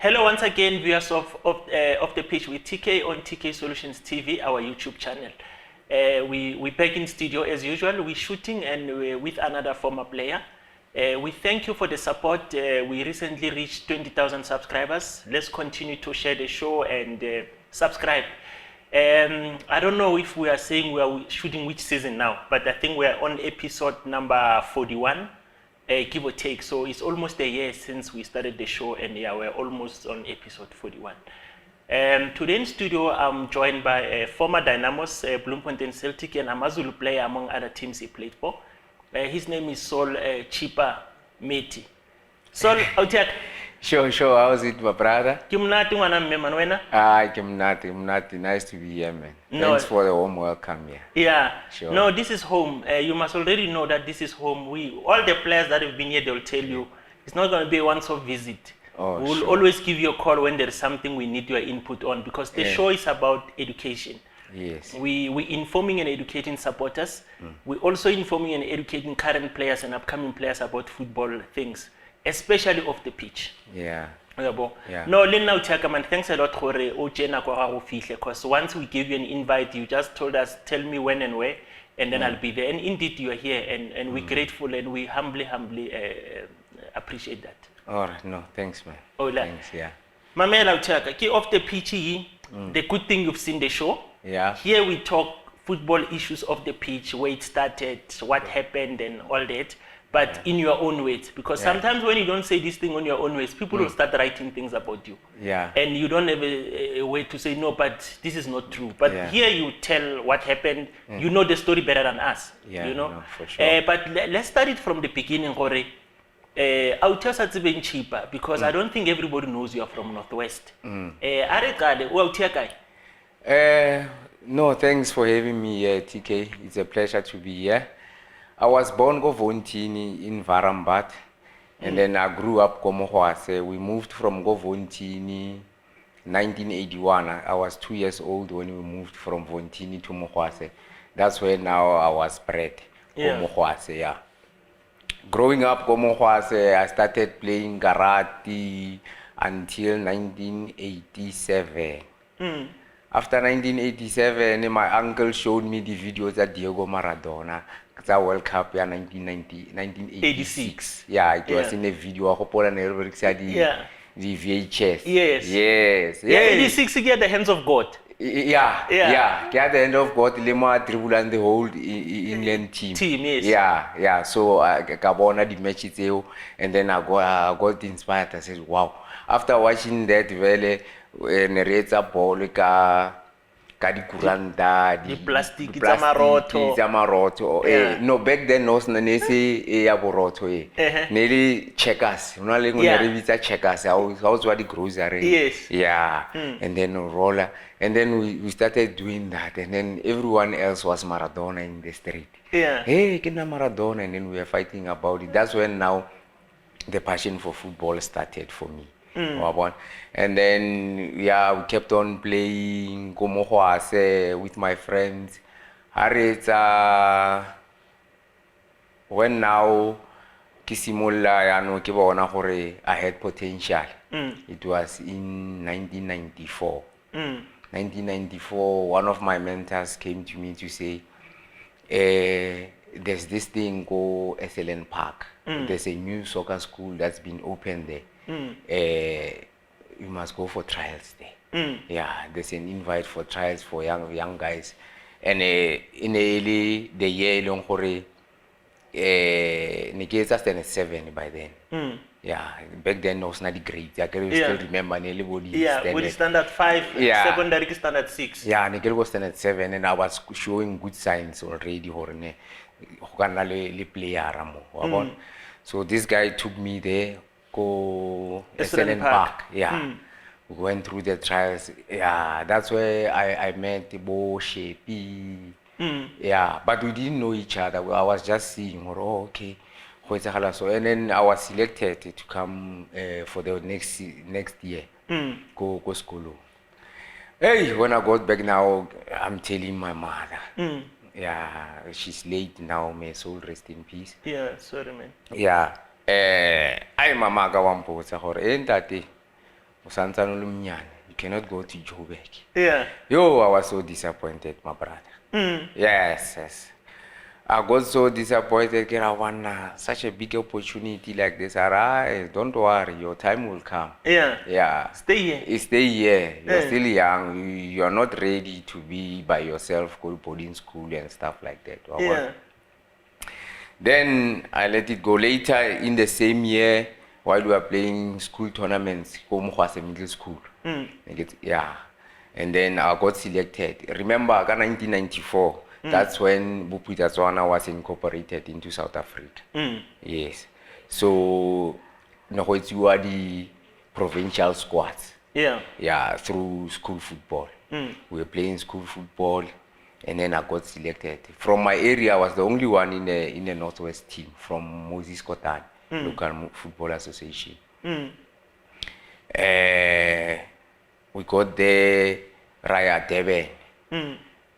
Hello once again, viewers of the pitch with TK on TK Solutions TV, our YouTube channel. We're back in studio as usual. We're shooting and we're with another former player. We thank you for the support. We recently reached 20,000 subscribers. Let's continue to share the show and subscribe. I don't know if we are saying we are shooting which season now, but I think we are on episode number 41. Give or take, so it's almost a year since we started the show, and yeah, we're almost on episode 41. Today in studio, I'm joined by former Dynamos, Bloemfontein Celtic, and Amazulu player among other teams he played for. His name is Chippa Mmethi. Sol, Autiak. Sure. How's it, my brother? Kimnati wana mmemano wena? Kimnati. Nice to be here, man. Thanks for the warm welcome here. Yeah. Sure. No, this is home. You must already know that this is home. All the players that have been here, they'll tell you it's not going to be a once-off visit. Oh, We'll sure. always give you a call when there is something we need your input on, because the show is about education. Yes. We informing and educating supporters. We're also informing and educating current players and upcoming players about football things, especially off the pitch. Yeah. Yeah. No, Lina Utiakaman, thanks a lot for because once we gave you an invite, you just told us, tell me when and where, and then I'll be there. And indeed, you are here, and we're grateful, and we humbly appreciate that. All right. No, thanks, man. Thanks, yeah. Mamela Utiaka, key off the pitch, the good thing you've seen the show. Yeah. Here we talk football issues of the pitch, where it started, what happened, and all that. But in your own words, because sometimes when you don't say this thing on your own words, people will start writing things about you. Yeah. And you don't have a way to say, no, but this is not true. But here you tell what happened. You know the story better than us. Yeah, you know? no, for sure. But let's start it from the beginning, Gore. I'll tell you something cheaper, because I don't think everybody knows you are from Northwest. No, thanks for having me here, TK. It's a pleasure to be here. I was born Govontin in Varambat, and then I grew up Gomohwase. We moved from Govontin 1981. I was 2 years old when we moved from Vontini to Mohwase. That's where now I was bred, Gomohwase, yeah. Growing up Gomohwase, I started playing karate until 1987. After 1987, my uncle showed me the videos of Diego Maradona. The World Cup, 1986. Yeah, it was in a video. I hope all the VHS. Yes. 86, you get the hands of God. Yeah. Get the hand of God. Lema dribble and the whole England team. Yes. Yeah. So I got the matches, and then I got inspired. I said, wow. After watching that, narrates a ball di kuranta di plastic maroto no, back then no nese ya boroto nearly checkers una le ngone re bitsa checkers how was the grocery and then roller, and then we started doing that, and then everyone else was Maradona in the street. Hey, kina Maradona, and then we were fighting about it. That's when now the passion for football started for me. And then we kept on playing Gomohwase with my friends. When now Kisimola ke bona gore I had potential. It was in 1994. 1994, one of my mentors came to me to say, there's this thing called SLN Park. There's a new soccer school that's been opened there. You must go for trials there. Yeah, there's an invite for trials for young guys. And in the year long hore, Nigeria standard 7 by then. Yeah, back then was not the grade. I can still remember with standard 5, secondary standard 6. Yeah, Nigeria was standard 7, and I was showing good signs already. So this guy took me there. Go SLN Park. We went through the trials. That's where I met Bo Shepi. But we didn't know each other. I was just seeing, okay. So, and then I was selected to come for the next year. Go school. Hey, when I got back now, I'm telling my mother. She's late now. May soul rest in peace. Yeah, sorry, man. I mama ka wampotsa gore entate You cannot go to Joburg. Yeah. Yo, I was so disappointed, my brother. Yes. I got so disappointed. I want such a big opportunity like this. Alright, don't worry, your time will come. Yeah. Stay here. Stay here. You're still young. You're not ready to be by yourself, go to boarding school and stuff like that. Yeah. Then I let it go. Later in the same year, while we were playing school tournaments, middle school. And then I got selected. Remember, 1994. That's when Bophuthatswana was incorporated into South Africa. Yes. So, you were the provincial squads. Yeah, through school football. We were playing school football, and then I got selected. From my area, I was the only one in the Northwest team from Moses Kotane, local football association. We got there, Raya Debe.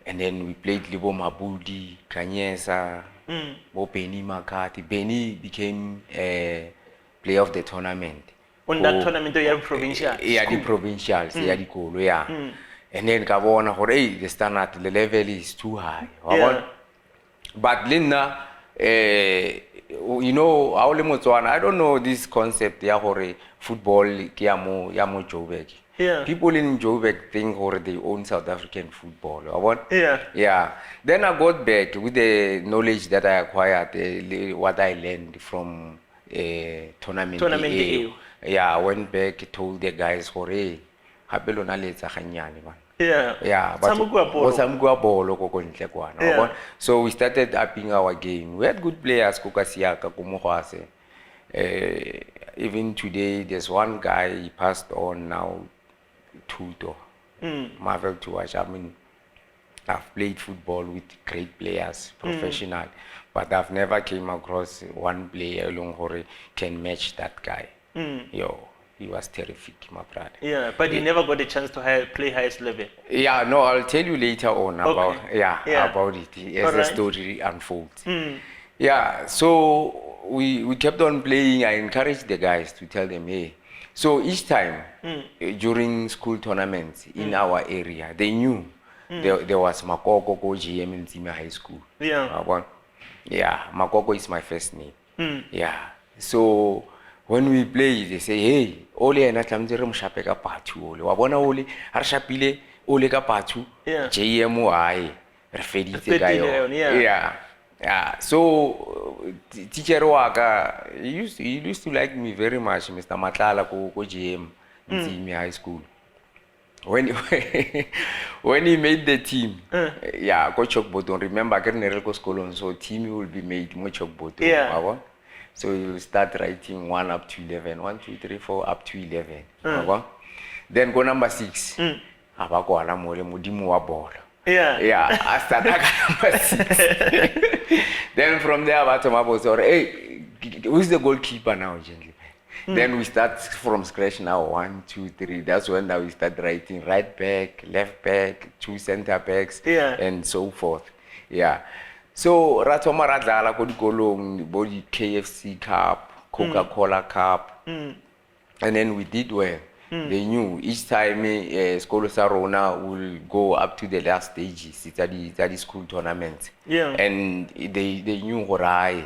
And then we played Libo Mabudi, Kanyesa, Benny Makati. Benny became a player of the tournament. On that tournament, you have provincial? Yeah, the provincials, yeah, the goal, yeah. And then Gabona, hey, the standard, the level is too high. But Linda, you know, I don't know this concept, yeah, football, Yamo Joburg. People in Joburg think they own South African football. Yeah. Then I got back with the knowledge that I acquired, what I learned from tournament. Yeah, I went back, told the guys, hey, but so we started upping our game. We had good players, even today, there's one guy, he passed on now, Tuto. Marvel to watch. I mean, I've played football with great players, professional, but I've never came across one player along who can match that guy. He was terrific, my brother. Yeah, but he never got a chance to play highest level. Yeah, no, I'll tell you later on about about it as the story unfolds. Yeah, so we kept on playing. I encouraged the guys to tell them, hey. So each time during school tournaments in our area, they knew there was Makoko GM in Zima High School. Makoko is my first name. Yeah. So when we play, they say, hey, Ole and Atamzere Mshapeka Patu, Ole, Wabona Ole, Arshapile, Ole Kapatu, JMOI, Refedite Gayo. Yeah, so teacher Waka, he used to like me very much, Mr. Matlala ko GM in Zimi High School. When he made the team, Coach Okboton, remember Kernerelko Skolon, so team will be made much Okboton. So you start writing 1 up to 11, 1, 2, 3, 4 up to 11. Then go number 6. Abako alamole mudimu wa ball. I started number 6. Then from there, Batomabo said, hey, who's the goalkeeper now, gentlemen? Then we start from scratch now, 1, 2, 3. That's when now we start writing right back, left back, 2 center backs, and so forth. Yeah. So, Ratoma Radala Kodikolong, body KFC Cup, Coca-Cola Cup, and then we did well. They knew each time Skolo Sarona will go up to the last stages, it's at the school tournament. And they knew what I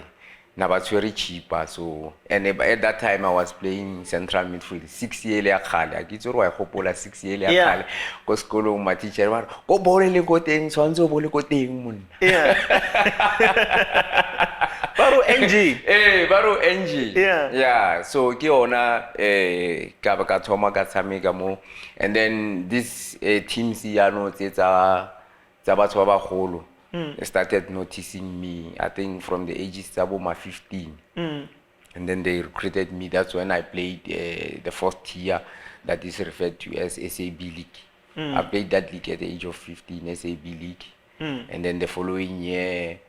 was very cheaper. So, and at that time I was playing central midfield, 6 years ago. I get why I 6 years ago. Because Skolo, my teacher, was go ball le go teng, swanzo ball go teng mun. Baru NG. Baru NG. Yeah. So kiona ka thoma ka tshameka mo, and then this teams ya no tsa batho ba bagolo started noticing me. I think from the ages of my 15. And then they recruited me. That's when I played the first tier that is referred to as SAB League. I played that league at the age of 15, SAB League. And then the following year,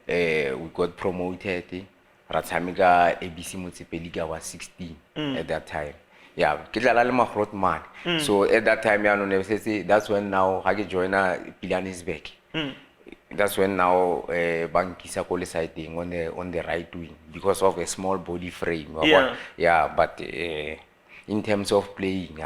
we got promoted. Ratsamika ABC Municipal League, I was 16 at that time. Yeah, man. So at that time, that's when now I joined Pilanisbeck. That's when now Bankisa sighting on the right wing because of a small body frame. But in terms of playing,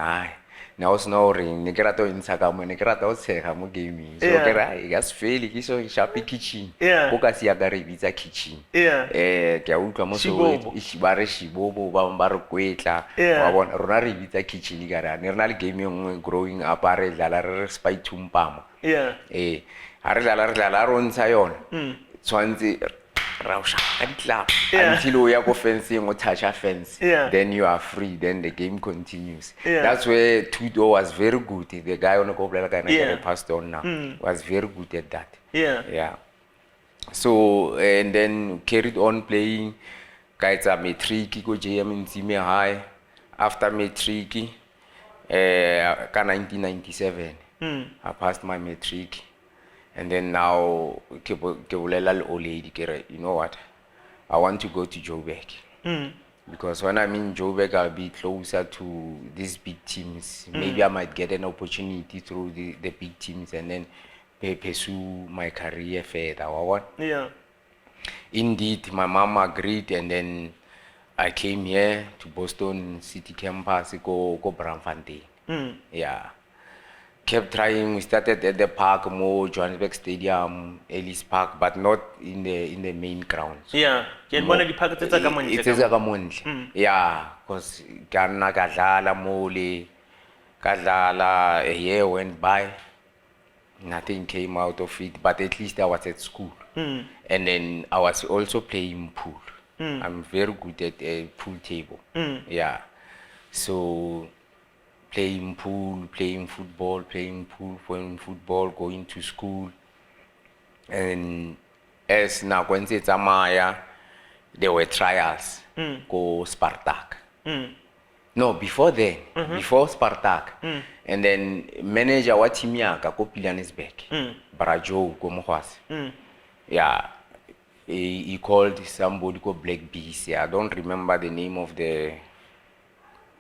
now snoring, ne ke rata ho ntsha ka mo, ne ke rata ho tshega mo gaming. So ke ra ga se fele ke so sharp kitchen. Go ka se ya ka re bitsa kitchen. Ke a utlwa mo so e ba re shibobo ba re kwetla. Wa bona rona re bitsa kitchen ka ra. Ne rena le game engwe growing up are dlala re spy tumpama. Ha re dlala ro ntsha yona. Tshwantse club until we go fencing or touch a fence, then you are free, then the game continues. That's where Tudo was very good. The guy on the Kobla guy passed on now was very good at that. So and then carried on playing. Guys are matric go JM in Zime High. After matric, 1997, I passed my matric. And then now, old lady, you know what? I want to go to Joburg. Because when I'm in Joburg, I'll be closer to these big teams. Maybe I might get an opportunity through the big teams and then pursue my career further. Indeed, my mom agreed, and then I came here to Boston City campus, go Bloemfontein. Kept trying. We started at the park, more Johannesburg Stadium, Ellis Park, but not in the main grounds. Because Kadlala Mole, Kadlala, a year went by, nothing came out of it, but at least I was at school. And then I was also playing pool. I'm very good at a pool table. So playing pool, playing football, going to school. And as now when it's Amaya, there were trials, go Spartak. No, before then, before Spartak. And then manager wa team yaka go Pilanesberg, Barajo go Mohwas. He called somebody called Black Beast. I don't remember the name of the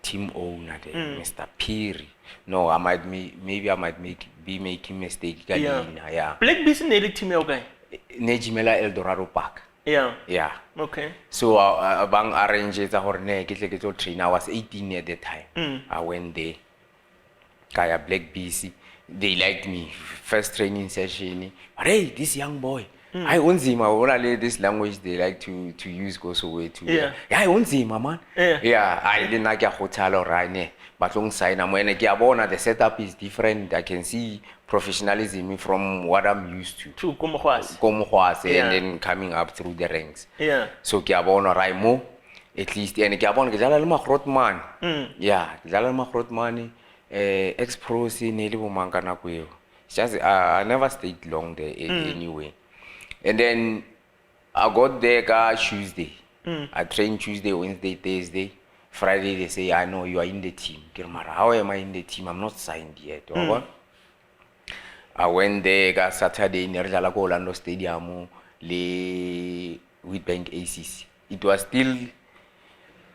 team owner, Mr. Piri. No, I might be making mistake. Black Beast in the team guy. Nejimela Eldorado Park. Okay. So bang arranges a horne to train. I was 18 at the time. I went there. Kaya Black Beast. They liked me. First training session. Hey, this young boy. I won't see my only this language they like to use goes away to. I won't see my man. I didn't like a hotel or right. But long side, I'm when I get the setup is different. I can see professionalism from what I'm used to. True, come on, and then coming up through the ranks. So Kiabona Raimo, at least and Kiabon Galalma Rotman. Galalma Rotman, ex-pros in Elibu Mankanaku. Just I never stayed long there anyway. And then I got there Tuesday. I trained Tuesday, Wednesday, Thursday. Friday they say, I know you are in the team. How am I in the team? I'm not signed yet. I went there Saturday in Orlando Stadium, with Bank ACC. It was still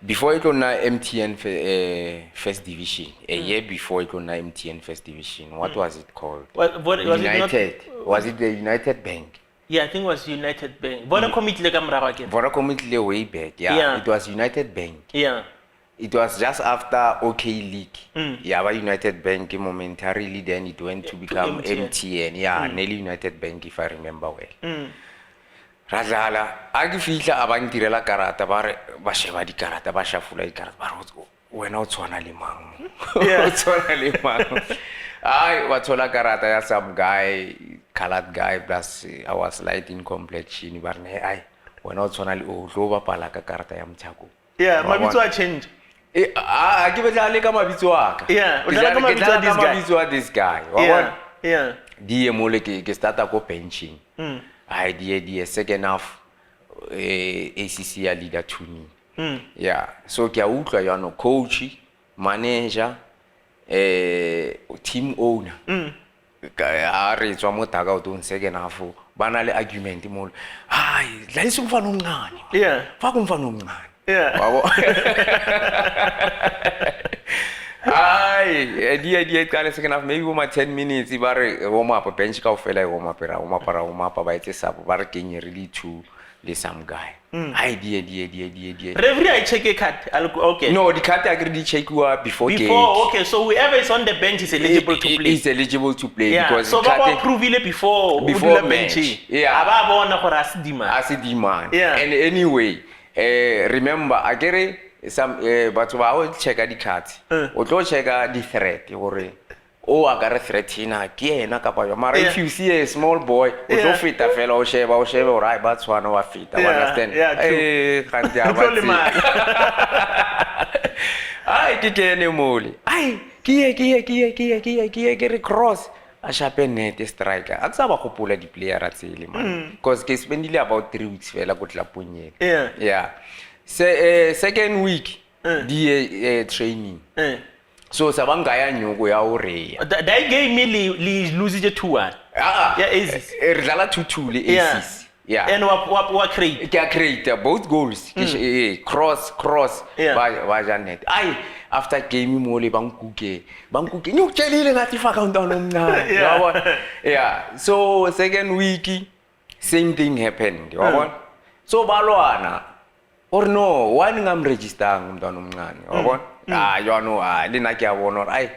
before it was MTN First Division. A year before it was MTN First Division. What was it called? What was United. Was it the United Bank? I think it was United Bank. Vodacom Vodacom way back. It was United Bank. It was just after OK League. But United Bank momentarily, then it went to become MTN. Nearly United Bank, if I remember well. Rajala, Agifila Abantirela Karata, Basheva di Karata, Bashafula Karata, we're not Swanaliman. Swanaliman. What's all Karata, some guy, colored guy, plus I was light in complexion, but we're not Swanali, Lova Palaka Karata Yamchaku. Mabitwa change. I give it a lick of Mabitwaka. This guy. Dear Moleki, started go pension. I did second half ACC leader to me. So Kiauka, you know, coach, manager, team owner. I read some more tag out on second half. Banale argument. Let's go for no man. Fuck for no man. Idea kind of second half, maybe my 10 minutes. If I warm up a bench, I'll feel like warm up, by it is up, working really to le some guy I dear Referee, I check a card. Okay. no the card agree check before game. Okay, so whoever is on the bench is eligible to play. Is eligible to play because so ba approve it before match. Aba bona gore asidima. And anyway, remember I get some but I will check the cards. O tlo check the threat gore I got a threat ina ke ena ka pa mara if you see a small boy o tlo feta fela o sheba right but one wa feta understand kanti abatsi ai ke kene mole ai ke cross a shape net striker akusaba khopula di player atsele man because ke spendile about 3 weeks fela go tla ponyela second week di training so sabangaya nyoko ya ureya that game me lose it 2-1 easy ridlala 2-2 le aces and what create ke create both goals cross ba janet ai after game mole bankuke nyo tjelile ngathi faka untwana omncane yabona so second week same thing happened yabona so balwana or no one ngamregister umntwana omncane yabona you know lena ke a bona ai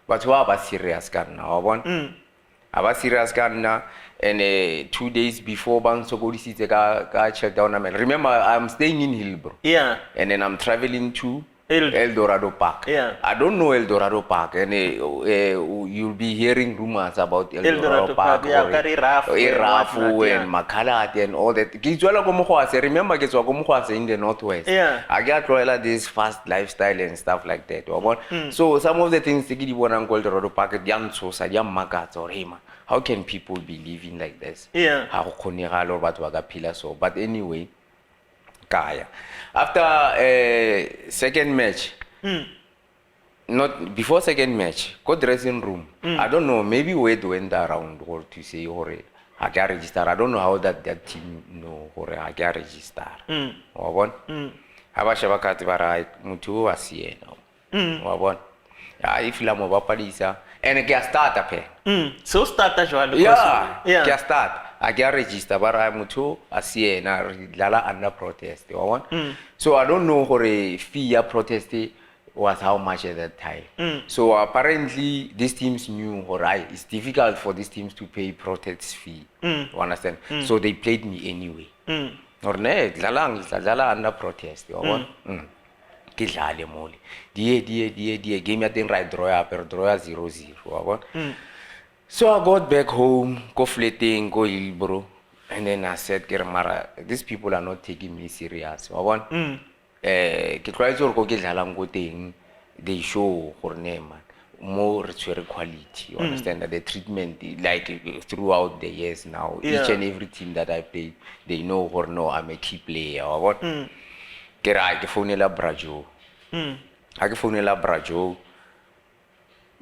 batho ba serious kana wabona aba serious kana and 2 days before bang sokodisitse ka check down amen remember I'm staying in Hillbrow and then I'm traveling to El Dorado Park. I don't know El Dorado Park and you'll be hearing rumors about El Dorado Park Rafu and Makalati and all that. Remember in the northwest. I get this fast lifestyle and stuff like that. So some of the things they give one uncle El Dorado Park how can people be living like this? But anyway, Kaya. After second match, not before second match, go dressing room. I don't know, maybe Wade went around or to say, "Hore, I can register." I don't know how that team know, "Hore, I can register." Wabon? Abashaba katibara mutu wasiye now. Wabon? If la mo bapalisa, and get start up. So start as well. Get start. I get register, but I'm too asiye na lala under protest. So I don't know what a fee protest was how much at that time. So apparently these teams knew it's difficult for these teams to pay protest fee. You understand? So they played me anyway. Or ne lala under protest. Kidlale mole. Die game ya den right draw 0-0. So I got back home, go fleeting, go Hillbrow, and then I said, Mara, these people are not taking me serious. I want they show her name more quality. You understand that the treatment, like throughout the years now, each and every team that I play, they know or no, I'm a key player. I want I phone Brajo. I phone Brajo.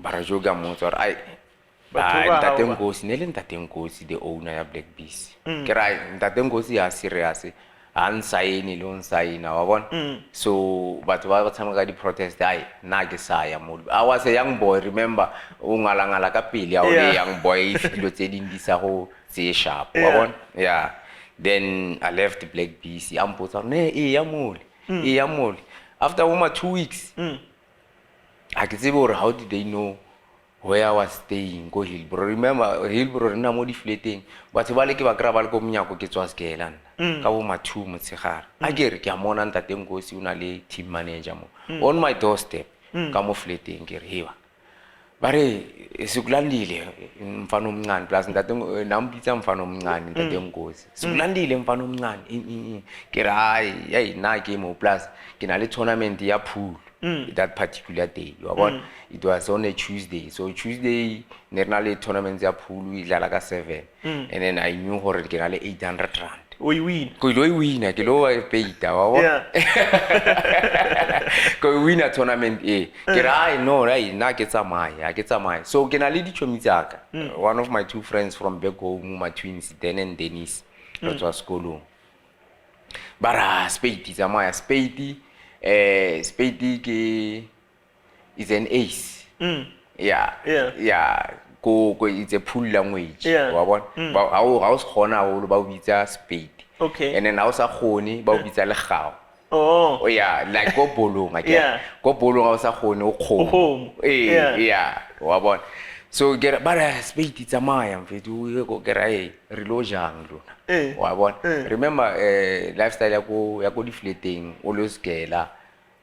Brajo gamotor. Ntatengosi the owner of Black Beast. Ntatengosi are serious. Unsign, loan sign, so but what time I protest, I was a young boy, remember, Ungalanga Kapili, our young boy, in this whole say sharp. Then I left Black Beast, I'm put on Yamul. After 2 weeks, I could say, how did they know where I was staying? Go Hillbrow. Remember, Hillbrow is not deflating, but if I like a gravel go Miako gets was Galan. Kawuma 2 Mutsihar. I get Gamon and Tatengos Unale team manager on my doorstep. Camouflating here. But Suglandile in Fanum plus that Nampizam Fanum Nan in the Dengos. Suglandile in Fanum Nan in Kirai, night game plus Kinali tournament, the pool. That particular day, it was on a Tuesday. So Tuesday, normally tournaments are pool with Lalaga 7, and then I knew her generally 800 rand. We win. Could we win? I could I pay it. Could we win a tournament? I know, right? Now get some I get some eye. So can I lead you to one of my 2 friends from back home, my twins, Dan and Dennis, that was Kolo. But Spady is a Maya Spady. Spady is an ace. Go it's a pool language. But I was honor all about visa Spade. Okay. And then I was a khoni ba o bitsa le gao. Oh. Oh yeah, like go bolong again. Yeah. Go bolong I was a khoni o kgomo. Yeah. Wa bona. So get bara spade tsamaya mfethu go get ai relo jang lona. Wa bona. Remember lifestyle ya go di flatting always gela.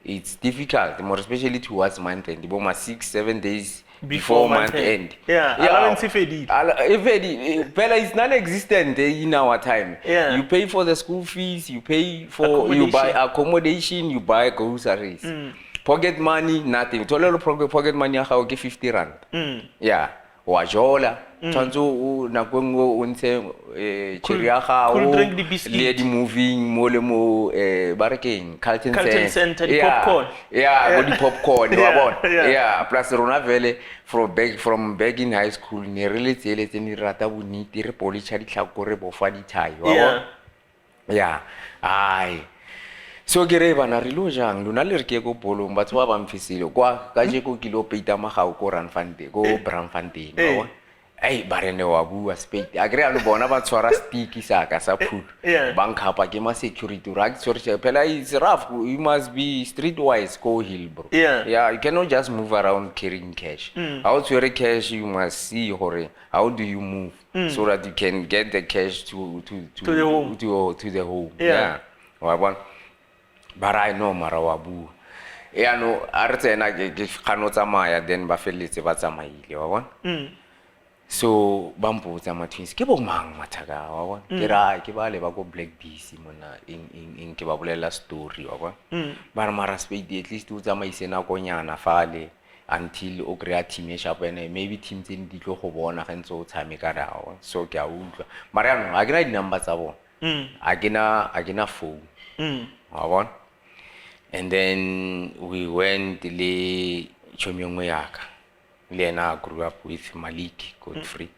It's difficult, more especially towards month end. About 6-7 days before month end. Yeah, allowance if it's non-existent in our time. Yeah. You pay for the school fees, you pay for, you buy accommodation, you buy groceries. Pocket money, nothing. Total pocket money, how get 50 rand. Yeah. Wajola. Chanzo nako ngo unse chiriaga o le di moving mo le mo barekeng Carlton Center popcorn. Yeah, go di popcorn wa bona. Yeah, plus rona vele from back in high school ne re le tsele tseni rata boniti re policha di tlhakore bo fa di thai wa bona. Yeah. Ai. So ke re bana re lo jang lona le re ke go bolong batho ba ba mfisile kwa ka je go kilo peita magao ko Ranfante go Bloemfontein wa bona. Hey, barene wa bua spade. Agre alo bona ba tshwara stick saka sa put. Bank hapa ke ma security rag sorry pela is rough. You must be streetwise go hill bro. Yeah, you cannot just move around carrying cash. How to carry cash you must see hore. How do you move so that you can get the cash to the home. To the home. Yeah. Wa bona. But I know mara wa bua. No artsena ke khano tsamaya then ba feletse ba tsamaile wa bona. So bampotsa twins ke bo mang mathaka wa bona ke ra ke ba le ba go Black Bees mona in ke ba bolela story wa bona ba mara spade at least o tsamaise na konyana fale until o create team e sharp and maybe team tse di tlo go bona ga ntse o tshameka dawo so ke a utlwa mara yana a ke na di number tsa bona a ke na phone wa bona. And then we went le chomyongwe yaka Lena grew up with Malik Godfrey.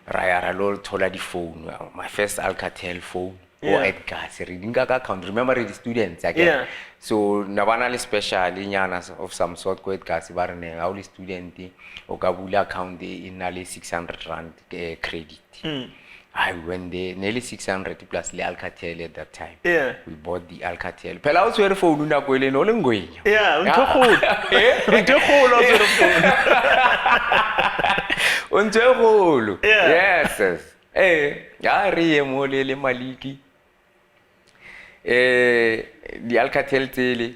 Raya Ralol thola di phone. My first Alcatel phone or Edgas. Reading ka account. Remember the students again. So nabana le special nyana of some sort ko Edgas barne all student o kabula account in ali 600 rand credit. I went there nearly 600 plus the Alcatel at that time. We bought the Alcatel. Pela o tswere phone na go ile no le ngwenya. Untogolo. Yes. Ya re mo le Maliki. The Alcatel tele.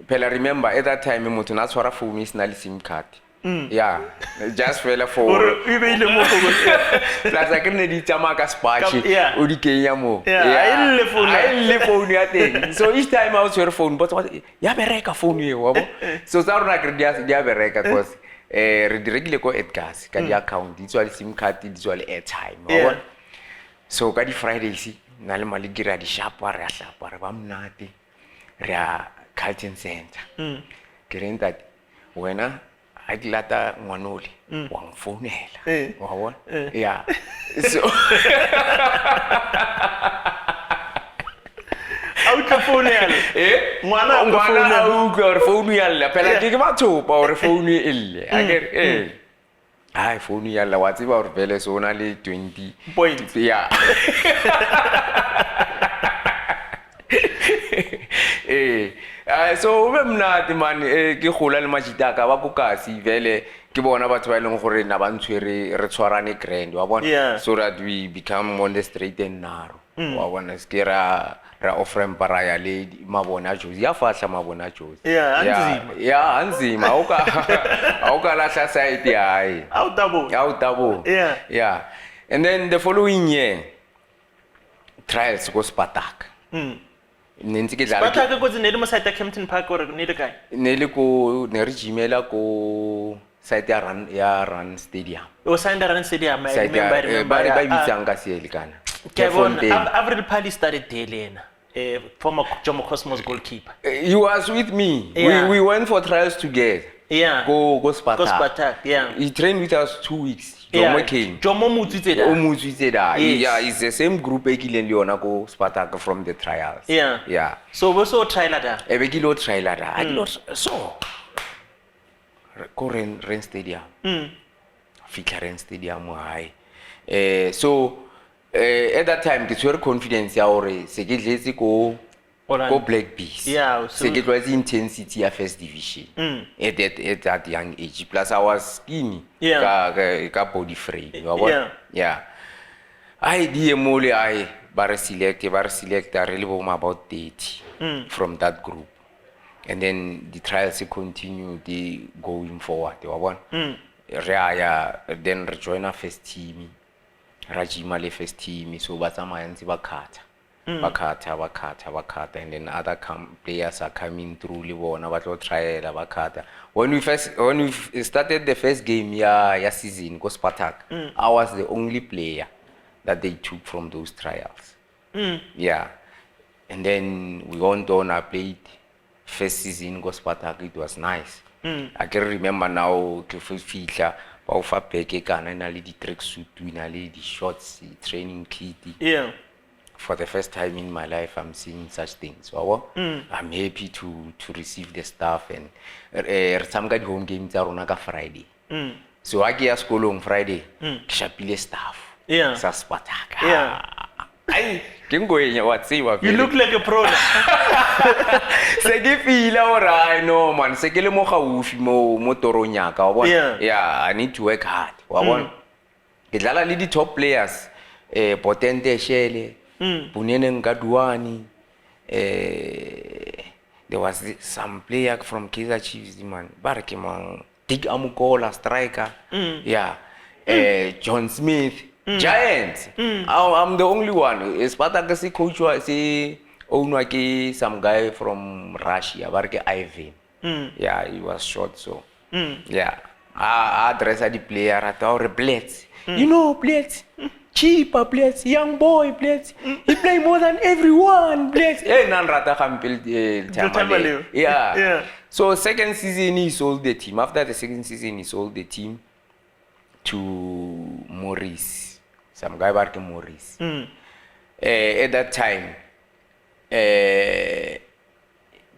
Pela remember at that time motho na tshwara phone is na le SIM card. Yeah, just fell for. Plus, I can't need Tamaka Spachi, Udikea mo. I phone ya thing. So each time I was your phone, but what Yabereka phone you. So Sarnak Yabereka was regular go at gas, can account, it's all SIM card, it's all airtime. So Gadi Friday, see, Nalamaligira di Shapara, Bamnati, Rea Carlton Center. Getting that when I glata ngwanoli wang phonela wa bona yeah so out phonela ngwana go phone yalla pela ke batho ba re phone ile akere ai phone yalla wa tseba re vele sona le 20 points yeah so mna man ke gola le majitaka ba bokasi vele ke bona batho ba ileng gore na ba ntshwere re tshwarane grand wa bona so that we become on the straight and narrow wa bona skera ra offering paraya le mabona jozi ya fahla mabona jozi yeah anzima auka la side ai outabo yeah and then the following year trials go Spartak Nenzi ke dlala Spartak go tsene le mo site ya Kempton Park or ne le kae ne le ko ne re jimela ko site ya Run Stadium o signed Run Stadium I remember ba bitsang ka sele kana Avril Pali started Delena former Jomo Cosmos goalkeeper he was with me we went for trials together go Spartak he trained with us 2 weeks Jomo came. Jomo Mutsitse da. Yeah, it's the same group ekile Leona go Spartak from the trials. Yeah. So we saw trailer da. Ebe kilo trailer da. So. Ko Ren Stadium. Fika Ren Stadium high. So At that time ke tshwere confidence ya hore se ke tletse ko Black Bees. Yeah, Se ke tletse intensity ya first division. At that young age. Plus I was skinny. Ka body frame. Yeah. I di mole I bare select I really was about 30 from that group. And then the trials continue, they going forward. Then rejoin a first team. Rajima le first team, so batsamaya bakata, and then other players are coming through le bona ba tlo trial bakata. When we started the first game ya season go Spartak, I was the only player that they took from those trials. Yeah. And then we went on, I played first season go Spartak, it was nice. I can remember now ke fitla ba o fa beke kana na le di track suit na le di shorts, training kit. Yeah. For the first time in my life I'm seeing such things. I'm happy to receive the stuff, and some guy home games are on Friday. So I get school on Friday, shapile stuff. Yeah. Sa Spartak. Yeah. You look like a pro. Se ke feel alright, no man. Se ke le mo gaufi mo toronyaka, wa bona. Yeah, I need to work hard. Wa bona. Ke dlala le di top players, Potente Shele, Bunene Ngadwani, there was some player from Kaizer Chiefs, man. Barke man, Dick Amukola, striker. Yeah. John Smith. Giants. I'm the only one. Spartak si coach si owner ki some guy from Russia, barke Ivan. Yeah, he was short, so. Yeah. I address the player at our Blitz. You know Blitz. Chippa Blitz, young boy Blitz. He play more than everyone Blitz. Yeah. So second season he sold the team. After the second season he sold the team to Maurice. Some guy barke Maurice. At that time,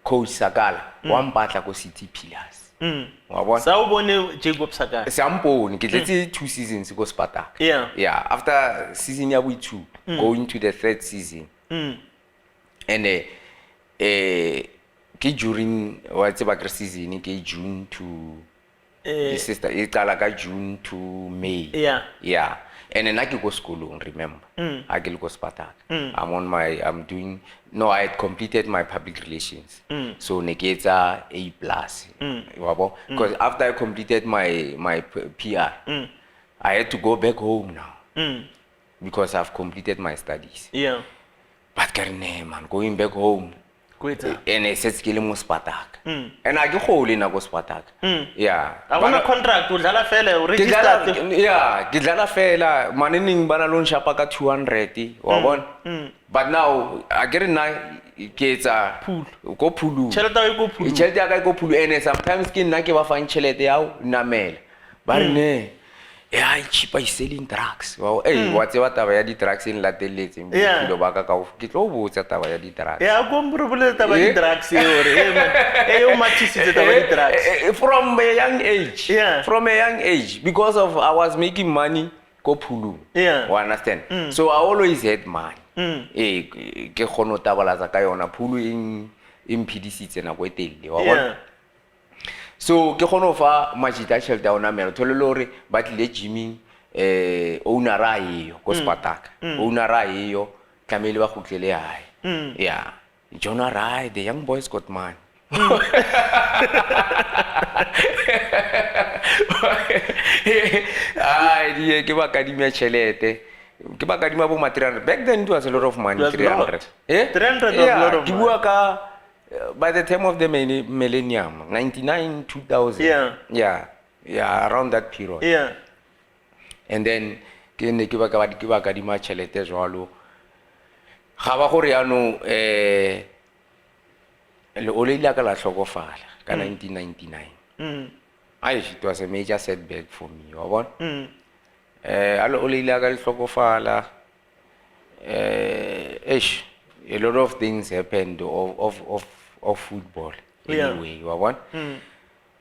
Coach Sagala, one batla ko City Pillars. Sa o bone Jacob Sagala. Sampone, ke tletse 2 seasons go Spartak. Yeah, after season ya 2, going to the 3rd season. And ke during what's about season ke June to sister iqala ka June to May. Yeah. And then I can go school, remember. I can go Spartak. I had completed my public relations. So negeta A+. Because after I completed my PR, I had to go back home now. Because I've completed my studies. Yeah. But man, going back home. And I said skill mo Spartak. And I go hole in go Spartak. Yeah. I want a contract to dlala fela register. Yeah, ke dlala fela manening bana loan shapa ka 200 wa bona. But now I get na ke tsa pool. Go pulu. Chelete ya go pulu. Chelete ya ka go pulu, and sometimes ke nna ke ba fang chelete ya namela. Ba re ne yeah, Chippa is selling drugs. Wow, hey, what's what taba ya di drugs in latelletse mbilo ba ka ka ke tlo botsa taba ya di drugs. Yeah, go mbrobole taba di drugs e o mathisitse taba di drugs. From a young age. Yeah. From a young age, because of I was making money go pulu. Yeah. You understand? So I always had money. Ke khono tabalaza ka yona pulu in impedisitse na go etelle wa bona. So ke khono fa majita tšhelete ya ona mero tholele hore ba tlile gymming owner a eyo go Spartak. Owner a eyo tlamele ba khutlele hae. Yeah. Jonah Rai, the young boys got money. Ai ke ba kadima tšhelete. Ke ba kadima bo 300. Back then it was a lot of money. 300. 300 was a lot of money. By the time of the millennium, 99, 2000. Yeah, around that period. Yeah. And then, ke ne ke ba ka di ma chelete jwalo. Ga ba gore ya no le oleila ka la hlokofala ka 1999. It was a major setback for me, wa bona. Alo oleila ka le hlokofala. A lot of things happened of football anyway, you want.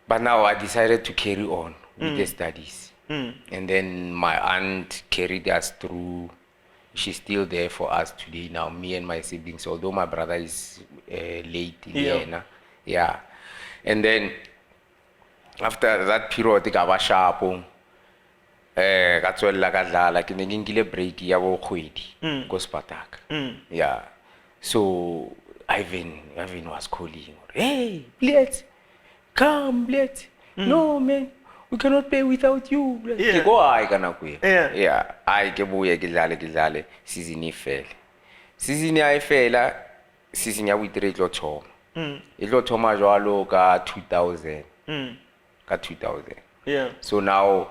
But now I decided to carry on with the studies. And then my aunt carried us through. she's still there for us today now, me and my siblings, although my brother is late in Vienna. Yeah. And then after that period ke ba sharpo ka tswella ka dlala ke ne ke nkile break ya bo kgwedi go Spartak. Yeah. So Ivan was calling, hey, Blitz, come, Blitz. No, man, we cannot pay without you. Ke go ai kana ku. Yeah, ai ke buye ke dlale season e fela. Season ya e fela, season ya witre tlo thoma. E tlo thoma jwalo ka 2000. Ka 2000. Yeah. So now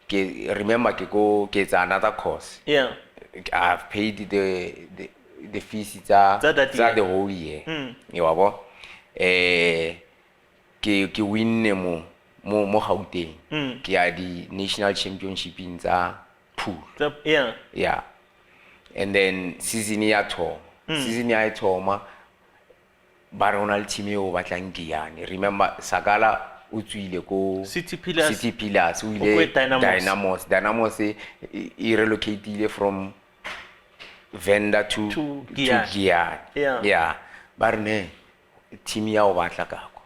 remember ke tsa another course. Yeah. I've paid the fees tsa the whole year. You wabo ke win mo Gauteng ke ya di national championship in tsa pool. Yeah. And then season ya thoma ba ronal team yo batlang Giyane. Remember Sagala o tswile ko City Pillars o ile Dynamos e relocated from Venda to Giyane. Yeah. Barne team ya o batla kako.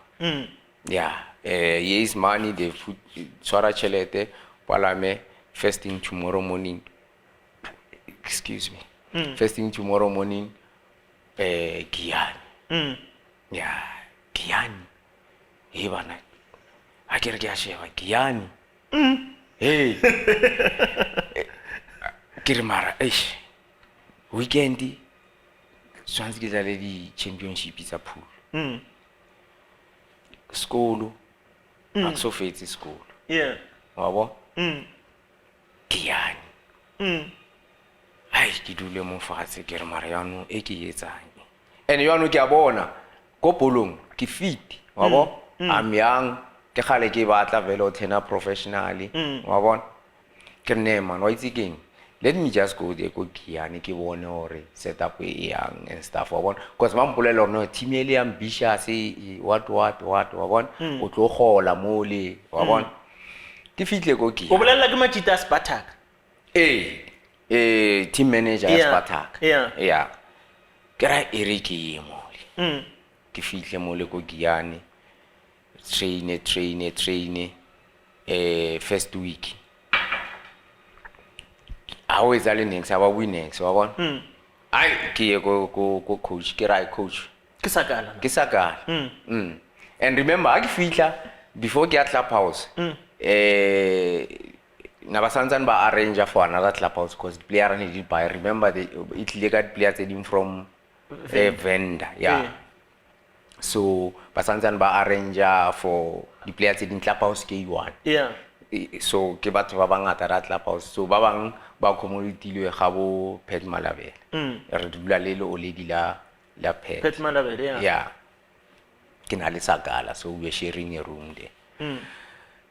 Yeah. Yes, money they put tswara chelete palame first thing tomorrow morning. Excuse me. First thing tomorrow morning Giyane. Yeah, Giyane. Hey bana. Akere ke a sheba Giyane. Hey. Ke re mara weekend swantse ke dlale di championship tsa pool. Skolo akso fetse skolo. Yeah. Wabo? Giyane. Ai ke dule mo fatshe ke re mara yano e ke etsang. And yano ke a bona ko polong ke fit. Wabo? I'm young ke khale ke batla velo tena professionally. Wabo? Ke ne man wa itse keng. Let me just go there go Giyane ke bone hore setup e young and stuff wabona because ba mpolelo no team ele ambitious what wabona o tlo gola mole wabona ke fitle go Giyane o bolela ke Machita Spartak team manager ya Spartak yeah ke ra ke mole ke fitle mole go Giyane train first week always next aba winning so wabona ai ke go coach ke right coach ke sakala and remember I fitla before ke club house na basantsana ba arrange for another club house because player need buy remember it legal players in from vendor so basantsana ba arrange for the players in club house K1 so ke batho ba bangata ra club house so ba bang ba community le ga bo Pet Malabele re dula le oledi la Pet Malabele yeah ke na le Sagala so we are sharing a room there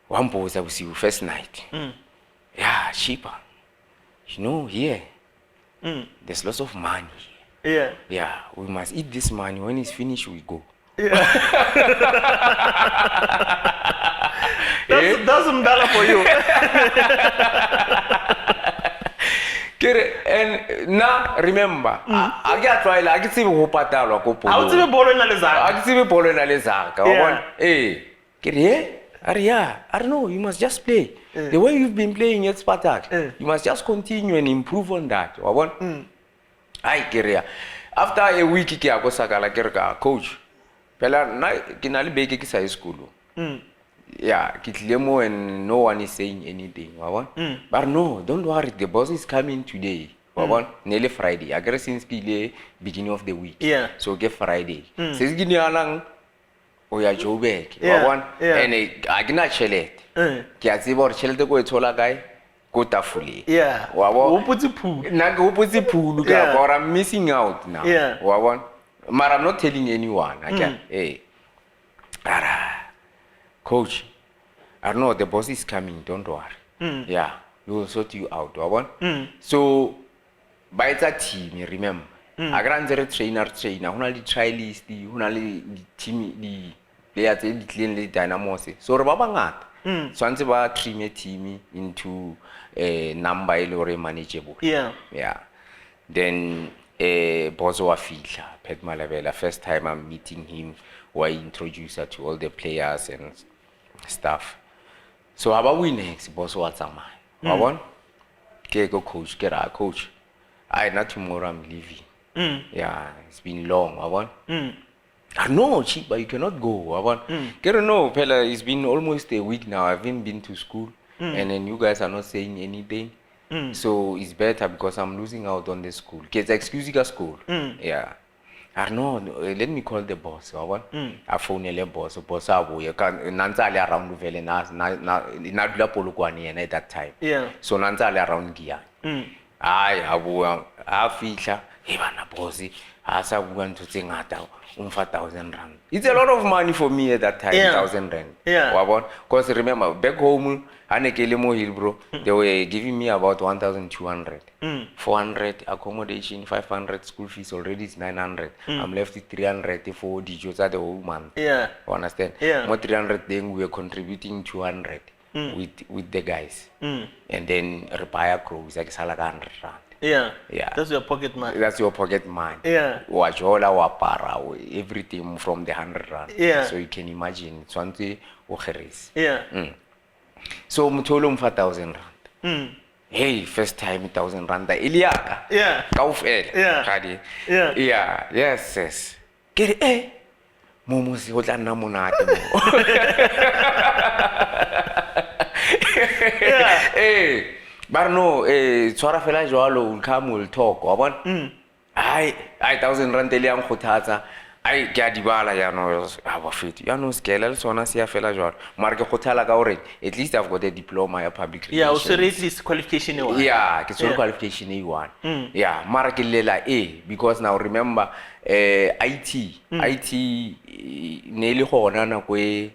one boss we first night yeah Chippa you know here there's lots of money yeah we must eat this money when it's finished we go That's umdala for you. And now remember, I get trial. I get see who patalwa ko polo. I want to be bolo na lezaka. I get see bolo na lezaka. Kere, I don't know. You must just play the way you've been playing at Spartak. You must just continue and improve on that. I kere. After a week, ke a go sakala kere coach. Pela na kinali beke ki sa school. Yeah, Kitlemo and no one is saying anything. But no, don't worry, the boss is coming today. Nearly Friday. I guess since the beginning of the week. Yeah. So get Friday. Says Guinea Alang Oya Joe back. And I cannot shell it. Kiazibor shell the go tola guy. Go tafuli. Yeah. Who puts the pool? Nago puts the pool. Or I'm missing out now. Yeah. But I'm not telling anyone. I can Coach, I don't know, the boss is coming, don't worry. Yeah, we will sort you out. So, by that team, remember, I grant the trainer, only trialist, only the team, the players, the clean Dynamos. So, Babangat, so I'm about team into a number or manageable. Yeah. Yeah. Then boss wa fihla Pet Malabela. First time I'm meeting him, where I introduce her to all the players and stuff. So how about we next? Boss wa tsamaya. Wa bona? Ke go coach, get our coach. Not tomorrow, I'm leaving. Yeah, it's been long. Wa bona? No, Chippa, you cannot go. Wa bona? Get no, fella, it's been almost a week now. I haven't been to school. And then you guys are not saying anything. So it's better because I'm losing out on the school. Kids excuse you school. Yeah. I know, let me call the boss. I phone the boss. Boss you can Nanzali around the vele na dula Polokwane at that time. Yeah. So Nanzali around Gia. I feel hey bana bossy. Asa want to sing at 1,000 rand. It's a lot of money for me at that time, 1,000 rand. Yeah. Because remember, back home, bro, they were giving me about 1,200. 400 accommodation, 500 school fees, already it's 900. I'm left with 300 for the jobs at the whole month. Yeah. You understand? Yeah. More 300, then we were contributing 200 with the guys. And then repair crews, like 100 rand. Yeah. Yeah. That's your pocket money. That's your pocket money. Yeah. Wajola, wapara, everything from the 100 rand. Yeah. So you can imagine, 20 ucheris. Yeah. So mutolo 1,000 rand. Hey, first time 1,000 rand. Iliaka. Yeah. Kaufel. Yeah. Kadi. Yeah. Yeah. Yes. Get eh. Momo si hotla na monate mo. Yeah. Hey. But no, tswara fela jwalo will come will talk. Wa bona? Ai 1,000 rand le yang khothatsa. Ai ke a dibala ya no ba fiti. Ya no skela le sona se ya fela jwalo. Mara ke khothala ka hore at least I've got a diploma ya public relations. Yeah, also rate this qualification one. Yeah, ke tsolo qualification e one. Yeah, mara ke lela because now remember IT ne le gona na kwe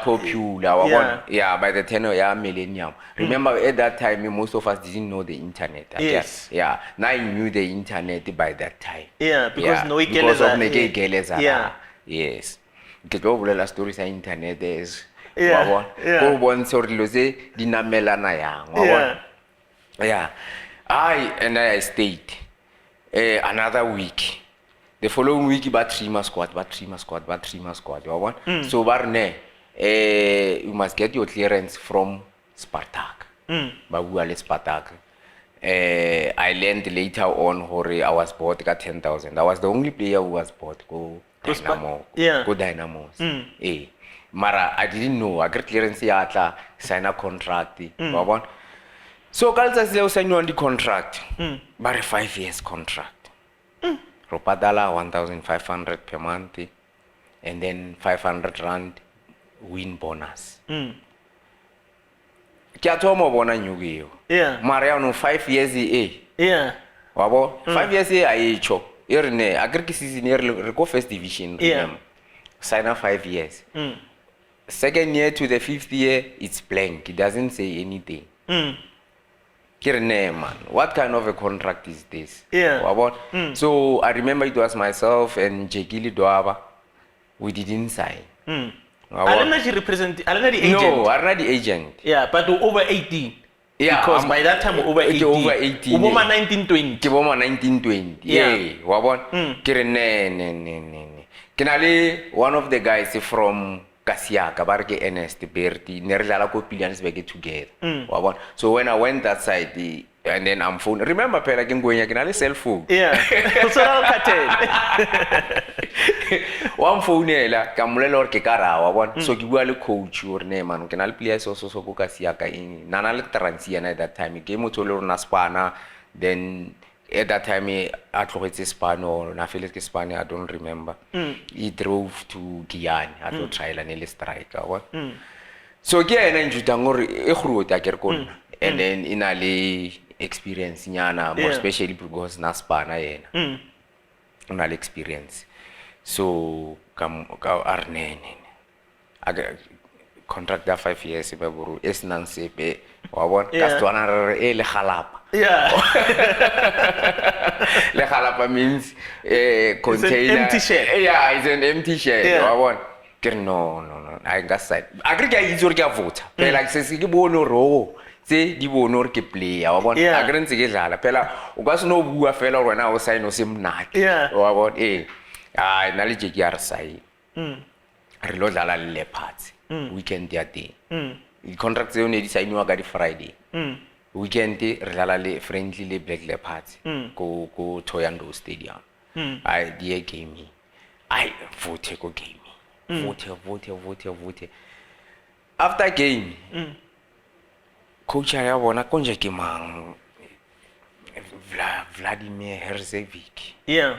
popular. Yeah, by the tenor millennium. Remember at that time most of us didn't know the internet. I guess. Yeah, now I knew the internet by that time. Yeah, because no because of neke geleza. Yeah. Yes. Ke tlo bolela stories ya internet is. Yeah. Go bon sorry loze dinamelana yang. Yeah. I stayed another week. The following week, about 3 months squad. So, you must get your clearance from Spartak. Spartak. I learned later on I was bought at 10,000. I was the only player who was bought. Go Dynamos. Mara, I didn't know. I got clearance sign a contract. So, Kalsa signed on the contract. But a 5 years contract. Ropadala 1,500 per month, and then 500 rand win bonus. Kya tomo bona nyugiyo. Yeah. Mariano 5 years Yeah. Wabo 5 years aicho. Irne agriki season go first division. Yeah. Sign up 5 years. Second year to the 5th year, it's blank. It doesn't say anything. Man, what kind of a contract is this? Yeah. So I remember it was myself and Jekili Doaba. We didn't sign. I don't know if you represent. I don't know the agent. No, I'm not the agent. Yeah, but we're over 18. Yeah, because by that time we're over 18. Over 18. Uboma 1920. Kiboma 1920. Yeah. Wabon. Kinali, one of the guys from Kasia, Kabarke Ernest Berti, Nerla Pilians we get together. So when I went that side, and then I'm phone. Remember, Pela can go in, I sell food. Yeah. So one phone, Camulor Kekara, so you will coach your name and can I play so Kasia in Nana Transian at that time. He came to learn Naspana, then at that time, I thought it's Spano, Nafilis Spania, I don't remember. He drove to Guyana, I thought trial and strike. So again, I enjoyed and then in Ali experience, Nyana, more especially because Naspana, Nal experience. So, come Arne. I contract that 5 years, it's Nancy, Castuana, El Halap. Yeah. Le Halapa means container. It's an empty shell. Yeah, it's an empty shell. Yeah. No. I got side. I agree. I usually get vote. Like says, you no row. tse di bone hore ke player wa bona Yeah. a ke ntse ke dlala phela o ka se no bua fela hore wena o sign o se mnate Yeah. wa bona nna le Jackie a re sign re lo dlala le Leopards weekend ya teng di-contract tseo ne di signiwa ka di-Friday weekend re dlala le friendly le Black Leopards ko Thohoyandou Stadium ai die game ai vote ko game vote after game coach ya bona konje ke mang Vladimir Herzevic Yeah.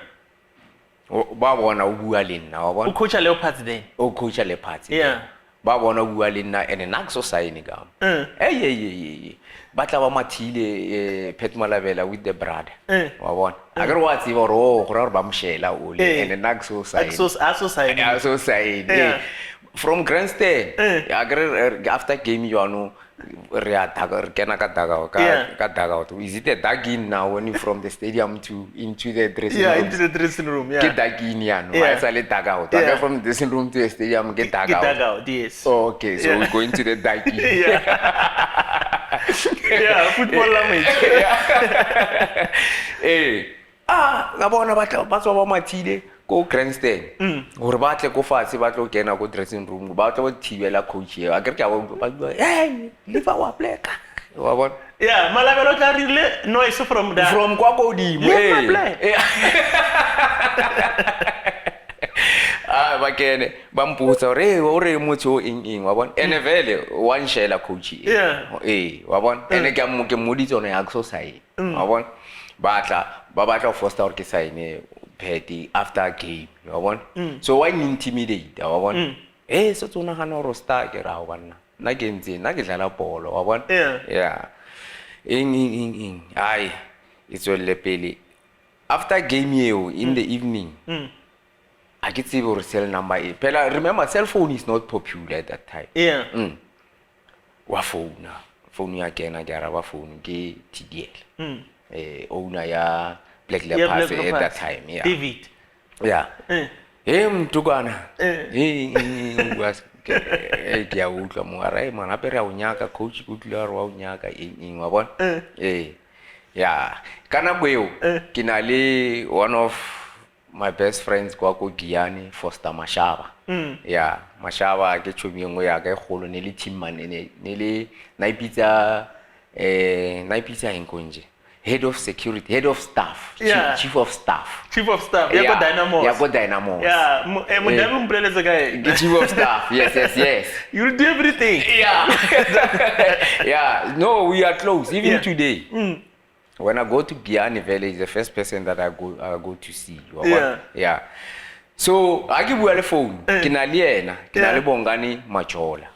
ba bona o bua le nna wa bona O coach Leopards then. o coach Leopards Yeah. ba bona o bua le nna ene nna ke so sign ka ba tla ba mathile Pet Malabela with the brother wa bona a ke re wa tseba ro go ra ba mshela o le ene nna ke so sign So sign Yeah. from grandstand a ke re after game you know re a daga re kena ka dugout is it a dug in now when you from the stadium to into the dressing room into the dressing room ke dug in ya no I sa le dugout from the dressing room to the stadium ke dugout yes. okay so we go into the dug in Yeah, football language. ga bona ba tswa ba mathile ko grandstand gore ba tle ko fatshe ba tlo kena ko dressing room ba tlo thibela coach a ke re ka ba hey leave our black wa bona Yeah, Malabela tla rile noise from kwa godimo ba kene ba mputsa gore o re motho eng wa bona ene vele one shela coach wa bona ene ke moditse ona ya go sign wa bona ba batla go foster gore ke sign petty after game wa bona so why intimidate wa bona so tsona gana ro star ke ra wa nna ke ntse nna ke dlala bolo wa bona ing ai itswele pele after game eo in the evening I get see your cell number. Pela, remember, cell phone is not popular at that time. Wa phone ya kena jara wa phone ke TDL. Owner ya Black Leopards at that time. David. Mtukana. Was ke ya utla mo ara man apere a unyaka coach kutla wa unyaka ing wa bona. Kana boyo ke na le one of my best friends kwa ko Giyani Foster Mashaba. Mashaba ke chomi ngo ya ka golo ne le team man ne le naipitsa inkonje head of security, head of staff, chief of staff. Chief of staff. Yeah, go Dynamos. Yeah, go Dynamos. Chief of staff. Yes. You'll do everything. No, we are close even today. When I go to Giyani Valley, the first person that I go to see. So I give you a phone. Kinaliena, kinalibongani machola.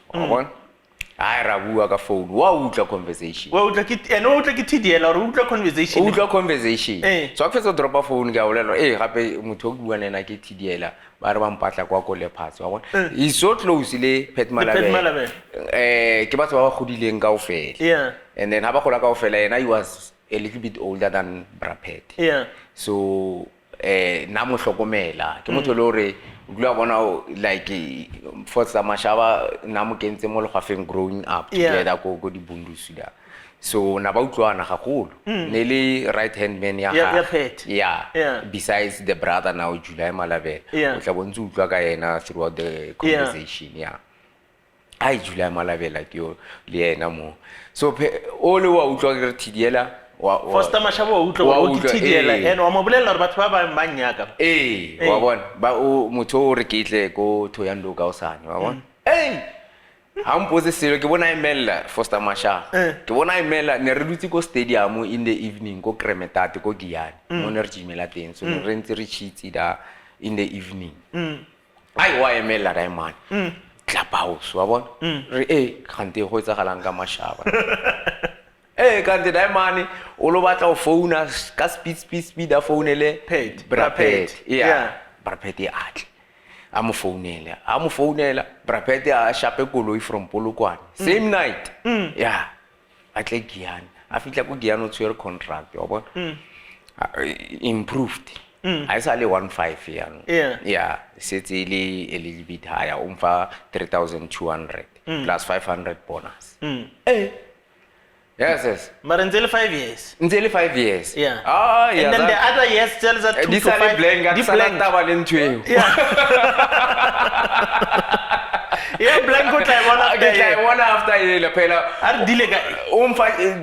I rabu aga phone. Wa utla conversation. Wa utla kit eno utla kitidela or utla conversation. Utla conversation. So after so drop a phone ga ulela gape motho o bua nena ke tidela ba re ba mpatla kwa ko Leopards wa bona. He's so close le Pet Malabe. Ke batho ba godileng ka ofela. And then ha ba gola ka ofela yena he was a little bit older than Brapet. So na mo hlokomela ke motho le hore o dula bona like for Mashaba na mo kentse mo le gafeng growing up together go di Bundesliga. So na ba utlwana gagolo ne le right hand man ya Pet. Besides the brother now July Malabela o tla bontse utlwa ka yena throughout the conversation. Ai July Malabela ke yo le yena mo so ole wa utlwa ke TDL Foster Mashaba utlwa o kitidela ene wa mobolela re batho ba ba manyaka wa bona ba o motho o re kitle ko Thohoyandou ka osane wa bona ha mpose selo ke bona imela Foster Mashaba ke bona imela ne re dutse ko stadium in the evening ko Kremetate ko Giyani mo ne re jimela teng so ne re ntse re chitsi da in the evening ai wa imela ra man clubhouse wa bona re khante go tsagalang ka Mashaba kanti Dynamos o lo batla o phone ka speed a founele Brapet Brapet atle a mo founela Brapet a shape koloi from Polokwane same night atle Giyani a fitla ko Giyani o tshwere contract wa bona improved I sa le 15 yana setse ile a little bit higher umfa 3200 plus 500 bonus Yes. Maranzele 5 years. Until 5 years. Yeah. Ah, yeah. And then the other years tells us 2 to 5. Di blank. Yeah. Yeah, blank go try one after year. One after year phela. Are dilega.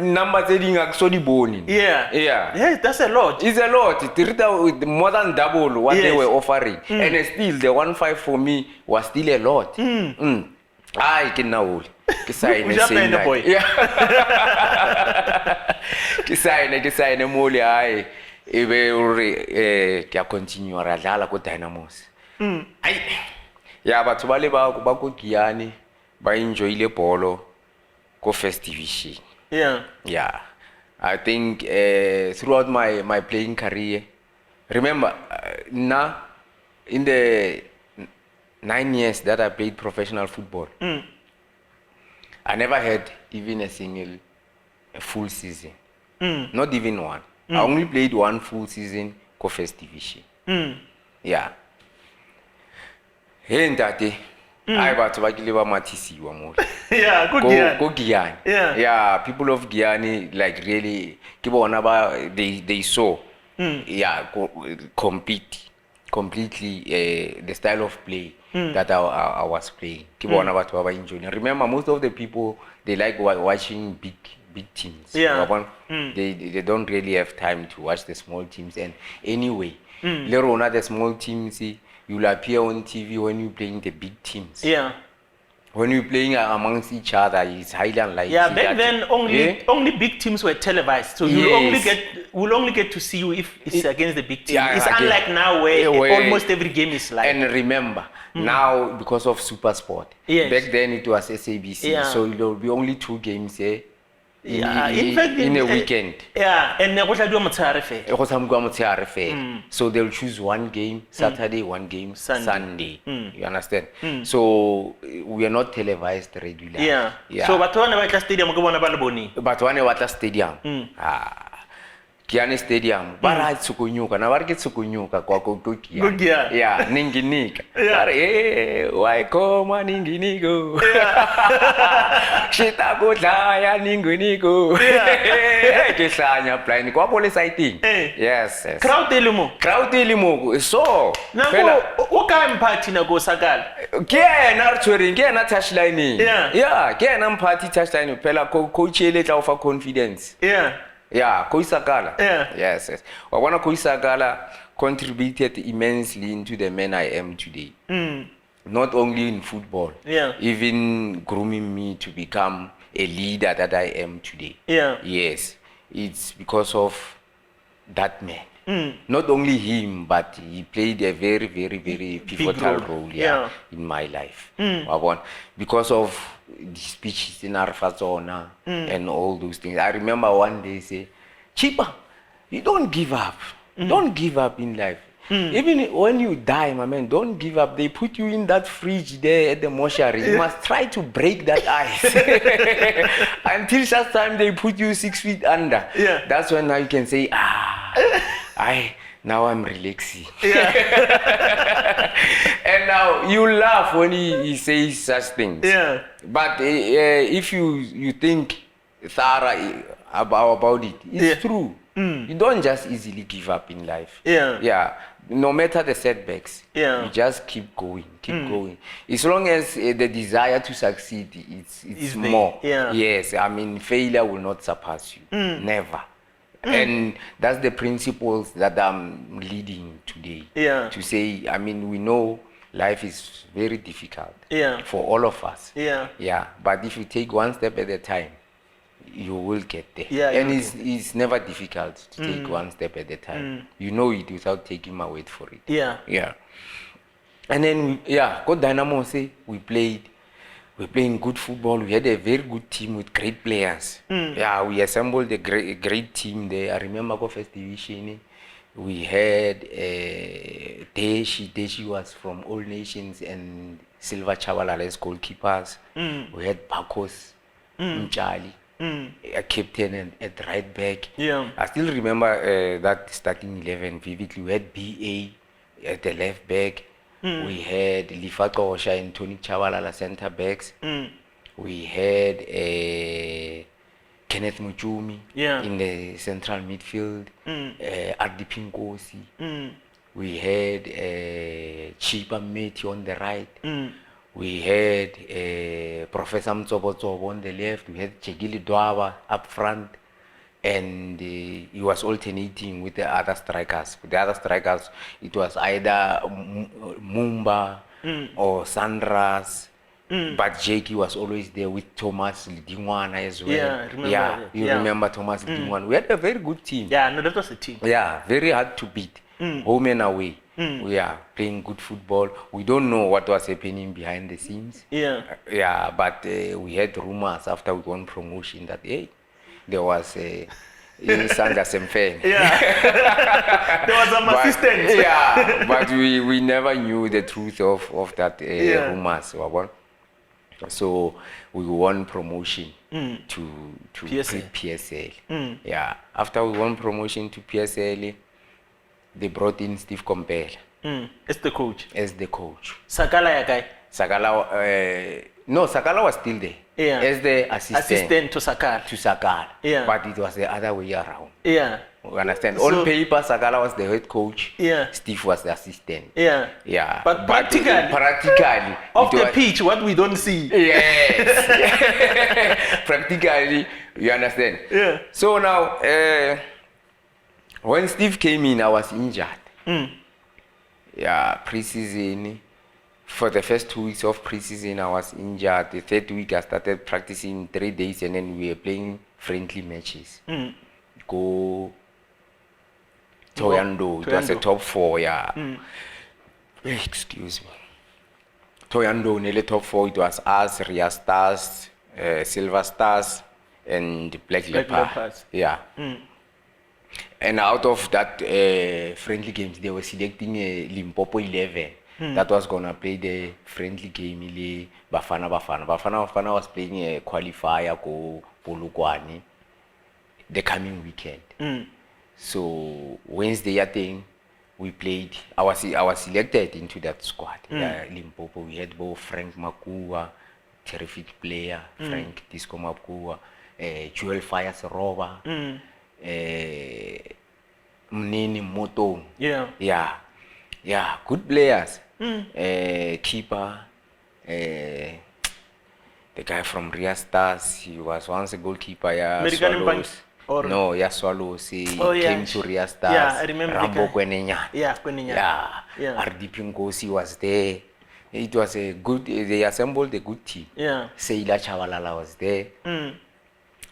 Number tseding akusodi boni. Yeah. Yeah, that's a lot. It's a lot. It's more than double what they were offering. And still the 1.5 for me was still a lot. I can now. Ke sign boy. Yeah. Ke sign mole ai ebe ore ke continue ra dlala ko Dynamos. Ai. Yeah, but ba le ba go Giyani ba enjoy le bolo go first division. Yeah. Yeah. I think throughout my playing career, remember now in the 9 years that I played professional football, I never had even a full season. Not even one. I only played one full season go first division. Yeah. Hey ntate, I batho ba kile ba mathisiwa mo. Yeah, go Giyani. Yeah, people of Giyani like really ke bona ba they saw. Yeah, completely the style of play that I was playing. Ke bona batho ba enjoy. Remember most of the people they like watching big teams. Yeah. They don't really have time to watch the small teams, and anyway, Lerona the small teams you'll appear on TV when you're playing the big teams. Yeah. When you're playing amongst each other, it's highly unlikely. Yeah, back then only big teams were televised, so we'll only get to see you if it's against the big team. Yeah, it's unlike now where almost every game is live. And remember, now because of Super Sport, back then it was SABC, so there will be only 2 games here. In fact, in a weekend. Yeah, and so they'll choose one game Saturday, one game Sunday. You understand? So we are not televised regularly. Yeah. So but one about stadium go bona ba le boni. But one about stadium. Giyani Stadium, bara tsukunyuka na barike tsukunyuka kwa Giyani. Yeah, ninginika. Bara why koma ninginigo. Shita kodlaya ninginigo. Ke hlanya blind kwa pole sighting. Yes. Crowd elimo. So, phela o ka mphathi na go sakala. Ke na rtshwering ke na touchline. Yeah, ke na mphathi touchline phela coach ele tla offer confidence. Yeah, Koisakala. Yes. Wabona Koisakala contributed immensely into the man I am today. Not only in football, even grooming me to become a leader that I am today. Yes, it's because of that man. Not only him, but he played a very, very, very pivotal role in my life. Because of the speeches in Arfazona and all those things. I remember one day say, Chippa, you don't give up. Don't give up in life. Even when you die, my man, don't give up. They put you in that fridge there at the mortuary. You must try to break that ice. Until such time they put you 6 feet under. That's when now you can say, now I'm relaxing. And now you laugh when he says such things. But if you think thorough about it, it's true. You don't just easily give up in life. No matter the setbacks, you just keep going. As long as the desire to succeed, it's more. Yes, I mean, failure will not surpass you. Never. And that's the principles that I'm leading today. To say, I mean, we know life is very difficult for all of us. But if you take one step at a time, you will get there. And it's never difficult to take one step at a time. You know it without taking my word for it. And then go Dynamos, we playing good football. We had a very good team with great players. We assembled a great team there. I remember go first division. We had Deshi was from All Nations and Silver Chabalala as goalkeepers. We had Pakos, Mchali, a captain and at right back. I still remember that starting 11 vividly. We had BA at the left back. We had Lifato Osha and Tony Chabalala center backs. We had Kenneth Muchumi in the central midfield, RDP Nkosi. We had Chippa Mmethi on the right. We had Professor Mtsobo on the left. We had Chegili Dwaba up front. And he was alternating with the other strikers. With the other strikers, it was either Mumba or Sandras. But Jakey was always there with Thomas Lidingwana as well. Remember Thomas Lidingwana. We had a very good team. Yeah, no, that was a team. Yeah, very hard to beat. Home and away. We are playing good football. We don't know what was happening behind the scenes. Yeah, but we had rumors after we won promotion that, hey, there was a Sanga Semfen. There was some assistance. Yeah, but we never knew the truth of that rumors. So we won promotion to PSL. Yeah, after we won promotion to PSL, they brought in Steve Compel as the coach. Sakala yakai. Sakala was still there. As the assistant to Sakala. But it was the other way around. You understand? So, on paper, Sakala was the head coach. Steve was the assistant. But practically off the pitch, what we don't see. Yes. Practically, you understand? So now, when Steve came in, I was injured. Pre-season. For the first 2 weeks of pre-season, I was injured. The third week, I started practicing 3 days, and then we were playing friendly matches. Go Toyando. It was a top 4, Excuse me. Toyando, nearly top 4. It was us, Ria Stars, Silver Stars, and Black Leopards. And out of that friendly games, they were selecting a Limpopo 11. That was gonna play the friendly game. Bafana was playing a qualifier go Polokwane the coming weekend. So Wednesday, I think we played. I was selected into that squad. Limpopo. We had both Frank Makua, terrific player, Frank Disco Makua, Joel Fires Roba, Mnini Moto. Good players. Keeper, the guy from Ria Stars, he was once a goalkeeper. Swallows. Swallows. He came to Ria Stars. I remember. Rambo Kwenenya. RDP Nkosi was there. It was a good. They assembled a good team. Seila Chavalala was there.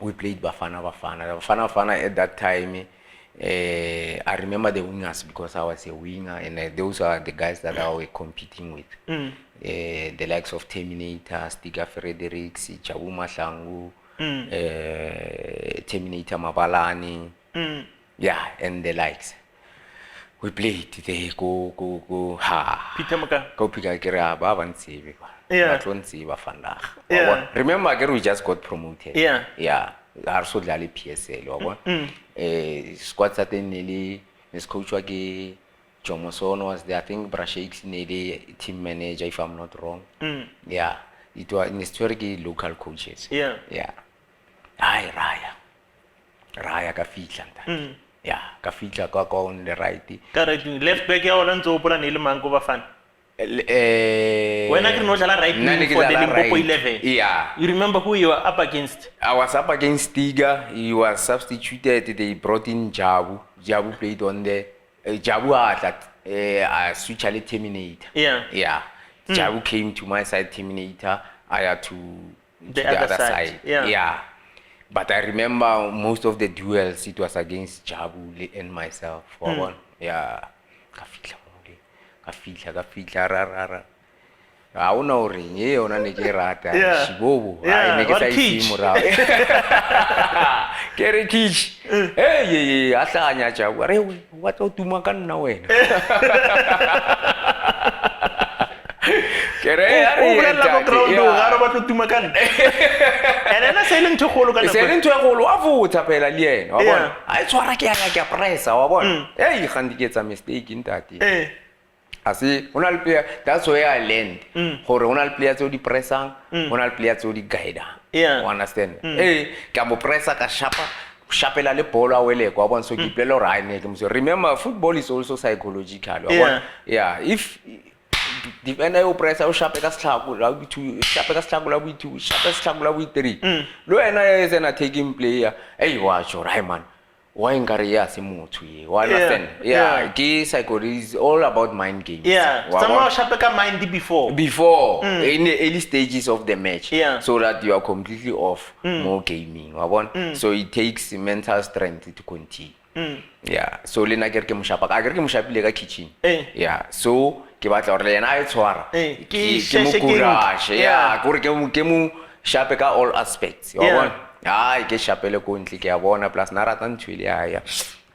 We played Bafana at that time. I remember the wingers because I was a winger, and those are the guys that I was competing with. The likes of Terminator, Stiga Fredericks, Chabuma Shangu, Terminator Mabalani, and the likes. We played. They go Pika Kira Baban Sivi. Remember, we just got promoted. Also dlale PSL wa squad certainly Miss Coach wake Jomoson was there. I think Brashakes nearly team manager, if I'm not wrong. It was historically local coaches. Raya Kafitla. Kafitla kwa on the right. Correct. Left back ya Orlando Opera Nile Mango Bafan. When I can not right for the Limpopo 11. You remember who you were up against? I was up against Tiga. He was substituted. They brought in Jabu. Jabu played on the Jabu that switchally Terminator. Jabu came to my side, Terminator. I had to the other side. But I remember most of the duels, it was against Jabu and myself. Kafitla rara. I don't know ring ona ne ke rata shibobo ai ne ke sa itimo ra ke re kish a hlanya Jabu re we wa tlo tuma ka nna wena ke re o bolela go ground ga re ba tlo tuma ka nna ena se le ntho golo ka nna se le ntho golo a vutsa phela le yena wa bona a tshwara ke ya pressa wa bona gandiketsa mistake ntate see, una le player, that's where I learned. Gore una le player tso di pressang, una le player tso di guide. Yeah. You understand? Ka mo pressa ka shapela le ball a wele kwa bona so ke plelo right ne ke mo. Remember, football is also psychological. Yeah. If defender o pressa o shape ka setlhako la bo-2, shape ka setlhako la bo-2, shape setlhako la bo-3. Lo ena is a taking player. Hey, watch your right man. Why in career se motho ye? You understand? Yeah. Psychology is all about mind games. Yeah. Somehow shape ka mind before in the early stages of the match. Yeah. So that you are completely off more gaming. So it takes mental strength to continue. Yeah. So le na ke mo shapa ka mo shapile ka kitchen. Yeah. So ke batla gore yena a tshwara ke mo courage. Yeah. Gore ke mo shape ka all aspects. You want? Ai ke shapele ko ntli ke ya bona plus na rata ntwile ya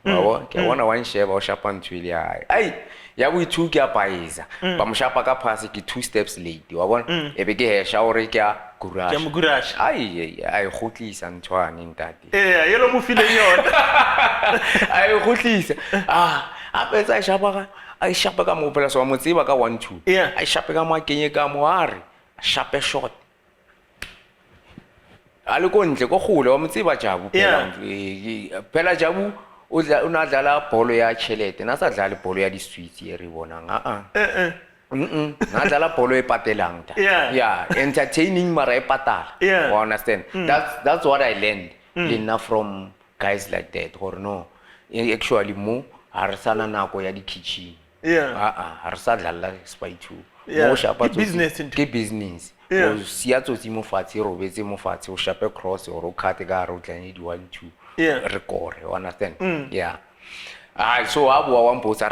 wa ke bona one sheba o shapa ntwile ai ya bo-2 ke a paisa ba mo shapa ka phase ke 2 steps late wa bona e be ke hesha ore ke a courage ai gotlisa ntshwane ntate yelo mo file yona ai gotlisa a petsa ai shapa ka mo pela so mo tseba ka 1-2 ai shapa ka mo kenye ka mo are shape shot ale ko ntle go gole wa mtsiba Jabu phela Jabu o na dlala bolo ya chelete na sa dlala bolo ya di-sweets e re bonang na dlala bolo e patelang entertaining mara e patala. You understand? That's what I learned from guys like that. Or no, actually mo ha re sana nako ya di-kitchen ha re sa dlala spy two mo shapa ke business o sia tsotsi mo fatshe ro betse mo fatshe o shape cross or o cut ka re o tlanye di 1-2 record. You understand? So abu wa mposa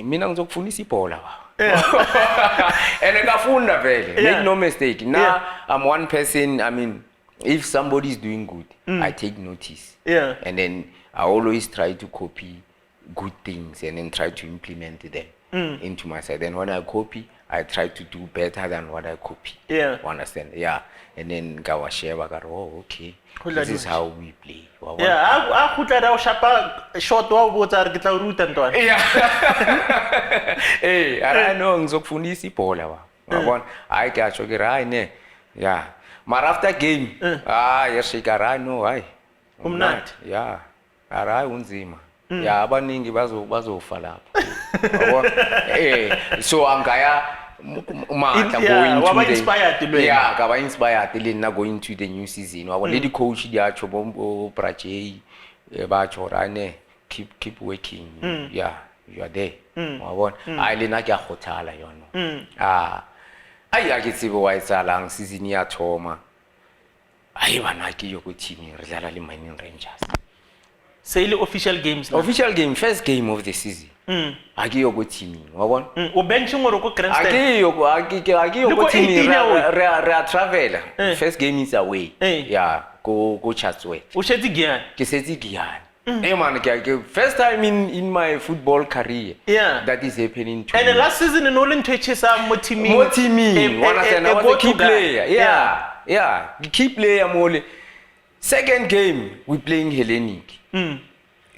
mina ngizokufundisa ibhola and ngafunda vele make no mistake now I'm one person. I mean, if somebody is doing good I take notice and then I always try to copy good things and then try to implement them into my side. And when I copy I try to do better than what I copy. You understand? And then gawa share ba okay, this is how we play. A khutla da o shapa shot wa botsa re ke tla ruta ntwana. I know ngizokufundisa ibhola wa bona hayi ke atsho ke hayi ne mara after game yeshika hayi no hayi umnandi hayi unzima abaningi bazofa lapho yabona so angaya umata going to the kaba inspired le na going to the new season wabona le di coach di atsho bo Brajay ba tshorane keep working. You are there wabona ai le na ke a khothala yona ai a ke tsebe wa etsalang season ya thoma ai bana ke yo go team re dlala le Mining Rangers. Say the official games now. Official game, first game of the season. Agi yo go team wabona o bench ngoro ko grandstand agi yo go team re travel. First game is away go Chatsworth o shetse gian ke setse gian man first time in my football career that is happening to me. And the last season in Olin touches mo team I was a key player. The key player mole. Second game we playing Hellenic.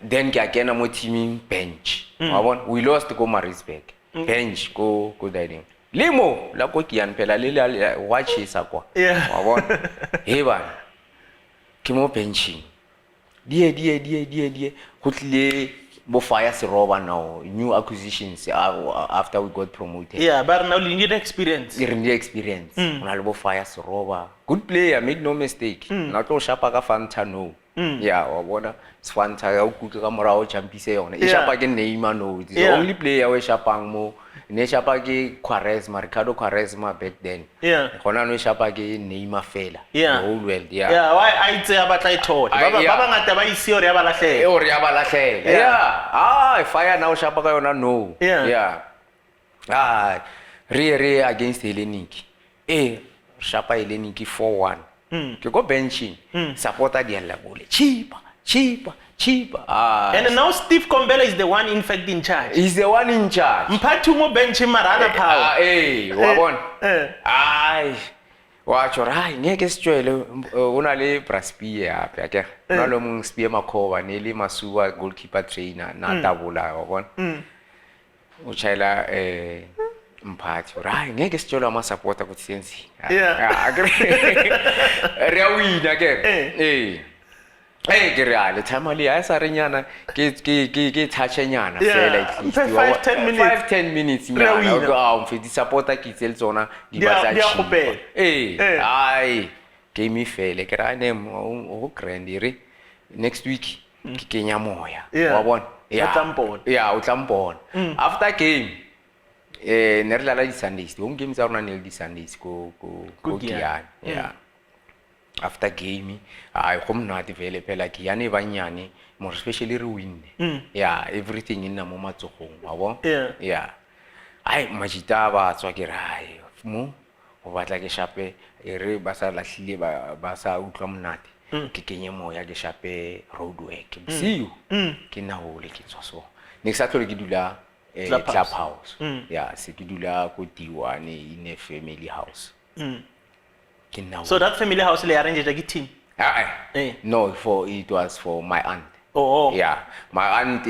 Then ke mo teaming bench. We lost go Marisburg. Bench go Dynamos. Limo la ko kian phela le watch isa kwa. Wabona. Heba. Ke mo benching. Die hotile bo fire seroba now new acquisitions after we got promoted. But now you need experience. You need experience. Una le bo fire seroba. Good player, make no mistake. Na tlo shapa ka Fanta no. Wabona Fanta ya ukuka ka morao champise yona. E shapa ke Neymar no. The only player we shapang mo ne shapa ke Quaresma, Ricardo Quaresma back then. Gona no shapa ke Neymar fela. The whole world. Why I say about I told. Baba ngata ba isi ore ya ba lahle. Ore ya ba lahle. Fire now shapa ka yona no. Re against Hellenic. Shapa Hellenic 4-1. Ke go benching. Supporter di alla bole. Chippa. And now Steve Kombela is the one in fact in charge. He's the one in charge. Mphathu mo bench marana power. Wabona. Watch ngeke sitshwele una le Braspie apha ke. Una lo mong Spie Makhoba ne le Masuwa goalkeeper trainer na tabula wabona. uchayela mphathi hayi ngeke sitshela ama supporter ukuthi siyenzini riyawina ke ke real time ali ayisarinyana ke touch nyana fela at least 5-10 minutes nyana mfiti supporter ke tsele tsona di batla chi ai game ifele ke ra name o grand iri next week ke kenya moya wa bona o tlampona after game ne re lala di Sundays home games are rona di Sundays go Giyani after game I go mnati vele phela Giyani banyane more especially re win everything in mo matsogong wa bona ai majita ba tswa ke rai mo o batla ke shape re ba sa lahlile ba sa utlwa mnati ke kenye moya ke shape roadwork bosiu ke na hole ke tswa so next saturday ke dula clubhouse se ke dula ko T1 in a family house so that family house le arranged like team no it was for my aunt my aunt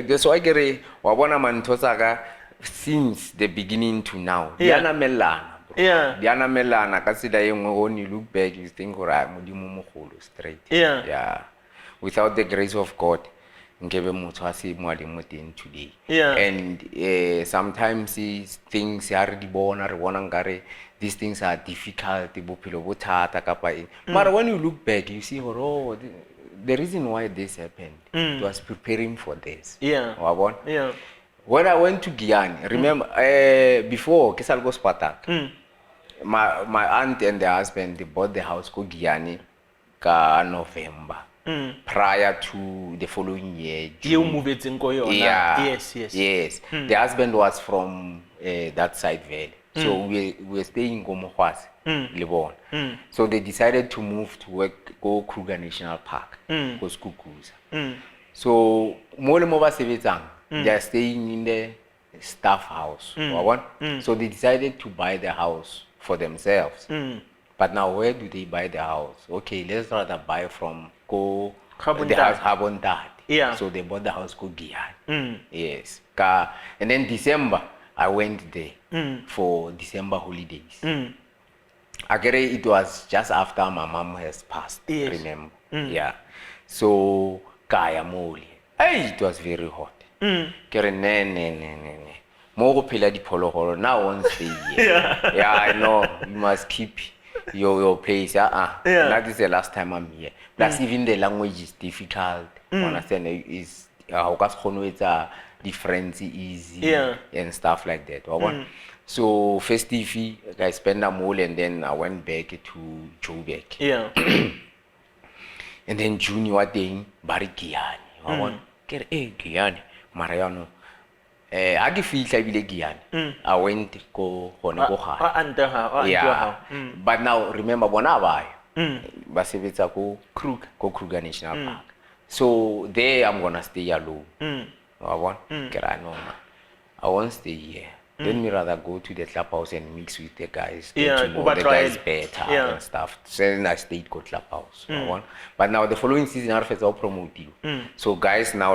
that's why ke re wa bona mantho tsaka since the beginning to now diana melana ka tsela engwe when you look back you think ora modimo mogolo straight without the grace of God ngebe motho a se mo mo teng today and sometimes things are di bona re bona ngare these things are difficult bophelo bo thata kapa but when you look back you see the reason why this happened it was preparing for this wa bona when I went to Giyani remember before ke salgo Spartak my aunt and the husband they bought the house ko Giyani ka November prior to the following year. You moved in Koyo. Yes. The husband was from that side valley. So we were staying in Gomohwas, Lebon. So they decided to move to go Kruger National Park, go Skukuza. So Molemova Sevitang, they are staying in the staff house. So they decided to buy the house for themselves. But now where do they buy the house? Okay, let's rather buy from the house Carbon Dad. So they bought the house go Giyani. Yes. And then December I went there for December holidays. Again, it was just after my mom has passed. Remember? So Kaya Moli. It was very hot. Kere ne. More pila di polo holo. Now one stay here. I know. You must keep your place. That is the last time I'm here. Plus even the language is difficult. Understand is how it's a difference easy and stuff like that. So festive I spent a mole and then I went back to Joburg. And then June what day Bari Giyani. Giyani Mariano. I give feel like Giyani. I went go but now remember Bonabai. Basivita go Kruger National Park. So there I'm gonna stay alone. I won't stay here. Let me rather go to the clubhouse and mix with the guys. Get to know the guys better and stuff. So then I stayed go clubhouse. But now the following season I'll promote you. So guys now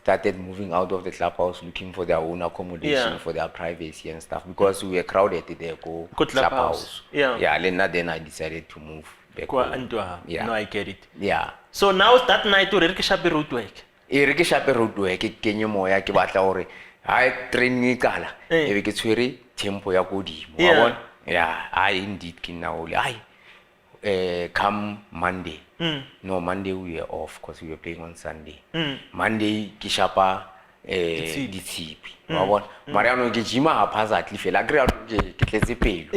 started moving out of the clubhouse looking for their own accommodation for their privacy and stuff because we were crowded there go clubhouse. Then I decided to move back home. No, I get it. So now that night you already shape roadwork. Ke shape roadwork ke kenye moya ke batla hore I training kala ebe ke tshwere tempo ya godimo wa bona I indeed ke na ole come Monday. No, Monday we were off because we were playing on Sunday. Monday ke shapa di tshipi wa bona Mariano ke jima ha phazatli fela kre ke tletse pelo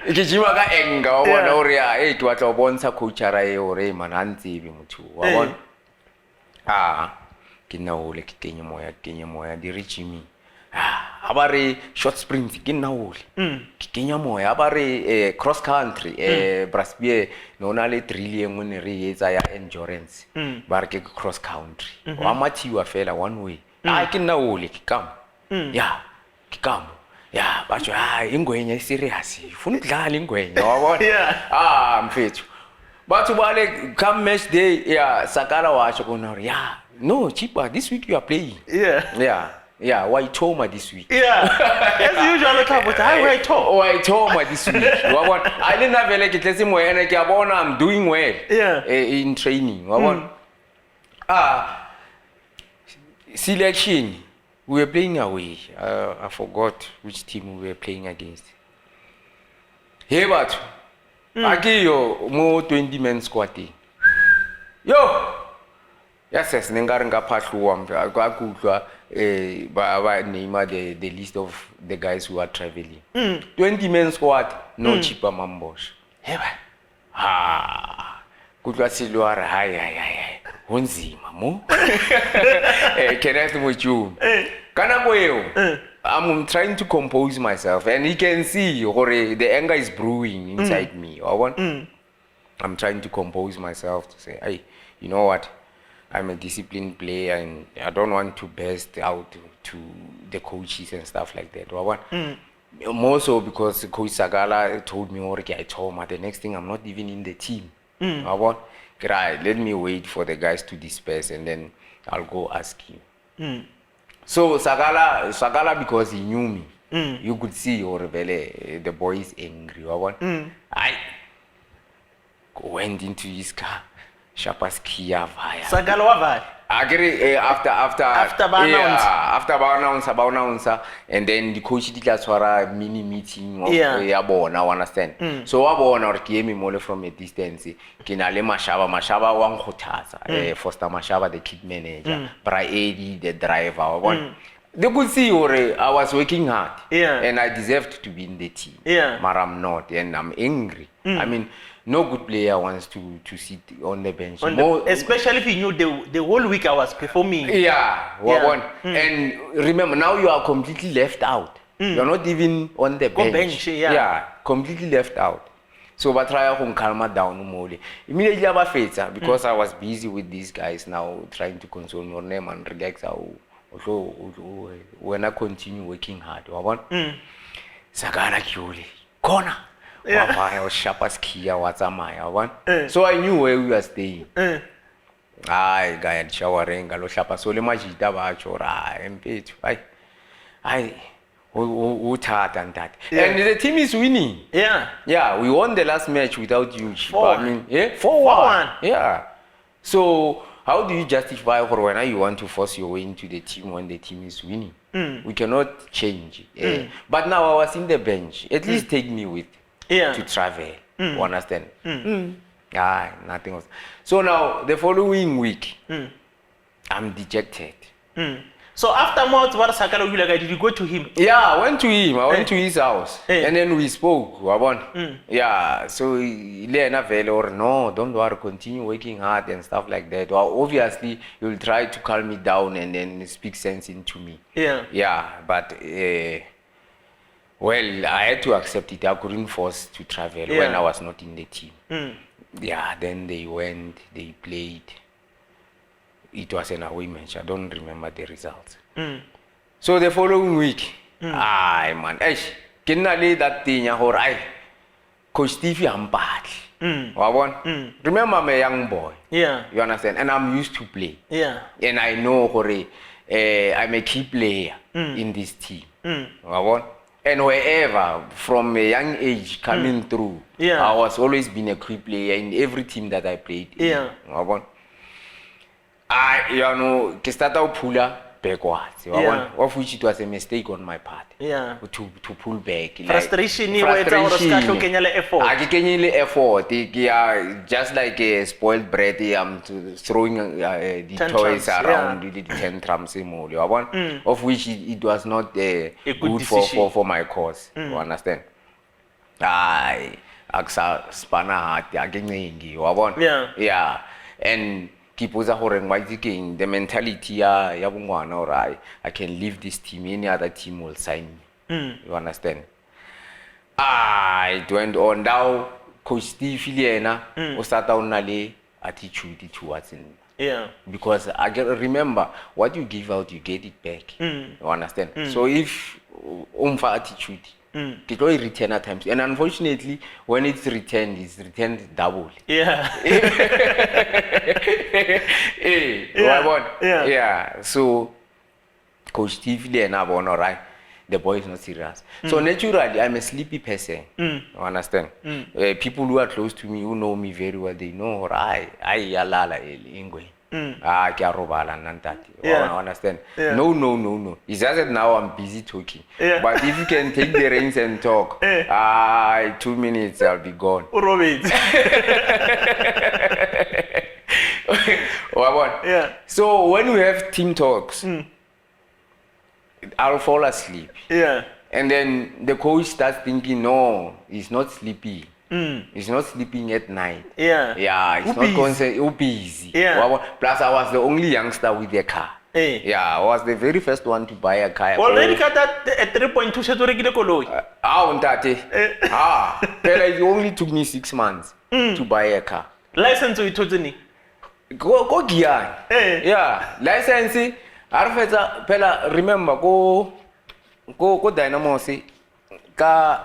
ke jima ka enga wa bona hore to batla go bontsha coachara hore man a ntsebi motho wa bona ke na ole ke kenye moya di regime abare short sprints ke na ole ke kenya moya abare cross country Brasbie nona le drill engwe ne re etsa ya endurance ba re ke cross country wa mathiwa fela one way ke na ole ke kam ke kam batsho ingwenya serious ufuna ukudlala ingwenya wa bona mfethu But to come match day, yeah, Sakala was going, yeah, no, Chippa, this week you are playing. Yeah, why Toma this week? Yeah, as usual, talk with why Toma. Why Toma this week? I didn't have like it. I'm doing well. Yeah, in training. Selection. We were playing away. I forgot which team we were playing against. Hey, but Akiyo more 20-man squad. Yo. Yes, Nengarenga Patluam, Gakutla, name the list of the guys who are traveling. 20-man squad, no Chippa Mambos. Kutla Siluara, hi, Honzi, Mamu. Connect with you. Kanaboyo. I'm trying to compose myself, and you can see the anger is brewing inside me. I'm trying to compose myself to say, hey, you know what? I'm a disciplined player, and I don't want to burst out to the coaches and stuff like that. More so because Coach Sagala told me, I told him, the next thing I'm not even in the team. Let me wait for the guys to disperse, and then I'll go ask you. So Sagala, because he knew me, you could see the boy is angry. I went into his car. Shapas Kia via. Sagala agree after Banaunsa, and then the coach did a mini meeting of Yabona, understand? So Wabona or Kiemi Mole from a distance, Kinale Mashaba one Hotasa, Foster Mashaba, the kid manager, Braedi, the driver. They could see I was working hard, and I deserved to be in the team. But I'm not, and I'm angry. I mean, no good player wants to sit on the bench. Especially if you knew the whole week I was performing. And remember, now you are completely left out. You're not even on the bench. Completely left out. So I try to calm down more. Immediately I was because I was busy with these guys now, trying to console your name and relax. When I continue working hard, Sagana Kyuli, corner. So I knew where we were staying. I got showering, galo shapa so le majita ba chora empethu. And the team is winning. We won the last match without you. 4-1. So how do you justify for when you want to force your way into the team when the team is winning? We cannot change it. But now I was in the bench. At least take me with to travel. You understand? Nothing else. So now the following week, I'm dejected. So afterwards, what Sakala did you go to him? I went to him. I went to his house, and then we spoke. So he or no, don't worry, continue working hard and stuff like that. Well, obviously, you'll try to calm me down and then speak sense into me. But well, I had to accept it. I couldn't force to travel when I was not in the team. Then they went, they played. It was an away match. I don't remember the results. So the following week, can I lay that thing? Coach Stevie, I'm bad. Remember, I'm a young boy. You understand? And I'm used to play. And I know I'm a key player in this team. And wherever, from a young age coming through, I was always been a key player in every team that I played in. I started to pull backwards. Of which it was a mistake on my part. To pull back. Frustration. Effort. Just like a spoiled brat, I'm throwing the toys around the tantrums. Of which it was not good for my cause. You understand? And the mentality I can leave this team, any other team will sign me. You understand? It went on now. Coach Steve Filiena start on attitude towards him. Because I remember what you give out, you get it back. You understand? So if attitude, ke tlo return at times, and unfortunately when it's returned double. Yeah. Yeah, so Coach Steve and I were right. The boy is not serious. So naturally, I'm a sleepy person. You understand? People who are close to me, who know me very well, they know I yalala ingwe. Ah, kya robala nantati. Yeah. Understand? Yeah. No. It's just that now I'm busy talking. Yeah. But if you can take the reins and talk, 2 minutes I'll be gone. Robert. Yeah. So when we have team talks, I'll fall asleep. Yeah. And then the coach starts thinking, no, he's not sleepy. He's not sleeping at night. Yeah. Yeah, he's Who not constant. Busy. Yeah. Plus, I was the only youngster with a car. Hey. Yeah, I was the very first one to buy a car. Already got that at 3.2 sheto rekile koloi. It only took me 6 months to buy a car. License o ithotse Go Giyani. Hey. Yeah, license. Arfetsa phela remember go Dynamos ka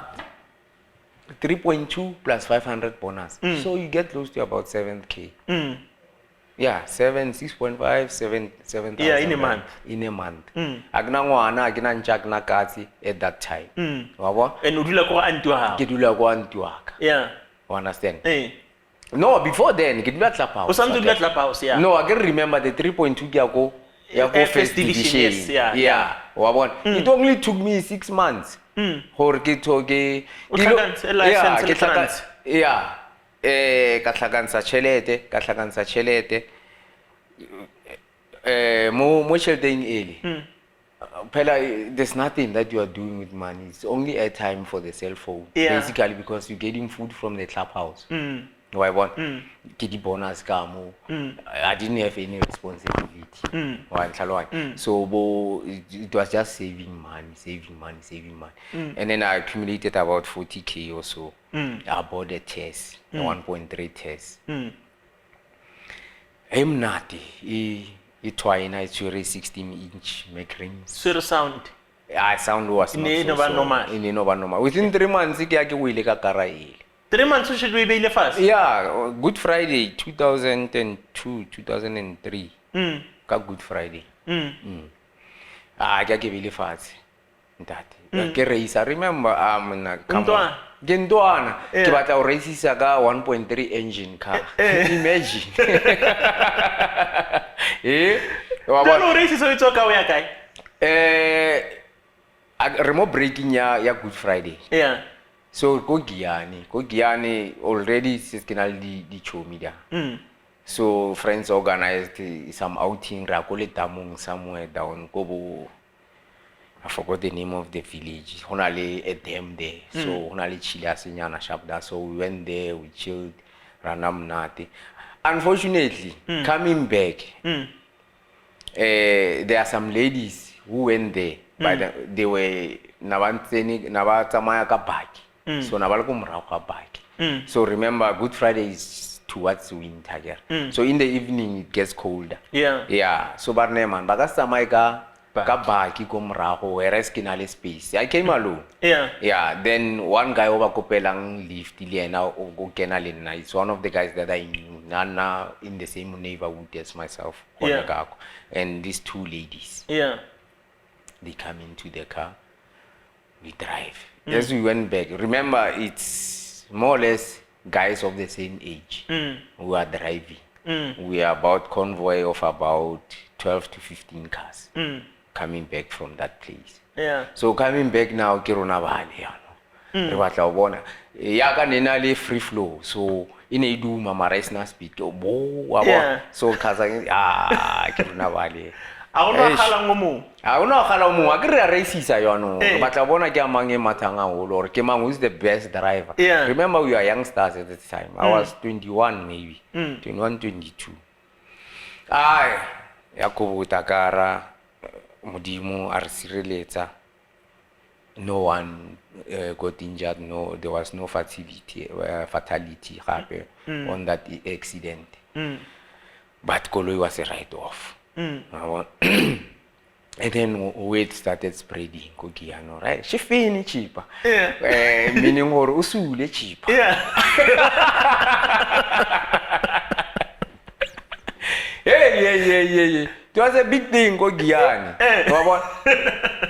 3.2 plus 500 bonus. So you get close to about 7K. Yeah, 6.5, 7,000. Yeah, in a month. In a month. Agna ngwana agna nchakna katsi at that time. Wabo? And udula ko antu ha. Ke dula ko antu waka. Yeah. You understand? Hey. No, before then, ke dula Clubhouse. O santu dula Clubhouse, yeah. No, I can remember the 3.2 ke go first division. Yes, yeah. Wabon. It only took me 6 months. Hore ke toke license. Yeah. Ka tlhakantsha chelete. Mo cheleteng ele. Phela, there's nothing that you are doing with money. It's only airtime for the cell phone. Yeah. Basically because you're getting food from the Clubhouse. Why want? Get the bonus kamo. I didn't have any responsibility. So it was just saving money. And then I accumulated about 40K or so. I bought a test, a 1.3 test. I'm not. It's 16-inch make rings. Sure sound. Sound was not normal. Within 3 months, I got a car. 3 months should we be fast? Yeah, Good Friday 2002, 2003. Good Friday. I got really fast. That. I remember Gendwana. But our races saga 1.3 engine car. Imagine. No races so it's okay. Remote braking ya Good Friday. Yeah. So go Giyani already systemally the show media. So friends organized some outing Rakole Tamung somewhere down Kobo. I forgot the name of the village. Honali a dam there. So honali Chiliasinyana shop there. So we went there, we chilled, Ranam Nati. Unfortunately, coming back, there are some ladies who went there, but they were Nabatamaya Kabaki. So Nabalkumraka. So remember, Good Friday is towards winter here. So in the evening it gets colder. Yeah. So Barneman, Bagasamaika Kabaki Kumraho, whereas Kinale space. I came alone. Yeah. Then one guy over Kopelang lived now go Kenalina. It's one of the guys that I knew. Nana in the same neighborhood as myself. And these two ladies. They come into the car. We drive. As we went back, remember it's more or less guys of the same age who are driving. We are about convoy of about 12 to 15 cars coming back from that place. So coming back now, Kiruna Valley, Yaka Nenale free flow. So in a do mama race na speed. So Kazan Kiruna Valley. I don't know how long I get races, but I want to get Mange Matanga or Kemang, who's the best driver. Remember, we were youngsters at the time. I was 21, maybe 21, 22. Yakubu Takara, Mudimu, Arsirileta. No one got injured. No, there was no fatality happen on that accident. But Koloi was a write-off. And then weight started spreading, Kogiano, right? She finished Chippa. Yeah. Meaning or usule Chippa. Yeah. Yeah. It was a big thing, Kogiani.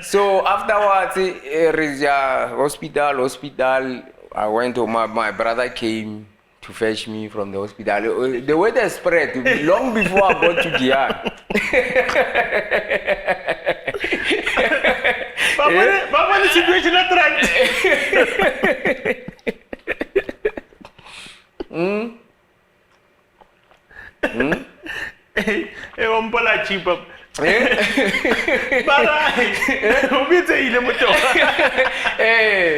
So afterwards, hospital. I went to my brother came to fetch me from the hospital. The weather spread long before I got to Guyana. Papa, the situation not right. Wampola Chippa. Hey,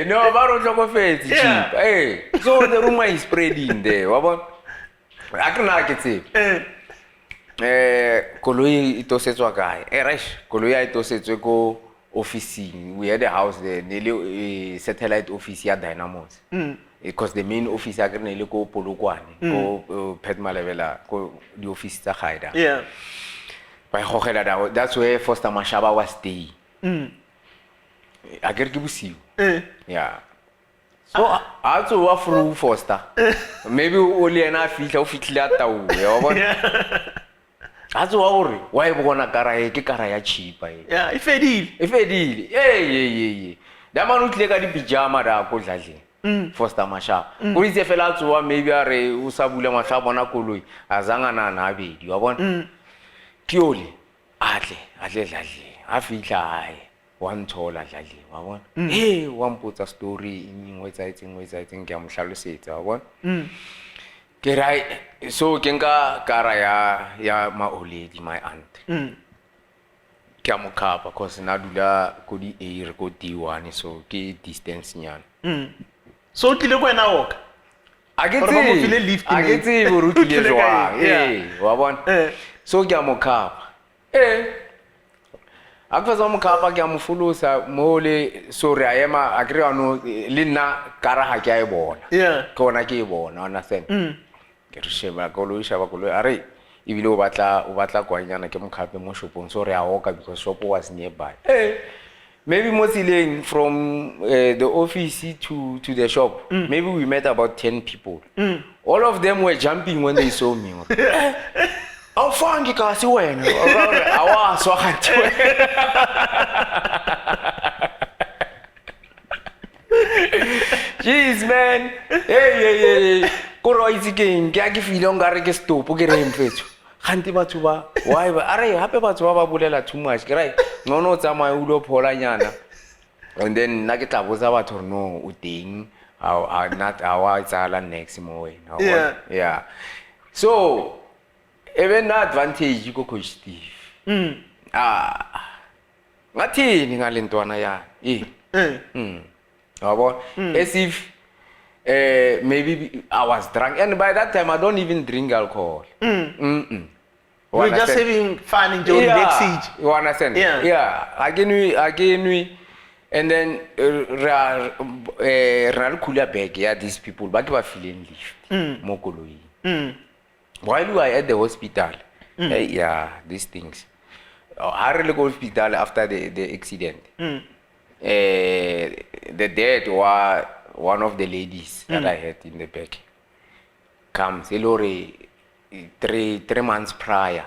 no, about to face cheap. Hey, so the rumor is spreading there. I can say. Koloi ito setswa kae. Koloi ito setswe ko office. We had a house there, nearly satellite office ya Dynamos. Because the main office ya nearly ko Polokwane, ko Pet Malevela, ko the office ta Haida. Yeah. That's where Foster Mashaba was staying. I get to yeah. So I also work for Foster. Maybe only enough fit later. Also worry. Why we gonna carry cheap? Yeah, if a deal. Yeah. That man would like the pajama da ko Foster Mashaba. Who is the fellow to maybe are usabula Mashaba na koloi azanga na be. You want purely adle afika one thola dlali wabona hey one put a story in website ngiyamhlalosetsa wabona ke right so ke nka kara ya ma oledi my aunt ke amokhapa because nadula ko di air ko D1 so ke distance nyana so tlile ko ena oka I get it borutile jwa wabona so ke amokhapa akwaza mokhapa ke amfulusa mole sorry I am agree on lina kara ha ke a bona ke ona ke bona understand ke re sheba koloi are ibile o batla kwanyana ke mokhape mo shopong sorry a oka because shop was nearby maybe mostly from the office to the shop maybe we met about 10 people all of them were jumping when they saw me I'll find you guys when I was so jeez man hey koro itsikeng ke a ke file ngare ke stop ke re mfetso ganti batho ba why ba are hape batho ba bolela too much ke right no tsamaya u lo phola nyana and then na ke tla botsa batho no o teng not our tsala next mo wena yeah so even na advantage ko coach Steve ngathini ngalentwana ya as if maybe I was drunk and by that time I don't even drink alcohol we're just having fun enjoying backstage you understand yeah again and then ral cooler bag yeah these people but were feeling lift mo koloi while we were at the hospital these things I really go hospital after the accident the dad was one of the ladies that I had in the back comes Elore 3 months prior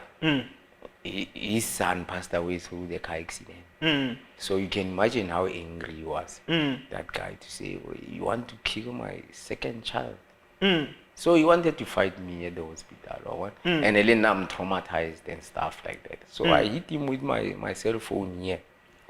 his son passed away through the car accident so you can imagine how angry he was that guy to say well, you want to kill my second child so he wanted to fight me at the hospital or what and then I'm traumatized and stuff like that so I hit him with my cell phone here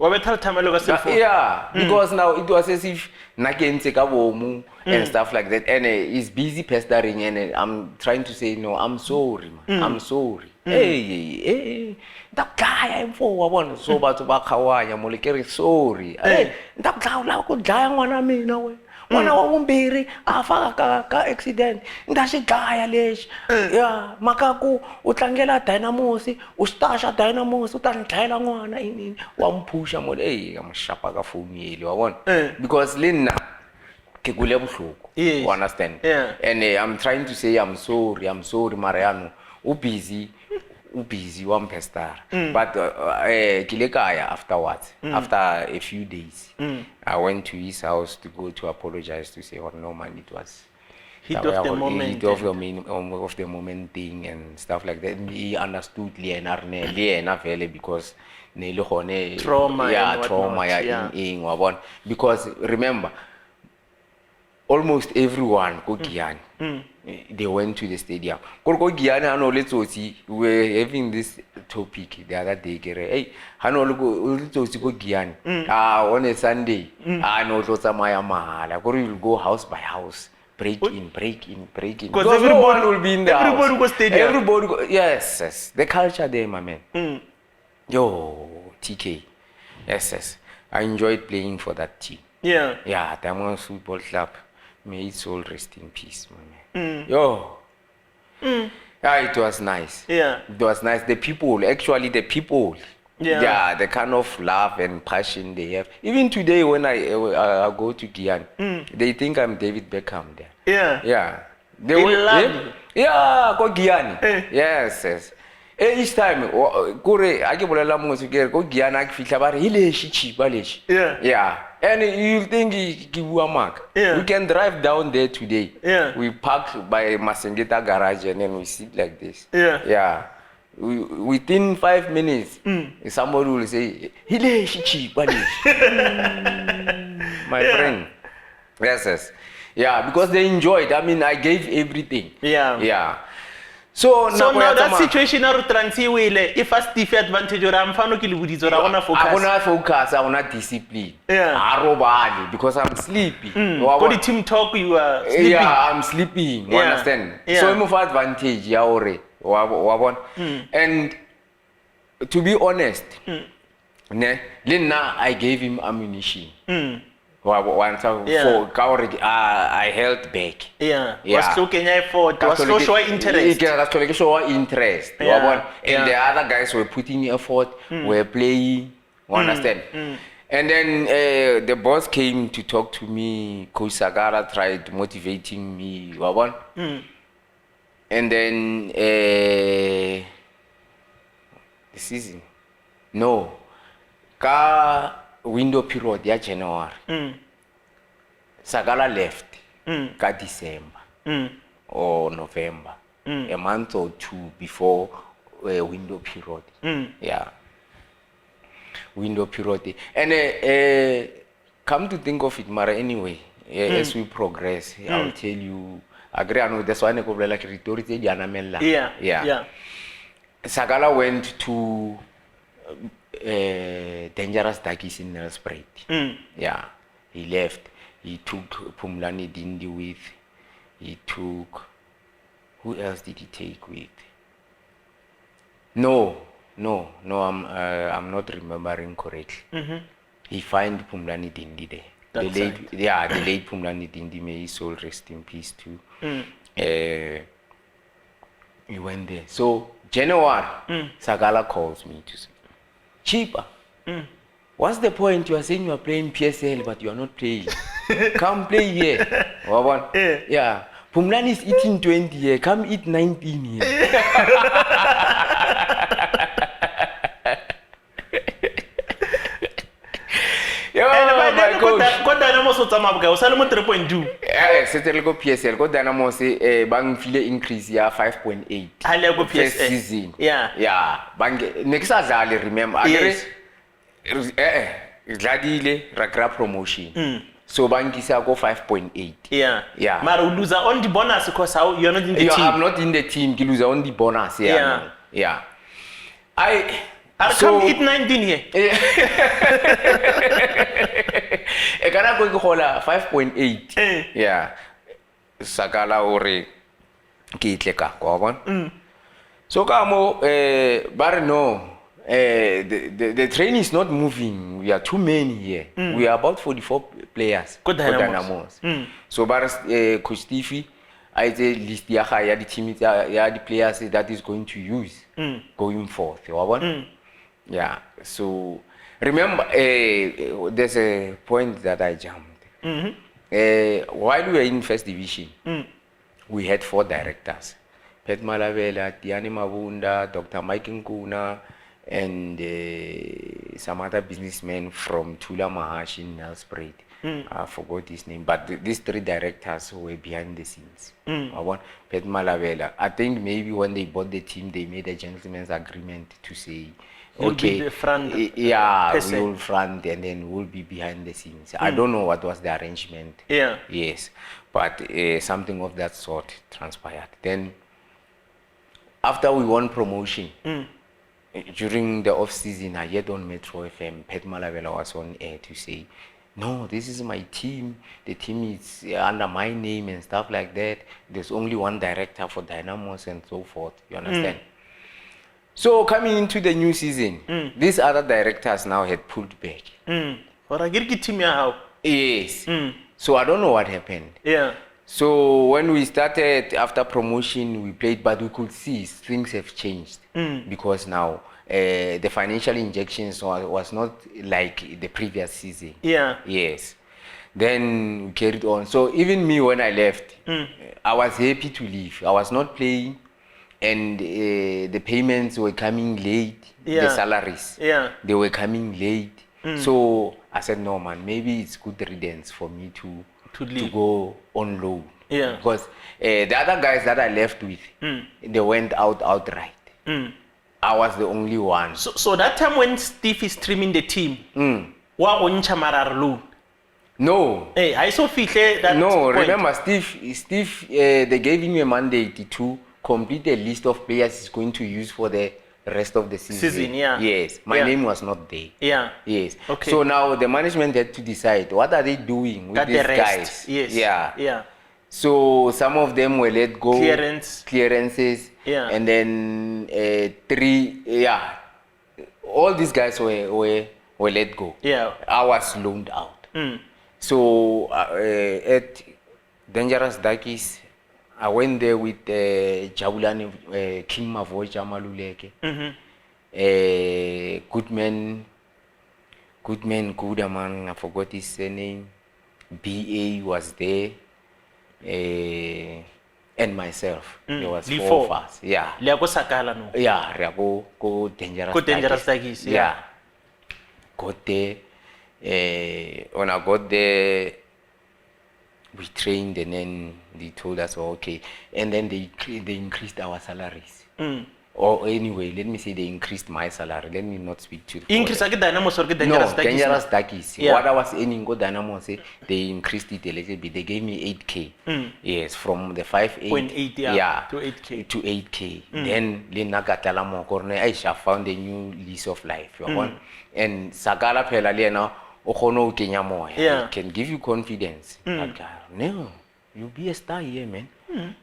yeah because now it was as if nakentse ka bomu and stuff like that and he's busy pestering and I'm trying to say no I'm sorry man I'm sorry hey ndakudlaya imfo wabona so batho ba khawanya molekere sorry hey ndakudlaya ko dlaya ngwana mina we Mwana wa vumbirhi afaka ka accident ndaxidlaya lexi ya makaku u tlangela Dynamos u stasha Dynamos u ta ndlayela n'wana inini wa mphusha mole hey ka mshapa ka phone yeli wabona because lena ke kule buhloko you understand and I'm trying to say I'm sorry Mariano u busy busy one pestar. But Kilekaya afterwards, after a few days, I went to his house to go to apologize to say, oh no man, it was Heat of the moment. Heat of the moment thing and stuff like that. And he understood Liena because trauma, yeah, and trauma, whatnot, yeah. Because remember, almost everyone go Giyani. They went to the stadium. Go Giyani, I know let's see. We were having this topic the other day. Hey, I know let's go Giyani. On a Sunday, I know lots of Maya Mahala. Go go house by house. Break in. Because everyone will be in the house. Everybody go stadium. Everybody go, yes. The culture there, my man. Yo, TK. Yes. I enjoyed playing for that team. Yeah. Yeah, Dynamos Football Club. May its soul rest in peace, my man. Yo. Yeah, it was nice. Yeah. It was nice. The people. Yeah, the kind of love and passion they have. Even today, when I go to Giyani, they think I'm David Beckham there. Yeah. Yeah. They love you. Yeah, go Giyani. Yes. Each time, I give a lot more to get go Giyani, I feel about Chippa. Yeah. And you think he give you a mark. Yeah. We can drive down there today. Yeah. We park by Masengeta garage and then we sit like this. Yeah. Yeah. Within 5 minutes, somebody will say, my friend. Yes. Yeah, because they enjoyed. I mean, I gave everything. Yeah. So now that situation are transiwile if a stiff advantage or I'm fano kilibudis or I wanna focus, I wanna discipline. Yeah. Because I'm sleepy. Go the team talk, you are sleeping. Yeah, I'm sleeping. You understand? Yeah. So I'm of advantage, yeah, already. And to be honest, I gave him ammunition. I held back. Yeah. Was looking for show interest. And the other guys were putting effort, were playing. You understand? And then the boss came to talk to me. Coach Sagara tried motivating me. And then the season, window period, January. Sagala left, December or November, a month or two before window period. Yeah, window period. And come to think of it, Mara, anyway, as we progress, I'll tell you. Agree, I know that's why I go like Yeah. Sagala went to dangerous Dangus in Nelspruit. Yeah, he left. He took Pumlani Dindi with. He took. Who else did he take with? No. I'm not remembering correctly. He find Pumlani Dindi there. The late Pumlani Dindi, may his soul rest in peace too. He went there. So January, Sagala calls me to say, Chippa, what's the point? You are saying you are playing PSL, but you are not playing. Come play here. Yeah. Pumlani is eating 20 here. Come eat 19 here. Dynamos o tsamaya bokae o sale mo 3.2 c'était le go PSL go Dynamos bang file increase ya 5.8 hale go first season. Yeah bang ne ke sa dlale remember dladile ra promotion so bang kisa go 5.8 yeah mara u lose on the bonus because how you're not in the team. I'm not in the team, ki lose on the bonus. Yeah come eat 19 here. I gotta go hola 5.8. Yeah. Sagala ore kitleka go. So kamo but no the train is not moving. We are too many here. We are about 44 players. Good Dynamos. So but Coach Tiffy I say list ya the team the players that is going to use going forth. Yeah, so remember, there's a point that I jumped. While we were in first division, we had 4 directors. Pet Malabela, Diane Mabunda, Dr. Mike Nkuna, and some other businessmen from Tula Mahash in Nelspruit. I forgot his name, but these three directors were behind the scenes. I want Pet Malabela. I think maybe when they bought the team, they made a gentleman's agreement to say, You'll okay, be the front yeah, person. we will front and then we'll be behind the scenes. I don't know what was the arrangement. Yeah. Yes, but something of that sort transpired. Then, after we won promotion, during the off season, I heard on Metro FM, Pet Malabela was on air to say, no, this is my team. The team is under my name and stuff like that. There's only one director for Dynamos and so forth. You understand? So coming into the new season, these other directors now had pulled back. Or I get team how? Yes. So I don't know what happened. Yeah. So when we started after promotion, we played, but we could see things have changed because now the financial injections was not like the previous season. Yeah. Yes. Then we carried on. So even me, when I left, I was happy to leave. I was not playing, and the payments were coming late. Yeah. The salaries, they were coming late. So I said, no, man, maybe it's good riddance for me to go on loan. Yeah. Because the other guys that I left with, they went out outright. I was the only one. So that time when Steve is streaming the team, what on Chamarar loan? No. Hey, I saw that. No, point. remember Steve, they gave him a mandate to complete a list of players he's going to use for the rest of the season. Yes. My name was not there. Yeah. Yes. Okay. So now the management had to decide what are they doing with these guys. Yes. Yeah. Yeah. So some of them were let go. Clearances. Yeah. And then all these guys were let go. Yeah. I was loaned out. So at Dangerous Dakis, I went there with Jabulani, King Mavoja Maluleke, Goodman, I forgot his name, BA was there, and myself. There was four of us. Yeah. Liago Sakala no. Yeah, go Dangerous Dakis. Yeah. Got there. When I got there, we trained, and then they told us, oh, okay, and then they increased our salaries. Or anyway, let me say they increased my salary. Let me not speak to the increase Dynamos or Dangerous Dakis. No, Dangerous Dakis. What I was earning go Dynamos, they increased it a little bit. They gave me 8K. Yes, from the 5.8 to 8K. To 8K. Then Lena Gatalamo Corne Aisha found a new lease of life. And Sagala Pelaliana Ohono Kenyamo. It can give you confidence. No, you'll be a star here, man.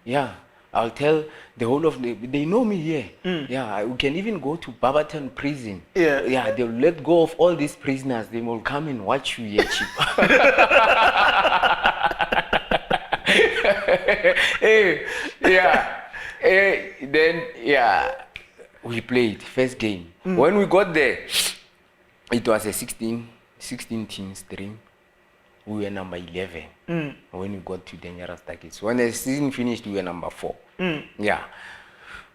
Yeah. I'll tell the whole of they know me here. Yeah, we can even go to Barberton prison. Yeah, they'll let go of all these prisoners. They will come and watch you here, Chippa. Then we played first game. When we got there, it was a 16 team stream. We were number 11 when we got to Dangerous Dakis. When the season finished, we were number 4. Yeah.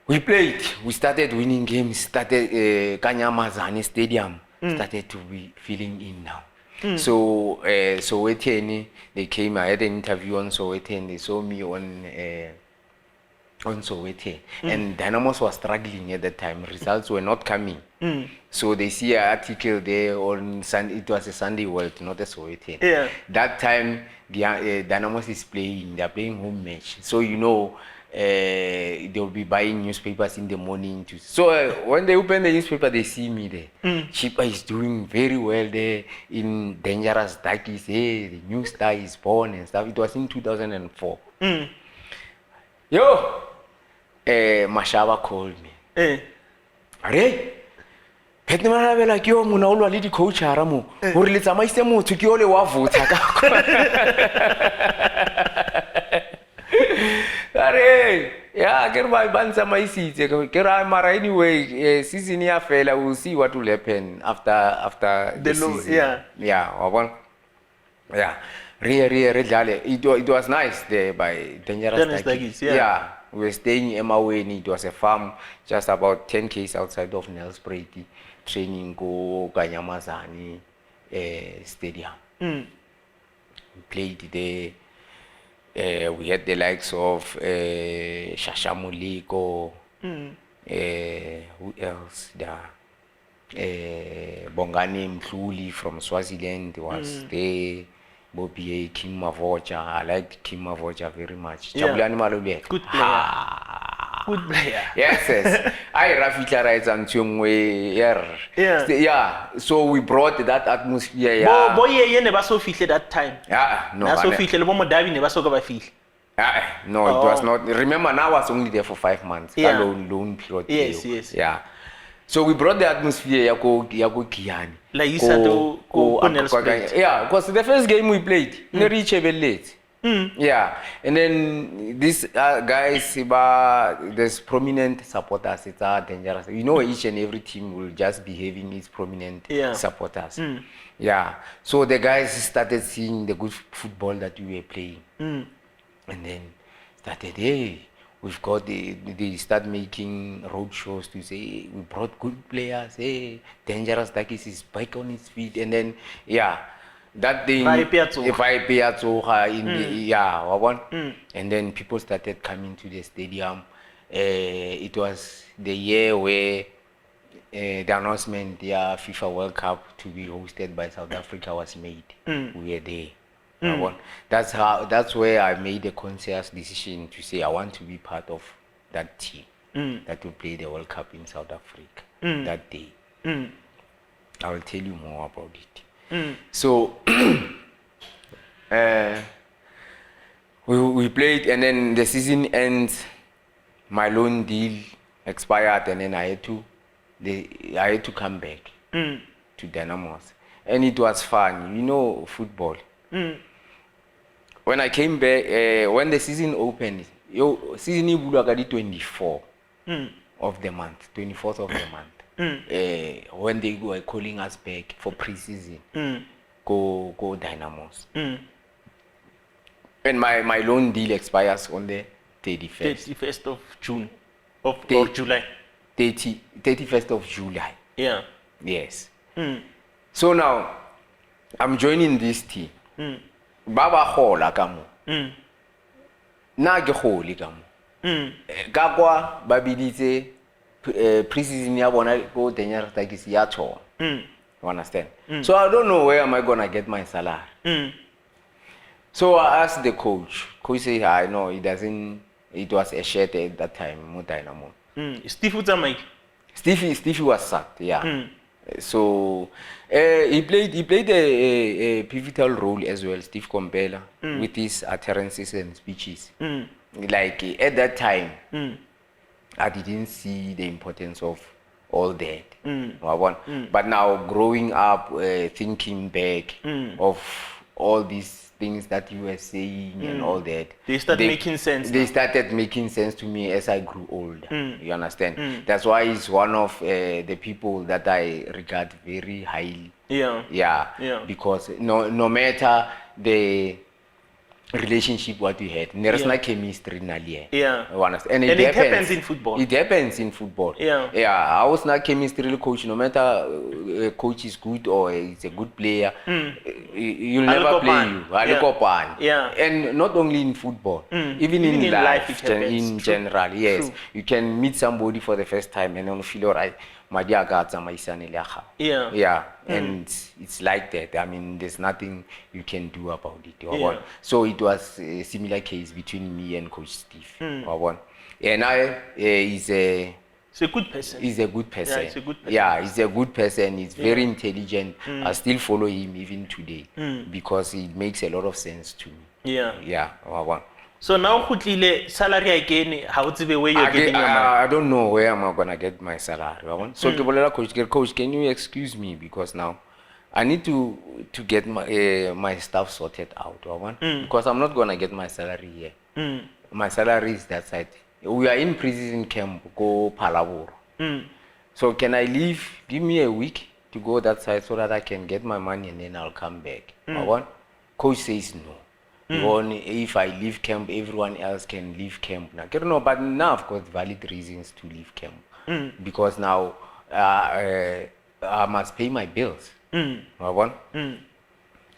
We played. We started winning games. Started Kanyamazani Stadium. Started to be filling in now. So Sowetan, they came. I had an interview on Sowetan. They saw me on Sowetan. And Dynamos was struggling at that time. Results were not coming. So they see an article there on Sunday. It was a Sunday World, not a Sowetan. Yeah. That time, Dynamos is playing. They are playing home match. So they'll be buying newspapers in the morning. So when they open the newspaper, they see me there. Chippa is doing very well there in Dangerous Dakis. Hey, the new star is born and stuff. It was in 2004. Mashaba called me. Are Pet Malabela ke yo mona o lwa le di coachara mo hore le tsamaise motho ke yo le wa votsa ka ke re ba bantsa maisitse ke ra mara anyway season ya fela, we'll see what will happen after the season. Re dlale. It was nice there by Dangerous Dakis. we were staying in Emaweni. It was a farm just about 10 km outside of Nelspruit, training go Kanyamazani stadium. We played there. We had the likes of Shashamuliko. Who else there? Bongani Mhluli from Swaziland was there. Bobby Kim Mavocha. I liked Kim Mavocha very much. Jabulani Malobek. Good player. Good player. Yes. I Rafika rights and Chumwe. Yeah. So we brought that atmosphere. Yeah. Boy, you never saw fish at that time. Yeah. No. Never saw fish. The moment David never saw fish. No, it was not. Remember, now I was only there for 5 months. Yeah. Loan period. Yes. Yeah. So we brought the atmosphere. Yako Kiani. Like you said, yeah, because the first game we played, we reached late. Yeah, and then these guys, there's prominent supporters. It's dangerous. You know, each and every team will just be having its prominent supporters. Yeah, so the guys started seeing the good football that we were playing, and then started, hey, we've got they start making road shows to say we brought good players. Hey, Dangerous Dangus is back on his feet, and then that thing. If I pay in the and then people started coming to the stadium. It was the year where the announcement, FIFA World Cup to be hosted by South Africa was made. We were there. That's where I made a conscious decision to say I want to be part of that team that will play the World Cup in South Africa that day. I will tell you more about it. So we played, and then the season ends. My loan deal expired, and then I had to come back to Dynamos, and it was fun. You know, football. When I came back, when the season opened, season ibulwa 24 of the month, 24th of the month. When they were calling us back for pre-season, go Dynamos. And my loan deal expires on the 31st of June, or July. 31st of July. Yeah. Yes. So now, I'm joining this team. Baba hola kamo. Na ke holi kamo. Kakwa babiditse pre-season ya bona go Dangerous Dangus ya cho. You understand? So I don't know where am I gonna get my salary. So I asked the coach. Coach said, I know it doesn't. It was a shirt at that time. Dynamo. Steve Utamai. Stevie was sacked. Yeah. So he played a pivotal role as well, Steve Compella, with his utterances and speeches. Like at that time, I didn't see the importance of all that. But now growing up, thinking back of all these things that you were saying and all that, they started making sense. They started making sense to me as I grew older. You understand? That's why he's one of the people that I regard very highly. Yeah. Because no matter the relationship what we had, there's no chemistry in Alia. You understand? And it happens in football. It happens in football. I was not chemistry coach. No matter a coach is good or is a good player, you'll never play you. And not only in football, even in life in general. Yes, you can meet somebody for the first time and then feel alright. And it's like that. I mean, there's nothing you can do about it. So it was a similar case between me and Coach Steve. And he's a good person. He's a good person. He's a good person. He's very intelligent. I still follow him even today because it makes a lot of sense to me. So now, salary again, how to be where you're getting your money? I don't know where am I gonna get my salary. So coach, can you excuse me because now I need to get my stuff sorted out. Because I'm not gonna get my salary here. My salary is that side. We are in prison camp. Go Palabur. So can I leave? Give me a week to go that side so that I can get my money and then I'll come back. Coach says no. If I leave camp, everyone else can leave camp. Now, no, but now I've got valid reasons to leave camp because now I must pay my bills.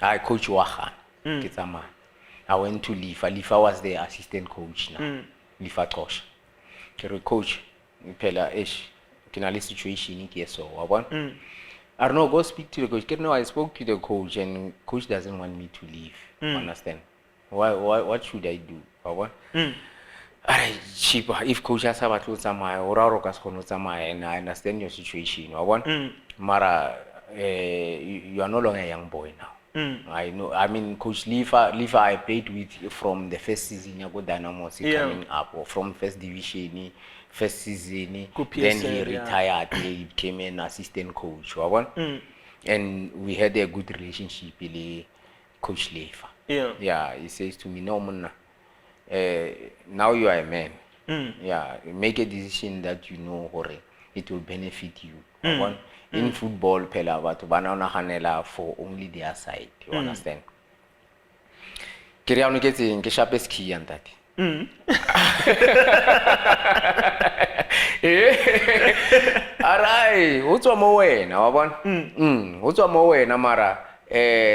I coach Wahan. I went to Lifa. Lifa was the assistant coach now. Lifa coach. Coach, Pella ish. Kinali situation so I don't know, go speak to the coach. No, I spoke to the coach and coach doesn't want me to leave. Understand? What should I do? Chippa, if coach has about to sama and I understand your situation. Mara, you are no longer a young boy now. I know. I mean, Coach Lifa, I played with from the first season. I got Dynamos coming up, or from first division, first season. Then he retired. He became an assistant coach. And we had a good relationship with Coach Lifa. Yeah. He says to me, "No, man, now you are a man. Yeah, make a decision that you know, it will benefit you." In football, pela batho banana hanela for only their side. You understand? Kiriano gets in Keshape ski and that. Alright, what's one more way now? What's one more way, Namara?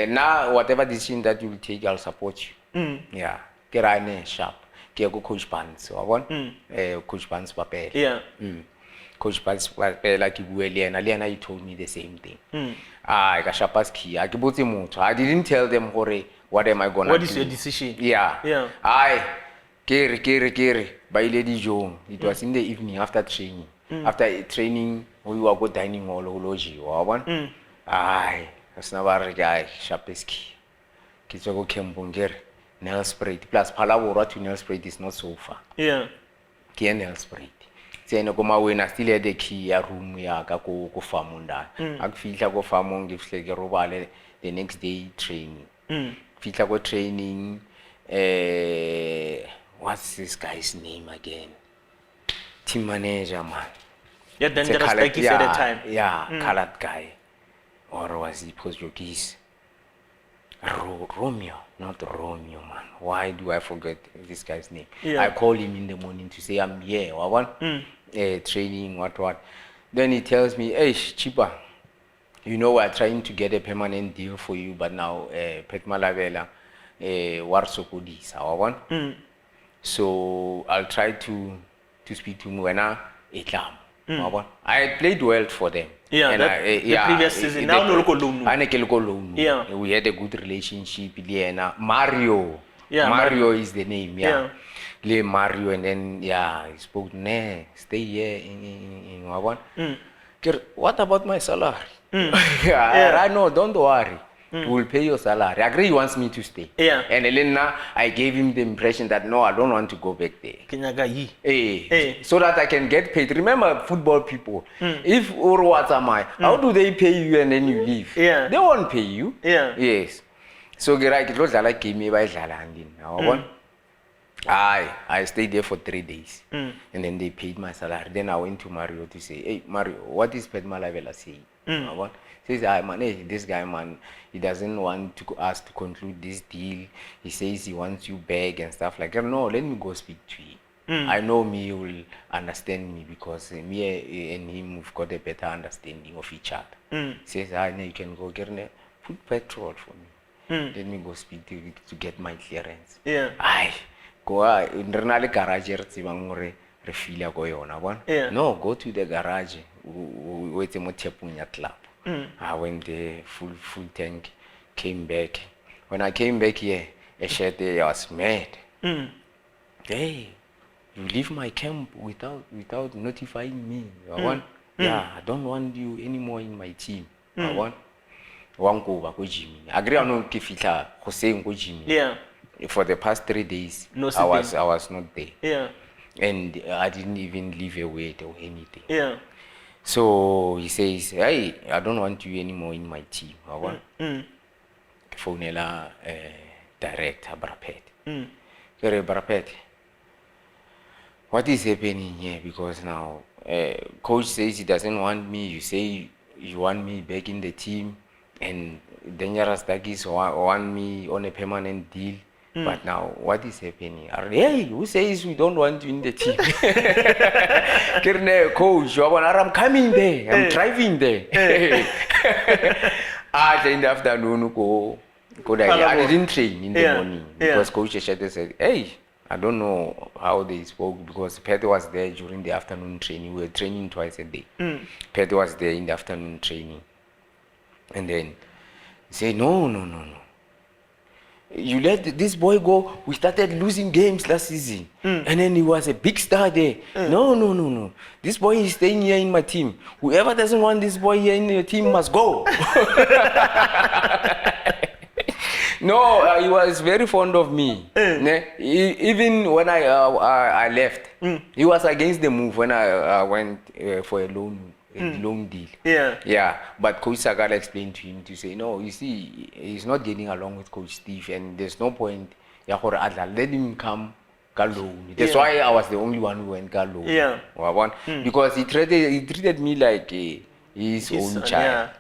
Now, whatever decision that you will take, I'll support you. Yeah, Kirane sharp. Kiago Coach Pants, Coach Pants Papel. Yeah. Coach Pants like Liana, you told me the same thing. I didn't tell them what am I gonna do. What is your decision? Yeah. Kere by Lady Joan. It was in the evening after training. After training, we were go dining all over. That's never guy Shapeski. Kizogo Kembunger, nail spray. Plus Palawara to nail spray is not so far. Yeah. Nail spray. Seno koma wena still had the key ya room ya ka go farm nda akufihla go farm ngifhle ke robale the next day training fihla go training what's this guy's name again, team manager man, yeah, Dangus like you said at the time, colored guy, or was he Portuguese? Romeo, not Romeo, man. Why do I forget this guy's name? I call him in the morning to say I'm here. Training, what. Then he tells me, "Hey, Chippa, you know we're trying to get a permanent deal for you, but now Pet Malavela, Warsopodis, so I'll try to speak to Mwena Eklam." I had played well for them. Yeah, and the previous season. Now we had a good relationship. Mario. Yeah, Mario is the name. Yeah. Mario, and then he spoke. Stay here in Wawan. What about my salary? I know. Don't worry. We'll pay your salary. I agree he wants me to stay. Yeah. And Elena, I gave him the impression that no, I don't want to go back there. So that I can get paid. Remember, football people, if or what am I, how do they pay you and then you leave? Yeah. They won't pay you. Yeah. Yes. So I stayed there for 3 days. And then they paid my salary. Then I went to Mario to say, "Hey Mario, what is Pet Malavela saying?" Says, this guy, man, he doesn't want us to conclude this deal. He says he wants you back and stuff like that. No, let me go speak to him. I know he will understand me because me and him, we've got a better understanding of each other. Says, you can go get put petrol for me. Let me go speak to you to get my clearance. Yeah. Go in the garage, no, go to the garage. Wait a minute, club. I went there, full tank, came back. When I came back here, I was mad. Hey, you leave my camp without notifying me. I don't want you anymore in my team. I go Jimmy. I agree on Kifita Hossein go Jimmy. Yeah. For the past 3 days, I was not there. Yeah. And I didn't even leave a weight or anything. Yeah. So he says, "Hey, I don't want you anymore in my team. I want Fonela director Brapet. Brapet, what is happening here? Because now coach says he doesn't want me. You say you want me back in the team, and Dangerous Dagis want me on a permanent deal. But now, what is happening? Hey, who says we don't want you in the team? Coach, I'm coming there. I'm driving there. In the afternoon, I didn't train in the morning because Coach Eshete said, hey, I don't know how they spoke because Pete was there during the afternoon training. We were training twice a day. Pete was there in the afternoon training. And then he said, no. You let this boy go. We started losing games last season. And then he was a big star there. No. This boy is staying here in my team. Whoever doesn't want this boy here in your team must go. No, he was very fond of me. Even when I left, he was against the move when I went for a loan deal. Yeah. But Coach Saga explained to him to say, no, you see, he's not getting along with Coach Steve, and there's no point. Let him come. That's why I was the only one who went Galo. Because he treated me like his own child.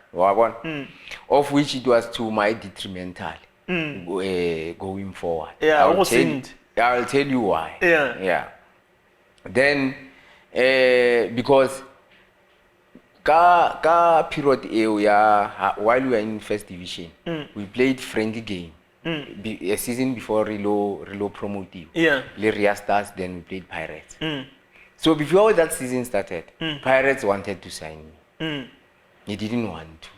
Of which it was to my detrimental. Going forward. I'll tell you why. Then because period while we were in first division, we played friendly game. A season before Relo promoted. Leria Stars, then we played Pirates. So before that season started, Pirates wanted to sign me. He didn't want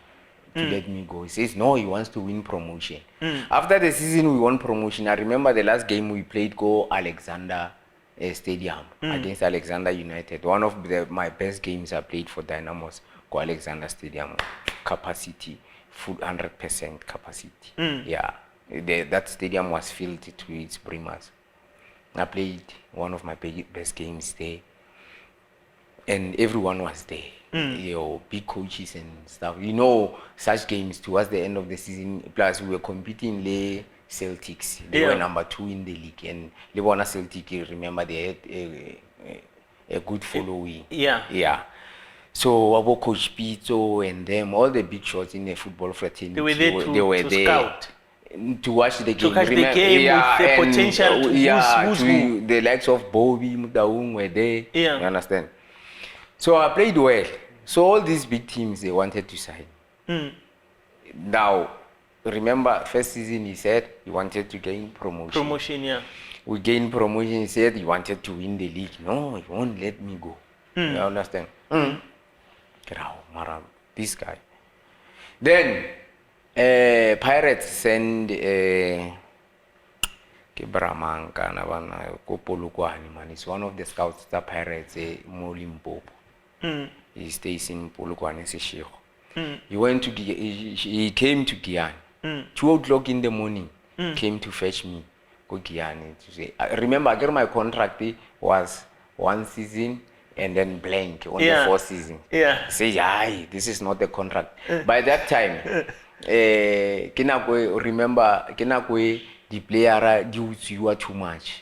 to let me go. He says no, he wants to win promotion. After the season we won promotion, I remember the last game we played Alexander Stadium against Alexander United. One of my best games I played for Dynamos, Alexander Stadium. Capacity, full 100% capacity. That stadium was filled to its brimmers. I played one of my best games there, and everyone was there. Big coaches and stuff. Such games towards the end of the season. Plus, we were competing the Celtics. They were number 2 in the league, and Lebona Celtic. Remember, they had a good following. So about Coach Pito and them, all the big shots in the football fraternity, they were there to scout. To watch the game. To catch the game with the potential to the likes of Bobby Mudaung were there. You understand? So I played well. So all these big teams, they wanted to sign. Now, remember, first season he said he wanted to gain promotion. We gained promotion, he said he wanted to win the league. No, he won't let me go. You understand? This guy. Then, Pirates send it's one of the scouts that Pirates Molimpopo. He stays in Polokwane Seshego. He came to Giyani. 2 o'clock in the morning, came to fetch me. Go Giyani to say. Remember, I got my contract was 1 season and then blank on the 4th season. Say, this is not the contract. By that time, remember, the player you are too much.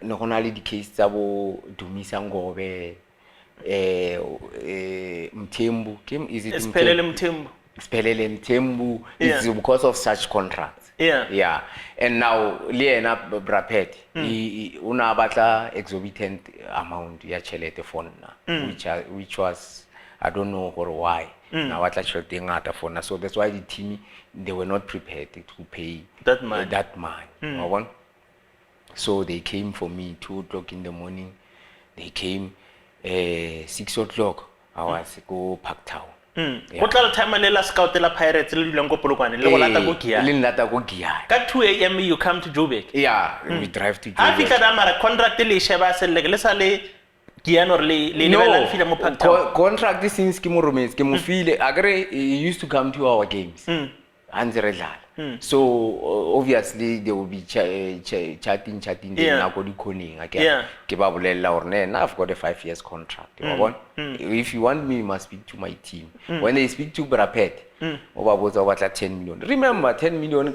Not only the case of Dumisa Ngobe, Mtembu, is it Mtembu? Spelele Mtembu. It's because of such contracts. And now Liena Brapet, una batla exorbitant amount chelete phone, which was, I don't know why. Now so that's why the team, they were not prepared to pay that man. So they came for me 2 o'clock in the morning. They came 6 o'clock. I was go Park Town. What time I scout the Pirates? At 2 a.m. you come to Joburg. We drive to Joburg. I think I'm contract contract since Kimo feel agree he used to come to our games. So obviously they will be chatting then I've got a 5 years contract. If you want me, you must speak to my team. When they speak to Brapet, over 10 million. Remember 10 million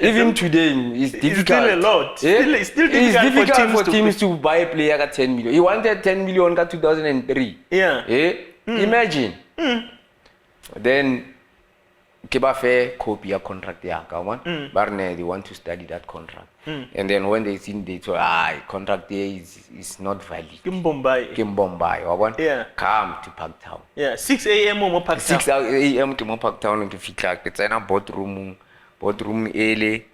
even today is difficult. It's still a lot. It's still difficult for teams to buy a player at 10 million. He wanted 10 million 2003. Imagine. Then ke ba fair copy ya contract ya ka one barne they want to study that contract and then when they see they say contract is not valid Kim Bombay wa bona Yeah. come to Parktown 6 a.m. mo Parktown 6 a.m. ke mo Parktown ke fitla ke tsena boardroom ele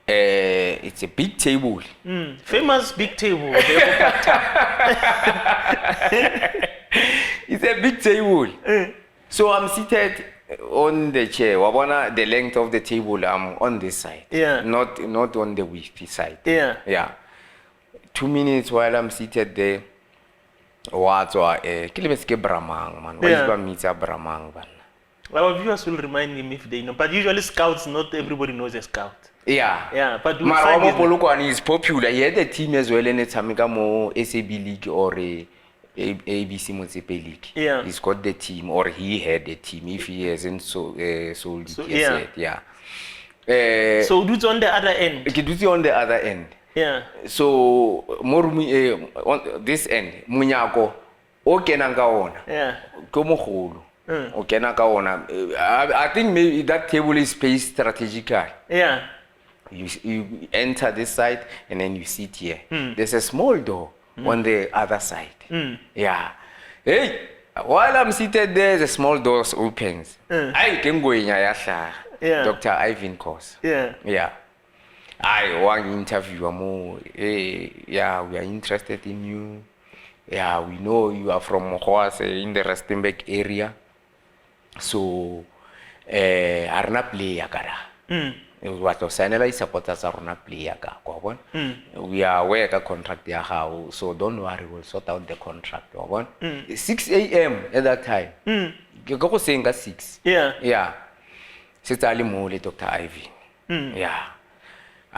it's a big table famous big table there mo Parktown it's a big table so I'm seated on the chair wabona the length of the table I'm on this side not on the width side 2 minutes while I'm seated there watswa ke lebese ke bramang man wa ba mitsa bramang bana our viewers will remind me if they know but usually scouts not everybody knows a scout but Mara Polokwane is popular. He had a team as well in Tamika mo SAB League or ABC Municipal League. He's got the team or he had a team if he hasn't sold it yet. So dude's on the other end. Dude's on the other end. So more on this end munyako o kena ka ona. Ko mogolo. O kena ka ona. I think maybe that table is spaced strategically. You enter this side and then you sit here. There's a small door on the other side. Hey, while I'm seated there, the small doors opens. I can go in Dr. Ivan course. I want to interview more. We are interested in you. We know you are from Mohoase in the Rustenburg area. So, arna play yakara. What was analyzed supporters are not play we are aware of contract how so don't worry, we'll sort out the contract. 6 a.m. at that time. You go saying at 6. Sit ali mole Dr. Ivy.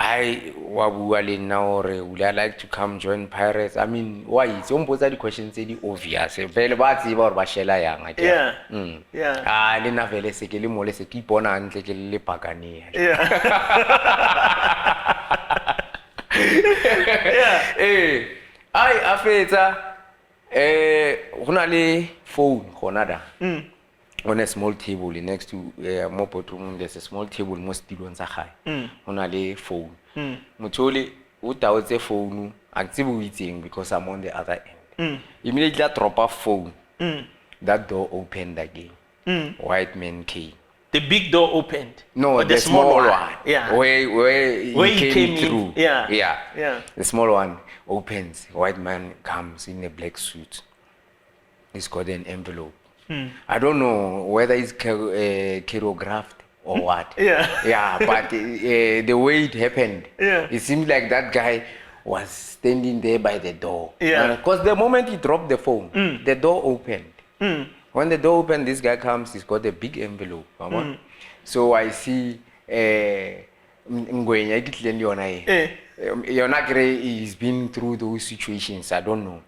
I wabuale now would I like to come join Pirates? I mean, why? It's almost the questions very obvious. Very bad or bashela yang. Lena vele sekeli mole se keep on and le pagani. I afeta honali phone honada. On a small table next to more bedroom, there's a small table most still on high. On a phone. Mutually, without the phone, active because I'm on the other end. Immediately I drop a phone. That door opened again. White man came. The big door opened. No, the small one. Where he came through. The small one opens. White man comes in a black suit. He's got an envelope. I don't know whether it's choreographed or what. But the way it happened, it seems like that guy was standing there by the door. Because the moment he dropped the phone, the door opened. When the door opened, this guy comes, he's got a big envelope. So I see he's been through those situations. I don't know.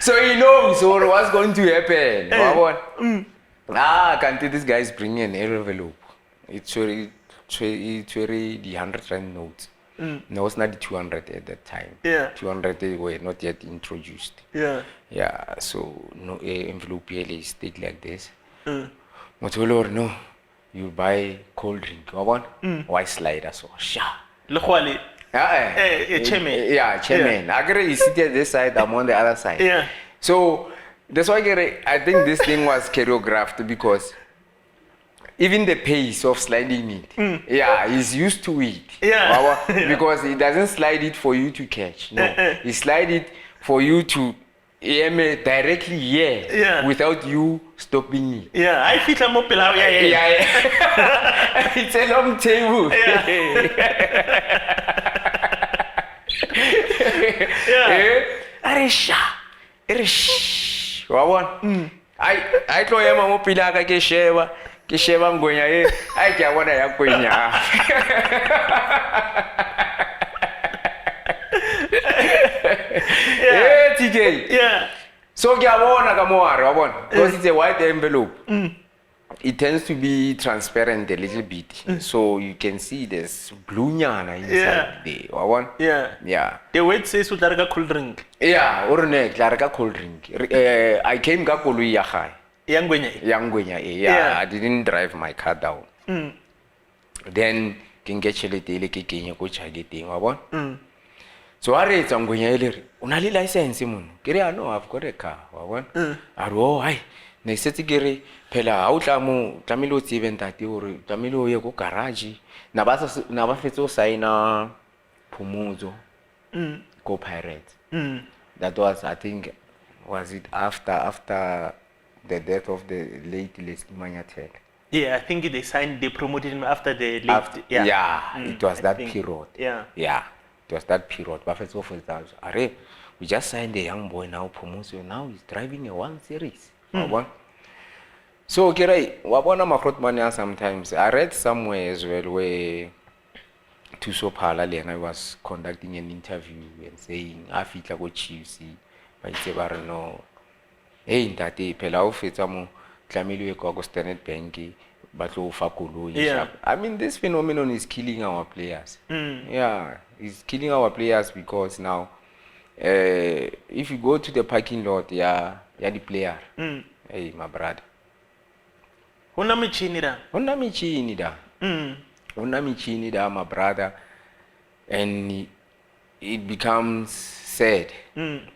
So he knows what's going to happen. Can't this guy's bringing an envelope. It's very the 100 rand notes. No, it's not the 200 at that time. 200 they were not yet introduced. So no envelope is stick like this. Motolor no, you buy cold drink. Why slider so sha. Chairman. Chairman. Agre is sitting this side, I'm on the other side. So that's why I think this thing was choreographed because even the pace of sliding it, he's used to it. Because he doesn't slide it for you to catch. No, he slide it for you to aim it directly without you stopping it. I feel I'm up It's a long table. I told him I'm up ke sheba ngonya ai ke bona ya kwenya TK so ke abona ka moare wa bona because it's a white envelope it tends to be transparent a little bit, so you can see there's blue nyana inside there. Yeah. The word says you like a cold drink. Yeah, or like a cold drink. I came ka koloi ya gae. Yangwenya. Yeah, I didn't drive my car down. Then can get chelete le ke kenya ko chargeteng wa bona. So I read some gwenya ile una le license mun. Kere no, I've got a car wa bona. Aro hai ne setse kere phela ha o tla mo tlamelo tsebe ntate hore tlamelo ye go garage na ba fetso signa phumuzo go Pirates. That was, I think, was it after the death of the late Leslie Manyatel? Yeah, I think they promoted him after the late. It was that period. Yeah, it was that period. Buffett offers that. We just signed a young boy now, Provincial. Now he's driving a 1 Series. So, okay, wabona makrotmania sometimes. I read somewhere as well where Tuso Palale and I was conducting an interview and saying, I feel like what Chiefs, but it's about no. Hey, ntate, pela ufeta mo tlamelo e go Standard Bank, but lo fa koloi. I mean, this phenomenon is killing our players. Yeah, it's killing our players because now, if you go to the parking lot, yeah, the player. Hey, my brother. Una michini da, my brother, and it becomes sad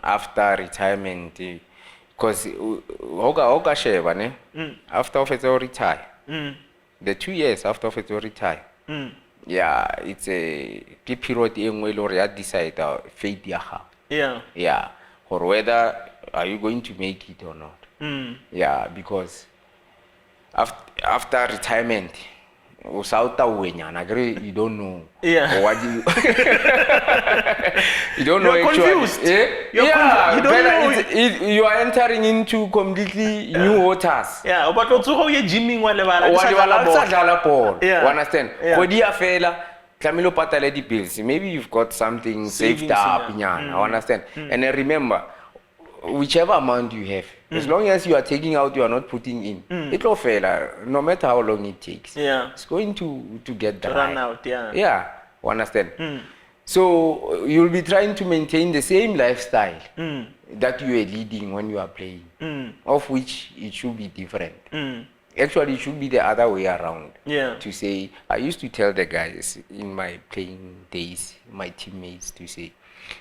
after retirement, because Oga Sheva, after officer retire, the 2 years after officer retire, yeah, it's a period in which you decide fate yeah, or whether are you going to make it or not. Yeah, because after retirement, you don't know. What you you don't know. You're confused. You don't know. You are entering into completely new waters. Yeah, but also how you gymming while you understand? Maybe you've got something saved up. I understand. And then remember, whichever amount you have, as long as you are taking out, you are not putting in, it will fail, no matter how long it takes. It's going to get dry. Run out, you understand? So you'll be trying to maintain the same lifestyle that you are leading when you are playing, of which it should be different. Actually, it should be the other way around. To say, I used to tell the guys in my playing days, my teammates, to say,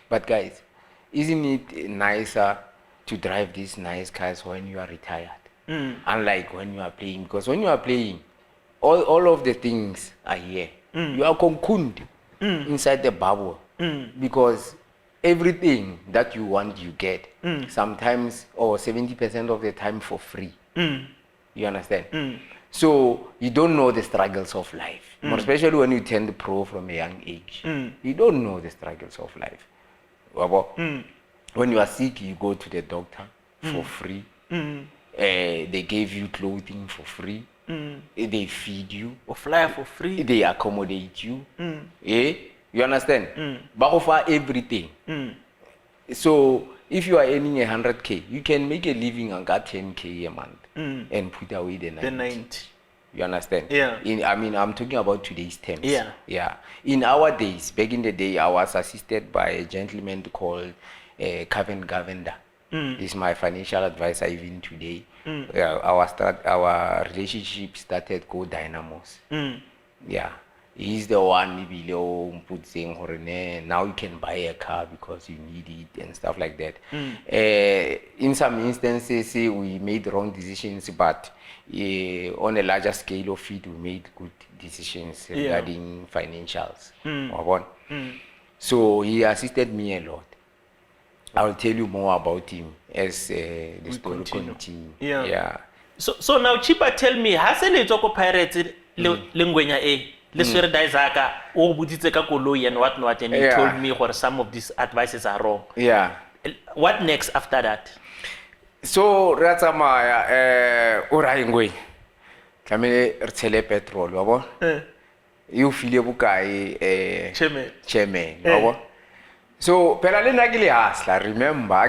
but guys, isn't it nicer to drive these nice cars when you are retired? Unlike when you are playing. Because when you are playing, all of the things are here. You are cocooned inside the bubble. Because everything that you want, you get. Sometimes, or 70% of the time for free. You understand? So, you don't know the struggles of life. More especially when you turn pro from a young age. You don't know the struggles of life. When you are sick, you go to the doctor for free. They give you clothing for free. They feed you. Or fly for free. They accommodate you. You understand? But offer everything. So if you are earning 100K, you can make a living and get 10K a month and put away the 90. You understand? I'm talking about today's terms. In our days, back in the day, I was assisted by a gentleman called Kevin Govender. He's my financial advisor even today. Our relationship started go Dynamos. He's the one maybe put saying now you can buy a car because you need it and stuff like that. In some instances, we made wrong decisions, but on a larger scale of it, we made good decisions regarding financials. So he assisted me a lot. I'll tell you more about him as the story continues. So now, Chippa, tell me, has any Toko Pirates Lingwenya A? Lesser Daisaka, or Buditeka Koloi and whatnot, and you told me where some of these advices are wrong. What next after that? So, Ratamaya, Uraingwe, Kamele Ertele Petrol, you feel a bukai, Cheme, So, Peralina Gileas, remember,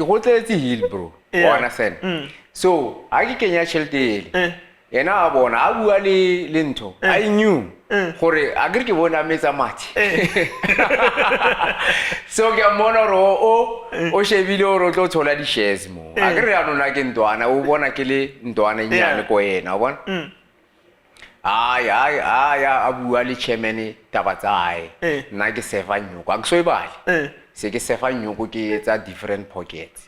Hotel Hill, bro. You understand? So I kenya tšhelete yena a bona a bua le ntho I knew gore a ke bona metsa mathe so ke mona ro o shebile o ro tlo thola di shares mo a ke re ya nona ke ntwana o bona ke le ntwana nyane ko yena o bona aya a bua le chairman taba tsa hae nna ke seva nyoko a ke so e bale se ke seva nyoko ke etsa different pockets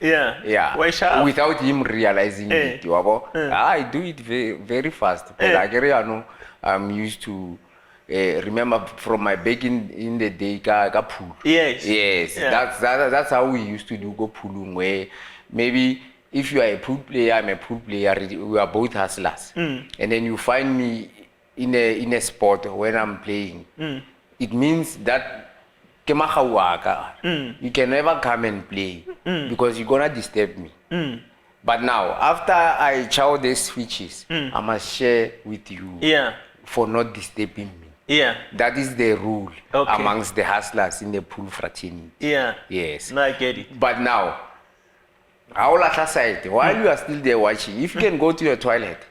without him realizing it wabo I do it very fast but I get I'm used to remember from my back in the day ka pool yes that's how we used to do go pool where maybe if you are a pool player I'm a pool player we are both hustlers and then you find me in a sport when I'm playing it means that you can never come and play because you're gonna disturb me but now after I chow these switches I must share with you for not disturbing me that is the rule amongst the hustlers in the pool fraternity yes no I get it but now side while you are still there watching if you can go to your toilet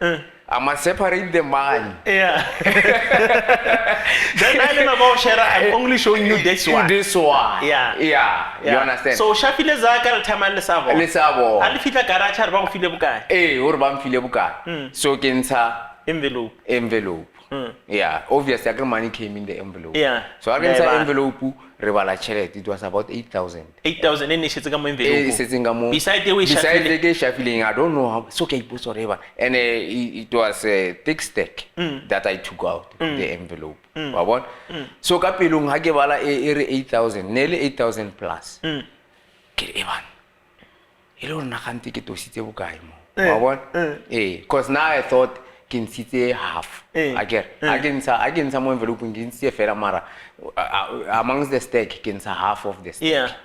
I must separate the man. Then I don't know share. I'm only showing you this one. This one. You understand? So Shafile Zaga Tamal Lesavo. Lesavo. And fita garage ba file buka. Urban file buka. So kensa envelope. Yeah, obviously agri money came in the envelope. So against envelope rebala chelete it was about 8,000. 8,000 and it's envelope. Besides the way Shafile I don't know how so okay post whatever and it was a thick stack that I took out the envelope. So kapelong ha ke bala 8,000 nearly 8,000 plus. Ke evan. Elo na kante ke tositse bokae mo. Cause now I thought can see half again some envelope can see fela mara amongst the stack can see half of the stack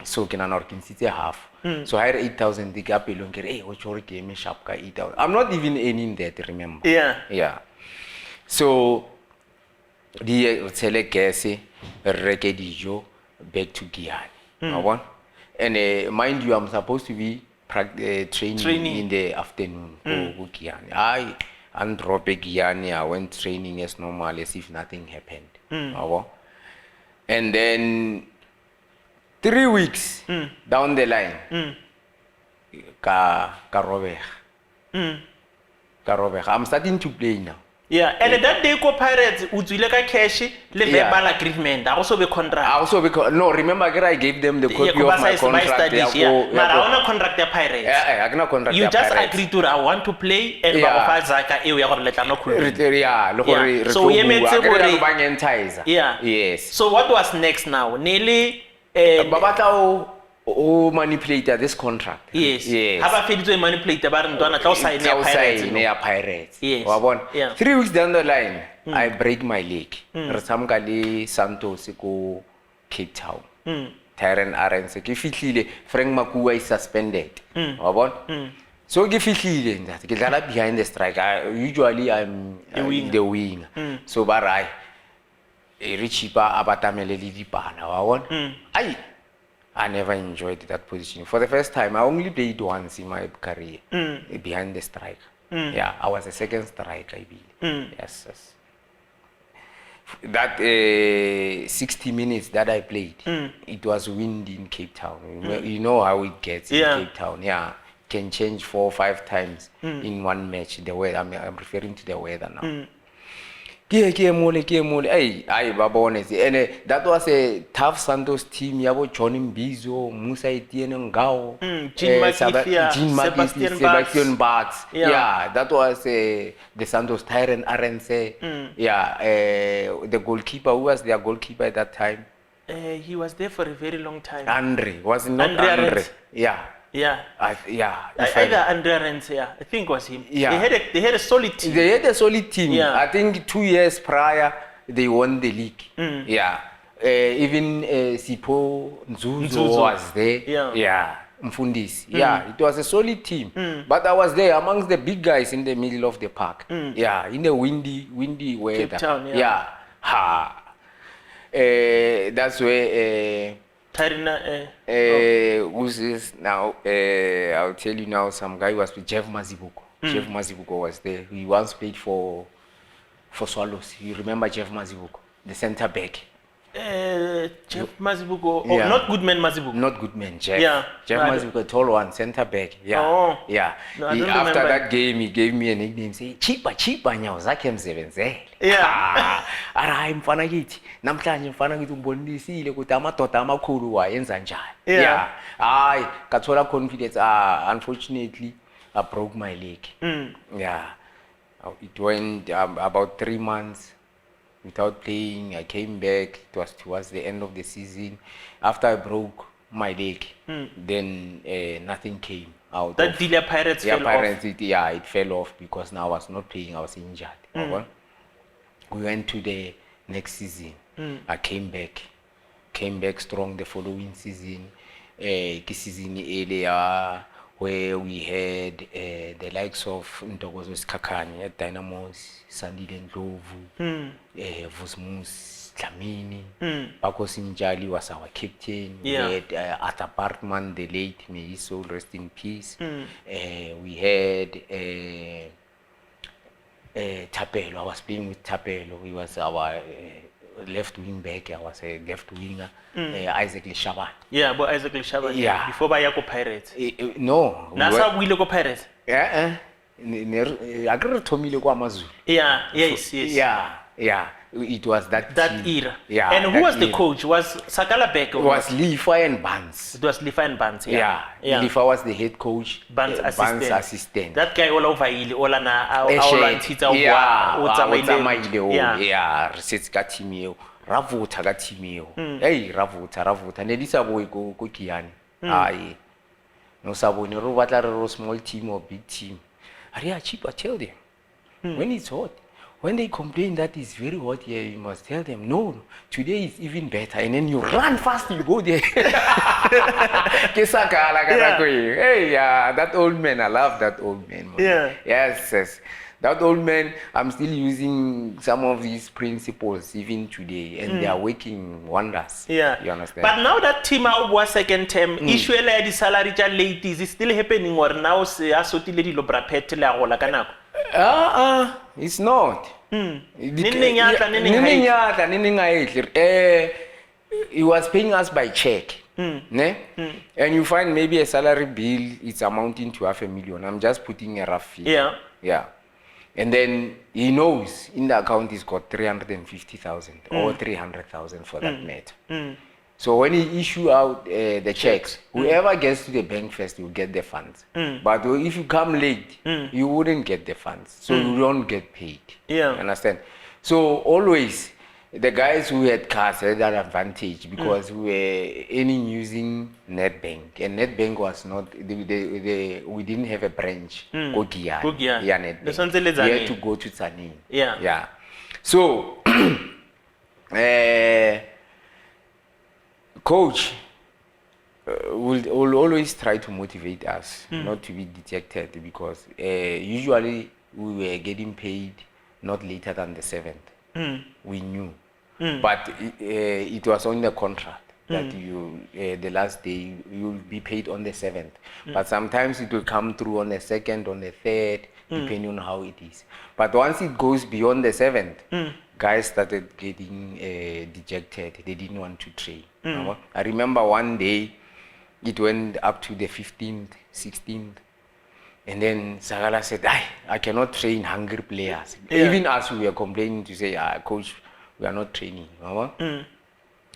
so can see half so I had 8,000 the gap along hey what your game sharp ka 8,000 I'm not even earning that remember so the tele gese reke dijo back to Giyani and mind you I'm supposed to be training in the afternoon go Giyani. I drop Giyani. I went training as normal as if nothing happened. And then 3 weeks down the line, I'm starting to play now. And that day go Pirates udzwile ka cash le verbal agreement also be contract no remember I gave them the copy of my contract but I want contract the Pirates I cannot contract you just agree to I want to play and ba fa zaka e ya gore letla no cool so we metse gore yes so what was next now nearly babata o manipulate this contract yes haba feditswe manipulate ba re ntwana tla o sign ya Pirates wa 3 weeks down the line I break my leg re tsamka le Santos ko Cape Town Tyron RNC ke fihlile Frank Makuwa is suspended wa so ke fihlile ntate ke dlala behind the striker usually I'm the winger so ba rai re Chippa abatamele le dipana wa I never enjoyed that position. For the first time, I only played once in my career, behind the striker. I was a second striker, I believe. Yes. That 60 minutes that I played, it was windy in Cape Town. You know how it gets in Cape Town. Can change 4 or 5 times in one match. The weather, I'm referring to the weather now. Hey, and that was a tough Santos team. Yabo Johnny Mbizo, Musa Etienne Ngao, Sebastian Bats. That was the Santos Tyron RNC. The goalkeeper, who was their goalkeeper at that time? He was there for a very long time. Andre, was it not Andre? Either Andre Rense, I think was him. They had a solid team. They had a solid team. I think 2 years prior they won the league. Even Sipo Nzuzo was there. Mfundisi. It was a solid team. But I was there amongst the big guys in the middle of the park. In the windy weather. Cape Town, That's where Tarina, Who's this now? I'll tell you now. Some guy was with Jeff Mazibuko. Jeff Mazibuko was there. He once played for Swallows. You remember Jeff Mazibuko, the centre back? Jeff Mazibuko. Yeah. Oh, not Goodman Mazibuko. Not Goodman, Jeff. Yeah. Jeff Mazibuko, tall one, centre back. Yeah. Oh. Yeah. No, I He, don't after remember. that game, he gave me a nickname. Say, Chippa, nyawo zakhe msebenzele. Yeah. Ara hayi mfana kithi. Namhlanje mfana kithi ungibonisile ukuthi amadoda amakhulu wayenza njani. Yeah. Hayi, kathola confidence. Unfortunately, I broke my leg. Yeah. It went about 3 months without playing. I came back. It was towards the end of the season. After I broke my leg, then nothing came out. That Villa Pirates fell off. It fell off because now I was not playing. I was injured. We went to the next season. I came back strong the following season. Season earlier, where we had the likes of Ntokozo Skakani at Dynamos, Sandile Ndlovu, Vusmus, Dlamini, Paco Sinjali was our captain. Yeah. We had Arthur Bartman, the late, may his soul rest in peace. We had Tapelo. I was playing with Tapelo. He was our left wing back. I was a left winger. Isaac Lishaban. Yeah, but Isaac Lishaban. Yeah. Before Bayako Pirates. No. Nasa Wile go Pirates. Yeah. R2million kwa Amazulu. Yeah. Yes. Yeah. It was that That team. era. Yeah. And who was the era. coach? Was Sakala Beck? It was Lifa and Bans. It was Lifa and Bans. Yeah. Lifa was the head coach. Bans assistant. That guy all over ile all na all Eshade. yeah. Yeah. Research ka team eo. Ravutha ka team eo. Hey, ravutha. Nelisa boy go Kiani. Aye. No sabone ro batla re small team or big team. Aria Chippa, tell them. When it's hot. When they complain that it's very hot here, you must tell them, no, today is even better. And then you run fast, you go there. Hey, that old man, I love that old man. Man. Yeah. Yes. That old man, I'm still using some of these principles even today, and they are working wonders. Yeah. You understand? But now that team was second term, issue the salary late is still happening or now say asoti lady lo brapet la gola kanako. It's not. He was paying us by check. Ne? And you find maybe a salary bill, it's amounting to $500,000. I'm just putting a rough figure. Yeah. And then he knows in the account he's got 350,000 or 300,000 for that matter. So when he issue out the checks, whoever gets to the bank first will get the funds. But if you come late, you wouldn't get the funds. So you don't get paid. Yeah. Understand? So always, the guys who had cars had that advantage because we were earning using NetBank. And NetBank was not, we didn't have a branch. Kogia. Yeah, NetBank. We had to go to Tzaneen. Yeah. So, coach will always try to motivate us not to be dejected because usually we were getting paid not later than the 7th. We knew. But it was on the contract that the last day you will be paid on the 7th. But sometimes it will come through on the 2nd, on the 3rd, depending on how it is. But once it goes beyond the 7th, guys started getting dejected. They didn't want to train. I remember one day it went up to the 15th, 16th. And then Sagala said, I cannot train hungry players. Even us, we were complaining to say, coach, we are not training.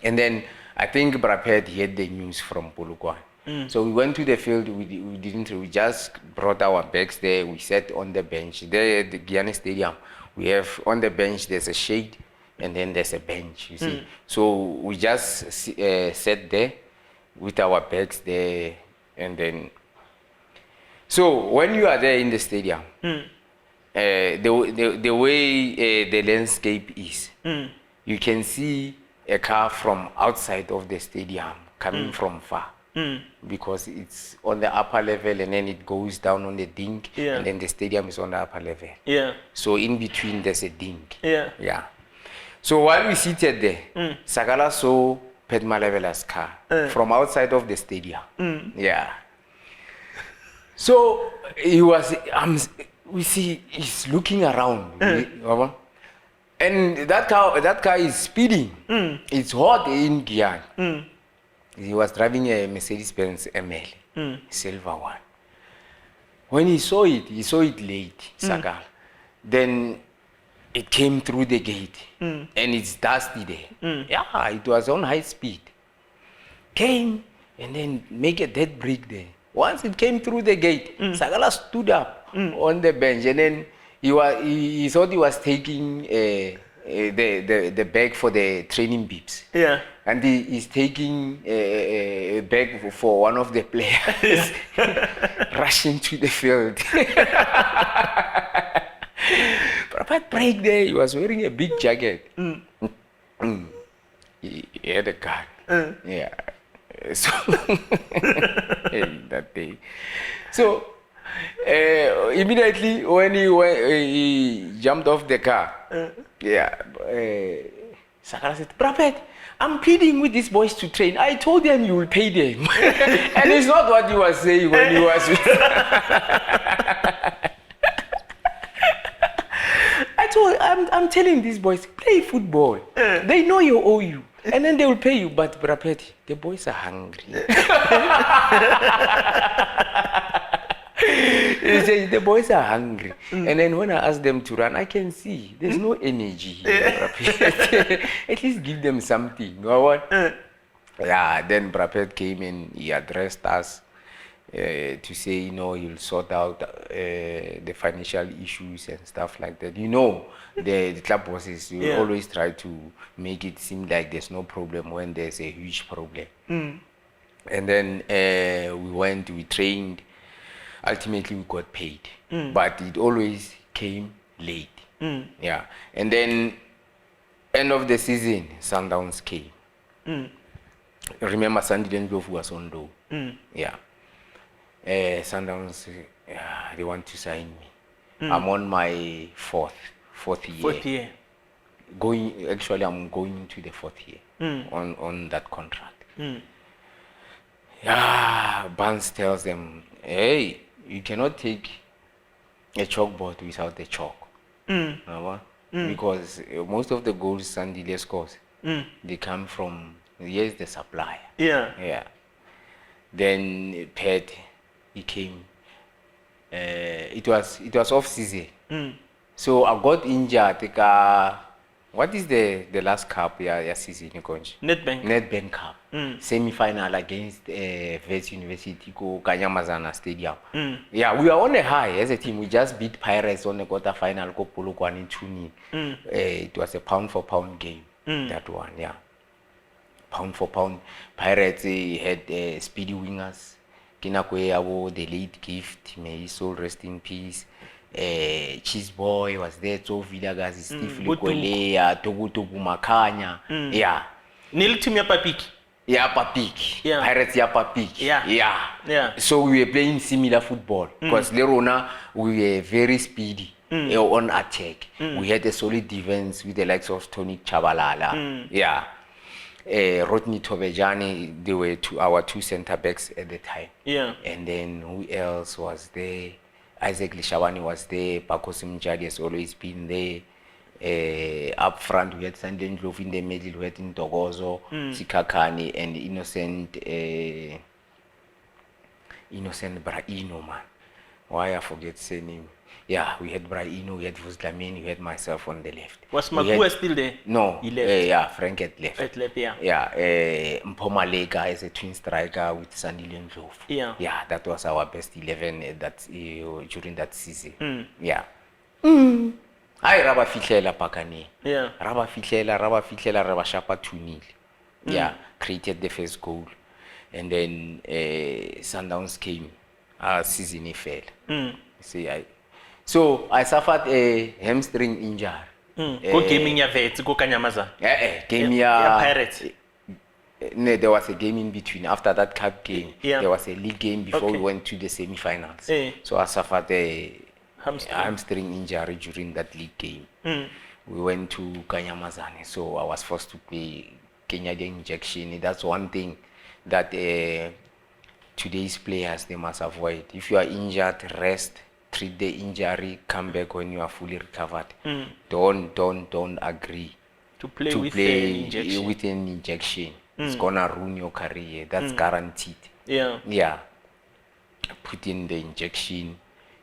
And then I think Brapet heard the news from Polokwane. So we went to the field, we just brought our bags there, we sat on the bench. There at the Guyana Stadium, we have on the bench, there's a shade, and then there's a bench, you see. So we just sat there with our bags there, and then... So when you are there in the stadium, the way the landscape is, you can see a car from outside of the stadium coming from far. Because it's on the upper level and then it goes down on the dink and then the stadium is on the upper level. So in between there's a dink. So while we seated there, Sagala saw Pet Malavela's car from outside of the stadium. Yeah. So he was, we see he's looking around. And that car is speeding. It's hot in Guyana. He was driving a Mercedes-Benz ML, silver one. When he saw it late, saga. Then it came through the gate, and it's dusty there. Yeah, it was on high speed. Came, and then make a dead break there. Once it came through the gate, Sagala stood up on the bench, and then he thought he was taking the bag for the training beeps. Yeah. And he's taking a bag for one of the players, rushing to the field. But break there, he was wearing a big jacket. He had a gun. Yeah. So that day. So immediately when he jumped off the car, Sakara said, Prophet, I'm pleading with these boys to train. I told them you will pay them. And it's not what he was saying when he was with I'm telling these boys, play football. They know you owe you. And then they will pay you. But Prophet, the boys are hungry. He said, the boys are hungry. And then when I ask them to run, I can see there's no energy here. At least give them something. You know what? Yeah, then Prophet came and he addressed us to say, you know, he'll sort out the financial issues and stuff like that. You know, the club bosses will always try to make it seem like there's no problem when there's a huge problem. And then we trained. Ultimately, we got paid, but it always came late. Yeah, and then end of the season, Sundowns came. Remember, Sandy was on low. Yeah, Sundowns, they want to sign me. I'm on my fourth year. Fourth year. I'm going to the fourth year on that contract. Yeah, Barnes tells them, hey, you cannot take a chalkboard without a chalk. Because most of the goals Sandy scores, they come from, here's the supplier. Yeah. Then Pet, he came. It was off season. So I got injured. What is the last cup season? Nedbank Cup. Semi-final against Vets University go Kanyamazana Stadium. Yeah, we are on a high as a team. We just beat Pirates on the quarter-final. Go Polokwane 2-0. It was a pound-for-pound game. That one, yeah. Pound for pound. Pirates had speedy wingers. Kinakwe Abo, the late gift. May his soul rest in peace. Cheese Boy was there, so Villagas, Steve Likwele, Togo Makanya. Yeah. Nil team Papik. Yeah, Papik. Yeah. Pirates Papik. Yeah. So we were playing similar football because Lerona we were very speedy on attack. We had a solid defense with the likes of Tony Chabalala. Yeah. Rodney Tobejani, they were our two center backs at the time. Yeah. And then who else was there? Isaac Lishabani was there. Pakosi Mjadi has always been there. Up front, we had Sandy Ndlovu. In the middle, we had Ntogozo, Sikakani, and Innocent Braino, man. Why I forget say name? Yeah, we had Braino, we had Vuzlamin, we had myself on the left. Was Magua still there? No, he left. Yeah, Frank had left. At left, yeah. Yeah, Mpomalega is a twin striker with Sandy Ndlovu. Yeah. Yeah, that was our best 11 during that season. Yeah. I raba fitlela pakane. Yeah. Raba fitlela shapa 2-0. Yeah, created the first goal. And then Sundowns came. Our season fell. So I suffered a hamstring injury. Go gaming ya Vets, go Kanyamaza. Game Pirates. No, there was a game in between. After that cup game, there was a league game before we went to the semi-finals. So I suffered a hamstring injury during that league game. We went to Kanyamazane, so I was forced to play kenya the injection. That's one thing that today's players, they must avoid. If you are injured, rest, treat the injury, come back when you are fully recovered. Don't agree to play to with play an injection. with an injection. It's gonna ruin your career. That's guaranteed. Yeah. Yeah. Put in the injection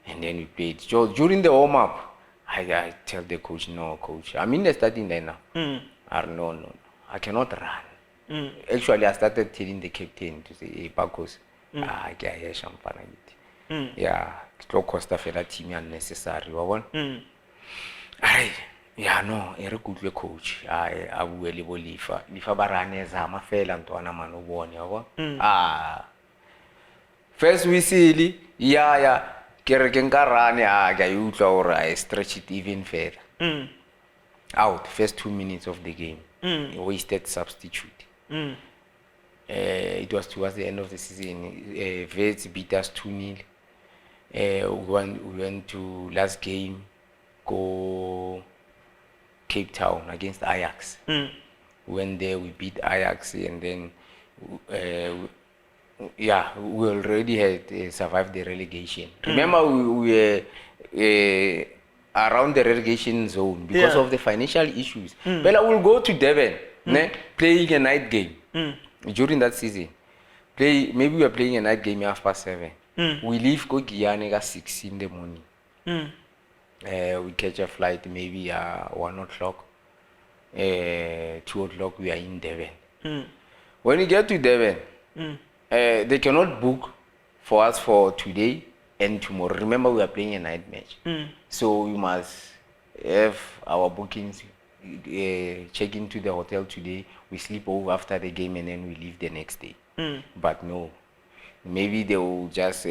and then we played. So during the warm up, I tell the coach, no coach, I'm in the starting lineup. No, I cannot run. Actually, I started telling the captain to say, hey, Bakos, yeah, it cost a fella team unnecessary. Yeah, no, a good coach. I will leave. If I barane zama fail and to anamano one. First we see, yeah, Kerekenkarani, or I stretch it even further. Out, first 2 minutes of the game. Wasted substitute. It was towards the end of the season. Vets beat us 2-0. We went to last game, go Cape Town against Ajax. We went there, we beat Ajax, and then we already had survived the relegation. Remember, we were around the relegation zone because of the financial issues. But I will go to Devon, playing a night game during that season. Maybe we are playing a night game at 7:30. We leave go Guyana at 6 in the morning. We catch a flight maybe 1 o'clock. 2 o'clock we are in Devon. When we get to Devon, they cannot book for us for today and tomorrow. Remember, we are playing a night match. So we must have our bookings, check into the hotel today, we sleep over after the game, and then we leave the next day. But no, maybe they will just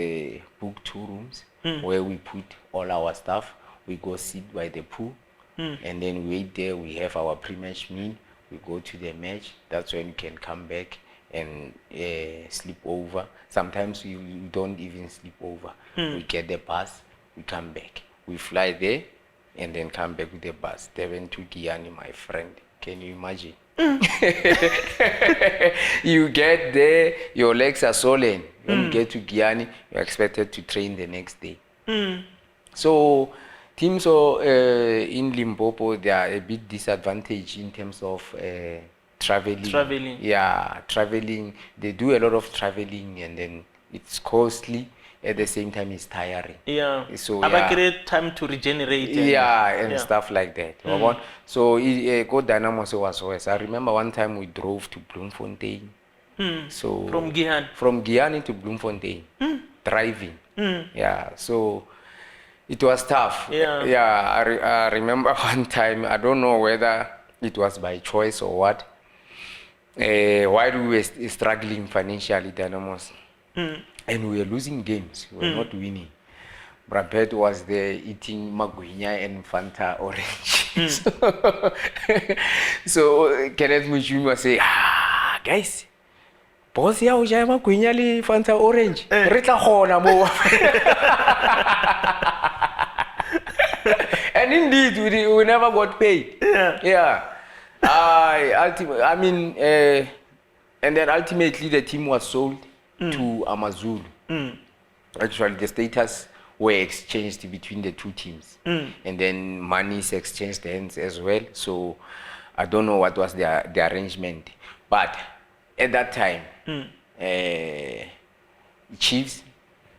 book 2 rooms where we put all our stuff. We go sit by the pool, and then wait there. We have our pre-match meal. We go to the match. That's when we can come back and sleep over. Sometimes we don't even sleep over. We get the bus, we come back. We fly there and then come back with the bus. Devon to Guyana, my friend. Can you imagine? You get there, your legs are swollen. When you get to Guyana, you're expected to train the next day. So teams in Limpopo, they are a bit disadvantaged in terms of traveling. Yeah, traveling. They do a lot of traveling, and then it's costly. At the same time, it's tiring. Yeah. So create time to regenerate. And stuff like that. So go Dynamos was worse. I remember one time we drove to Bloemfontein. So from Guyana. From Guyana to Bloemfontein, driving. Yeah. So it was tough. I remember one time. I don't know whether it was by choice or what. While we were struggling financially, Dynamos, and we were losing games, we were not winning. Brabet was there eating maguinya and Fanta orange. So Kenneth Mushumi was saying, guys, boss ya uja maguinya li Fanta orange. Rita khona mo. And indeed, we never got paid. And then ultimately the team was sold to Amazulu. Actually, the status were exchanged between the two teams, and then monies exchanged hands as well. So I don't know what was the arrangement, but at that time, Chiefs,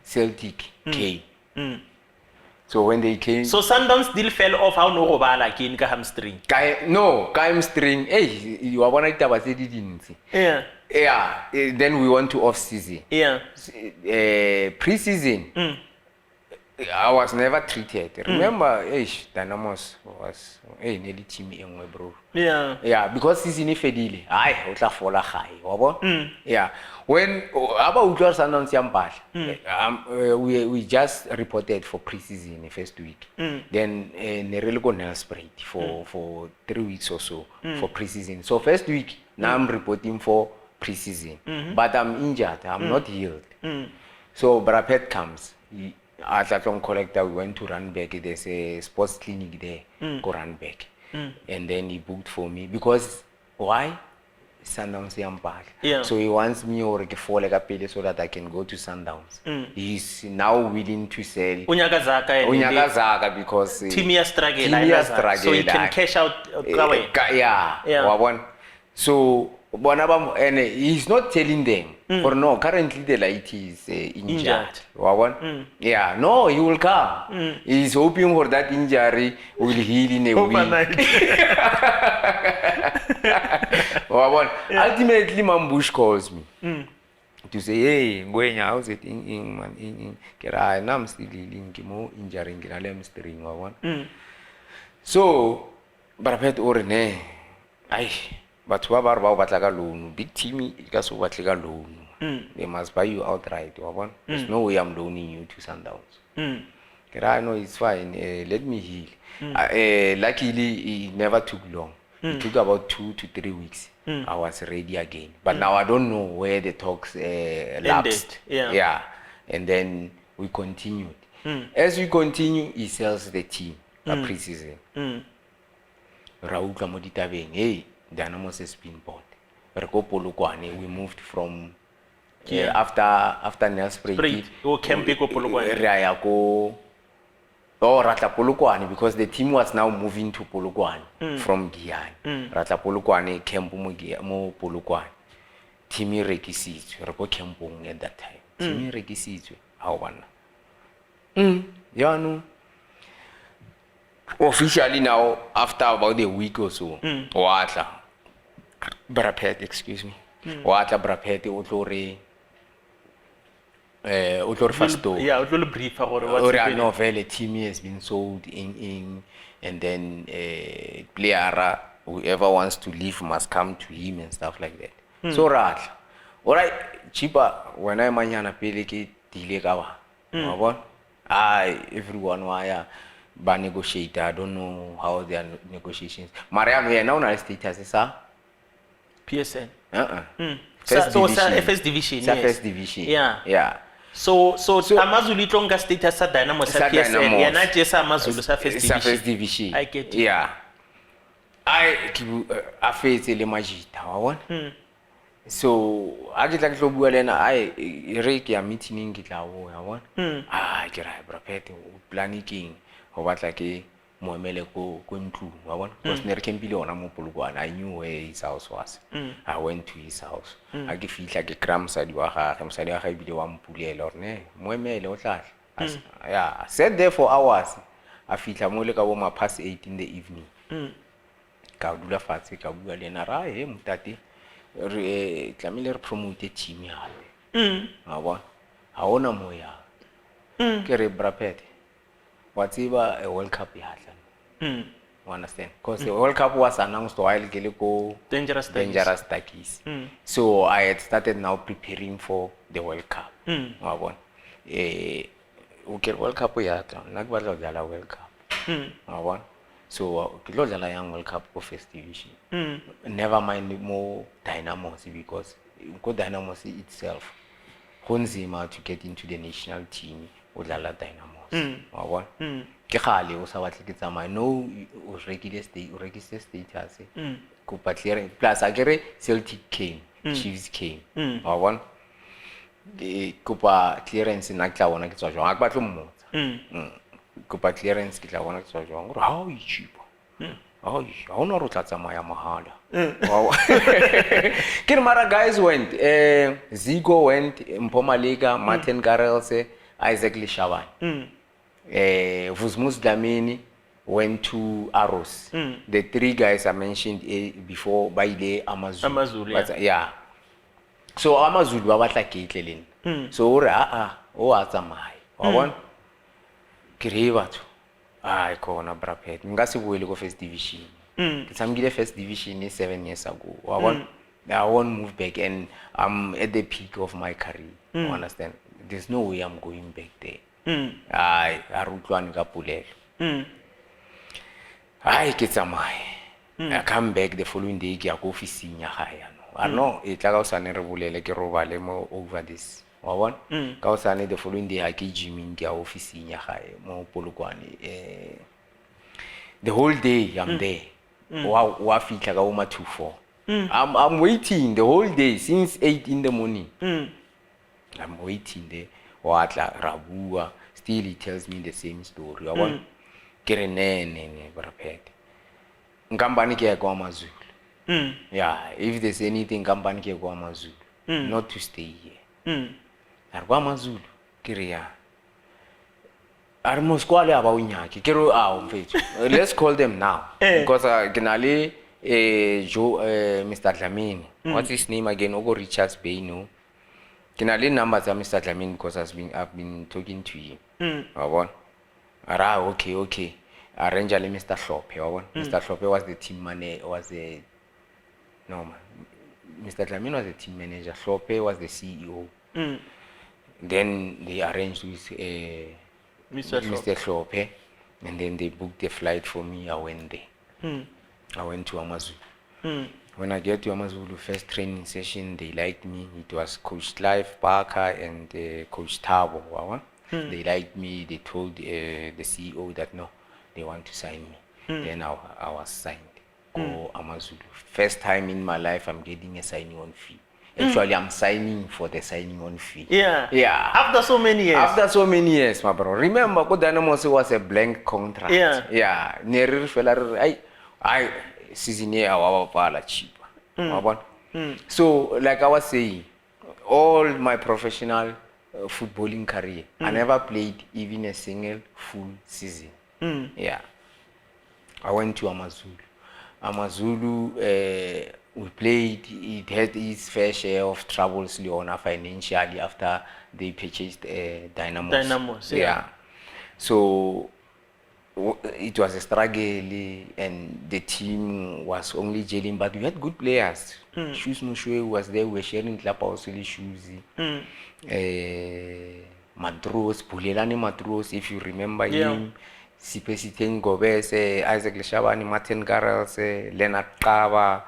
Celtic came. So when they came, so Sundowns still fell off. How no robala again ka hamstring? Hamstring. Hey, you are one of the then we went to off season. Pre-season. I was never treated. Remember, Dynamos was nearly team young, bro. Because season is fedile. Utla fola high. When about Sundowns we just reported for pre-season the first week. Then Nerelo go nail spread for 3 weeks or so for pre-season. So first week now I'm reporting for pre-season, but I'm injured. I'm not healed. So Brapet comes. At Athlon Collector, we went to run back. There's a sports clinic there. Go run back. And then he booked for me because why? Sundowns yampala. Yeah. So he wants me or ke fole ka pele so that I can go to Sundowns. He's now willing to sell Unyakazaka because team ya struggle, so he can cash out yeah. Wabona. So and he's not telling them or no, currently the light is injured. Yeah, no, he will come. He's hoping for that injury will heal in a week. Ultimately Mambush calls me to say, hey, Ngwenya, how's it in man? I'm still healing, mo injury ngirale mstring. So Barapet orene ay but ba batla ka loan, big team ka so batla ka loan. They must buy you outright. There's no way I'm loaning you to Sundowns. I know it's fine. Let me heal. Luckily, it never took long. It took about 2 to 3 weeks. I was ready again. But now I don't know where the talks lapsed. Yeah. And then we continued. As we continue, he sells the team. Pre-season. Raul Kamoditabeng, hey, Dynamos has been bought. We moved from after Nelspruit. Ratla Polokwane, because the team was now moving to Polokwane from Giyani. Ratla Polokwane camp mo Polokwane. Team rekisitswe, re go campong at that time. Team rekisitswe, hawana. Yeah, no. Officially now, after about a week or so, Watla Brapet, excuse me. Watla Brapet Otlore Fasto. Yeah, a little brief about what's novel team has been sold in and then player whoever wants to leave must come to him and stuff like that. So right. Alright, Chippa, when I manyana pele ke dile ka ba. Everyone wire ba negotiate. I don't know how their negotiations. Mariam we now na status sa PSN. First division. First division. Yeah. So Amazulu tlonga status sa Dynamos sa PSN. Yeah, not just Amazulu sa first division. I get it. Yeah. I face le magita wa bona. So a ke tla ke bua lena re ke ya meeting ke tla wo ya bona. Ke ra Brapet o planning go batla ke moemele ko ntlu wa bona. Because ne re kempile ona mo Polokwane. I knew where his house was. I went to his house. A ke fitla ke kram msadi wa ga ibile wa mpulela or ne moemele o tla. Yeah, I sat there for hours. A fitla mo le ka bo ma past 8 in the evening. Ka dula fatshe ka bua le na ra mutate re tlamile re promote team ya ha bona ha ona moya ke re Brapet what's a World Cup ya tla you understand because the World Cup was announced while ke le ko dangerous takis. So I had started now preparing for the World Cup ha bona okay World Cup ya tla nna ke batla go dlala World Cup ha bona. So ke lo dlala yang World Cup ko first division. Never mind more Dynamos because go Dynamos itself konzima to get into the national team o dlala Dynamos wa bona ke gale o sa batle ke tsamaya no o register status ko patlere plus akere Celtic came Chiefs came wa bona ko pa clearance na tla bona ke tswa jwa ga batlo mmotsa kopa clearance ke tla bona ke tswa jwang gore how is Chippa how no ro tla tsamaya mahala wow ke mara guys went Zico went Mpomalika Martin Garelse Isaac Lishaban Vusmus Dlamini went to Aros. The 3 guys I mentioned before by the Amazulu. But, yeah. So Amazulu ba batla ke itleleng so ore o a tsamaya wa bona ke batho kona Brapet nka se boele go first division ke tsamgile first division 7 years ago wa bona I won't move back and I'm at the peak of my career. You understand? There's no way I'm going back there. I rutlwane ka pulelo ke tsamaya I come back the following day ke ya go officing ya gae I know e tla ka usane re bolele ke robale mo over this wa bona ka usane the following day ha ke gyming ke ya officing ya gae mo Polokwane the whole day I'm there wa fitla ka uma 24 I'm waiting the whole day since 8 in the morning. I'm waiting there. Watla Rabua. Still he tells me the same story. I want Kirenene Barapet. Nkambani ke kwa Amazulu. Yeah, if there's anything Nkambani ke kwa Amazulu. Not to stay here. Kwa Amazulu Kiria. Let's call them now because Genali Joe Mr. Dlamini. What's his name again? Ogo Richards Bay, no. Genali numbers are Mr. Dlamini because I've been talking to him. Okay. Arrange Mr. Shlope. Mr. Shlope was the team manager. Mr. Dlamini was the team manager. Shlope was the CEO. Then they arranged with Mr. Shlope, and then they booked a flight for me. I went there. I went to Amazulu. When I get to Amazulu, first training session, they liked me. It was Coach Clive Parker and Coach Tabo. They liked me. They told the CEO that no, they want to sign me. Then I was signed. Go Amazulu. First time in my life, I'm getting a signing on fee. Actually, I'm signing for the signing on fee. Yeah. After so many years. After so many years, my bro. Remember, Dynamos was a blank contract. Yeah. I season here, our pala Chippa. So, like I was saying, all my professional footballing career, I never played even a single full season. Yeah. I went to Amazulu. Amazulu, we played, it had its fair share of troubles, Leona, financially after they purchased Dynamos. Yeah. So it was a struggle and the team was only gelling, but we had good players. Shoes Mushwe was there, we were sharing club also shoes. Matros, Pulelani Matros, if you remember him. Sipesiten Gobes, Isaac Leshabani, Martin Garrels, Leonard Kava,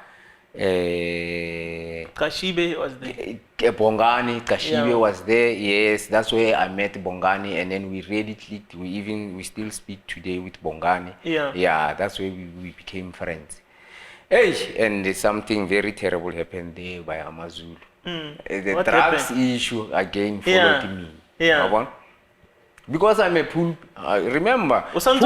Kashibe was there. Bongani, Kashibe was there. Yes, that's where I met Bongani, and then we really clicked. We still speak today with Bongani. Yeah, that's where we became friends. Hey, and something very terrible happened there by Amazulu. The What drugs happened? issue again followed me. Yeah. Because I'm a pool, remember? Even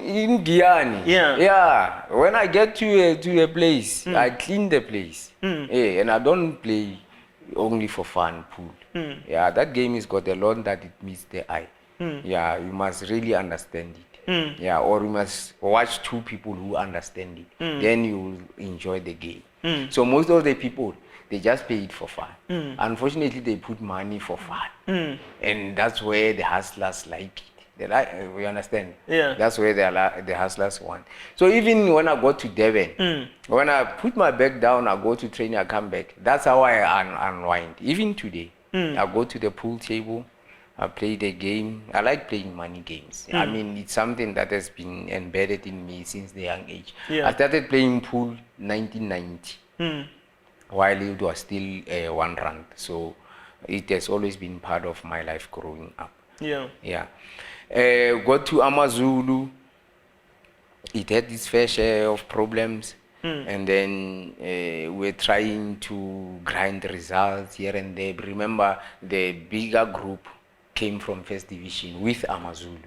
in Guyana. Yeah. When I get to a place, I clean the place. Yeah, and I don't play only for fun pool. Yeah, that game has got a lot that it meets the eye. Yeah, you must really understand it. Yeah, or you must watch two people who understand it. Then you will enjoy the game. So most of the people, they just pay it for fun. Unfortunately, they put money for fun. And that's where the hustlers like it. We understand? Yeah. That's where the hustlers want. So even when I go to Devon, when I put my bag down, I go to training, I come back. That's how I unwind. Even today, I go to the pool table, I play the game. I like playing money games. I mean, it's something that has been embedded in me since the young age. I started playing pool 1990. While it was still 1 rand. So it has always been part of my life growing up. Yeah. Got to Amazulu, it had its fair share of problems. And then we're trying to grind results here and there. But remember, the bigger group came from First Division with Amazulu.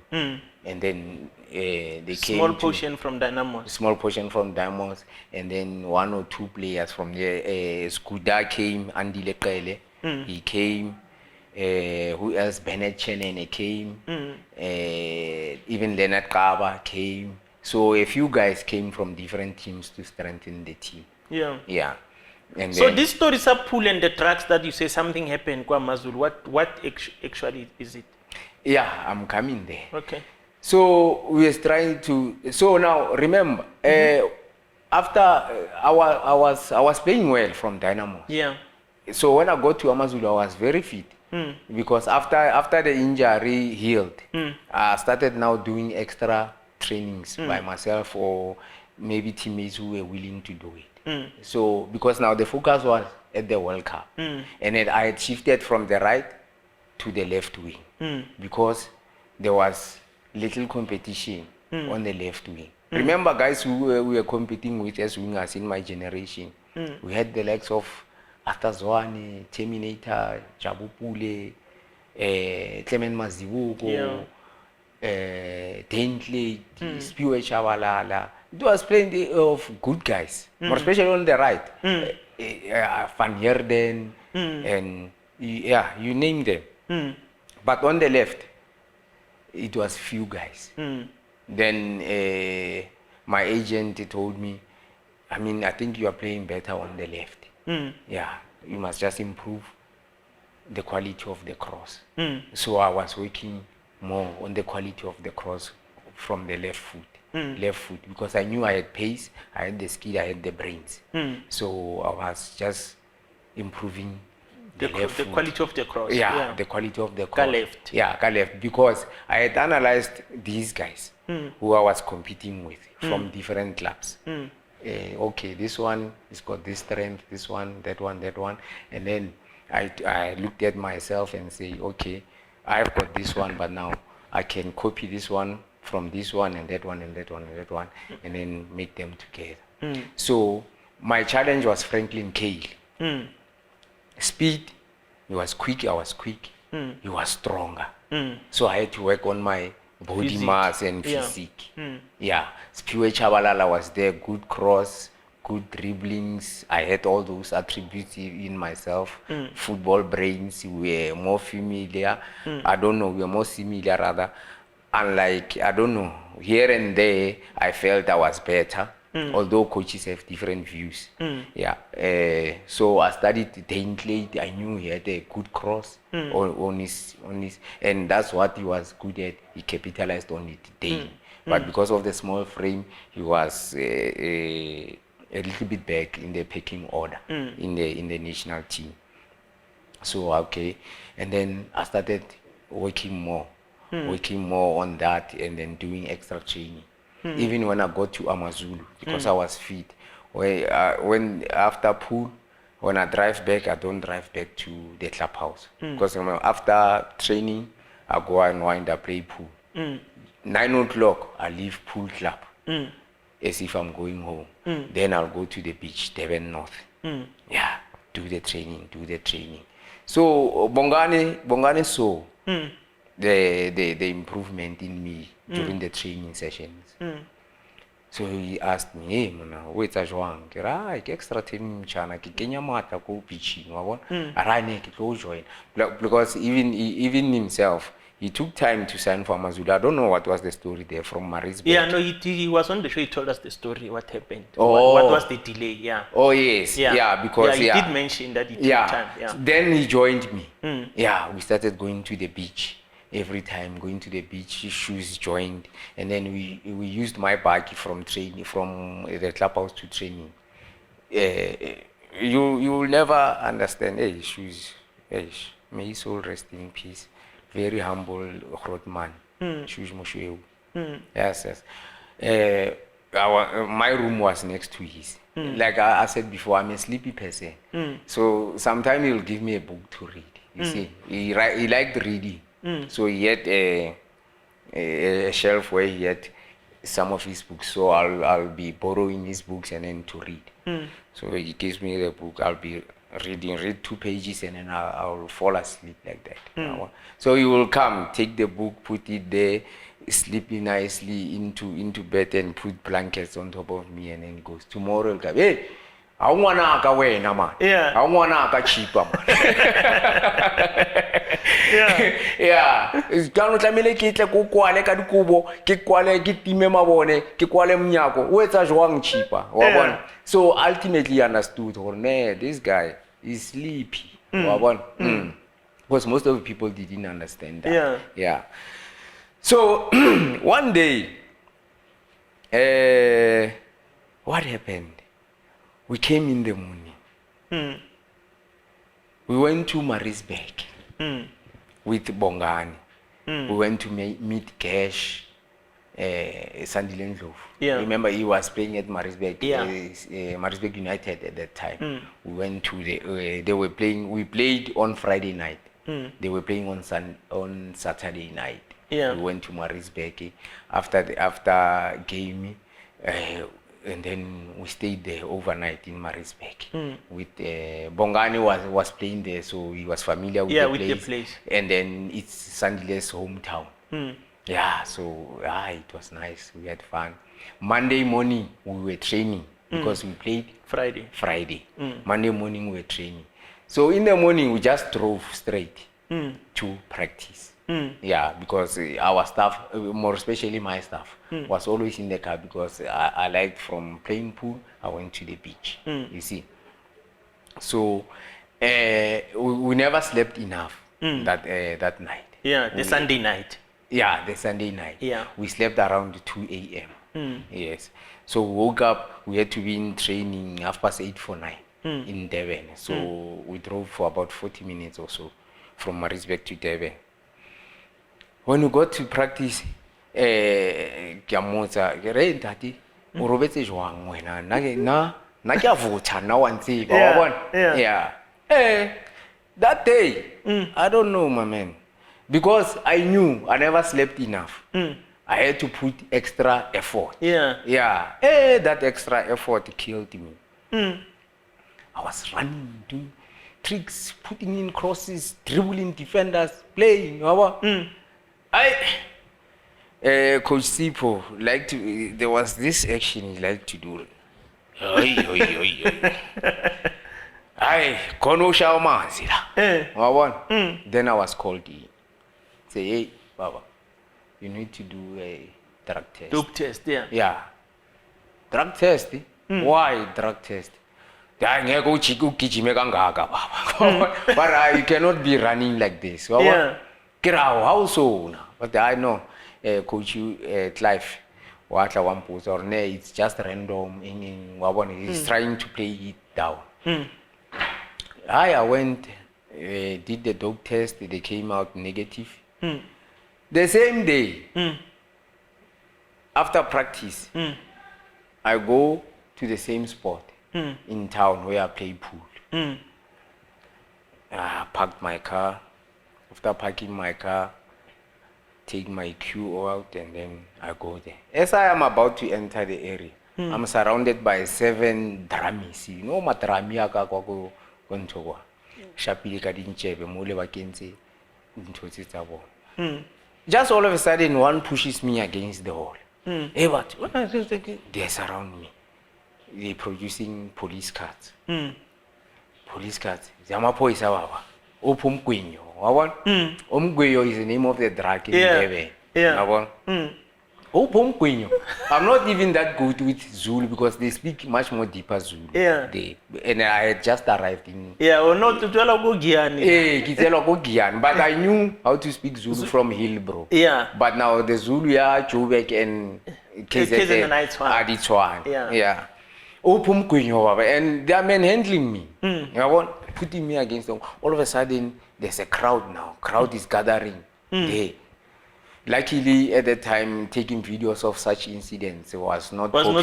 And then they came small portion from Dynamos. Small portion from Dynamos, and then 1 or 2 players from there. Skuda came, Andy Lekele, he came. Who else? Bennett Chenene came. Even Leonard Kaba came. So a few guys came from different teams to strengthen the team. Yeah. And so these stories are pool and the tracks that you say something happened, Amazulu. What actually is it? Yeah, I'm coming there. Okay. So we are trying to. So now remember, after I was playing well from Dynamos. Yeah. So when I got to Amazulu, I was very fit because after the injury healed, I started now doing extra trainings by myself or maybe teammates who were willing to do it. So because now the focus was at the World Cup, and then I had shifted from the right to the left wing because there was little competition on the left wing. Remember guys who we were competing with as wingers in my generation. We had the likes of Atazwane, Terminator, Jabupule, Clement Mazibuko, Dentley, Spiwe Chabalala. It was plenty of good guys, more especially on the right. Van Heerden, and yeah, you name them. But on the left, it was few guys. Then my agent told me, I think you are playing better on the left. Yeah, you must just improve the quality of the cross. So I was working more on the quality of the cross from the left foot, because I knew I had pace, I had the skill, I had the brains. So I was just improving the quality of the cross. Yeah, the quality of the cross. Left. Yeah, left, because I had analyzed these guys who I was competing with from different clubs. Okay, this one has got this strength, this one, that one, and then I looked at myself and say, okay, I've got this one, but now I can copy this one from this one and that one and that one and that one, and then make them together. So my challenge was Franklin Cale. Speed, he was quick, I was quick. He was stronger. So I had to work on my body mass and physique. Yeah, Spiwe Chabalala was there, good cross, good dribblings. I had all those attributes in myself. Football brains, we were more familiar. We were more similar rather. Unlike, here and there, I felt I was better. Although coaches have different views. Yeah. So I studied Daintley. I knew he had a good cross on his, and that's what he was good at. He capitalized on it daily. But because of the small frame, he was a little bit back in the pecking order in the national team. So okay, and then I started working more on that, and then doing extra training. Even when I got to Amazulu, because I was fit. When after pool, when I drive back, I don't drive back to the clubhouse, because after training, I go and wind up play pool. 9 o'clock, I leave pool club as if I'm going home. Then I'll go to the beach, Devon North. Yeah, do the training. So Bongani saw the improvement in me during the training sessions. So he asked me, hey, mona, what's a joang? Ke extra training chana, ke kenya mata ko pitching, arane ke go join. Because even himself, he took time to sign for Amazulu. I don't know what was the story there from Marisburg. Yeah, no, he was on the show. He told us the story, what happened. What was the delay? Yeah. Oh yes. Yeah, because he did mention that it took time. Yeah. Then he joined me. Yeah, we started going to the beach. Every time going to the beach, shoes joined, and then we used my bike from the clubhouse to training. You will never understand. Hey, shoes. Hey, may his soul rest in peace. Very humble man. Shoes Moshew. Yes. My room was next to his. Like I said before, I'm a sleepy person. So sometimes he'll give me a book to read. You see, he liked reading. So he had a shelf where he had some of his books. So I'll be borrowing his books and then to read. So he gives me the book. I'll be read 2 pages, and then I'll fall asleep like that. So he will come, take the book, put it there, sleep nicely into bed, and put blankets on top of me, and then he goes, tomorrow he'll come, hey, I wanna ka wena man. Yeah. I wanna ka Chippa man. Yeah. Ka no tlamele ke tle go kwale ka dikubo, ke kwale ke time mabone, ke kwale mnyako. O etsa jwang Chippa? Wa bona. So ultimately understood or this guy is sleepy. Wa bona. Because most of the people didn't understand that. Yeah. So one day what happened? We came in the morning. We went to Marisburg with Bongani. We went to meet Cash, Sandile Ndlovu. Remember, he was playing at Marisburg, Marisburg United at that time. We went to they were playing. We played on Friday night. They were playing on Saturday night. We went to Marisburg after game. And then we stayed there overnight in Maritzburg. With Bongani was playing there, so he was familiar with, the place. And then it's Sandile's hometown. Yeah, so it was nice. We had fun. Monday morning we were training because we played Friday. Monday morning we were training. So in the morning we just drove straight to practice. Yeah, because our staff, more especially my staff, was always in the car because I liked from playing pool, I went to the beach, you see. So we never slept enough that night. Yeah, the Sunday night. Yeah, the Sunday night. Yeah. We slept around 2 a.m. Yes. So we woke up, we had to be in training 8:30 for 9 in Durban. So we drove for about 40 minutes or so from Maritzburg to Durban. When we got to practice, Kiamotsa, yeah. That day, I don't know, my man. Because I knew I never slept enough. I had to put extra effort. Yeah. That extra effort killed me. I was running, doing tricks, putting in crosses, dribbling defenders, playing. Coach Sipo liked to. There was this action he liked to do. Then I was called in. Say, hey, Baba, you need to do a drug test. Dope test, yeah. Yeah. Drug test? Why drug test? But you cannot be running like this. Yeah. How so? But I know, Coach Clive, it's just random. He's trying to play it down. I went, did the dope test. They came out negative. The same day, after practice, I go to the same spot in town where I play pool. I parked my car. After parking my car, take my cue out, and then I go there. As I am about to enter the area, I'm surrounded by 7 drummies. You know what drummy aka go kontowa. Shapili ka dinchebe mole ba kentse ntotsi tsa bona. Just all of a sudden, one pushes me against the wall. Hey, what? They surround me. They're producing police cards. Police cards. Zamapoisa baba. Opumkwenyo. Omkwenyo is the name of the drug in Durban. I'm not even that good with Zulu because they speak much more deeper Zulu. And I had just arrived in. But I knew how to speak Zulu from Hillbro. But now the Zulu, Joburg and KZN are the one. And they are manhandling me. Putting me against them. All of a sudden, there's a crowd now. Crowd is gathering there. Luckily, at the time, taking videos of such incidents was not popular.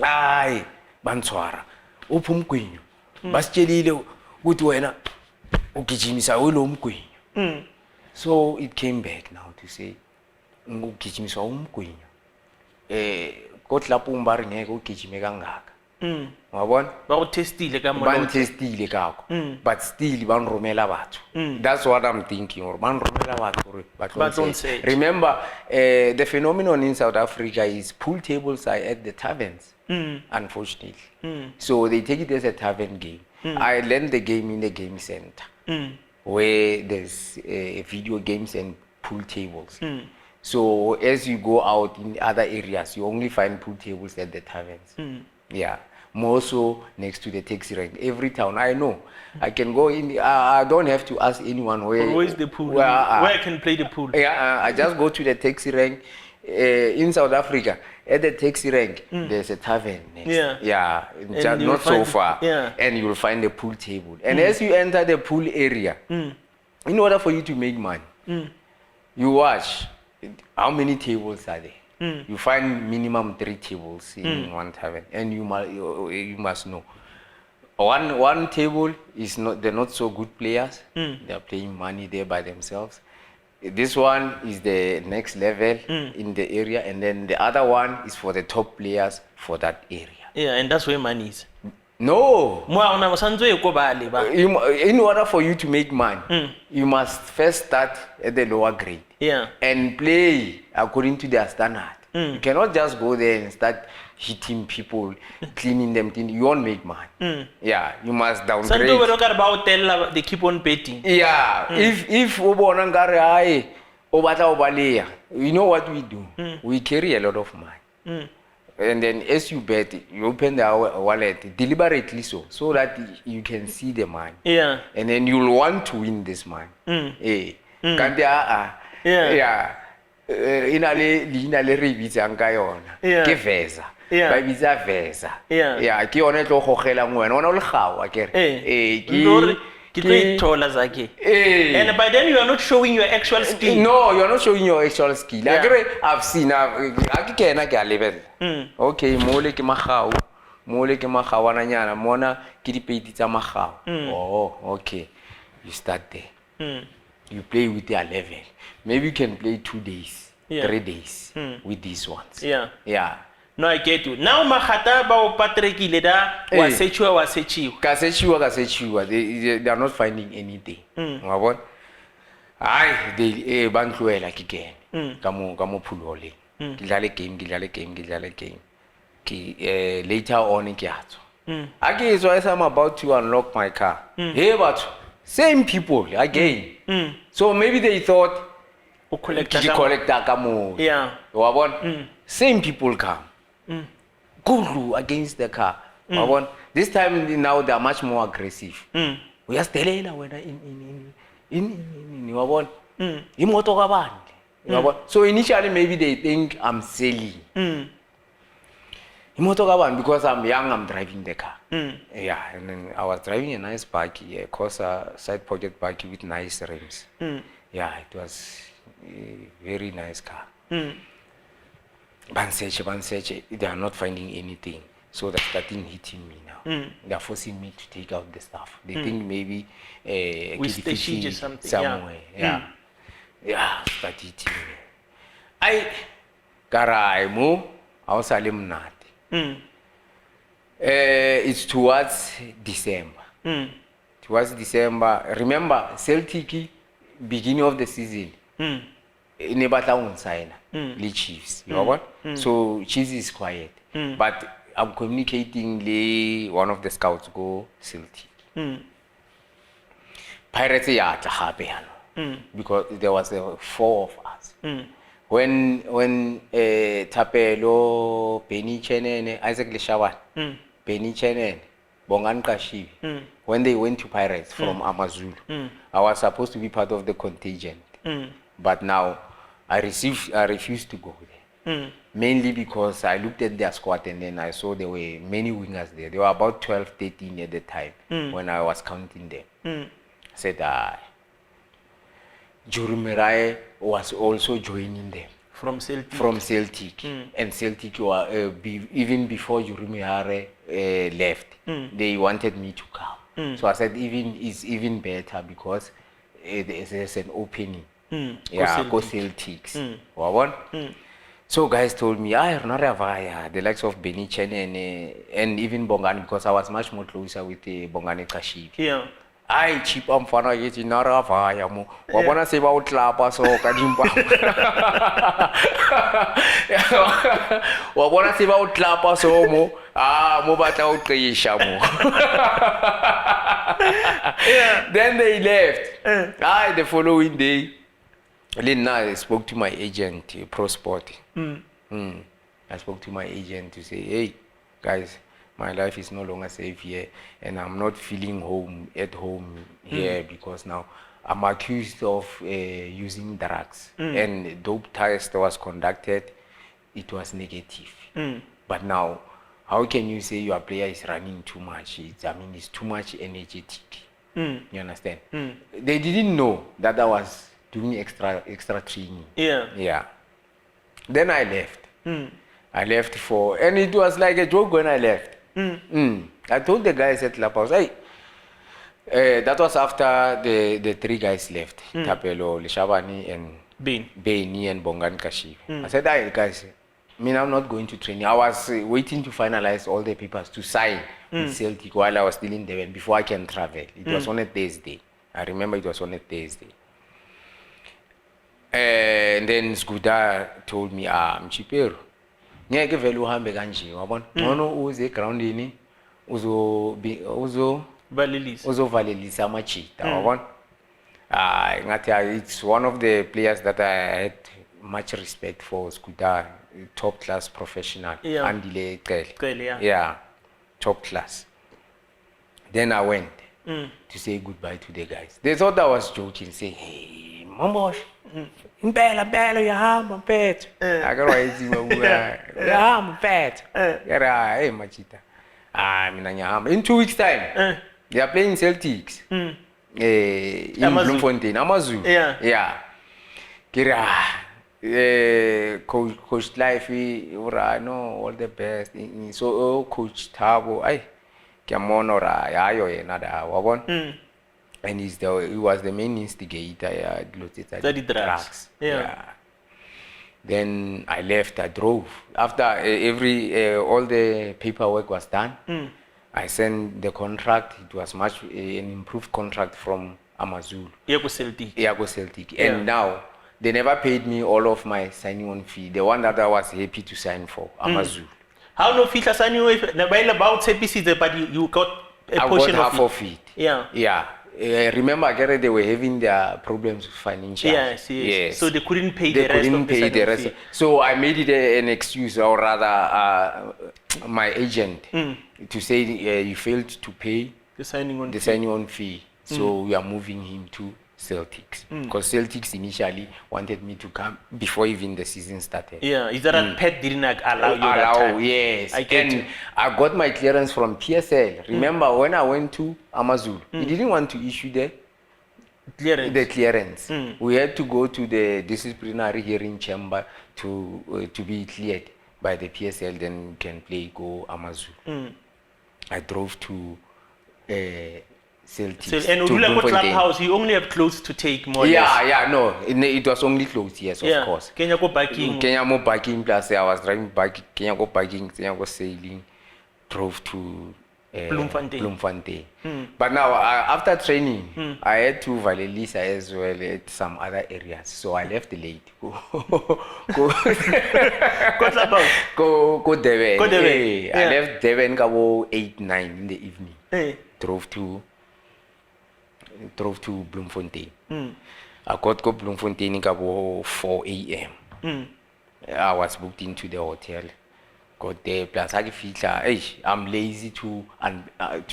Aye, Banswara. Upumquinho. Baschelile, good wena. Ukijimisa umquinho. So it came back now to say, Ukijimisa umquinho. Kotlapumbar ngeko ukijimegangaka. But still, that's what I'm thinking. But don't say it. Remember, the phenomenon in South Africa is pool tables are at the taverns, unfortunately. So they take it as a tavern game. I learned the game in the game center, where there's video games and pool tables. So as you go out in other areas, you only find pool tables at the taverns. More so next to the taxi rank. Every town, I know. I can go in. I don't have to ask anyone where's the pool. Where I can play the pool. I just go to the taxi rank. In South Africa, at the taxi rank, there's a tavern next. Just not so far. And you will find a pool table. And as you enter the pool area, in order for you to make money, you watch how many tables are there. You find minimum 3 tables in one tavern, and you must know. One table is they're not so good players. They're playing money there by themselves. This one is the next level in the area, and then the other one is for the top players for that area. Yeah, and that's where money is. No. In order for you to make money, you must first start at the lower grade. Yeah. And play according to their standard. You cannot just go there and start hitting people, cleaning them. You won't make money. Yeah, you must downgrade. About they keep on betting. Yeah, if you know what we do? We carry a lot of money. And then as you bet, you open the wallet deliberately so that you can see the money. Yeah. And then you'll want to win this money. Yeah. Ina le re bitsang ka yona ke vesa ba bitsa vesa yeah ke yone tlo gogela ngwana ona o le gawa kere and by then you are not showing your actual skill. No, you are not showing your actual skill. I've seen ke kena ke a lebella okay mole ke magawana nyana mona ke dipeiti tsa magao oh okay you start there. You play with their level. Maybe you can play 2 days, 3 days with these ones. Yeah. No, I get you. Now, Mahata ba Patrick Ileda wasechiwa. They are not finding anything. Ngabona? Ay, they bantluela kigene. Kamo phulole. Gidlale game. Later on ke yatso. Akizwa as I'm about to unlock my car. Hey, but same people again. So maybe they thought collect kamo. Yeah. Same people come. Go against the car. This time now they are much more aggressive. We are still in so initially maybe they think I'm silly. Because I'm young, I'm driving the car. Yeah, and then I was driving a nice buggy, a Corsa side pocket buggy with nice rims. Yeah, it was a very nice car. Banseche, they are not finding anything. So they're starting hitting me now. They're forcing me to take out the stuff. They think maybe we stage something somewhere. Yeah, start hitting me. I was not. It's towards December. Remember, Celtic, beginning of the season, never town sign, Chiefs. You know what? So Chiefs is quiet. But I'm communicating one of the scouts go Celtic. Pirates are happy because there was 4 of us. When Tapelo, Penny Chenen, Isaac Leshawan, Penny Chenen, Bongan Kashivi, when they went to Pirates from Amazulu, I was supposed to be part of the contingent. But now I refused to go there. Mainly because I looked at their squad and then I saw there were many wingers there. There were about 12, 13 at the time when I was counting them. I said, Jurumirai was also joining them from Celtic. And Celtic were even before Jurumirai left, they wanted me to come. So I said it's even better because there's an opening. Go Celtics. So guys told me, the likes of Benny Chen and even Bongani, because I was much more closer with Bongani Kashiv. Yeah. I Chippa mfana yeti naravaya mo wabona se ba utlapa so kadimpa wabona se ba utlapa so mo mo batla uqisha mo. Then they left. The following day I spoke to my agent Pro Sport. I spoke to my agent to say, hey guys, my life is no longer safe here, and I'm not feeling at home here because now I'm accused of using drugs. And dope test was conducted, it was negative. But now, how can you say your player is running too much? It's too much energetic. You understand? They didn't know that I was doing extra training. Yeah. Then I left. I left and it was like a joke when I left. I told the guys at La Pause, hey, That was after the three guys left, Tapelo, Lishabani, and Beni and Bongan Kashiv. I said, "Hey guys, I mean, I'm not going to training. I was waiting to finalize all the papers to sign with Celtic while I was still in Devon before I can travel. It was on a Thursday. I remember it was on a Thursday. And then Skuda told me, Mchipero, ngeke vele uhambe kanje, wabona? Ngono uze ground ini uzovalelisa amachita, wabona? It's one of the players that I had much respect for. Skuda, top class professional. Andile Qele. Yeah, top class. Then I went to say goodbye to the guys. They thought I was joking, say, "Hey, Mambosh, impela uyahamba mfethu." Akawayithi uyahamba mfethu. Yara, hey machita. Mina ngiyahamba. In 2 weeks time, they are playing Celtics. In Bloemfontein, Amazulu. Yeah. Kira, Coach Life, I know all the best. So Coach Tabo, and he was the main instigator. Drugs. Yeah. Then I left. I drove. After all the paperwork was done, I sent the contract. It was much an improved contract from Amazulu. Celtic. And now they never paid me all of my signing on fee. The one that I was happy to sign for, Amazulu. How no fee signing away? About but you got a portion half of it. Yeah. Remember, they were having their problems financially. Yes. So they couldn't pay the rest. So I made it an excuse, or rather, my agent, to say you failed to pay the signing on fee. So we are moving him to Celtics, because Celtics initially wanted me to come before even the season started. Is that Pet didn't allow you that time? Yes. I got my clearance from PSL. Remember when I went to Amazulu, he didn't want to issue the clearance. We had to go to the disciplinary hearing chamber to be cleared by the PSL. Then we can go Amazulu. I drove to Celtics. And Udula Clubhouse, you only have clothes to take more. No, it was only clothes, yes, of course. Kenya go biking. Kenya go biking, plus I was driving bike. Kenya go biking, Kenya go sailing, drove to Bloemfontein. But now, after training, I had to Valelisa as well at some other areas. So I left late. Go Devon. I left Devon about 8, 9 in the evening. Drove to Bloemfontein. I got to Bloemfontein about 4 a.m. I was booked into the hotel. Got there, plus I'm lazy to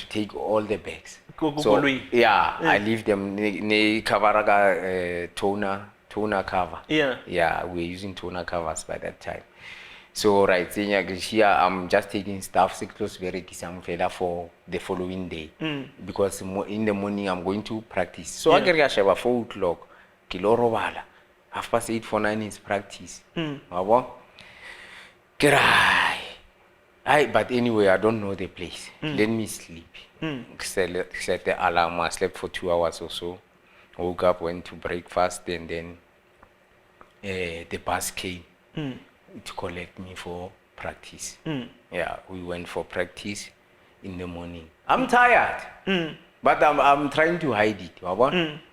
take all the bags. I leave them. Ne cover toner cover. We were using toner covers by that time. So here I'm just taking stuff close for the following day, because in the morning I'm going to practice. So I get 4 o'clock, kilorobala, 8:30 for 9 is practice. But anyway, I don't know the place. Let me sleep. Set the alarm. I slept for 2 hours or so. Woke up, went to breakfast, and then the bus came to collect me for practice. We went for practice in the morning. I'm tired, but I'm trying to hide it.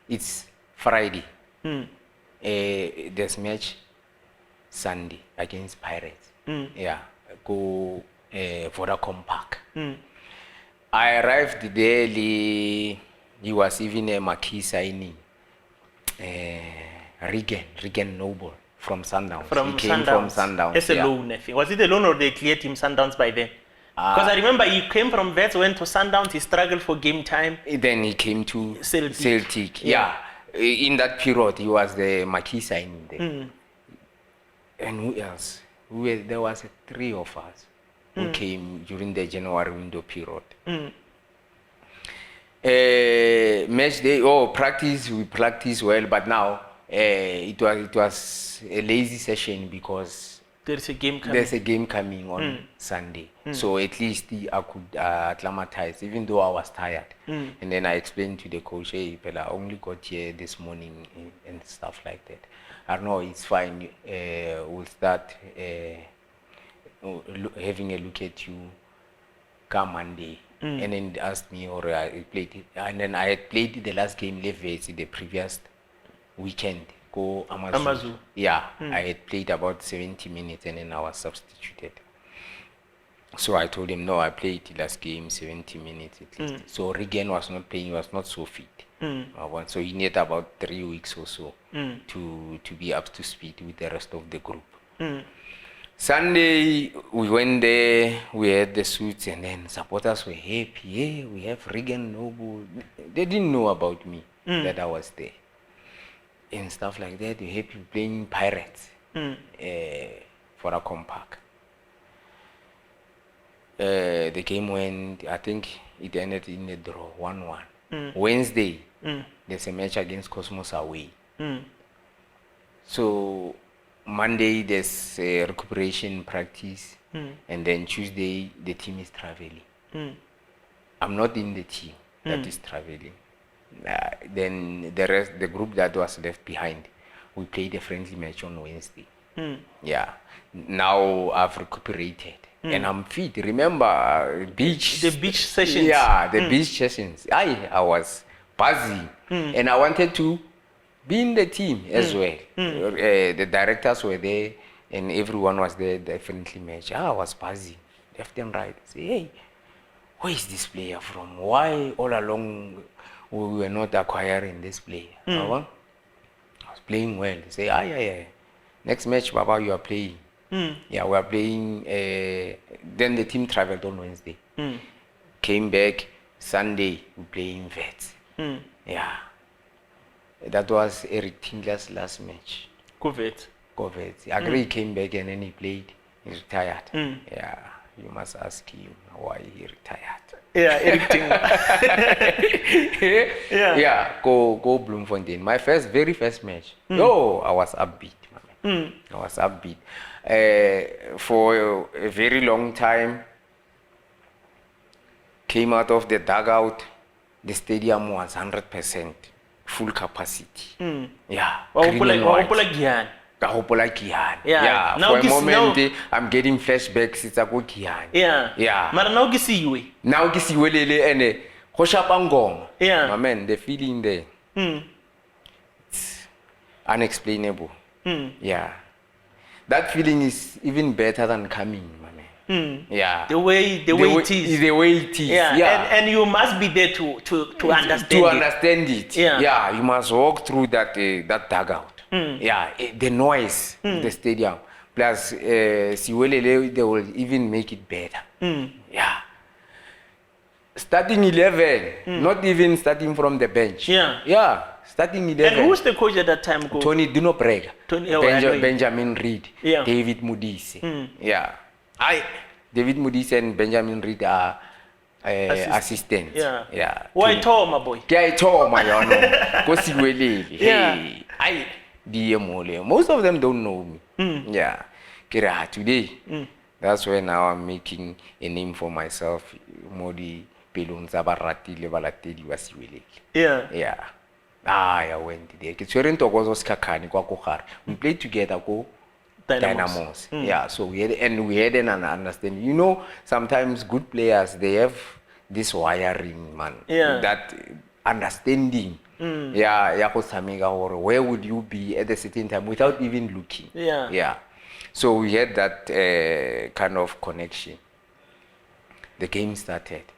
It's Friday. There's match Sunday against Pirates. Go Vodacom Park. I arrived there. He was even a marquee signing. Regan Noble. From Sundowns. He came from Sundowns. As a loan. Was it a loan or they cleared him Sundowns by then? Because I remember he came from Vets, went to Sundowns, he struggled for game time. Then he came to Celtic. In that period, he was the marquee signing there. And who else? There was 3 of us who came during the January window period. Match day, practice, we practice well, but now it was a lazy session because There's a game coming. There's a game coming on Sunday. So at least I could acclimatize, even though I was tired. And then I explained to the coach, hey, Pella, I only got here this morning and stuff like that. I don't know, it's fine. We'll start having a look at you come Monday. And then they asked me, or I played it. And then I had played the last game, Leves, the previous weekend. Go Amazulu. Yeah, I had played about 70 minutes and then I was substituted. So I told him, no, I played the last game 70 minutes at least. So Regan was not playing, he was not so fit. So he needed about 3 weeks or so to be up to speed with the rest of the group. Sunday, we went there, we had the suits, and then supporters were happy. Hey, we have Regan Noble. They didn't know about me, that I was there. And stuff like that. They happy playing Pirates for a compact. The game went, I think it ended in a draw, 1-1. Wednesday, there's a match against Cosmos away. So Monday, there's a recuperation practice. And then Tuesday, the team is traveling. I'm not in the team that is traveling. Then the rest, the group that was left behind, we played a friendly match on Wednesday. Yeah. Now I've recuperated and I'm fit. Remember the beach sessions? Yeah, the beach sessions. I was buzzing and I wanted to be in the team as well. The directors were there and everyone was there. The friendly match. I was buzzing, left and right. Say, hey, where is this player from? Why all along we were not acquiring this player? I was playing well. Say, yeah. Next match, Baba, you are playing. Yeah, we are playing. Then the team traveled on Wednesday. Came back Sunday, we playing Vets. Yeah. That was Eric Tingler's last match. Go Vets. I agree, he came back and then he played. He retired. Yeah. You must ask him why he retired. Yeah, Eric Yeah, go Bloemfontein. My very first match. I was upbeat, man. I was upbeat. For a very long time, came out of the dugout, the stadium was 100% full capacity. Yeah. Yeah, for a moment I'm getting flashbacks. It's a good Kian. Yeah. But now you see you. Now you see you and Hoshapangong. Yeah. My man, the feeling there. It's unexplainable. Yeah. That feeling is even better than coming, my man. Yeah. The way it is. The way it is. Yeah. And you must be there to understand it. To understand it. Yeah. You must walk through that dugout. Yeah, the noise in the stadium. Plus, Siwelele, they will even make it better. Yeah. Starting 11, not even starting from the bench. Yeah, starting 11. And who's the coach at that time? Tony Dunobrega, Benjamin Reed, David Mudise. Yeah. David Mudise and Benjamin Reed are assistants. Yeah. Why tall, my boy? Yeah, tall, my Go Siwelele. Hey, most of them don't know me. Yeah. Today, that's where now I'm making a name for myself. Modi Pelonza Baratile Balateli Wasiwele. Yeah. I went there. We played together, go Dynamos. Yeah, so we had an understanding. You know, sometimes good players, they have this wiring, man. That understanding. Where would you be at a certain time without even looking? Yeah. So we had that kind of connection. The game started.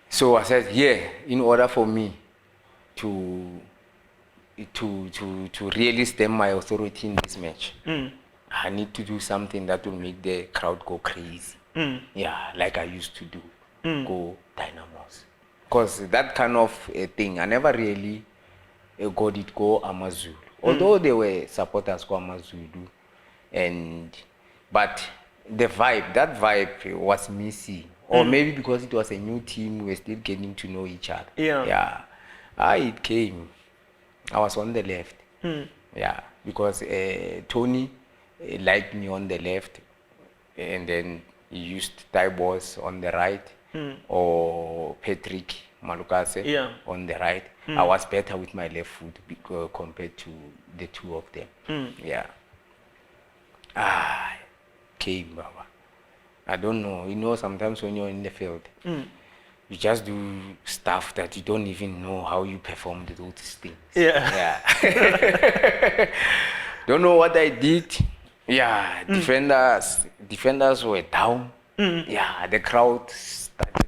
So I said, in order for me to really stem my authority in this match, I need to do something that will make the crowd go crazy. Yeah, like I used to do. Go Dynamos. Because that kind of thing, I never really got it go Amazulu. Although there were supporters go Amazulu, but that vibe was missing. Or maybe because it was a new team, we were still getting to know each other. Yeah. It came. I was on the left. Yeah, because Tony liked me on the left, and then he used Dynamos on the right, or Patrick Malukase on the right. I was better with my left foot compared to the two of them. Yeah. Came, Baba. I don't know. You know, sometimes when you're in the field, you just do stuff that you don't even know how you performed those things. Yeah. Don't know what I did. Yeah, defenders were down. Yeah, the crowd started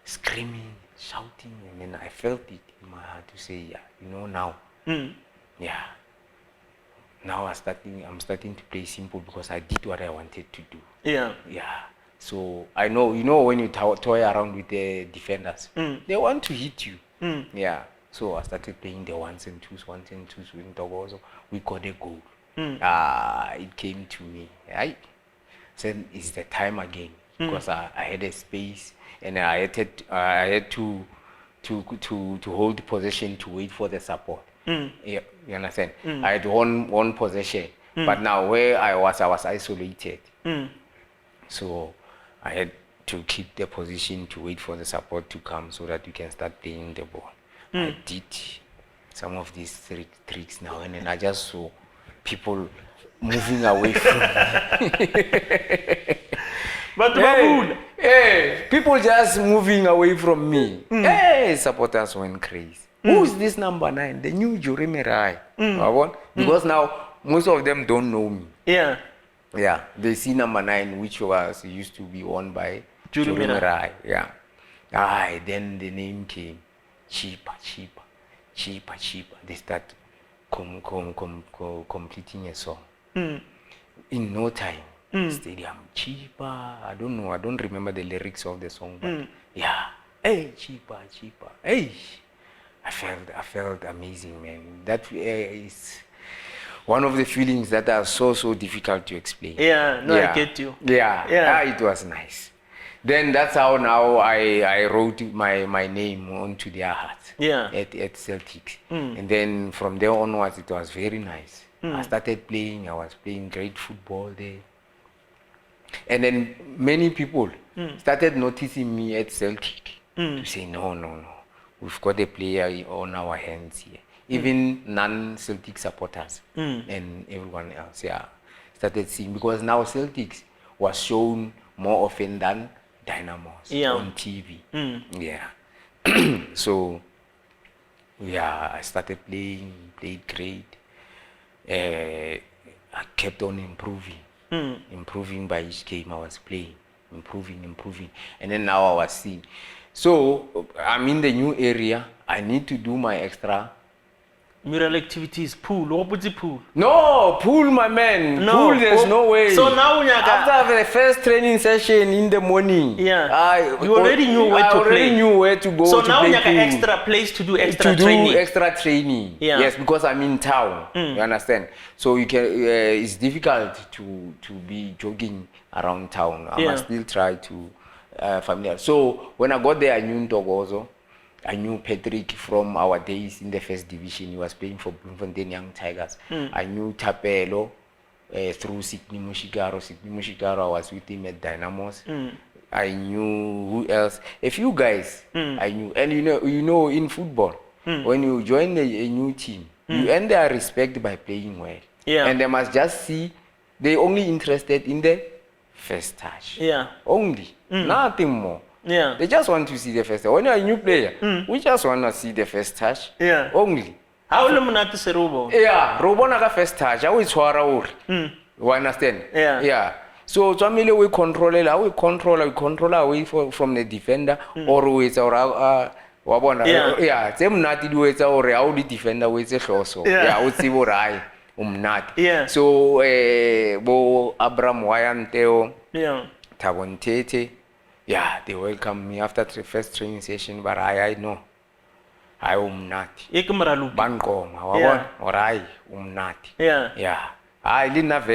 screaming, shouting, and then I felt it in my heart to say, yeah, you know, now. Yeah. Now I'm starting to play simple because I did what I wanted to do. Yeah. So I know, you know, when you toy around with the defenders, they want to hit you. Yeah. So I started playing the ones and twos in Togozo. We got a goal. It came to me. I said, it's the time again because I had a space and I had to hold possession to wait for the support. Yeah, you understand? I had one possession, but now where I was isolated. So I had to keep the position to wait for the support to come so that you can start playing the ball. I did some of these tricks now, and then I just saw people moving away from me. But people just moving away from me. Hey, supporters went crazy. Who's this number 9? The new Juremirai. Because now most of them don't know me. Yeah, they see number 9, which was used to be owned by Juremirai. Yeah. Then the name came. Chippa. They start completing a song. In no time. Stadium, Chippa. I don't know. I don't remember the lyrics of the song, but yeah. Hey, Chippa. Hey. I felt amazing, man. That is one of the feelings that are so difficult to explain. I get you. It was nice. Then that's how now I wrote my name onto their hearts at Celtic. And then from there onwards, it was very nice. I started playing. I was playing great football there. And then many people started noticing me at Celtic to say, no. We've got a player on our hands here. Even non-Celtic supporters and everyone else, started seeing. Because now Celtics was shown more often than Dynamos on TV. So, I started played great. I kept on improving by each game I was playing. Improving. And then now I was seeing. So, I'm in the new area. I need to do my extra mural activities. Pool. Pool. No, pool, my man. No. Pool, there's no way. So now, after the first training session in the morning, you already knew where to play. I already knew where to go. So to now play you have extra place to do extra training. Yes, because I'm in town. You understand? So you can. It's difficult to be jogging around town. I must still try to. Familiar. So when I got there, I knew Ntogozo. I knew Patrick from our days in the first division. He was playing for Bloemfontein Young Tigers. I knew Tapelo through Sidney Mushigaro. Sidney Mushigaro, I was with him at Dynamos. I knew who else? A few guys I knew. And you know, in football, when you join a new team, you earn their respect by playing well. And they must just see they only interested in the first touch. Only. Nothing more. They just want to see the first touch. When you're a new player, we just want to see the first touch. Only. How long monate se robo? Robo naga first touch. How is swara uri? You understand? So Jamile we control away from the defender or we wabona. Same nati do it or how the defender we say so. We see what I umnati. So bo Abraham Wayanteo. Tabontete, they welcome me after the first training session, but I know. I not. Bankoma, or I not. I didn't have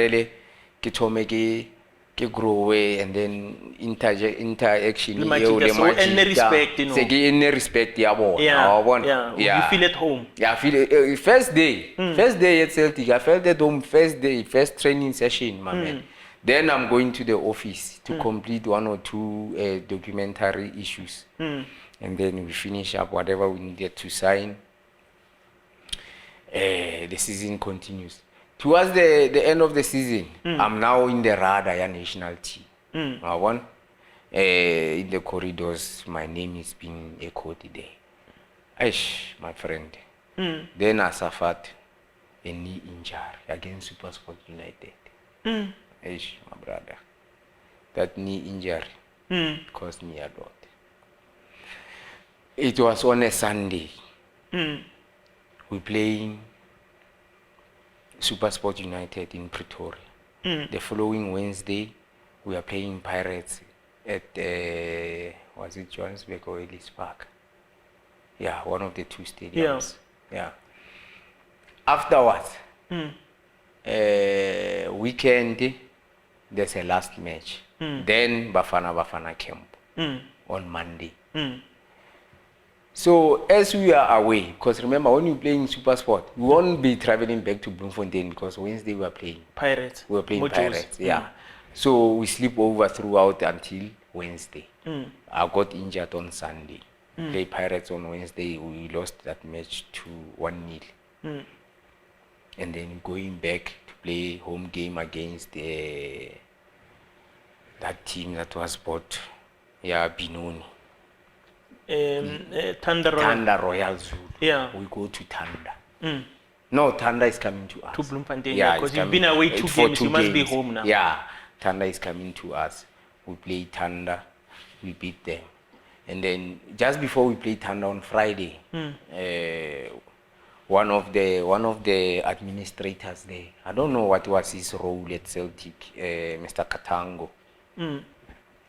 kitomeki ke grow and then interaction Le Majida, so any respect, you know. se ke any respect ya bona Yeah, wa bona yeah. You feel at home. yeah, I feel first day at Celtic, I felt at home first training session, my man. Then I'm going to the office to complete 1 or 2 documentary issues. And then we finish up whatever we needed to sign. The season continues. Towards the end of the season, I'm now in the radar national team. In the corridors, my name is being echoed there. Aish, my friend. Then I suffered a knee injury against SuperSport United. Aish, my brother. That knee injury cost me a lot. It was on a Sunday. We playing SuperSport United in Pretoria. The following Wednesday, we are playing Pirates at was it Johannesburg or Ellis Park? Yeah, one of the 2 stadiums. Yeah. Afterwards, weekend, there's a last match. Then Bafana camp on Monday. So as we are away, because remember when you play in SuperSport, we won't be traveling back to Bloemfontein because Wednesday we are playing Pirates. We were playing Pirates, yeah. So we sleep over throughout until Wednesday. I got injured on Sunday. Play Pirates on Wednesday. We lost that match to 1-0. And then going back to play home game against that team that was bought, Binoni. Thunder Royal Zulu. Yeah. We go to Thunder. No, Thunder is coming to us. To Bloemfontein, because you've been away 2 games, you must be home now. Yeah, Thunder is coming to us. We play Thunder, we beat them. And then just before we play Thunder on Friday, one of the administrators there, I don't know what was his role at Celtic, Mr. Katango,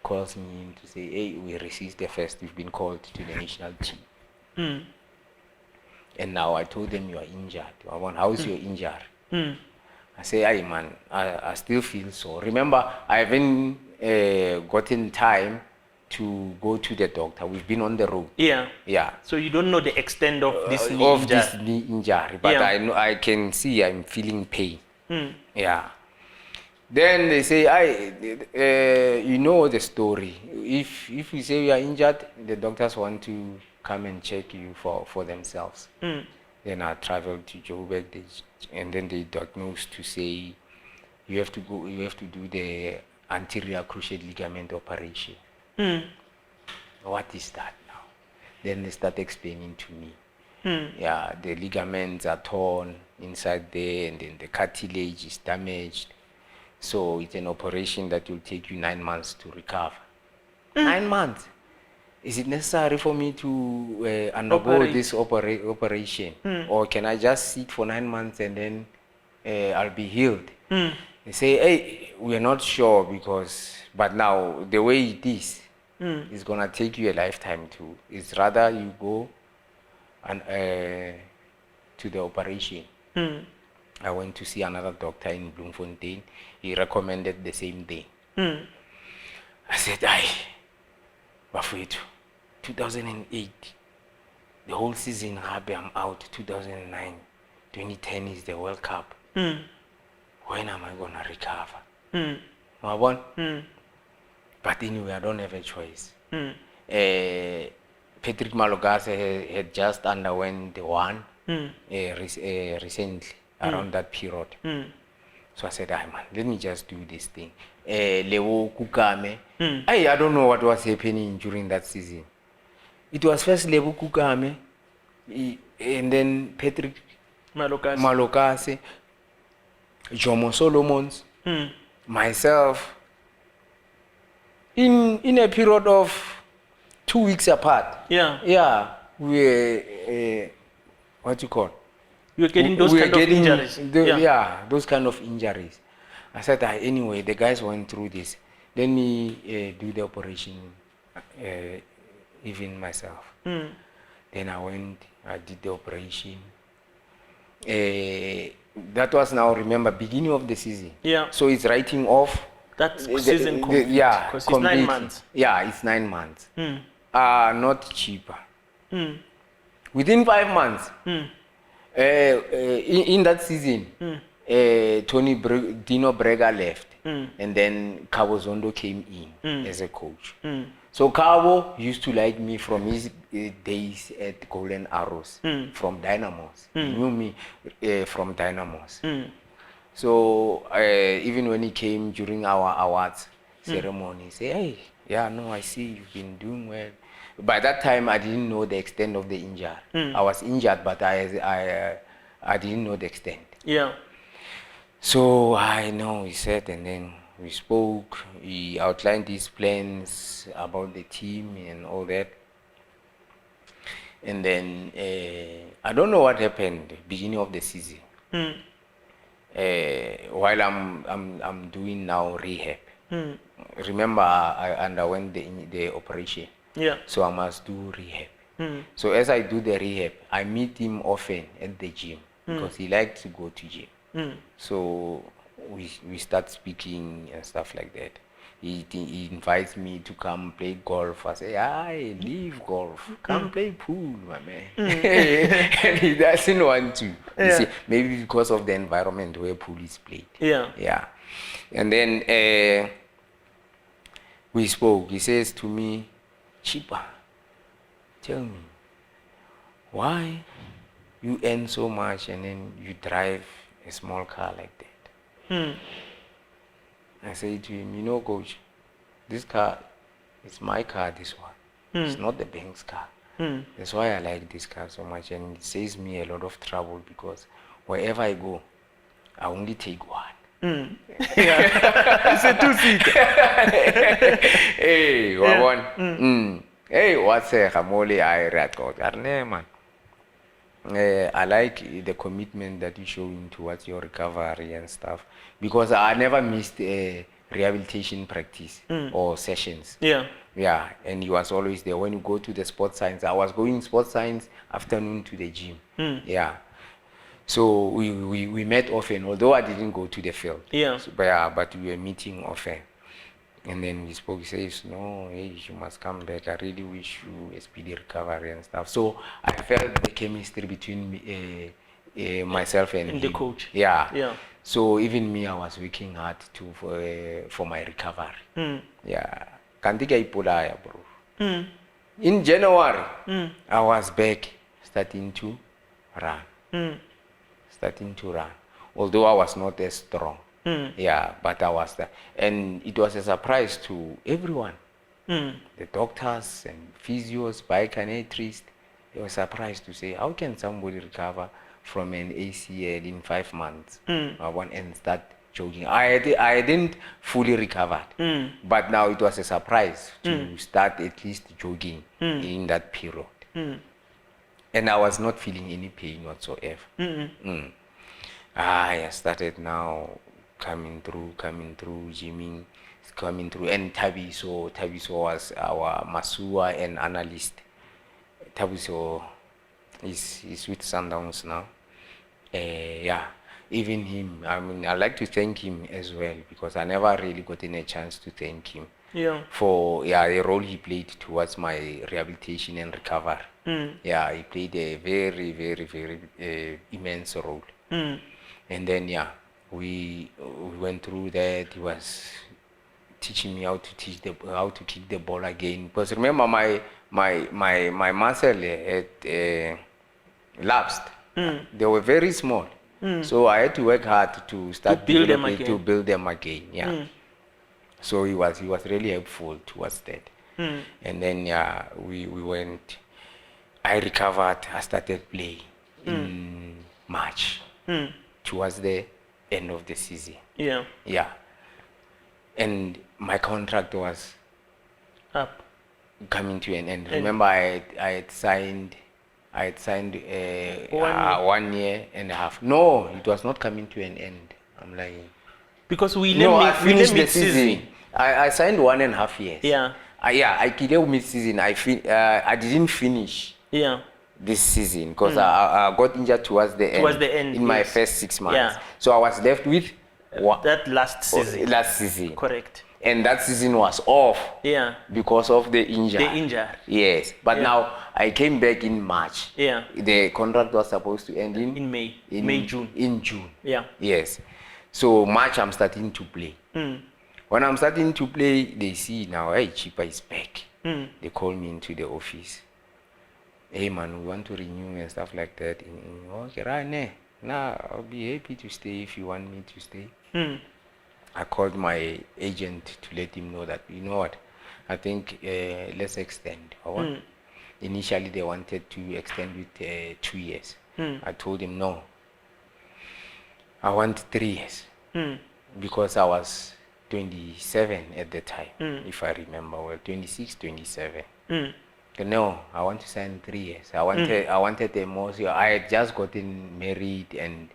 calls me to say, hey, we received the first, we've been called to the national team. And now I told them you are injured. How is your injury? I say, hey man, I still feel so. Remember, I haven't gotten time to go to the doctor. We've been on the road. Yeah. So you don't know the extent of this knee injury, but I know I can see I'm feeling pain. Yeah. Then they say, you know the story. If you say you are injured, the doctors want to come and check you for themselves. Then I traveled to Joburg, and then they diagnosed to say you have to do the anterior cruciate ligament operation. What is that now? Then they start explaining to me. Yeah, the ligaments are torn inside there, and then the cartilage is damaged. So it's an operation that will take you 9 months to recover. 9 months. Is it necessary for me to undergo this operation? Or can I just sit for 9 months and then I'll be healed? They say, hey, we're not sure but now the way it is, it's going to take you a lifetime to. It's rather you go and to the operation. I went to see another doctor in Bloemfontein. He recommended the same thing. I said, Bafwetu, 2008, the whole season, I'm out. 2009, 2010 is the World Cup. When am I going to recover? But anyway, I don't have a choice. Patrick Malogase had just underwent the one recently, around that period. So I said, man, let me just do this thing. Lewo Kukame. I don't know what was happening during that season. It was first Lewo Kukame, and then Patrick Malokase, Jomo Solomons, myself, in a period of 2 weeks apart. Yeah, we were, what you call? You were getting those kind of injuries. Those kind of injuries. I said, anyway, the guys went through this. Let me do the operation, even myself. Then I did the operation. That was now, remember, beginning of the season. So it's writing off That's season complete. Yeah, because it's 9 months. Yeah, it's 9 months. Not cheaper. Within 5 months, in that season, Dino Brega left, and then Cabo Zondo came in as a coach. So Cabo used to like me from his days at Golden Arrows, from Dynamos. He knew me from Dynamos. So even when he came during our awards ceremony, he said, "Hey, yeah, no, I see you've been doing well." By that time, I didn't know the extent of the injury. I was injured, but I didn't know the extent. Yeah. So I know, he said, and then we spoke. He outlined his plans about the team and all that. And then I don't know what happened beginning of the season. While I'm doing now rehab. Remember, I underwent the operation. Yeah. So I must do rehab. So as I do the rehab, I meet him often at the gym because he likes to go to gym. So we start speaking and stuff like that. He invites me to come play golf. I say, I leave golf. Come play pool, my man. And he doesn't want to. You see, maybe because of the environment where pool is played. Yeah. Yeah. And then we spoke. He says to me, Chippa, tell me, why you earn so much and then you drive a small car like that? I say to him, you know, coach, this car is my car, this one. It's not the bank's car. That's why I like this car so much, and it saves me a lot of trouble because wherever I go, I only take one. It's a two-seater. Hey, one. Hey, what's a Hamole I record? Man. I like the commitment that you show towards your recovery and stuff, because I never missed a rehabilitation practice or sessions. Yeah. Yeah, and he was always there. When you go to the sports science, I was going sports science afternoon to the gym. Yeah. So we met often, although I didn't go to the field. Yeah. So, but we were meeting often. And then we spoke. He says, no, hey, you must come back. I really wish you a speedy recovery and stuff. So I felt the chemistry between me, myself and him. The coach. Yeah. Yeah. So even me, I was working hard for my recovery. Yeah. Kanti kaipolaya, bro. In January, I was back starting to run. Although I was not as strong. Yeah, but I was there. And it was a surprise to everyone. The doctors and physios, biokinetrists, they were surprised to say, how can somebody recover from an ACL in 5 months? And start jogging. I didn't fully recover. But now it was a surprise to start at least jogging in that period. And I was not feeling any pain whatsoever. I started now coming through, gymming, coming through. And Tabiso was our Masua and analyst. Tabiso is with Sundowns now. Yeah, even him, I mean, I like to thank him as well, because I never really gotten a chance to thank him. Yeah. For the role he played towards my rehabilitation and recovery. Yeah, he played a very, very, very immense role. And then we went through that. He was teaching me how to kick the ball again. Because remember, my muscle had lapsed. They were very small. So I had to work hard to start build them again. Yeah. So he was really helpful towards that. And then we went. I recovered. I started playing in March. Towards the end of the season. Yeah. Yeah. And my contract was up, coming to an end. Remember, I had signed 1 year and a half. No, it was not coming to an end. I'm lying. Because I finished the season. I signed 1.5 years. Yeah. I killed mid-season. I didn't finish. Yeah. This season, because I got injured towards the end. Towards the end, in my first 6 months. Yeah. So I was left with That last season. Last season. Correct. And that season was off. Yeah. Because of the injury. The injury. Yes. But now I came back in March. Yeah. The contract was supposed to end in May. June. In June. Yeah. Yes. So March I'm starting to play. When I'm starting to play, they see now, hey, Chippa is back. They call me into the office. Hey man, we want to renew and stuff like that. Okay, right now, I'll be happy to stay if you want me to stay. I called my agent to let him know that, you know what, I think let's extend. Initially, they wanted to extend with 2 years. I told him, no, I want 3 years. Because I was 27 at the time, if I remember well, 26, 27. No, I want to sign 3 years. I wanted a more. I had just gotten married and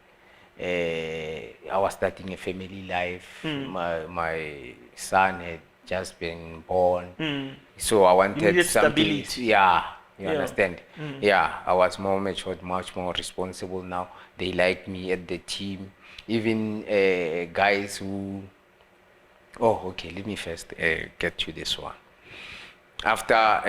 I was starting a family life. My son had just been born, so I wanted something. Stability. Yeah, you understand. Yeah, I was more matured, much more responsible now. They like me at the team. Even guys who. Oh, okay. Let me first get to this one. After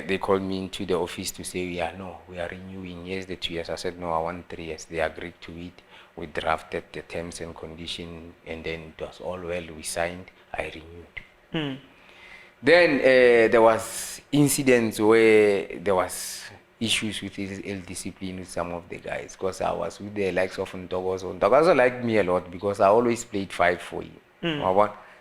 they called me into the office to say, yeah, no, we are renewing. Yes, the 2 years. I said, no, I want 3 years. They agreed to it. We drafted the terms and conditions, and then it was all well. We signed. I renewed. Then there was incidents where there was issues with ill discipline with some of the guys, because I was with the likes of Ntokozo. Ntokozo liked me a lot because I always played fight for him.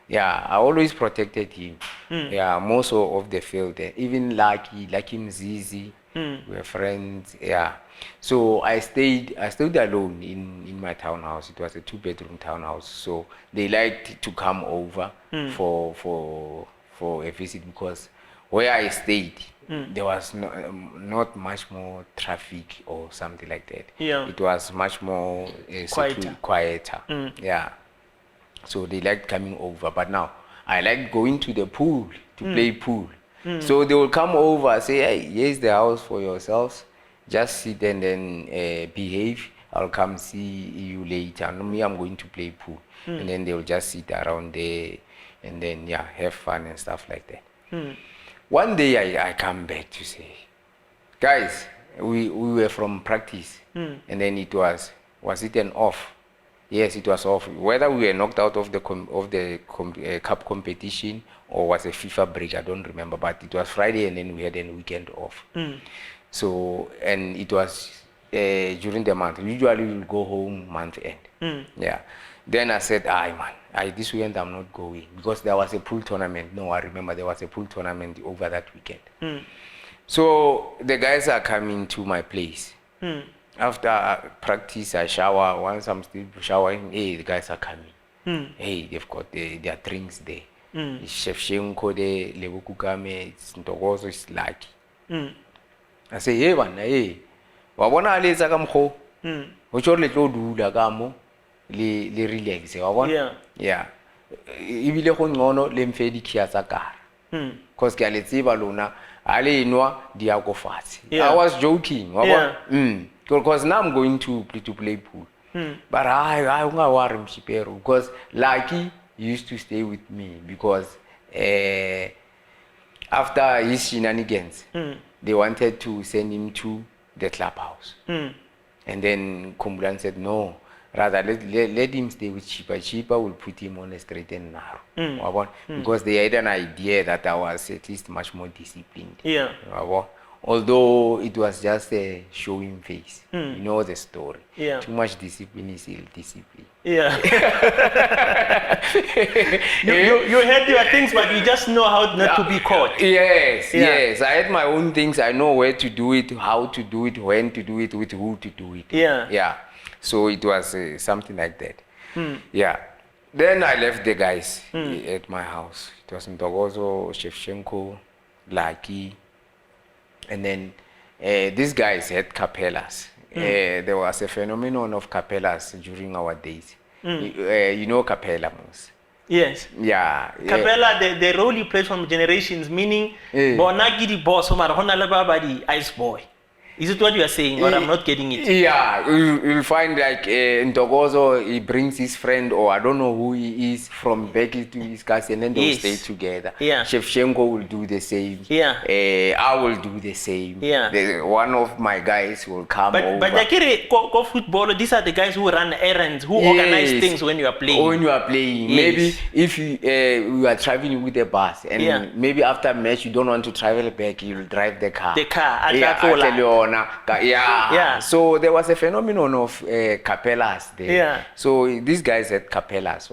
Yeah, I always protected him. Yeah, more so of the field. Even Lucky Mzizi, we were friends. Yeah, so I stayed alone in my townhouse. It was a 2-bedroom townhouse. So they liked to come over for a visit, because where I stayed, there was not much more traffic or something like that. Yeah, it was much more quieter. Yeah. So they liked coming over, but now I like going to the pool to play pool. So they will come over, say, hey, here's the house for yourselves. Just sit and then behave. I'll come see you later. And me, I'm going to play pool. And then they will just sit around there and then, yeah, have fun and stuff like that. One day I come back to say, guys, we were from practice. And then it was it an off? Yes, it was off. Whether we were knocked out of the cup competition or was a FIFA break, I don't remember. But it was Friday, and then we had a weekend off. So, and it was during the month. Usually we will go home month end. Yeah. Then I said, man, this weekend I'm not going, because there was a pool tournament. No, I remember there was a pool tournament over that weekend. So the guys are coming to my place. After practice, I shower. Once I'm still showering, hey, the guys are coming. Hey, they've got their drinks there. Chef Shenko there, Lebu Kukame, it's Ntokozo, it's Lucky. I say, hey, man, hey, wabona aleza kamkho. Ucho le tlo dula kamo le relax, wabona? Yeah. Ibile go ngcono le mfe di khia tsa kara. Cause ke a le tseba lona ale inwa di a go fatshe. I was joking, wabona? Because now I'm going to play pool. But I don't worry, Mshipero, because Lucky used to stay with me, because after his shenanigans, they wanted to send him to the clubhouse. And then Kumbulan said, no, rather let him stay with Chippa. Chippa will put him on a straight and narrow. Because they had an idea that I was at least much more disciplined. Yeah. Although it was just a showing face. You know the story. Yeah. Too much discipline is ill discipline. Yeah. you had your things, but you just know how not to be caught. Yes, yes. I had my own things. I know where to do it, how to do it, when to do it, with who to do it. Yeah. Yeah. So it was something like that. Yeah. Then I left the guys at my house. It was Ntokozo, Shevchenko, Lucky. And then these guys had capellas. There was a phenomenon of capellas during our days. You know capella, Mos? Yes. Yeah. Capella, the role you played from generations, meaning Bonagi the boss, Homarhona Lababa, the ice boy. Is it what you are saying, or I'm not getting it? Yeah, you'll find like Ntokozo, he brings his friend, or I don't know who he is, from Becky to his cousin, and then they'll stay together. Yeah. Shevchenko will do the same. Yeah. I will do the same. Yeah. One of my guys will come over. But Jakiri, go football, these are the guys who run errands, who organize things when you are playing. When you are playing. Maybe if you are traveling with a bus, and maybe after match you don't want to travel back, you'll drive the car. Yeah. So there was a phenomenon of capellas there. Yeah. So these guys had capellas.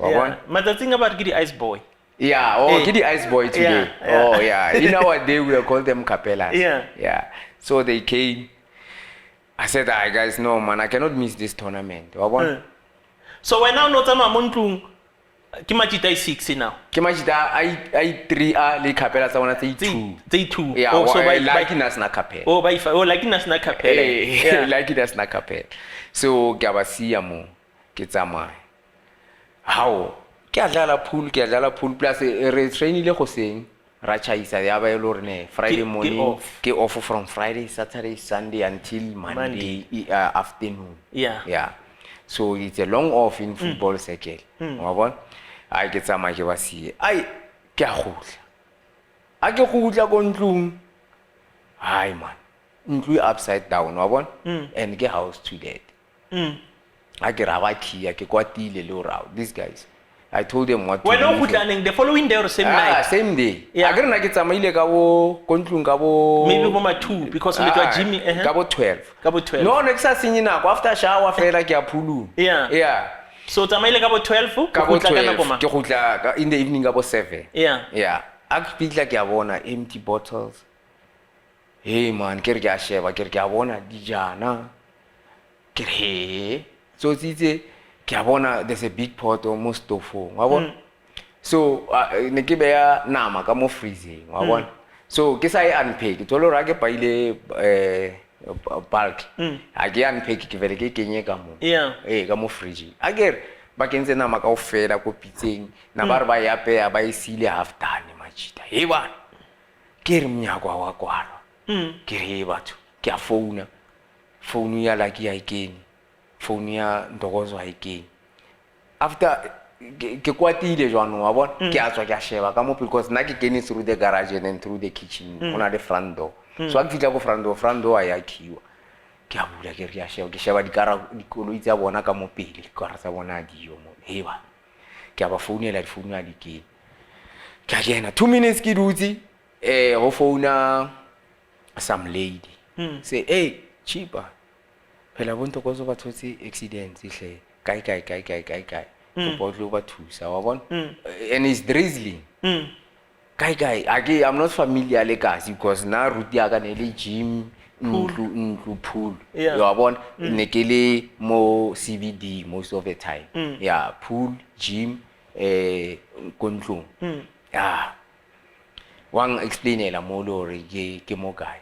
But the thing about Giddy Ice Boy. Yeah, Giddy Ice Boy today. Oh yeah. In our day we will call them capellas. Yeah. So they came. I said, "Hi guys, no man, I cannot miss this tournament." So when now not Montung, Kimachita is 6 now. Kimachita I 3 le capella sa bona 2. They 2. Yeah, also by like nas na capella. Like nas na capella. Like nas na capella. So ke abasiya mo ke tsamaya. How? Ke adlala pool plus re trainile go seng. Ra chaisa ya ba lo rene Friday morning ke off from Friday, Saturday, Sunday until Monday afternoon. Yeah. So it's a long off in football circle. I get some ke ba siye. Ai ke a gotla. A ke gotla go ntlung. Hai man. Ntlu upside down, and ke house to dead. A ke ra ba khia ke kwatile lo raw. These guys, I told them what to do. When the following day or same night? Same day. I get na ke tsamaile ka bo kontlung ka bo maybe bo 2 because we got Jimmy ka bo 12. No, next sinye nako after shower fela ke a phulu. Yeah. So tsamaile ka bo 12 ka bo 12 ke gutla in the evening ka bo 7. Yeah. A ke pitla ke a bona empty bottles. Hey man, ke re ke a sheba ke re ke a bona dijana. Ke re so tsitse ke a bona there's a big pot almost to 4. So ne ke beya nama ka mo freezing, so ke sa e unpack tolo ra ke paile bulk a ke unpack ke vele ke kenye ka mo ka mo fridge a ke re ba kentse nama ka ofela ko pitseng na ba re ba ya peya ba isile half done machita he bana ke re mnyako wa kwalo ke re batho ke a phone ya la ke ya ikeni phone ya Ntokozo a ikeni after ke kwatile jwanong wa bona ke a tswa ke a sheba ka mo because na ke kene through the garage and then through the kitchen ona the front door so a ke fitla go front door a ya khiwa ke a bula ke re ya sheba ke sheba dikoloi tsa bona ka mo pele ka ra bona dio mo heba ke a ba founela di phone a di ke a kena 2 minutes ke dutse go founa some lady say hey Chippa phela bo Ntokozo ba thotse accident hle kai go botlo ba thusa wa bona and it's drizzling kai I'm not familiar le kasi because na ruti aga ne le gym ntlu pool wa bona ne ke le mo CBD most of the time yeah pool gym kontlong yeah wang explainela mo lore ke mo kae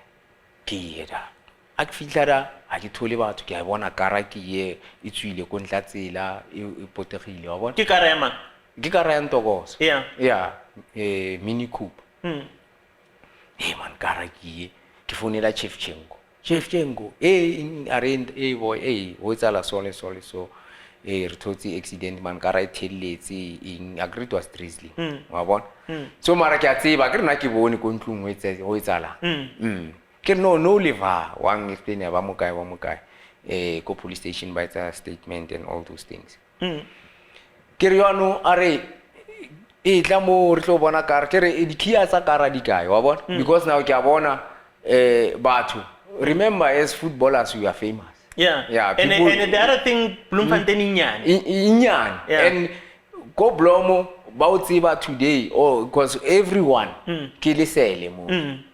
ke yeda a ke fitlara a ke thole batho ke a bona kara ke ye e tswile ko ntlatsela e potegile wa bona ke kara ya mang ke kara ya Ntokozo yeah mini coupe man kara ke fonela Shevchenko arend boy ho tsala sole so re thotse accident man kara e theletse in agreed was drizzling wa bona so mara ke a tseba ke rena ke bone ko ntlung ho tsala ke no liver wang explain ba mo kae ko police station by the statement and all those things ke re yano are tla mo re tlo bona kara ke re di kia tsa kara di kae wa bona because now ke a bona batho remember as footballers we are famous yeah people, and the other thing Bloemfontein inyane and go Blomo ba o tsiba today because everyone ke lesele mo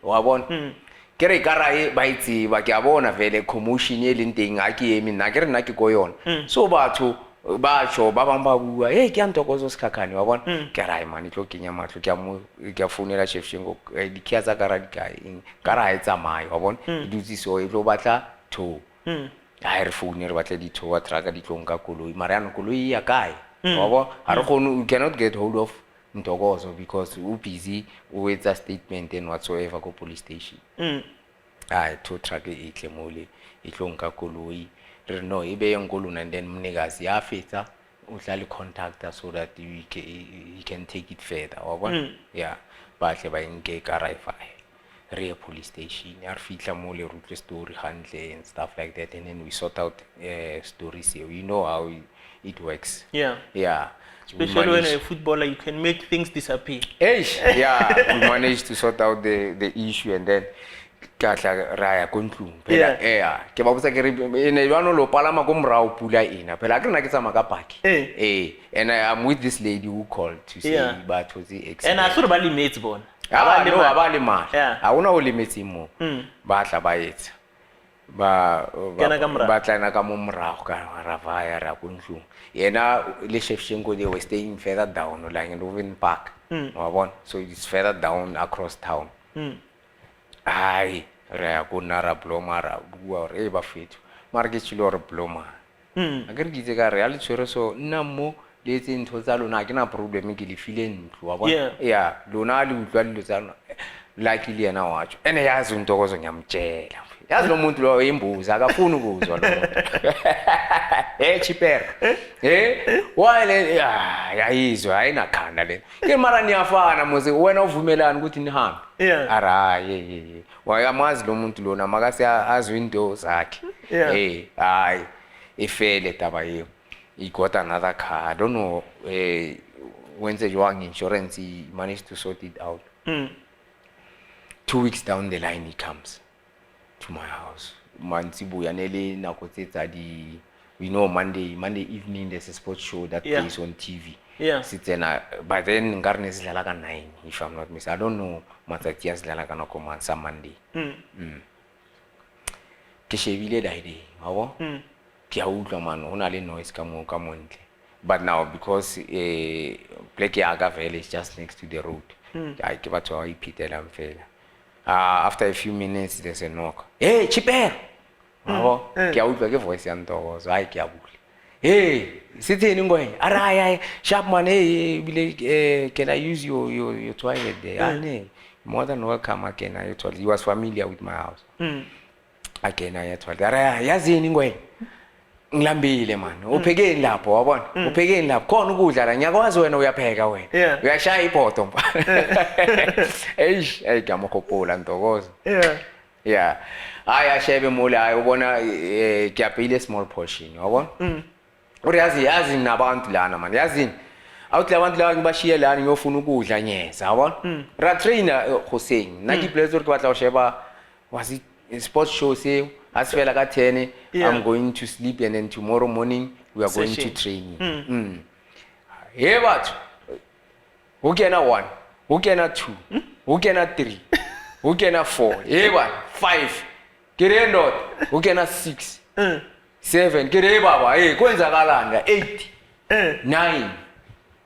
wa bona ke re kara ba itse ba ke a bona vele commotion e leng teng a ke emi na ke re na ke go yona so batho ba tsho ba bang ba bua ke Ntokozo skakane wa bona ke ra imane tlo kenya matlo ke a founela Shevchenko di kia tsa kara di kae kara e tsamaya wa bona dutse so e tlo batla tho a re phone re batla di tho wa traka di tlong ka koloi mara yana koloi ya kae wa bona ha re gone you cannot get hold of Ntokozo because u busy o etsa statement and whatsoever go police station hayi tow truck ihle mole ihlo nka koloi re no ibe yenkulu and then mnikazi yafetha uhlala contactor so that you can take it further wabona yeah bahle bayinke ka-Wi-Fi re police station ya re fitla mo le rutle story handle and stuff like that, and then we sort out stories here. You know how it works. Yeah. Yeah. Especially when you're a footballer, you can make things disappear. Yeah, we managed to sort out the issue, and then katla raya kontlung phela ke ba botsa ke re ene jwano lo palama go mrao pula ina phela ke nna ke tsama ka paki and I'm with this lady who called to say ba thotse and I saw ba limits bona aba le mali a una o limits mo ba tla ba etsa ba tla ka mo mrao ka ra vaya ra kontlung yena le chef Shengo, they were staying further down like in Provincial park wabona, so it's further down across town. Ai re go nara bloma ra bua re ba fethu mara ke tshilo re bloma a ke re kitse ka re a le tshwere so nna mo le tse ntho tsa lona ke na problem ke le file ntlo wa bona yeah lona le utlwa le tsa lona like ile yena watsho ene yazi untokozo ngiyamtshela yazi lo muntu lo imbuzi akafuni ukuzwa lo Chippa wale yayizwa ayinakhanda le ke mara niyafana mose wena uvumelana ukuthi nihambe ara wayamazi lo muntu lona makase azwe into zakhe hayi ifele taba hiyo. He got another car. I don't know when the young insurance he managed to sort it out. 2 weeks down the line he comes to my house. Mansibu yanele nakoteta di we know Monday evening there's a sports show that plays on TV. But then Garnes Lalaga 9, if I'm not mistaken. I don't know Matatias Lalaga no command some Monday. Keshevile died. How? Kia man, only noise come on. But now because Pleke Agavel is just next to the road. I give it to our Peter and fail. After a few minutes there's a knock. Hey, Chippa! Kia voice and doors. I kia. Hey, sitting in going. Arai, sharp man. Hey, can I use your toilet there? More than welcome. I can. I told you was familiar with my house. I can. I told you. Arai, yazini going. Ngilambile man. Uphekeni lapho wabona. Uphekeni lapho khona ukudla la nyakwazi wena uyapheka wena. Uyashaya ipoto mpa. Hey, ngiyamakhopola ntokozo. Yeah. Aya shebe mole ayobona kuyapile small portion wabona. Uyazi nabantu lana man. Yazini. Awuthi abantu la ngibashiye lana ngiyofuna ukudla nyeza yabona. Ra trainer Hussein. Naki pleasure ke batla o sheba was it sports show say as fela ka 10 I'm going to sleep and then tomorrow morning we are going to training. Hey batho. Who can 1? Who can 2? Who can 3? Who can 4? Hey batho 5. Kire ndot. Who can 6? 7. Kire baba hey kwenzakalanga 8. 9.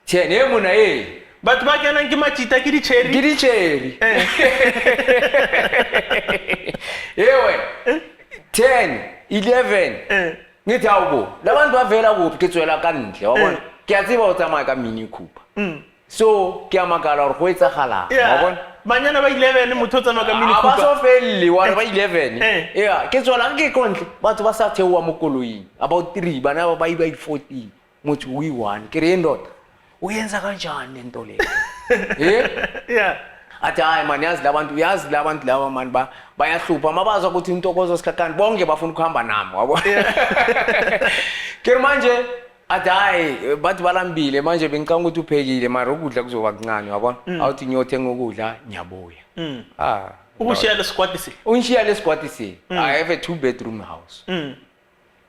10 hey muna hey. But bakena ngimachita kiri cherry. Yewe 10 11 ngithi awubo labantu bavela kuphi ke tswela ka ntle wabona ke a tseba o tsamaya ka mini cooper so ke amakala re go etsagala wabona banyana ba 11 motho tsamaya ka mini cooper ba so felli wa ba 11 yeah ke tswela ke kontle batho ba sa thewa mo koloing about 3 bana ba 14 motho we 1 ke re ndota uyenza kanjani lento le athi hayi man yazi labantu laba man bayahlupha mabazwa ukuthi intokozo sikhakhani bonke bafuna ukuhamba nami wabo ke manje athi hayi bathi balambile manje bengicanga ukuthi uphekile mara ukudla kuzoba kuncane wabona awuthi ngiyothenga ukudla ngiyabuya ukushiya le squad si unishiya le squad si I have a 2-bedroom house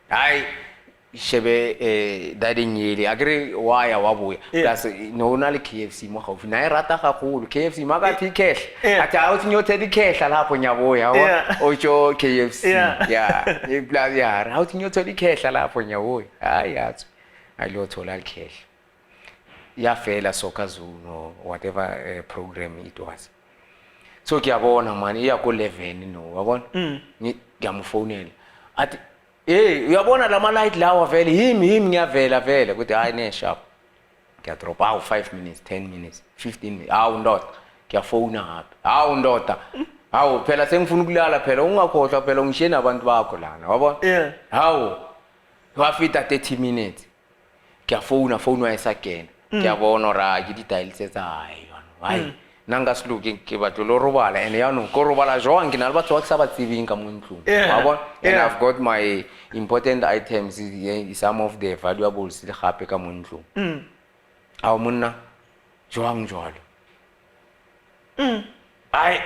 hayi shebe dadingile agre waya wabuya plus no na le KFC mo gaufi na irata gagolo KFC makathi khehla athi awuthi nyothe dikhehla lapho nyaboya otsho KFC plus ya awuthi nyothe dikhehla lapho nyaboya hayi yathi ayilothola ikhehla yafela soccer zone or whatever program it was so kuyabona man iya ko 11 no wabona ngiyamfonela athi uyabona lama light lawa vele himi ngiyavela vele ukuthi hayi ne sharp ke drop out 5 minutes 10 minutes 15 minutes ndota ngiyafona hapi ndoda hawu phela sengifuna ukulala phela ungakhohlwa phela ungishiye nabantu bakho lana wabona Yeah. hawu wafita 30 minutes phone wayesagena ngiyabona ora ke di dial tsetsa hayi nanga siluke ke batlo lo robala and yano ko robala jwang ke na le batho ba sa ba tsebeng ka mo ntlong wabona and I've got my important items some of the valuables le gape ka mo ntlong hawu monna jwang jwalo ai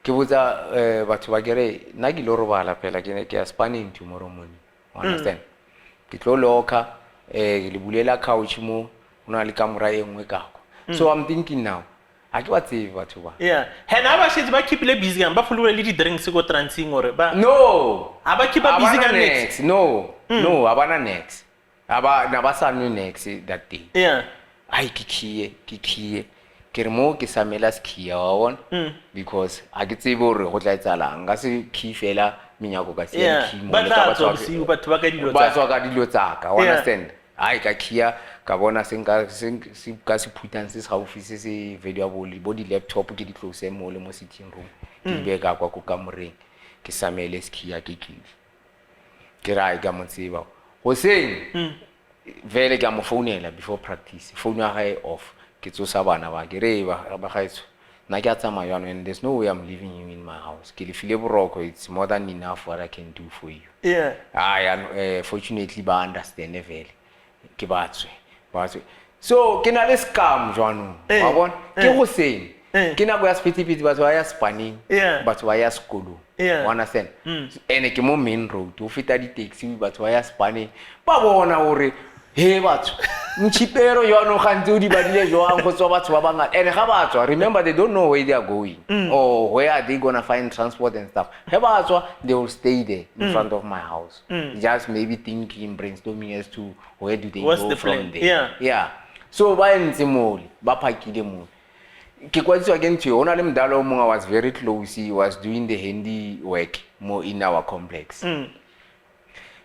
ke botsa batho ba kere nna ke lo robala phela ke ne ke ya spanning tomorrow morning understand ke tlo loka le bulela couch mo una le kamera e nngwe kako so I'm thinking now a ke ba tsebe batho ba yeah hena ba shitse ba keepile busy ga ba fulule le di drinks go transing or ba no aba keep busy ka next no abana next aba na ba sa no next that day yeah ai ke ke re mo ke samela skia wa wona because a ke tsebe hore go tla etsala nga se key fela minyako ka se key mo le ka batho ba ka dilo ba tswa ka dilo tsaka understand ai ka kia ka bona senka ka se phutang se sa office se valuable bo di laptop ke di close mo le mo sitting room ke be ka kwa ko kamoreng ke samele skia ke ra ga mo tseba go seng vele ke mo phonela before practice phone ya gae off ke tsosa bana ba ke re ba gaetso na ke a tsamaya yana and there's no way I'm leaving you in my house ke le file boroko it's more than enough what I can do for you fortunately ba understand vele ke batswe so ke na le scam jwanong wa bona ke go seng ke na go ya spitipiti batho ba ya spanning batho ba ya sekolo you understand ene ke mo main road o feta di taxi batho ba ya spanning ba bona hore he batho mchipero yona gantse o di badile jwang go tswa batho ba bangata and ga ba tswa remember they don't know where they are going or where are they going to find transport and stuff he ba tswa they will stay there in front of my house just maybe thinking brainstorming as to where do they go from there yeah so ba ntse mole ba phakile mole ke kwatswa ke ntwe ona le mdalo o mongwe was very close he was doing the handy work more in our complex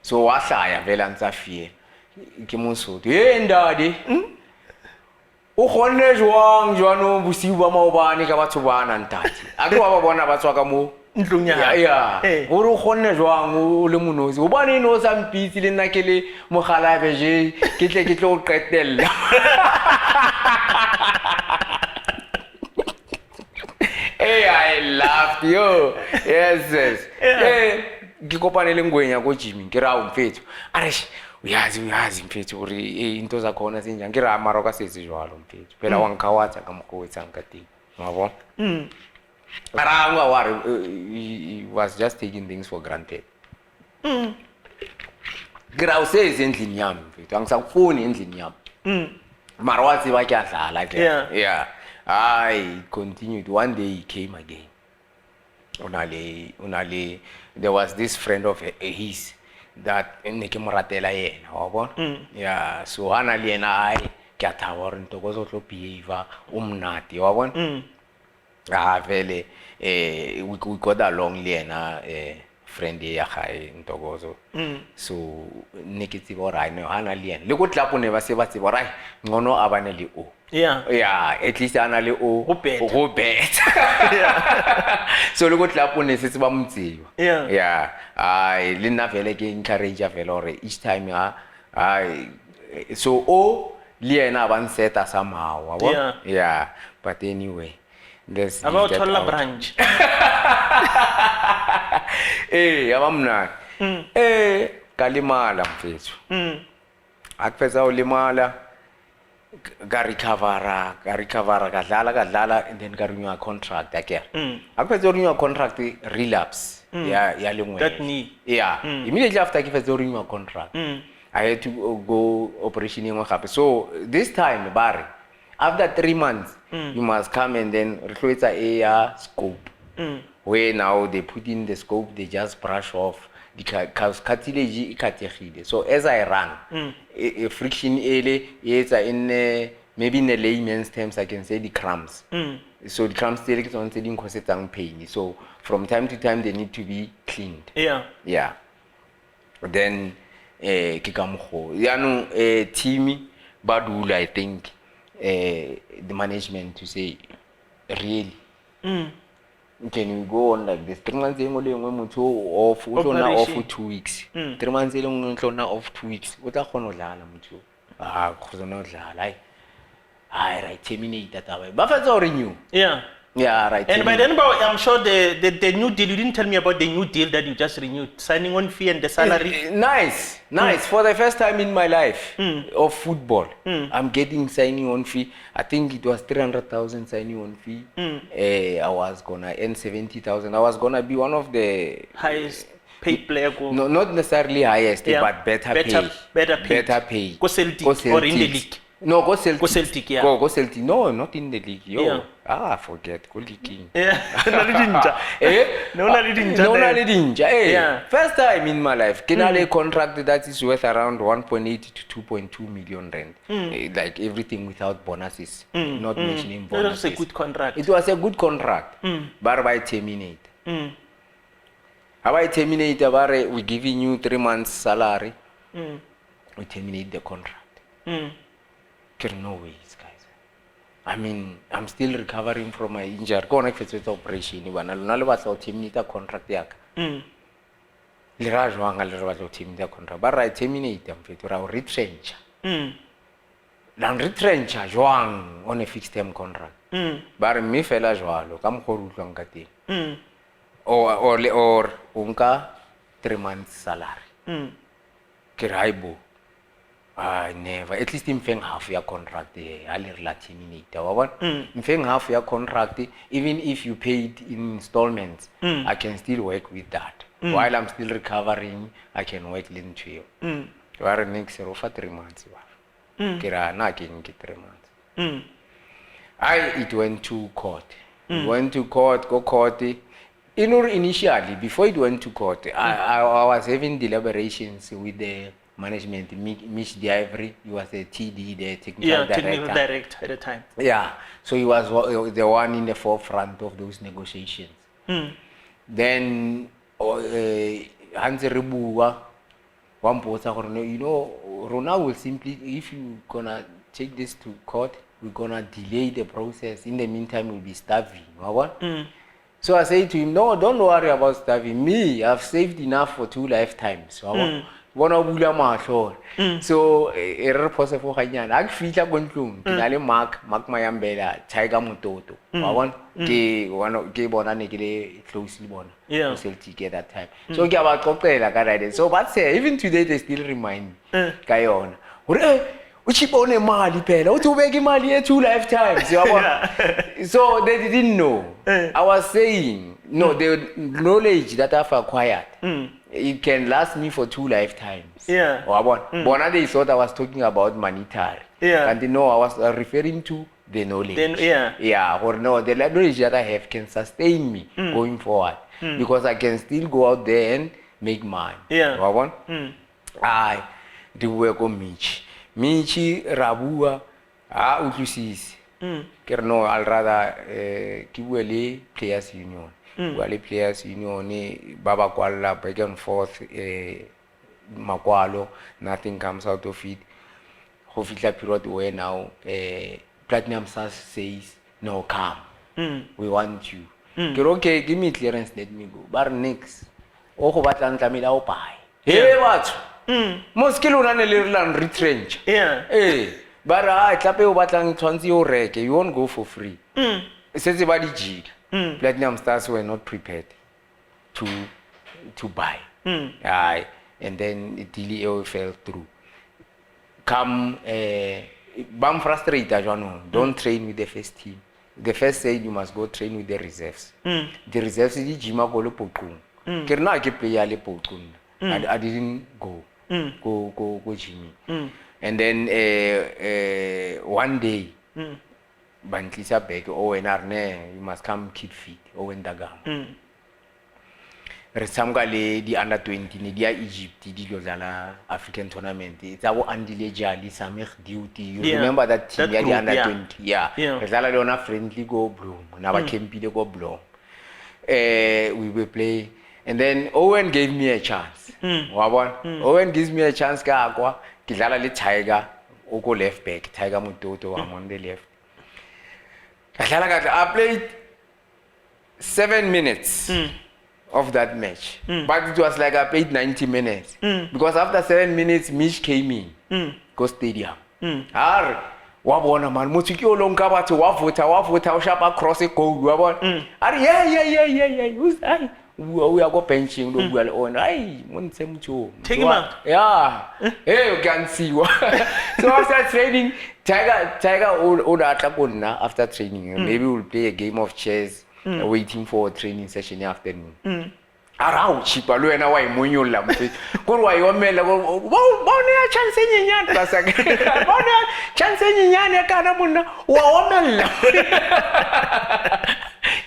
so wa hlaya vela ntsa fiela ke mosotho ndade o khonne jwang jwano bosiu ba maobane ka batho bana ntati a ke ba bona ba tswa ka mo ntlong ya o khonne jwang o le monozi o bane no sa mpitsi le nna ke le mogala beje ke tle ke tlo qetella I laughed yo yes ke kopane le ngwenya go Jimmy ke ra o mfethu arish uyazi mfethu uri into zakhona senjani ke ra mara ka setse jwalo mfethu phela wankawatsa ka mokowetsa nkati ngabo ara ngwa wari he was just taking things for granted gra useze endlini yami mfethu angisakufuni endlini yami mara wathi ba kyadlala ke I continued one day he came again unale there was this friend of his that ne ke moratela yena wa bona so hana le yena ai ke a thaba hore ntokozo tlo behave umnati wa bona vele we got along le yena friend ya gae ntokozo so ne ke tseba hore ai no hana le yena le go tlapo ne ba se ba tseba hore ngono abane le o at least ana le o go bet so le go tlapo ne se ba mtsiwa ai le nna vele ke encourage vele hore each time so o le yena ba nseta somehow wa bona but anyway there's about thola branch abamna kalimala mfethu akufeza ulimala ka recover kadlala and then ka renew contract again akufeza renew contract relapse ya lengwe that knee immediately after ke feza renew contract I had to go operation engwe gape so this time bare after 3 months you must come and then retloetsa a scope where now they put in the scope they just brush off the cartilage ikategile so as I run a friction ele etsa in maybe in a layman's terms I can say the cramps so the cramps still ke tsone tse ding cause pain so from time to time they need to be cleaned then ke ka mogho yano team badula I think the management to say really can you go on like this 3 months e ngwe le ngwe motho off o tlo na off for 2 weeks 3 months e le ngwe o tlo na off 2 weeks o tla kgona ho dlala motho go tsona ho dlala ai right terminate taba ba fatsa ho renew yeah right and by then I'm sure the new deal, you didn't tell me about the new deal that you just renewed, signing on fee and the salary. Nice for the first time in my life of football. I'm getting signing on fee. I think it was 300,000 signing on fee. I was gonna earn 70,000. I was gonna be one of the highest paid player. No, not necessarily highest, but better paid. Go Celtic or in the league. No, go Celtic. Go Celtic, yeah. Go Celtic. No, not in the league. Yo. Forget. Go leaking. Yeah. No, First time in my life. Can I contract that is worth around 1.8 to 2.2 million rand. Like everything without bonuses. Not mentioning bonuses. It was a good contract. It was a good contract. But I terminate. I terminate, we're giving you 3 months salary. We terminate the contract. No ways, guys. I mean, I'm still recovering from my injury. Go on with operation. I'll terminate the contract. But I terminate them. I'll retrench. Then retrench on a fixed term contract. But me fella joalo, come hold or unka 3 months salary. Kiraibo. I never. At least in half year contract, I'll terminate. In half year contract, even if you paid in installments, I can still work with that. While I'm still recovering, I can work in 2 years. Where next year for 3 months. Kira na can get 3 months. It went to court. Went to court, go court. Initially, before it went to court, I was having deliberations with the management. Mitch Diavory, he was the TD, the technical director at the time. Yeah, so he was the one in the forefront of those negotiations. Then Hans Rebuwa, one person, Rona will simply, if you gonna take this to court, we're gonna delay the process. In the meantime, we'll be starving. So I say to him, no, don't worry about starving. Me, I've saved enough for 2 lifetimes. So error pose for kanyana ak fitla go ntlong ke na le mark mayambela tiger mototo wa bona ke bona ne ke le closely bona Yeah. Celtic at that time. So ke aba qoqela ka right. So but say even today they still remind me ka yona ore o chipone mali phela uthi ubeka imali ye 2 lifetimes yabona. So they didn't know. I was saying no, the knowledge that I've acquired it can last me for 2 lifetimes. Yeah. Bona they thought I was talking about monetary. Yeah. And no, I was referring to the knowledge. Or no, the knowledge that I have can sustain me going forward. Because I can still go out there and make money. I do work on Michi Rabua, utusisi. No, I'll rather kiwele players union. Wale players union baba kwala back and forth makwalo, nothing comes out of it. Hopefully period where now Platinum Stars says no, come. We want you. Okay, give me clearance, let me go. But next, oko batlang tlamela o buy. Hey, what? Moskilo na le retrench. But tlape o batlang tshwantse o reke, you won't go for free. Setse ba di jig. Platinum Stars were not prepared to buy. And then the deal fell through. Come, bam frustrated, don't train with the first team. The first said you must go train with the reserves. The reserves is Jima Golo Pokun. Kerna ke play ale Pokun. I didn't go Jimmy. And then one day, Bantlisa Beg, Owen Arne, you must come kid feet, Owen Dagam. Resamgale, the under 20, Nidia Egypt, the Yozala African tournament. It's our Andile Jali, Samir duty. You remember that team, the under 20? Resala Leona friendly go Bloom, Nava Kempi go Bloom. We will play. And then Owen gave me a chance. Owen gives me a chance, Kagwa, Kizala le Tiger, Oko left back, Tiger Mutoto, I'm on the left. I played 7 minutes of that match. But it was like I played 90 minutes. Because after 7 minutes, Mish came in. Go stadium. Wabona man, motho ke o lonka batho wa vota o shapa cross a goal wa bona. Are yeah. Who's I? We are go benching lo bua le ona. Ai, mo ntse motho. Take him out. Yeah. Hey, you can see. So after training, Tiger would atla go nna after training. Maybe we'll play a game of chess waiting for a training session in the afternoon. Arao Chippa lo ena wa imonyolla mfethu gore wa yomela bona ya chance enyenyane basaka bona chance enyenyane kana monna wa omella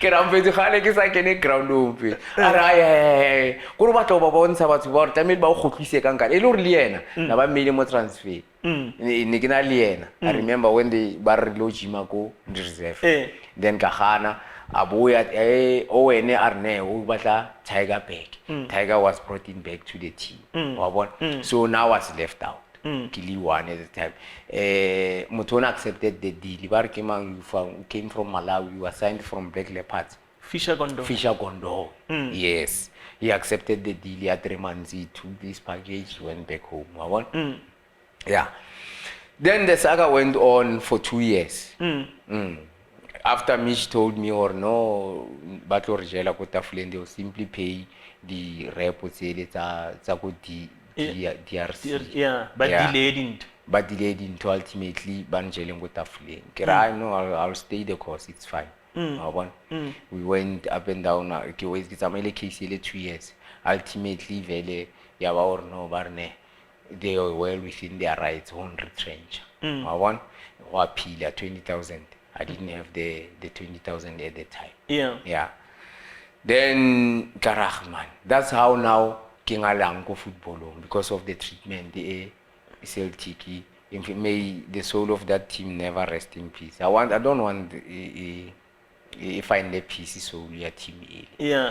ke ra mfethu khale ke sa kene ground mfethu ara gore batho ba bontsha batho ba re tamele ba go khotlise ka nkana e le gore le yena na ba mmele mo transfer ne ke na le yena. I remember when they ba re lo jima go reserve then ka gana Abuya owene arne o batla Tiger back. Tiger was brought in back to the team. So now was left out. Kili one at the time. Mutona accepted the deal. Ibar came from Malawi. You were signed from Black Leopards. Fisher Gondo. Yes. He accepted the deal. He had 3 months. He took this package, went back home. Yeah. Then the saga went on for 2 years. After Mish told me or no, batlo rejela ko tafuleng, they will simply pay the repo tsele tsa go DRC. Yeah, but delayed into ultimately banjele go tafuleng. Kera no, I'll stay the course, it's fine. We went up and down. Ke always get amele case 2 years. Ultimately vele ya ba or no barne, they were well within their rights on retrench. Wa appeal 20,000. I didn't have the 20,000 at the time. Yeah. Then Karahman. That's how now King Alango football because of the treatment. The Celtic. May the soul of that team never rest in peace. I don't want find the peace solely a team.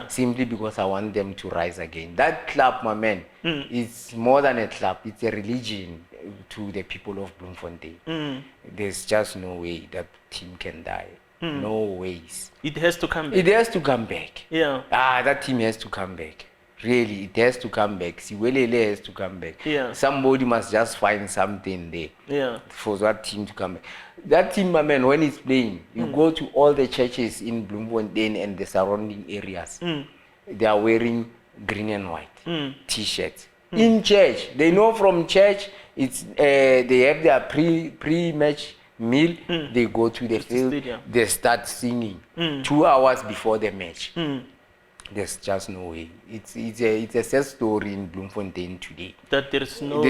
Simply because I want them to rise again. That club, my man, is more than a club. It's a religion to the people of Bloemfontein. There's just no way that team can die. No ways. It has to come back. It has to come back. Yeah. That team has to come back. Really, it has to come back. Siwelele has to come back. Yeah. Somebody must just find something there. Yeah. For that team to come back. That team, my man, when it's playing, you go to all the churches in Bloemfontein and the surrounding areas. They are wearing green and white T-shirts. In church, they know from church, it's they have their pre-match meal. They go to the field. They start singing 2 hours before the match. There's just no way. It's a sad story in Bloemfontein today. That there's no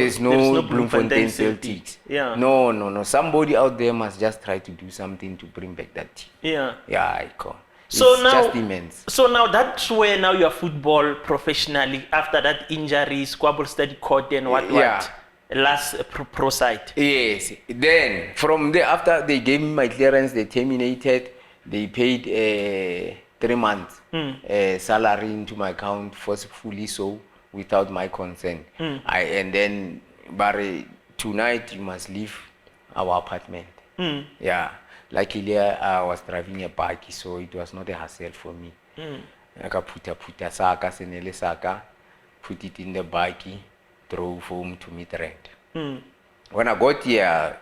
Bloemfontein Celtics. Yeah. No. Somebody out there must just try to do something to bring back that team. Yeah. Yeah, I can't. So it's now, just immense. So now that's where now you are football professionally after that injury, squabble study court and what last pro side. Yes. Then from there, after they gave me my clearance, they terminated. They paid 3 months salary into my account forcefully, so without my consent. And then Barry, tonight you must leave our apartment. Yeah. Luckily, I was driving a bike, so it was not a hassle for me. I got put saga, senele saga, put it in the bike, drove home to meet rent. When I got here,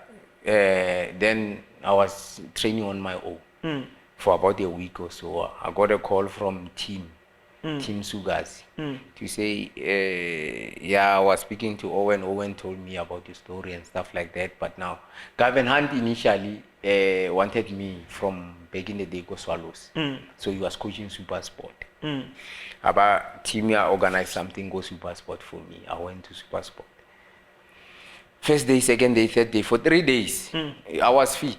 then I was training on my own for about a week or so. I got a call from Team Sugazi to say, I was speaking to Owen. Owen told me about the story and stuff like that. But now, Gavin Hunt initially wanted me from back in the day, go Swallows. So he was coaching Super Sport. About Team organized something, go Super Sport for me. I went to Super Sport. First day, second day, third day. For 3 days, I was fit.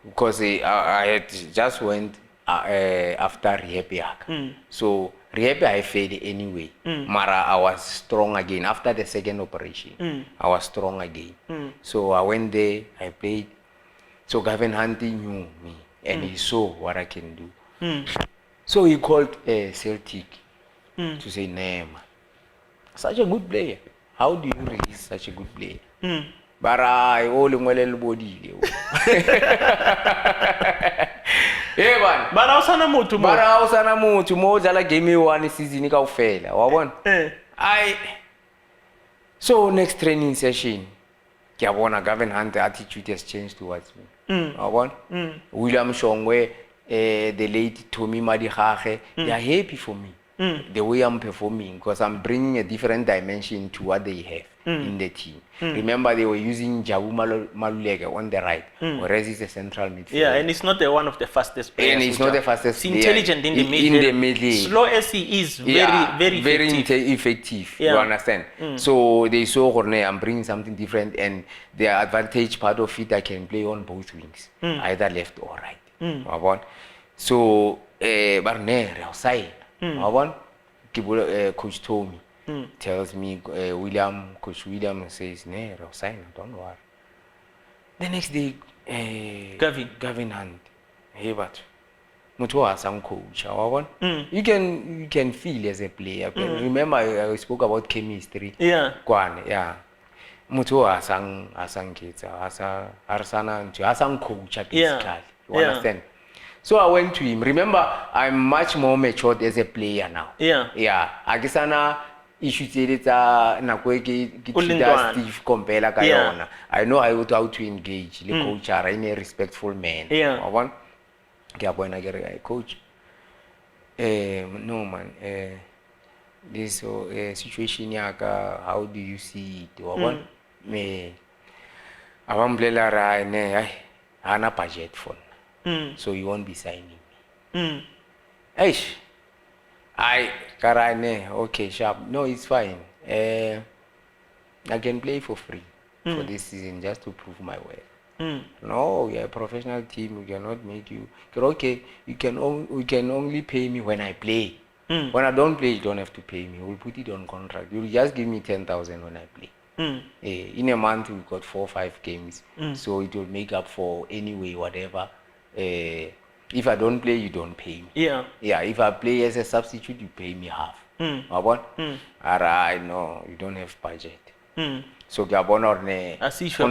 Because I had just went after rehab. So rehab I failed anyway. Mara, I was strong again. After the second operation, I was strong again. So I went there, I played. So Gavin Hunty knew me and he saw what I can do. So he called Celtic to say, Nema, such a good player. How do you release such a good player? bara I all ngwele le bodile man bara usana motho mo bara usana motho mo dlala game 1 season kaofela wa bona so next training session ke a bona Gavin Hunt attitude has changed towards me wa bona William Shongwe the late Tommy Madihage they are happy for me the way I'm performing because I'm bringing a different dimension to what they have in the team. Remember, they were using Jabu Maluleke on the right, whereas he's a central midfielder. Yeah, and he's not one of the fastest players. And he's not the fastest player. He's intelligent in the middle. In the middle. Slow as he is, very effective. You understand? So they saw Horne, I'm bringing something different, and the advantage part of it, I can play on both wings, either left or right. So, Barne, Coach Tommy tells me, Coach William says, don't worry. The next day, Gavin Hunt, hey, but Mutua some coach. You can feel as a player. Remember, I spoke about chemistry. Yeah. Mutua asang kids, asang coach basically. You understand? So I went to him. Remember, I'm much more matured as a player now. Yeah. Agisana ishutseleta nakweke kitida Steve Kompela kayona. I know how to engage the coach in a respectful manner. Yeah. One. Coach. No man. This situation yaka, how do you see it? One. Me. Awamblela ra ne ana budget for. So you won't be signing me. Karane, okay, sharp. No, it's fine. I can play for free for this season just to prove my worth. No, we are a professional team. We cannot make you. Okay, we can only pay me when I play. When I don't play, you don't have to pay me. We'll put it on contract. You'll just give me 10,000 when I play. In a month, we've got 4 or 5 games. So it will make up for anyway, whatever. If I don't play, you don't pay me. Yeah. If I play as a substitute, you pay me half. I know you don't have budget. So as issue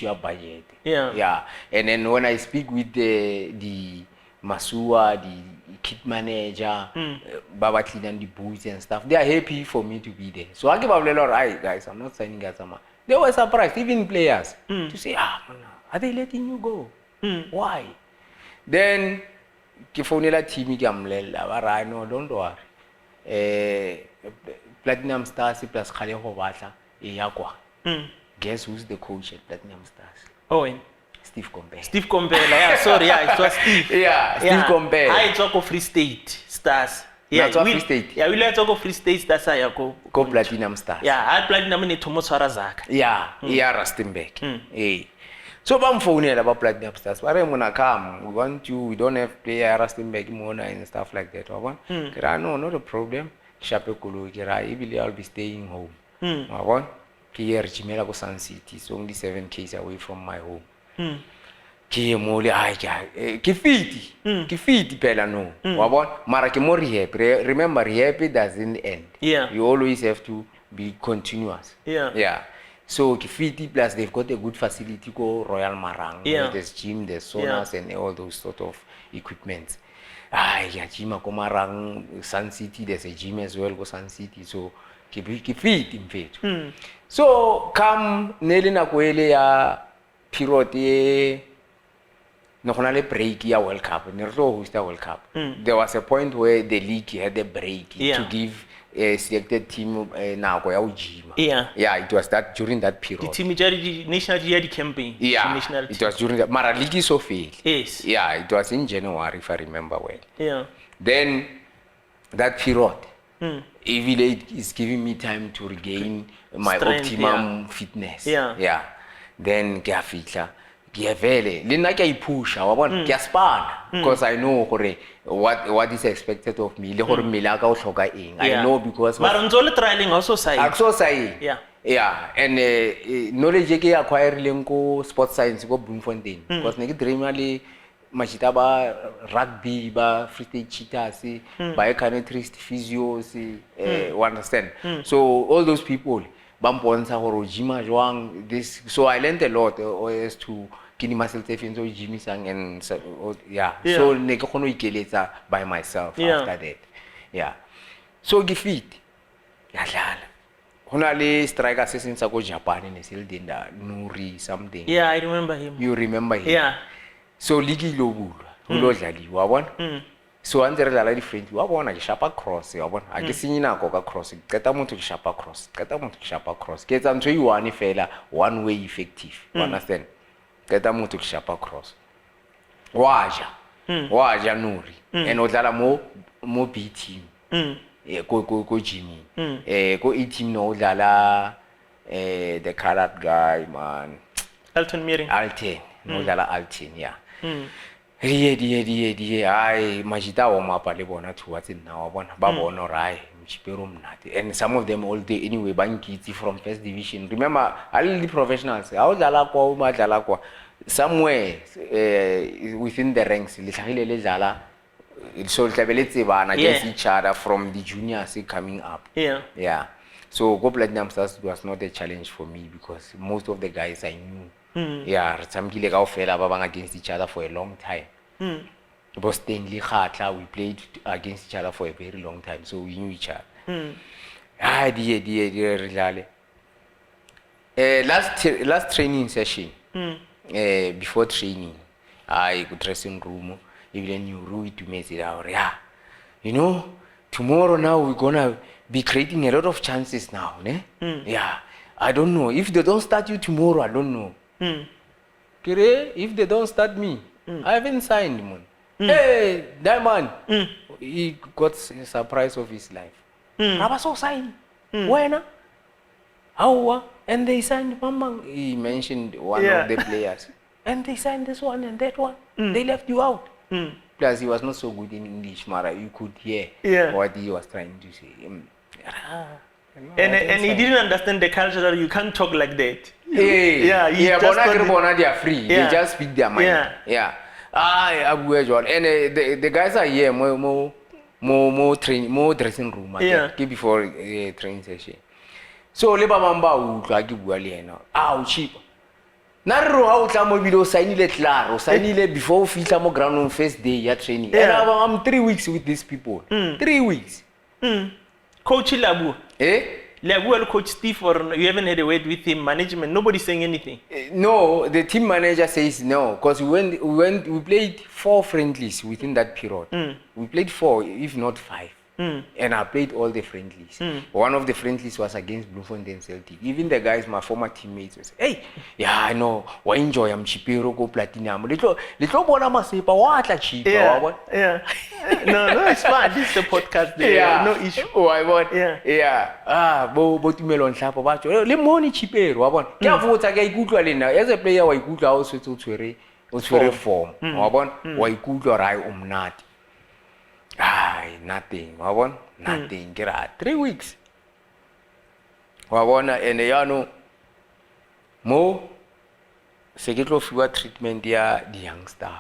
a budget. Yeah. And then when I speak with the Masua, the kit manager, Baba clean and the boots and stuff, they are happy for me to be there. So I give up a lot. Guys, I'm not signing Gazama. They were surprised, even players, to say, are they letting you go? Why? Then Kifonela team gamlela, no, don't worry. Platinum Stars plus Khaleho Bata, Yakwa. Guess who's the coach at Platinum Stars? Owen. Steve Compere. Steve Compere, sorry, it was Steve. Steve Compere. I talk of Free State Stars. Free State. We let talk of Free State Stars. Go Platinum Stars. I Platinum in Thomas Warazaka. Rustenbeck. So I'm phoning about Platinum Stars. When come, we want you, we don't have player Rustenbeck Mona and stuff like that. No, not a problem. Shapekulu, I'll be staying home. I want here Jimela go Sun City, so only 7 k's away from my home. Kifiti pela no. Mara ke mo rehab. Remember, rehab doesn't end. You always have to be continuous. So Kifiti plus they've got a good facility called Royal Marang. There's gym, there's saunas and all those sort of equipment. Gym ko Marang, Sun City, there's a gym as well go Sun City. So Kifiti in fact. So come neli na kwele ya period no break ya World Cup. World Cup. There was a point where the league had a break to give a selected team now it was that during that period. The team national year campaign. It was during that Mara League so failed. Yes. It was in January if I remember well. Then that period Evilate is giving me time to regain my optimum fitness. Then Gafita. Giavele, Lina pusha, I want Gaspard, because I know what is expected of me. I know because Maranzolo trailing also say. And knowledge acquire sports science go Bloemfontein. Because negi dreamally machitaba rugby ba free state cheetahs, biokinetrist physios, understand. So all those people mpontsha gore o gyma jwang this. So I learned a lot as to ke di muscle tse feng tse o gymisang and so, so ne ke kgone go ikeletsa by myself after that. Yeah, so ke fit ya dlala go na le striker se seng sa ko Japan ne se le denda Nuri something. Yeah, I remember him. You remember him? Yeah. So league lo bulwa go lo dlaliwa wa bona. So ante re dlala different wa bona ke shapa cross wa bona a ke senye nako ka cross qeta motho ke shapa cross ke etsa ntho e one fela one way effective. You understand? Qeta motho ke shapa cross wa ja Nuri and o dlala mo B team go Jimmy go A team no dlala the colored guy man Alton no dlala Alton yeah. Die ai majita wa mapa le bona towards now bona ba bona rai mchipero mnati and some of them all day anyway ba nkitsi from first division. Remember all the professionals ha o dlala kwa o ma dlala kwa somewhere within the ranks le tlhagile le dlala so le tlabeletse bana against each other from the juniors coming up. Yeah, so go Platinum Stars was not a challenge for me because most of the guys I knew. Yeah, samkile kaofela ba bang against each other for a long time. But Stanley Khatla, we played against each other for a very long time, so we knew each other. Last training session, before training, I go dressing room, even you rude to me, yeah, you know, tomorrow now we're gonna be creating a lot of chances now, ne? Yeah, I don't know if they don't start you tomorrow. I don't know. If they don't start me, I haven't signed, man. Hey, that man, he got a surprise of his life. I was so signed. When? How? And they signed Mambang. He mentioned one of the players. And they signed this one and that one. They left you out. Plus, he was not so good in English, Mara. You could hear what he was trying to say. And he didn't understand the culture that you can't talk like that. They are free. They just speak their mind. And the guys are here more dressing room before training session. So le ba mamba utlwa ke bua le yena. Chippa. Na re ha o tla mo bile o signile claro, signile before o fitla mo ground on first day ya training. And I'm 3 weeks with these people. 3 weeks. Coach Labu. Labu, Coach Steve, or you haven't had a word with him, management, nobody's saying anything. No, the team manager says no, because we played 4 friendlies within that period. We played 4, if not 5. And I played all the friendlies. One of the friendlies was against Bloemfontein Celtic. Even the guys, my former teammates, was hey, yeah, I know, we enjoy Chippa go Platinum. Little bona masepa what la Chippa. No, it's fine. This is a podcast. No issue. Botumelon hlapa ba tjo le moni Chippa wa bona. Ke a votsa ke ikutlwa le nna as a player wa ikutlwa o swetse o tshwere form. Wa bona wa ikutlwa rai o mnati. Nothing. Nothing. Get out. 3 weeks. And you know, mo seketlo fiwa treatment ya the youngster.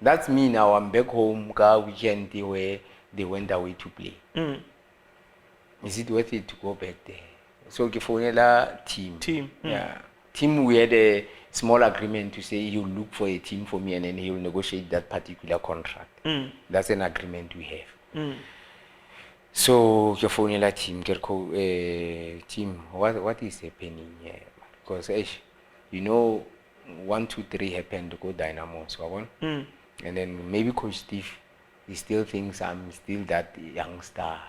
That's me now. I'm back home. Ka weekend where they went away to play. Is it worth it to go back there? So ke phonela team. Yeah. Team, we had a small agreement to say he'll look for a team for me and then he'll negotiate that particular contract. That's an agreement we have. So your formula team, team, what is happening here? Because you know, 1, 2, 3 happened to go Dynamos, and then maybe Coach Steve, he still thinks I'm still that youngster.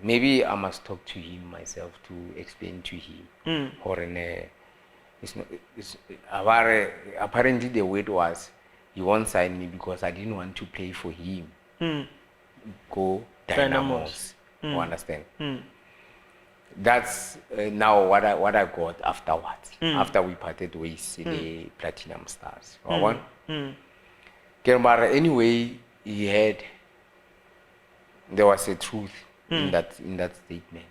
Maybe I must talk to him myself to explain to him. Or apparently the word was he won't sign me because I didn't want to play for him. Go Dynamos. You understand? That's now what I got afterwards. After we parted ways, the Platinum Stars. Anyway, there was a truth in that statement.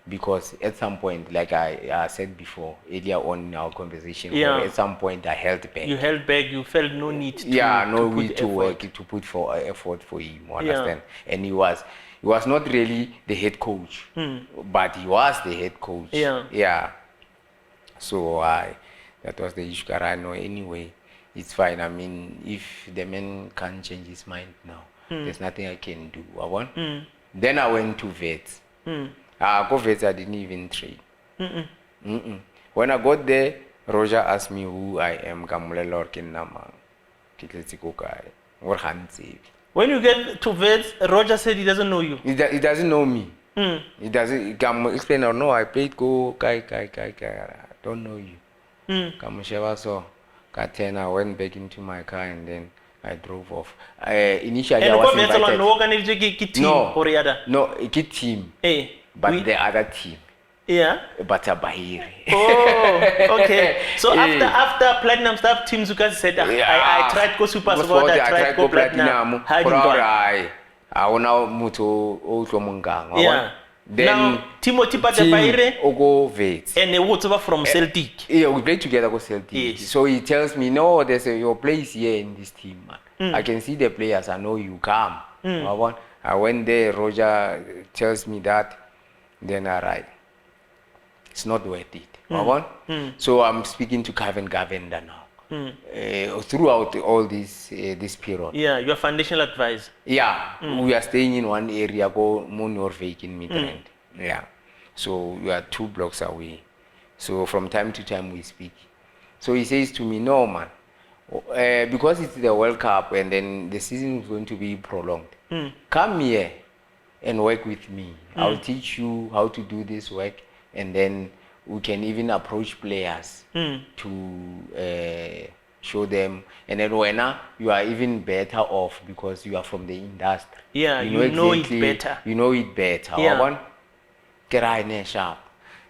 Because at some point, like I said before, earlier on in our conversation, at some point I held back. You held back, you felt no need to work, to put for effort for him, understand? And he was not really the head coach, but he was the head coach. Yeah. So that was the issue. I know anyway. It's fine. I mean, if the man can't change his mind now, there's nothing I can do. Then I went to vets. Go vets, I didn't even train. When I got there, Roger asked me who I am. When you get to vets, Roger said he doesn't know you. He doesn't know me. He doesn't come explain or no, I played go kai. I don't know you. Come so I went back into my car and then I drove off. Initially I was invited. No, a kid team. But the other team. Yeah. But a Bahiri. Oh, okay. So after platinum stuff, Team Zuka said, I tried go super sport, I tried go platinum. How did you go? Yeah. Then now, Timothy Bahiri go Vets. And they was over from Celtic. Yeah, we played together with Celtic. Yes. So he tells me, no, there's your place here in this team, man. I can see the players, I know you come. I went there, Roger tells me that, then I write. It's not worth it. So I'm speaking to Gavenda now. Throughout all this period. Yeah, your foundational advice. Yeah, we are staying in one area, go Monorvik in Midrand. Yeah, so we are 2 blocks away. So from time to time we speak. So he says to me, no man, because it's the World Cup and then the season is going to be prolonged. Come here and work with me. I'll teach you how to do this work, and then we can even approach players to show them. And then when you are even better off because you are from the industry. Yeah, you know it better. You know it better. Yeah.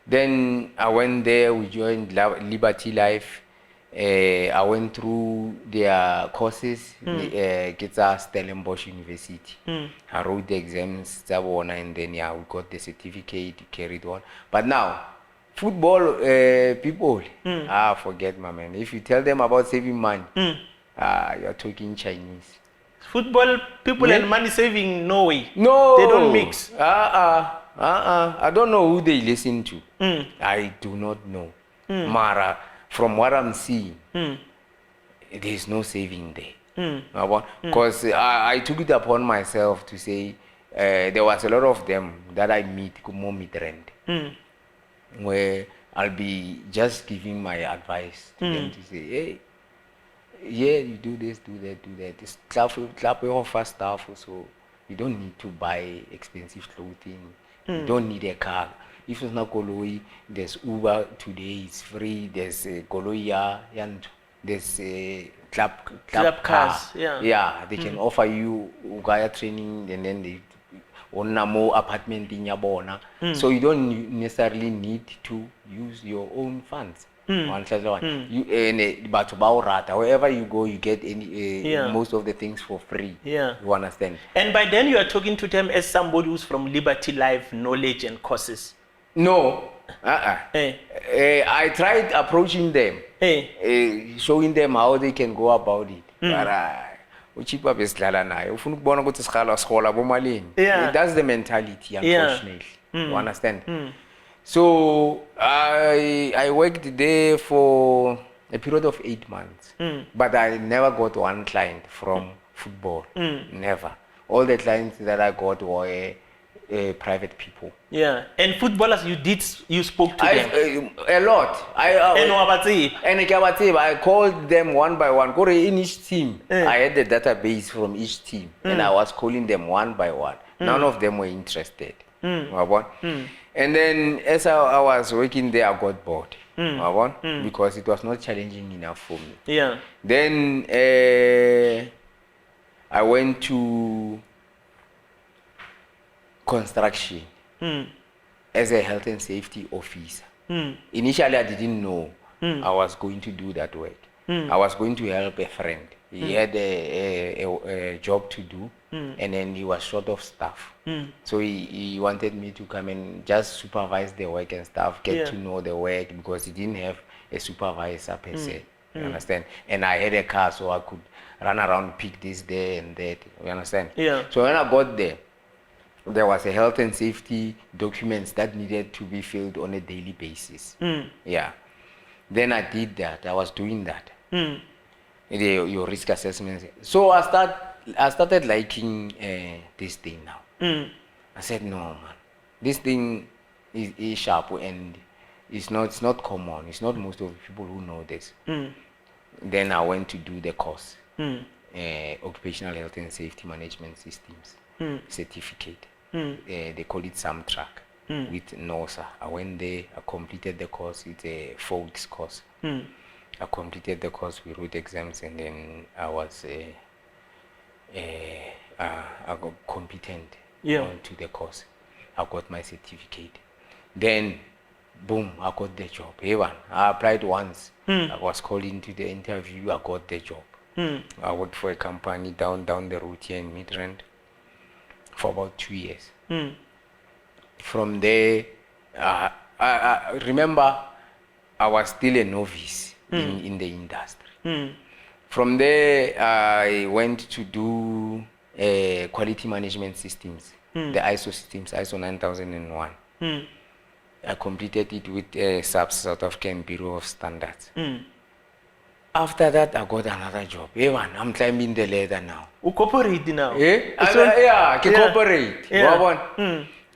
Then I went there, we joined Liberty Life. I went through their courses, Stellenbosch University. I wrote the exams, and then we got the certificate, carried on. But now, football people, forget my man. If you tell them about saving money, you're talking Chinese. Football people and money saving, no way. No. They don't mix. I don't know who they listen to. I do not know. Mara, from what I'm seeing, there's no saving there. Because I took it upon myself to say there was a lot of them that I meet, where I'll be just giving my advice to them to say, hey, yeah, you do this, do that, do that. It's clap your first stuff, so you don't need to buy expensive clothing. You don't need a car. If it's not Koloi, there's Uber today, it's free. There's Koloya, there's club cars. Yeah, they can offer you Ugaya training, and then they own more apartment in Yabona. So you don't necessarily need to use your own funds. But wherever you go, you get most of the things for free. You understand? And by then you are talking to them as somebody who's from Liberty Life knowledge and courses. No. I tried approaching them, showing them how they can go about it. But Chippa that's the mentality, unfortunately. You understand? So I worked there for a period of 8 months, but I never got one client from football. Never. All the clients that I got were private people. Yeah, and footballers, you spoke to them a lot. I called them one by one. In each team, I had the database from each team, and I was calling them one by one. None of them were interested. And then as I was working there, I got bored. Because it was not challenging enough for me. Yeah. Then I went to construction as a health and safety officer. Initially, I didn't know I was going to do that work. I was going to help a friend. He had a job to do, and then he was short of staff. So he wanted me to come and just supervise the work and stuff, get to know the work, because he didn't have a supervisor per se. You understand? And I had a car, so I could run around, pick this there and that. You understand? Yeah. So when I got there, there was a health and safety documents that needed to be filled on a daily basis. Yeah. Then I did that. I was doing that. Your risk assessments. So I started liking this thing now. I said, no, man, this thing is sharp and it's not common. It's not most of the people who know this. Then I went to do the course, Occupational Health and Safety Management Systems certificate. They call it SAMTRAC with NOSA. I went there, I completed the course. It's a 4 weeks course. I completed the course, we wrote exams, and then I was I got competent to the course. I got my certificate. Then, boom, I got the job. I applied once. I was called into the interview. I got the job. I worked for a company down the road here in Midrand for about 2 years. From there, I remember I was still a novice in the industry. From there, I went to do quality management systems, the ISO systems, ISO 9001. I completed it with SAPS, South African Bureau of Standards. After that, I got another job. I'm climbing the ladder now. You cooperate now? I cooperate.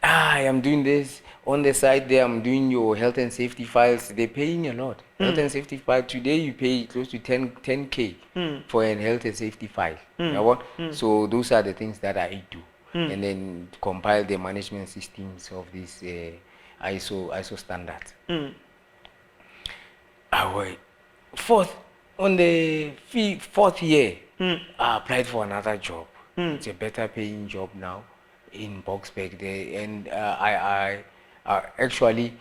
I am doing this. On the side there, I'm doing your health and safety files. They're paying a lot. Health and safety file, today you pay close to 10K for a health and safety file. So those are the things that I do. And then compile the management systems of this ISO standards. On the fourth year, I applied for another job. It's a better paying job now in Boksburg there, and I actually,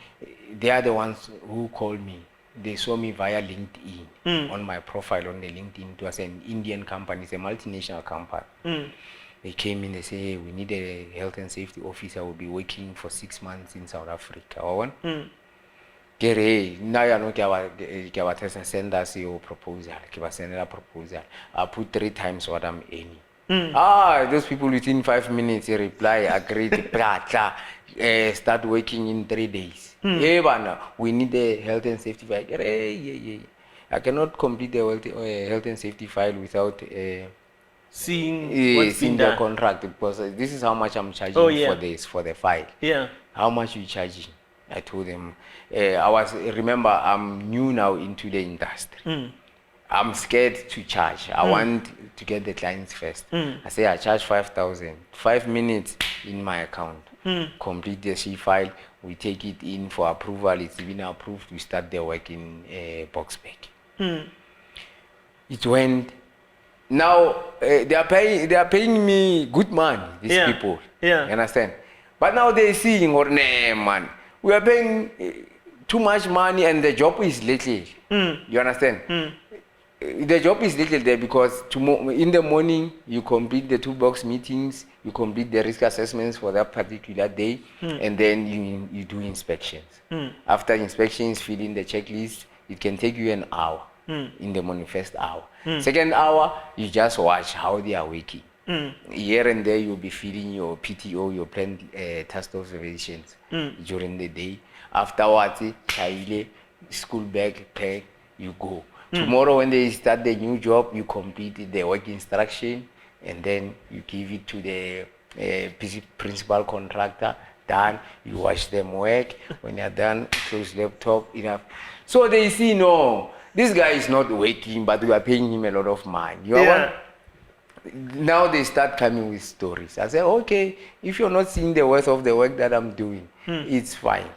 they are the ones who called me. They saw me via LinkedIn on my profile on the LinkedIn. It was an Indian company, it's a multinational company. They came in, they say, hey, we need a health and safety officer. Will be working for 6 months in South Africa. Now you know send us your proposal. Send a proposal. I put 3 times what I'm earning. Those people within 5 minutes they reply, agreed, start working in 3 days. We need a health and safety file. I cannot complete the health and safety file without seeing the contract, because this is how much I'm charging for this, for the file. How much you charging? I told them, remember, I'm new now into the industry. I'm scared to charge. I want to get the clients first. I say I charge 5,000. 5 minutes in my account. Complete the C file. We take it in for approval. It's been approved. We start the work in Boksburg. It went. Now they are paying me good money. These people. You understand? But now they seeing, man, we are paying too much money and the job is little. You understand? The job is little there because in the morning you complete the 2-box meetings, you complete the risk assessments for that particular day, and then you do inspections. After inspections, fill in the checklist. It can take you an hour in the morning, first hour. Second hour, you just watch how they are working. Here and there, you'll be filling your PTO, your planned task observations during the day. Afterwards, school bag, pack, you go. Tomorrow when they start the new job, you complete the work instruction and then you give it to the principal contractor. Done, you watch them work. When you're done, close laptop, enough. So they see, no, this guy is not working, but we are paying him a lot of money. You know what? Now they start coming with stories. I say, okay, if you're not seeing the worth of the work that I'm doing, it's fine.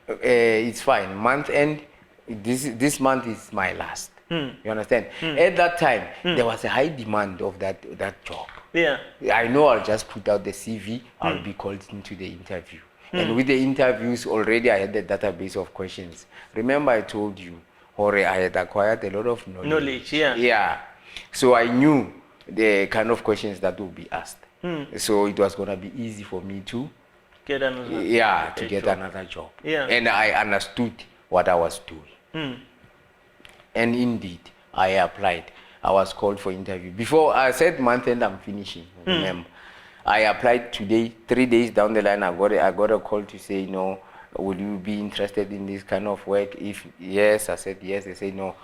It's fine. Month end, this month is my last. You understand? At that time, there was a high demand of that job. I know I'll just put out the CV, I'll be called into the interview. And with the interviews, already I had the database of questions. Remember I told you, I had acquired a lot of knowledge. So I knew the kind of questions that would be asked. So it was going to be easy for me to get another job. And I understood what I was doing. And indeed, I applied. I was called for interview. Before I said month end, I'm finishing. Remember, I applied today. 3 days down the line, I got a call to say, no, would you be interested in this kind of work? If yes, I said yes. They say no.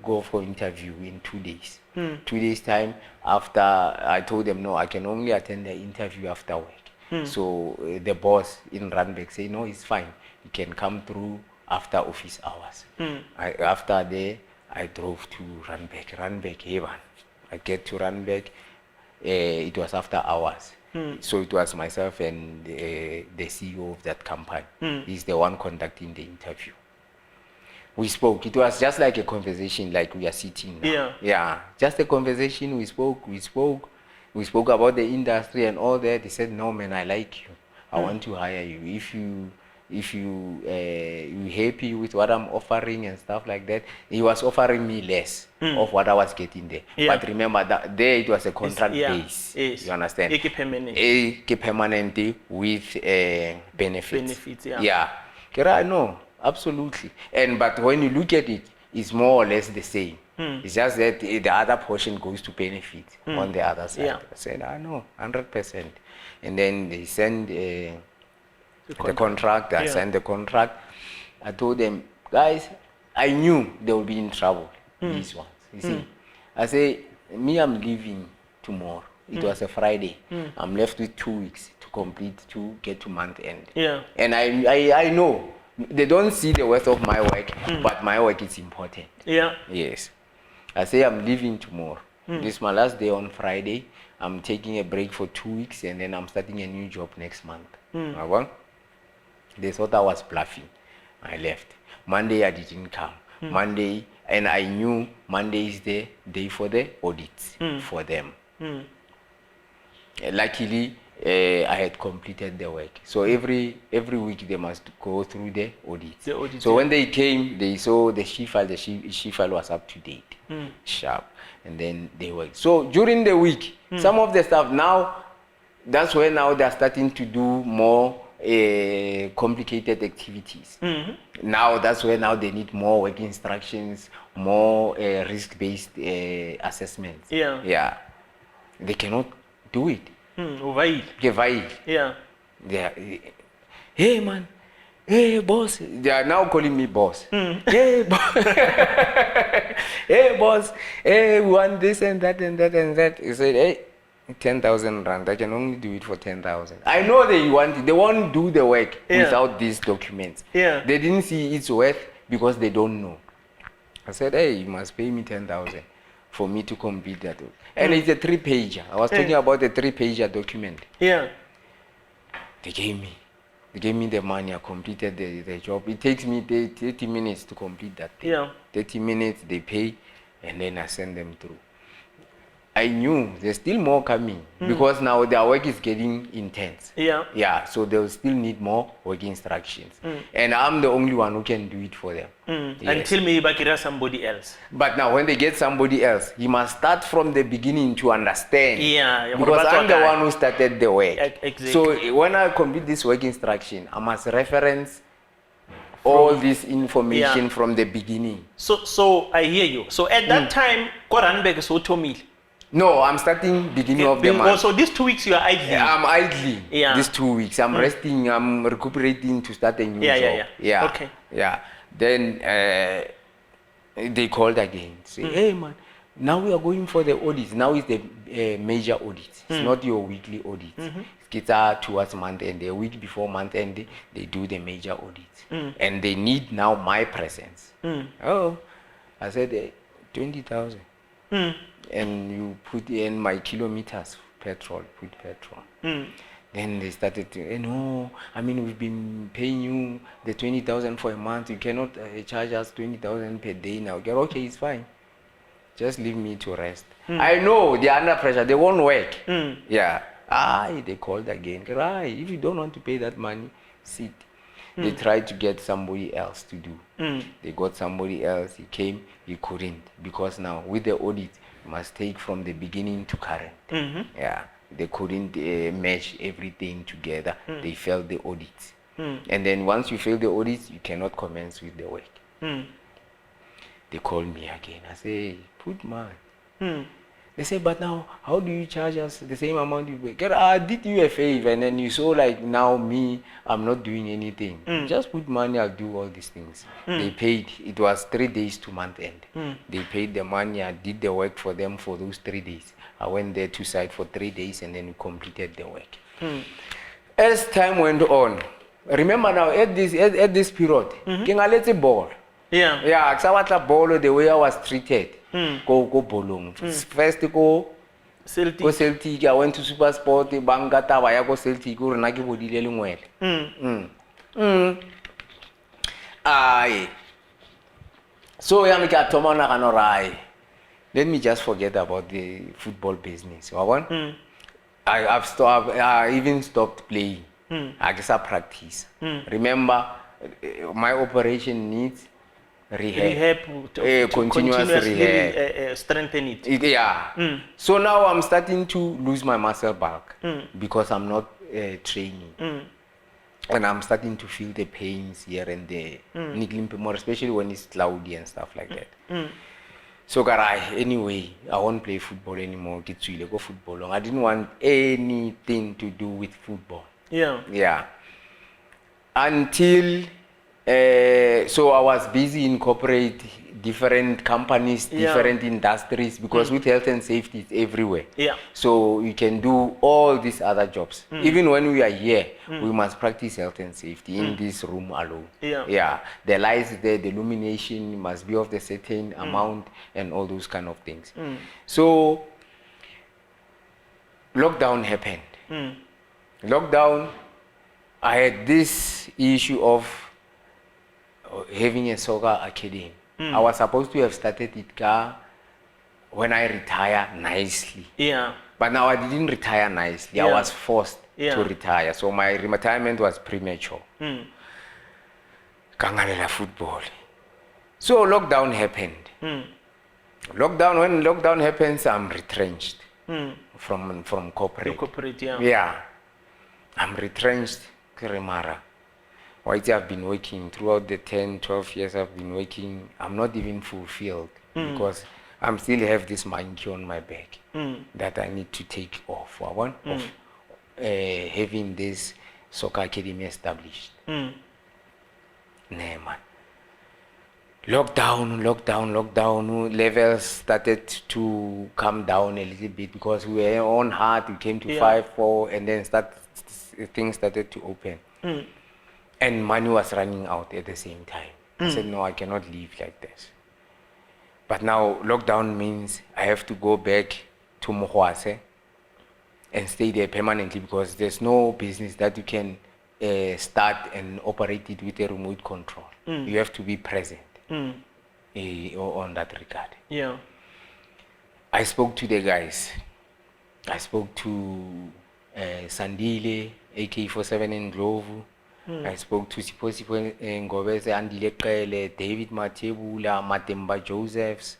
Go for interview in 2 days. 2 days time after, I told them no, I can only attend the interview after work. So the boss in Randbeck say no, it's fine. You can come through after office hours. After there, I drove to Randbeck Haven. I get to Randbeck. It was after hours. So it was myself and the CEO of that company. He's the one conducting the interview. We spoke. It was just like a conversation, like we are sitting now. Yeah, just a conversation. We spoke about the industry and all that. They said, no man, I like you. I want to hire you. If you happy with what I'm offering and stuff like that. He was offering me less of what I was getting there. But remember that there it was a contract base. Yes. You understand? Permanent with benefits. Yeah. No, absolutely. But when you look at it, it's more or less the same. It's just that the other portion goes to benefit on the other side. I said, I know, 100%. And then they send the contract. I signed the contract. I told them, guys, I knew they would be in trouble, these ones. You see, I say, me, I'm leaving tomorrow. It was a Friday. I'm left with 2 weeks to get to month end. And I know they don't see the worth of my work, but my work is important. Yes. I say I'm leaving tomorrow. This is my last day on Friday. I'm taking a break for 2 weeks and then I'm starting a new job next month. They thought I was bluffing. I left. Monday I didn't come. Monday, and I knew Monday is the day for the audits for them. Luckily, I had completed the work. So every week they must go through the audits. So when they came, they saw the she file was up to date, sharp, and then they worked. So during the week, some of the stuff now, that's where now they're starting to do more complicated activities. Now that's where now they need more work instructions, more risk-based assessments. They cannot do it. Hey man, hey boss. They are now calling me boss. Hey boss. Hey boss. Hey, we want this and that and that and that. He said, hey, 10,000 rand. I can only do it for 10,000. I know they want it. They won't do the work without these documents. They didn't see its worth because they don't know. I said, hey, you must pay me 10,000 for me to complete that. And it's a 3-pager. I was talking about a 3-pager document. They gave me the money. I completed the job. It takes me 30 minutes to complete that thing. 30 minutes, they pay, and then I send them through. I knew there's still more coming because now their work is getting intense. So they'll still need more work instructions. And I'm the only one who can do it for them. Until maybe get somebody else. But now when they get somebody else, he must start from the beginning to understand. Because I'm the one who started the work. Exactly. So when I complete this work instruction, I must reference all this information from the beginning. So I hear you. So at that time, Randbeck is R2million. No, I'm starting beginning of the month. So these 2 weeks you are idling? I'm idling. These 2 weeks. I'm resting. I'm recuperating to start a new job. Then they called again. Say, hey man, now we are going for the audits. Now it's the major audits. It's not your weekly audits. It's towards month end. A week before month end, they do the major audits. And they need now my presence. Oh, I said 20,000. And you put in my kilometers petrol, Then they started to, no, I mean, we've been paying you the 20,000 for a month. You cannot charge us 20,000 per day now. Okay, it's fine. Just leave me to rest. I know they're under pressure. They won't work. They called again. Right, if you don't want to pay that money, sit. They tried to get somebody else to do. They got somebody else. He came, he couldn't. Because now with the audit, you must take from the beginning to current. They couldn't mesh everything together. They failed the audits. And then once you fail the audits, you cannot commence with the work. They called me again. I say, put man. They say, but now, how do you charge us the same amount you pay? I did you a favor, and then you saw like now me, I'm not doing anything. Just put money, I'll do all these things. They paid. It was 3 days to month end. They paid the money. I did the work for them for those 3 days. I went there to site for 3 days, and then we completed the work. As time went on, remember now at this period, let's say ball. Yeah, I ball the way I was treated. Go bolong. First go Celtic. I went to Super Sport. Banga taba go Celtic. Go naki bodile lengwele. Aye. So ya mika toma na kanorai. Let me just forget about the football business. I even stopped playing. I guess I practice. Remember, my operation needs rehab to continuously rehab. Strengthen it. So now I'm starting to lose my muscle bulk because I'm not training. And I'm starting to feel the pains here and there, more especially when it's cloudy and stuff like that. So anyway, I won't play football anymore. Go football. I didn't want anything to do with football. Yeah. Until so I was busy in corporate, different companies, different industries, because with health and safety it's everywhere. So you can do all these other jobs. Even when we are here, we must practice health and safety in this room alone. The lights there, the illumination must be of the certain amount and all those kind of things. So lockdown happened. Lockdown, I had this issue of having a soccer academy. I was supposed to have started it when I retire nicely. But now I didn't retire nicely. I was forced to retire. So my retirement was premature. Kangalela football. So lockdown happened. When lockdown happens, I'm retrenched from corporate. I'm retrenched. I've been working throughout the 10, 12 years I've been working. I'm not even fulfilled because I still have this monkey on my back that I need to take off. I want having this soccer academy established. Nah, man. Lockdown, levels started to come down a little bit because we were on hard. We came to 5, 4, and then things started to open. And money was running out at the same time. I said, no, I cannot live like this. But now lockdown means I have to go back to Mohwase and stay there permanently because there's no business that you can start and operate it with a remote control. You have to be present on that regard. I spoke to the guys. I spoke to Sandile, AK47 in Glovu. I spoke to Sipo Ngobese, Andile Qele, David Matebula, Matemba Josephs.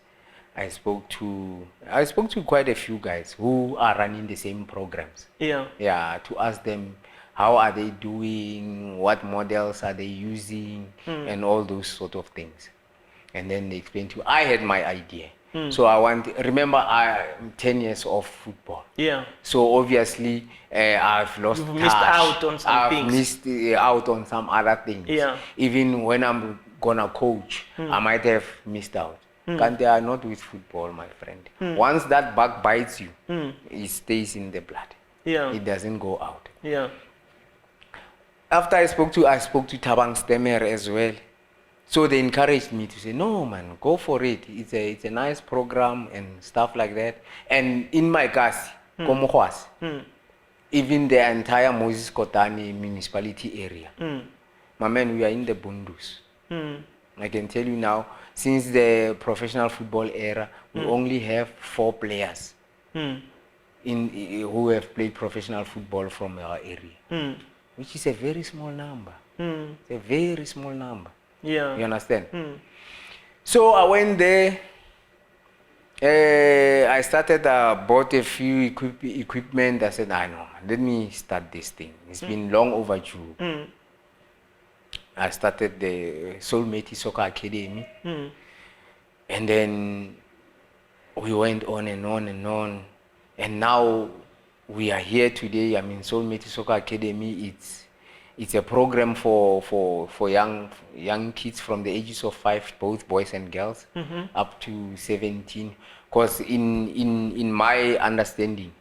I spoke to quite a few guys who are running the same programs. To ask them how are they doing, what models are they using, and all those sort of things. And then they explained to me, I had my idea. So remember I'm 10 years off football. So obviously I've lost touch. Missed out on some things. Missed out on some other things. Even when I'm gonna coach, I might have missed out. And they are not with football, my friend. Once that bug bites you, it stays in the blood. It doesn't go out. After I spoke to Tabang Stemer as well. So they encouraged me to say, no, man, go for it. It's a nice program and stuff like that. And in my case, even the entire Moses Kotane municipality area, my man, we are in the Bundus. I can tell you now, since the professional football era, we only have 4 players who have played professional football from our area, which is a very small number. It's a very small number. You understand? So I went there. I started, bought a few equipment. I said, I know, let me start this thing. It's been long overdue. I started the Mmethi Soccer Academy. And then we went on and on and on. And now we are here today. I mean, Mmethi Soccer Academy, it's a program for young kids from the ages of 5, both boys and girls, up to 17. Because in my understanding,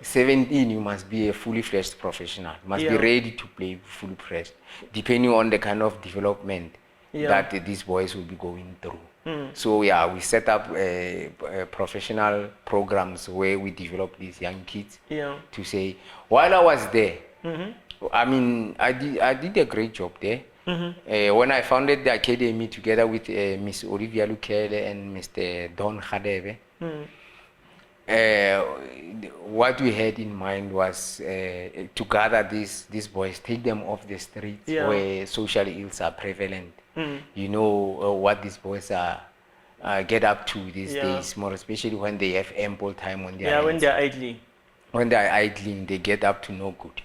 17 you must be a fully fledged professional. You must be ready to play fully fledged, depending on the kind of development that these boys will be going through. So yeah, we set up professional programs where we develop these young kids to say, while I was there, I mean, I did a great job there. When I founded the academy together with Miss Olivia Lukele and Mr. Don Khadebe, what we had in mind was to gather these boys, take them off the streets where social ills are prevalent. You know what these boys are get up to these days, more especially when they have ample time on their hands. When they're idling. When they're idling, they get up to no good.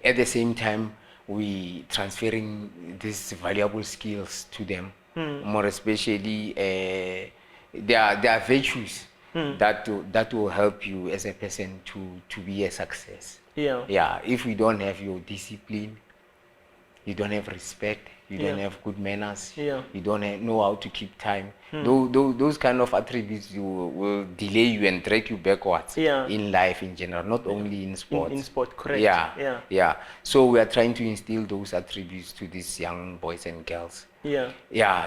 At the same time, we transferring these valuable skills to them, more especially there are virtues that will help you as a person to be a success. If we don't have your discipline, you don't have respect, you don't have good manners, you don't know how to keep time. Those kind of attributes will delay you and drag you backwards in life in general, not only in sports. In sport, correct. So we are trying to instill those attributes to these young boys and girls.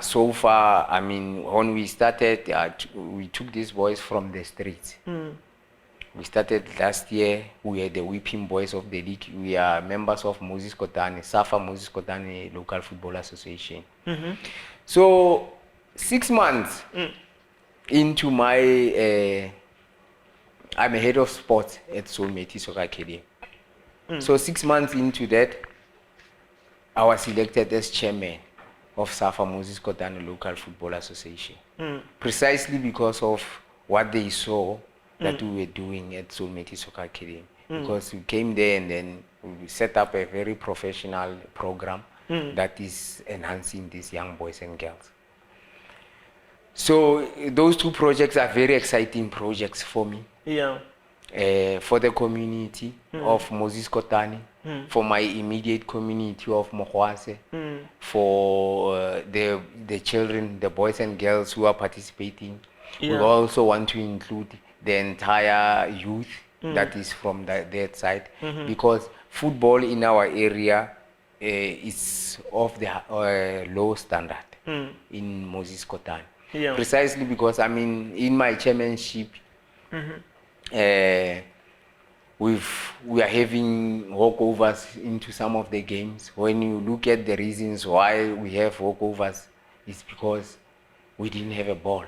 So far, I mean, when we started, we took these boys from the streets. We started last year. We are the whipping boys of the league. We are members of Moses Kotane, SAFA Moses Kotane Local Football Association. So 6 months into my, I'm a head of sports at Mmethi Soccer Academy. So 6 months into that, I was elected as chairman of SAFA Moses Kotane Local Football Association. Precisely because of what they saw that we were doing at Mmethi Soccer Academy. Because we came there and then we set up a very professional program that is enhancing these young boys and girls. So those two projects are very exciting projects for me. For the community of Moses Kotane, for my immediate community of Mohwase, for the children, the boys and girls who are participating. We also want to include the entire youth that is from that side, because football in our area is of the low standard in Moses Kotane. Precisely because, I mean, in my chairmanship, we are having walkovers into some of the games. When you look at the reasons why we have walkovers, it's because we didn't have a ball.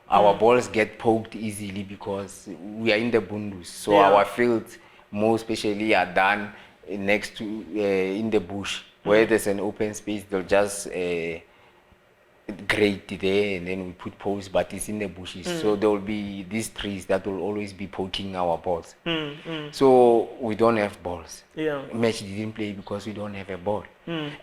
Our balls get poked easily because we are in the bundus. So our fields, more especially, are done next to in the bush, where there's an open space. They'll just grate there, and then we put posts, but it's in the bushes. So there will be these trees that will always be poking our balls. So we don't have balls. Match didn't play because we don't have a ball.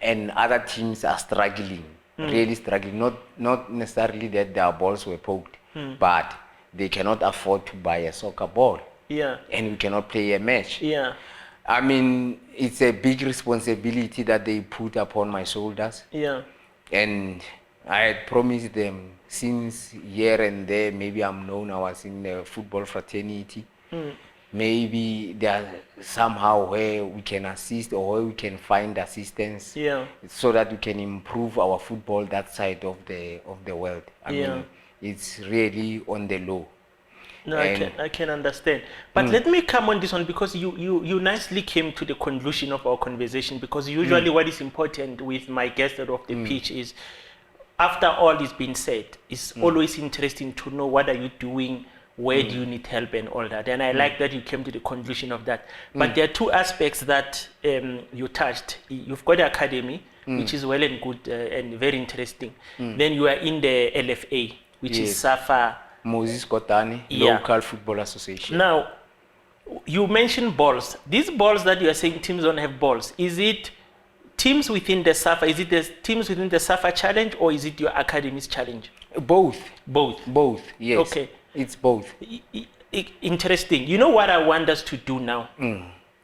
And other teams are struggling, really struggling. Not necessarily that their balls were poked, but they cannot afford to buy a soccer ball. And we cannot play a match. I mean, it's a big responsibility that they put upon my shoulders. And I had promised them, since here and there, maybe I'm known, I was in the football fraternity. Maybe there somehow where we can assist or where we can find assistance, so that we can improve our football that side of the world. I mean, it's really on the low. No, I can understand. But let me come on this one, because you nicely came to the conclusion of our conversation, because usually what is important with my guests off the pitch is, after all is being said, it's always interesting to know what are you doing, where do you need help and all that. And I like that you came to the conclusion of that. But there are two aspects that you touched. You've got the academy, which is well and good and very interesting. Then you are in the LFA, which is SAFA Moses Kotane Local Football Association. Now, you mentioned balls. These balls that you are saying teams don't have balls, is it teams within the SAFA, is it the teams within the SAFA challenge, or is it your academy's challenge? Both, yes. Okay. It's both. Interesting. You know what I want us to do now?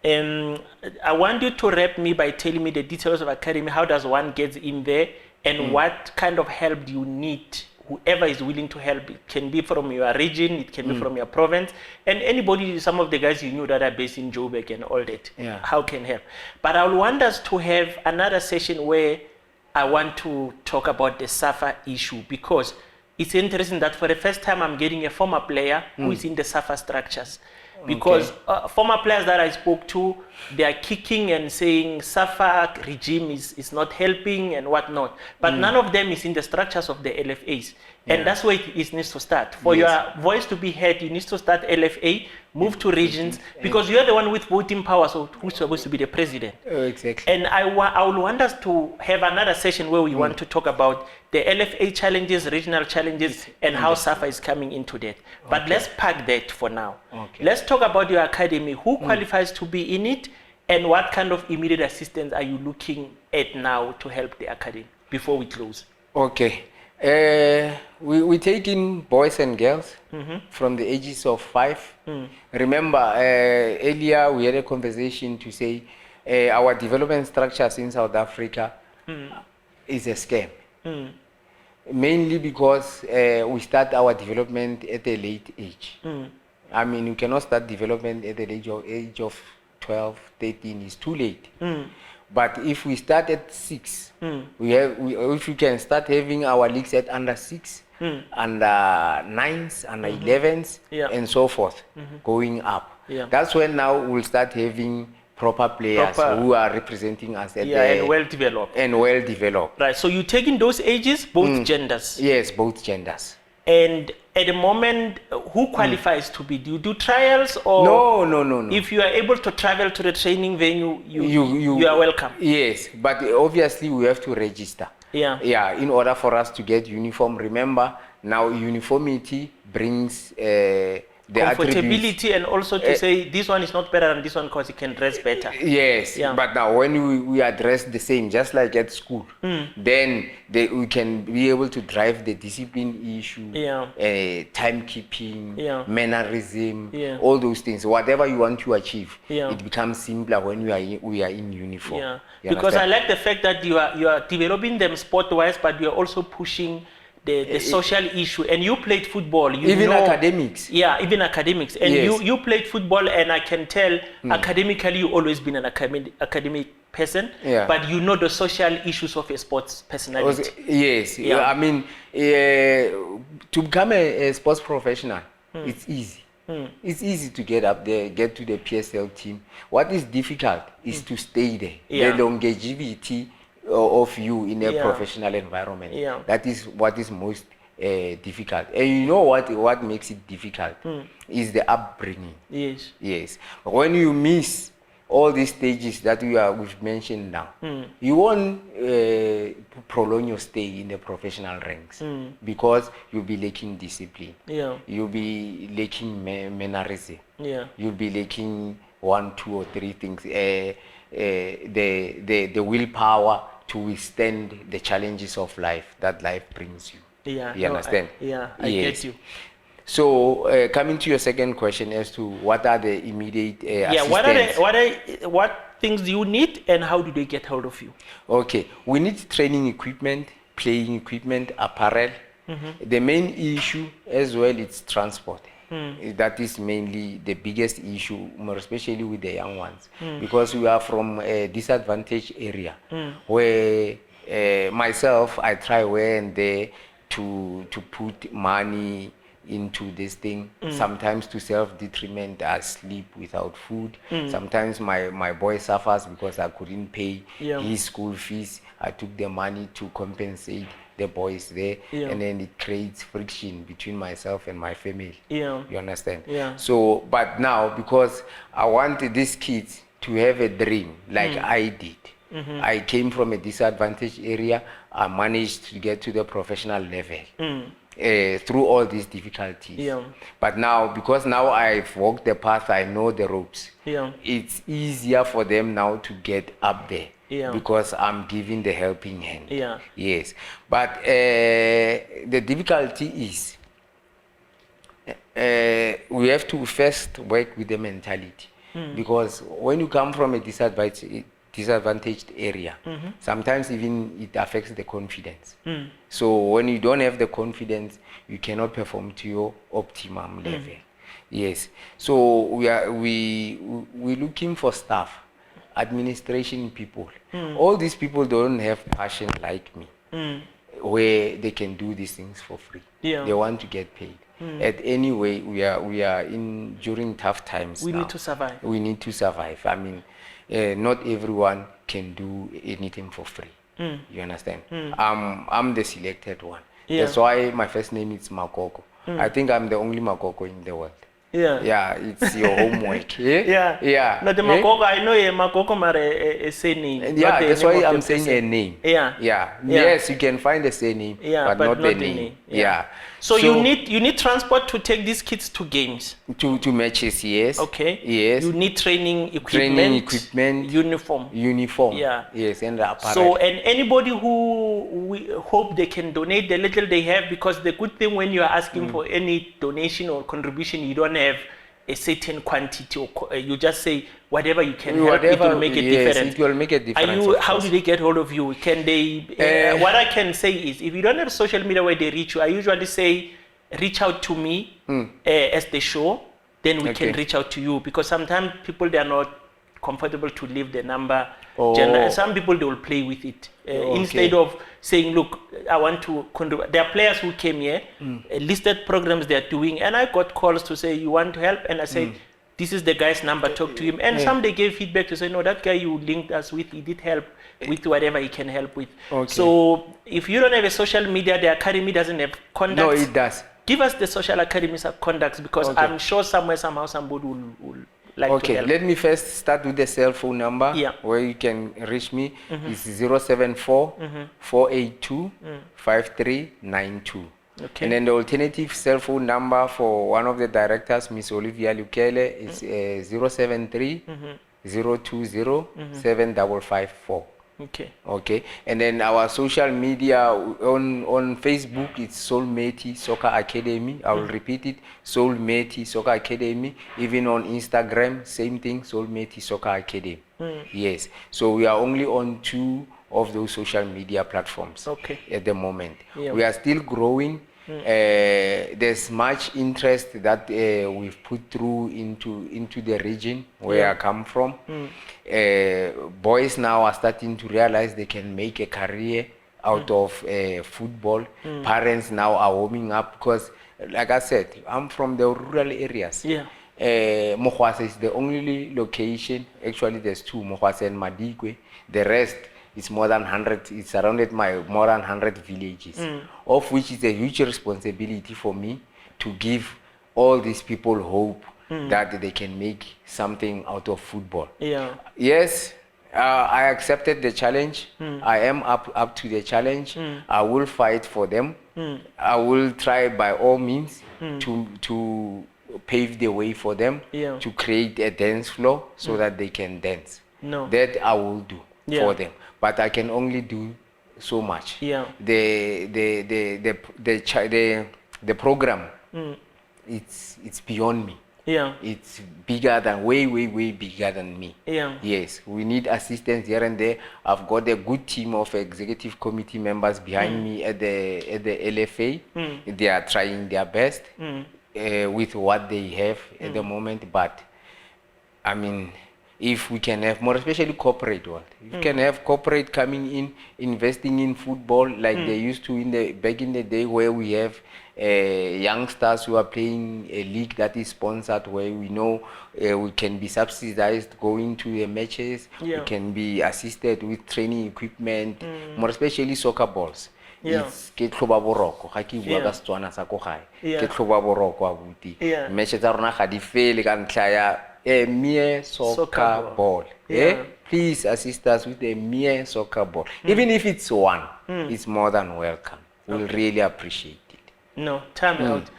I want you to wrap me by telling me the details of academy. How does one get in there, and what kind of help do you need? Whoever is willing to help, it can be from your region, it can be from your province, and anybody, some of the guys you knew that are based in Joburg and all that, how can help. But I want us to have another session where I want to talk about the SAFA issue, because it's interesting that for the first time I'm getting a former player who is in the SAFA structures. Because former players that I spoke to, they are kicking and saying SAFA regime is not helping and whatnot. But none of them is in the structures of the LFAs. And that's where it needs to start. For your voice to be heard, you need to start LFA, move to regions, because you're the one with voting power, so who's supposed to be the president? Exactly. And I will want us to have another session where we want to talk about the LFA challenges, regional challenges, and how SAFA is coming into that. But let's park that for now. Let's talk about your academy. Who qualifies to be in it, and what kind of immediate assistance are you looking at now to help the academy before we close? Okay. We take in boys and girls from the ages of 5. Remember, earlier we had a conversation to say our development structures in South Africa is a scam. Mainly because we start our development at a late age. I mean, you cannot start development at the age of 12, 13, it's too late. But if we start at 6, if we can start having our leagues at under 6, under 9s, under 11s, and so forth, going up. That's when now we'll start having proper players who are representing us at and well developed. And well developed. Right. So you take in those ages, both genders. Yes, both genders. And at the moment, who qualifies to be? Do you do trials, or no? If you are able to travel to the training venue, you are welcome. Yes, but obviously we have to register. In order for us to get uniform. Remember, now uniformity brings the comfortability, and also to say this one is not better than this one because it can dress better. Yes, but now when we are dressed the same, just like at school, then we can be able to drive the discipline issue, timekeeping, mannerism, all those things. Whatever you want to achieve, it becomes simpler when we are in uniform. Because I like the fact that you are developing them sport-wise, but you are also pushing the social issue. And you played football. Even academics. Yeah, even academics. And you played football, and I can tell academically you've always been an academic person, but you know the social issues of a sports personality. Yes. I mean, to become a sports professional, it's easy. It's easy to get up there, get to the PSL team. What is difficult is to stay there. The longevity of you in a professional environment. That is what is most difficult. And you know what makes it difficult is the upbringing. Yes. When you miss all these stages that we've mentioned now, you won't prolong your stay in the professional ranks because you'll be lacking discipline. You'll be lacking mannerism. You'll be lacking 1, 2, or 3 things. The willpower to withstand the challenges of life that life brings you. You understand? I get you. So coming to your second question as to what are the immediate assistance. What things do you need, and how do they get hold of you? Okay, we need training equipment, playing equipment, apparel. The main issue as well is transport. That is mainly the biggest issue, more especially with the young ones, because we are from a disadvantaged area where myself, I try where and there to put money into this thing. Sometimes to self-detriment, I sleep without food. Sometimes my boy suffers because I couldn't pay his school fees. I took the money to compensate the boys there, and then it creates friction between myself and my family. You understand? So, but now, because I wanted these kids to have a dream like I did, I came from a disadvantaged area. I managed to get to the professional level through all these difficulties. But now, because now I've walked the path, I know the ropes. It's easier for them now to get up there. Because I'm giving the helping hand. Yes. But the difficulty is we have to first work with the mentality, because when you come from a disadvantaged area, sometimes even it affects the confidence. So when you don't have the confidence, you cannot perform to your optimum level. Yes. So we're looking for staff, administration people. All these people don't have passion like me, where they can do these things for free. They want to get paid. At any way, we are in during tough times. We now. need to survive. We need to survive. I mean, not everyone can do anything for free. You understand? I'm the selected one. That's why my first name is Makoko. I think I'm the only Makoko in the world. Yeah, it's your homework. Yeah. No, the Makoko, I know a Makoko mare a surname. Yeah, that's why I'm saying a name. Yeah. Yes, you can find a surname, but not the name. Yeah. So you need transport to take these kids to games. To matches, yes. Okay. Yes. You need training equipment. Uniform. Yeah. Yes, and the apparel. So, and anybody who we hope they can donate the little they have, because the good thing when you are asking for any donation or contribution, you don't have a certain quantity, or you just say whatever you can help, it will make a difference. It will make a difference. How do they get hold of you? Can they? What I can say is, if you don't have social media where they reach you, I usually say reach out to me as the show, then we can reach out to you, because sometimes people, they are not comfortable to leave the number. Some people, they will play with it instead of saying, look, I want to contribute. There are players who came here, listed programs they are doing, and I got calls to say, you want to help? And I said, this is the guy's number, talk to him. And some they gave feedback to say, no, that guy you linked us with, he did help with whatever he can help with. So if you don't have a social media, the academy doesn't have contacts. No, it does. Give us the social academy's contacts, because I'm sure somewhere, somehow, somebody will like to help. Let me first start with the cell phone number where you can reach me. It's 074 482 5392. And then the alternative cell phone number for one of the directors, Miss Olivia Lukele, is 073 020 7554. Okay. And then our social media on Facebook, it's Mmethi Soccer Academy. I will repeat it, Mmethi Soccer Academy. Even on Instagram, same thing, Mmethi Soccer Academy. Yes. So we are only on 2 of those social media platforms at the moment. We are still growing. There's much interest that we've put through into the region where I come from. Boys now are starting to realize they can make a career out of football. Parents now are warming up, because, like I said, I'm from the rural areas. Mokwase is the only location. Actually, there's 2, Mokwase and Madikwe. The rest, it's more than 100. It's surrounded by more than 100 villages, of which is a huge responsibility for me to give all these people hope that they can make something out of football. Yes, I accepted the challenge. I am up to the challenge. I will fight for them. I will try by all means to pave the way for them, to create a dance floor so that they can dance. That I will do for them. But I can only do so much. The program, it's beyond me. It's bigger than way bigger than me. Yes, we need assistance here and there. I've got a good team of executive committee members behind me at the LFA. They are trying their best with what they have at the moment. But I mean, if we can have more, especially corporate world, if you can have corporate coming in, investing in football like they used to back in the day, where we have youngsters who are playing a league that is sponsored, where we know we can be subsidized going to the matches, we can be assisted with training equipment, more especially soccer balls. It's ke tloba boroko ga ke bua ka Setswana sa ko gae ke tloba boroko abuti matches tsa rona ga di fele ka ntlha ya mere soccer ball. Please assist us with a mere soccer ball. Even if it's one, it's more than welcome. We'll really appreciate it. No, time out.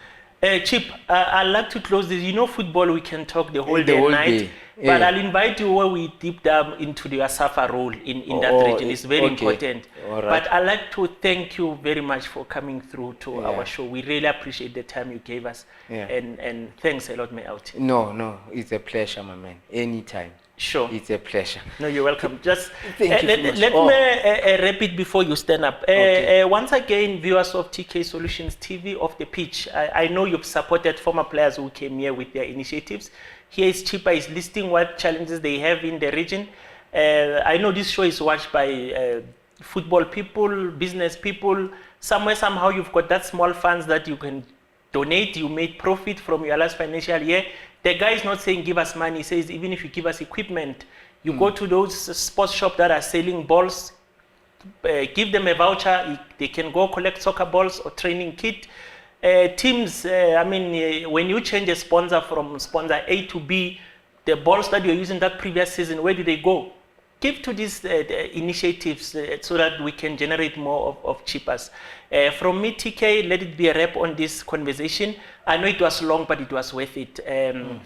Chip, I'd like to close this. You know, football, we can talk the whole day and night. But I'll invite you where we deep dive into the SAFA role in that region. It's very important. All right. But I'd like to thank you very much for coming through to our show. We really appreciate the time you gave us. And thanks a lot, Mmethi. No, it's a pleasure, my man. Anytime. Sure. It's a pleasure. No, you're welcome. Just Thank you so much. let me repeat before you stand up. Once again, viewers of TK Solutions TV off the pitch, I know you've supported former players who came here with their initiatives. Here is Chippa is listing what challenges they have in the region. I know this show is watched by football people, business people. Somewhere, somehow, you've got that small funds that you can donate. You made profit from your last financial year. The guy is not saying give us money. He says even if you give us equipment, you go to those sports shops that are selling balls, give them a voucher. They can go collect soccer balls or training kit. Teams, when you change a sponsor from sponsor A to B, the balls that you're using that previous season, where do they go? Give to these initiatives so that we can generate more of Chippas. From me, TK, let it be a wrap on this conversation. I know it was long, but it was worth it.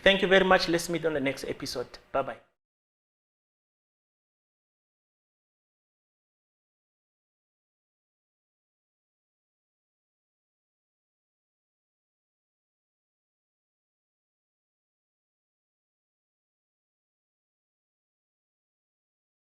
Thank you very much. Let's meet on the next episode. Bye-bye.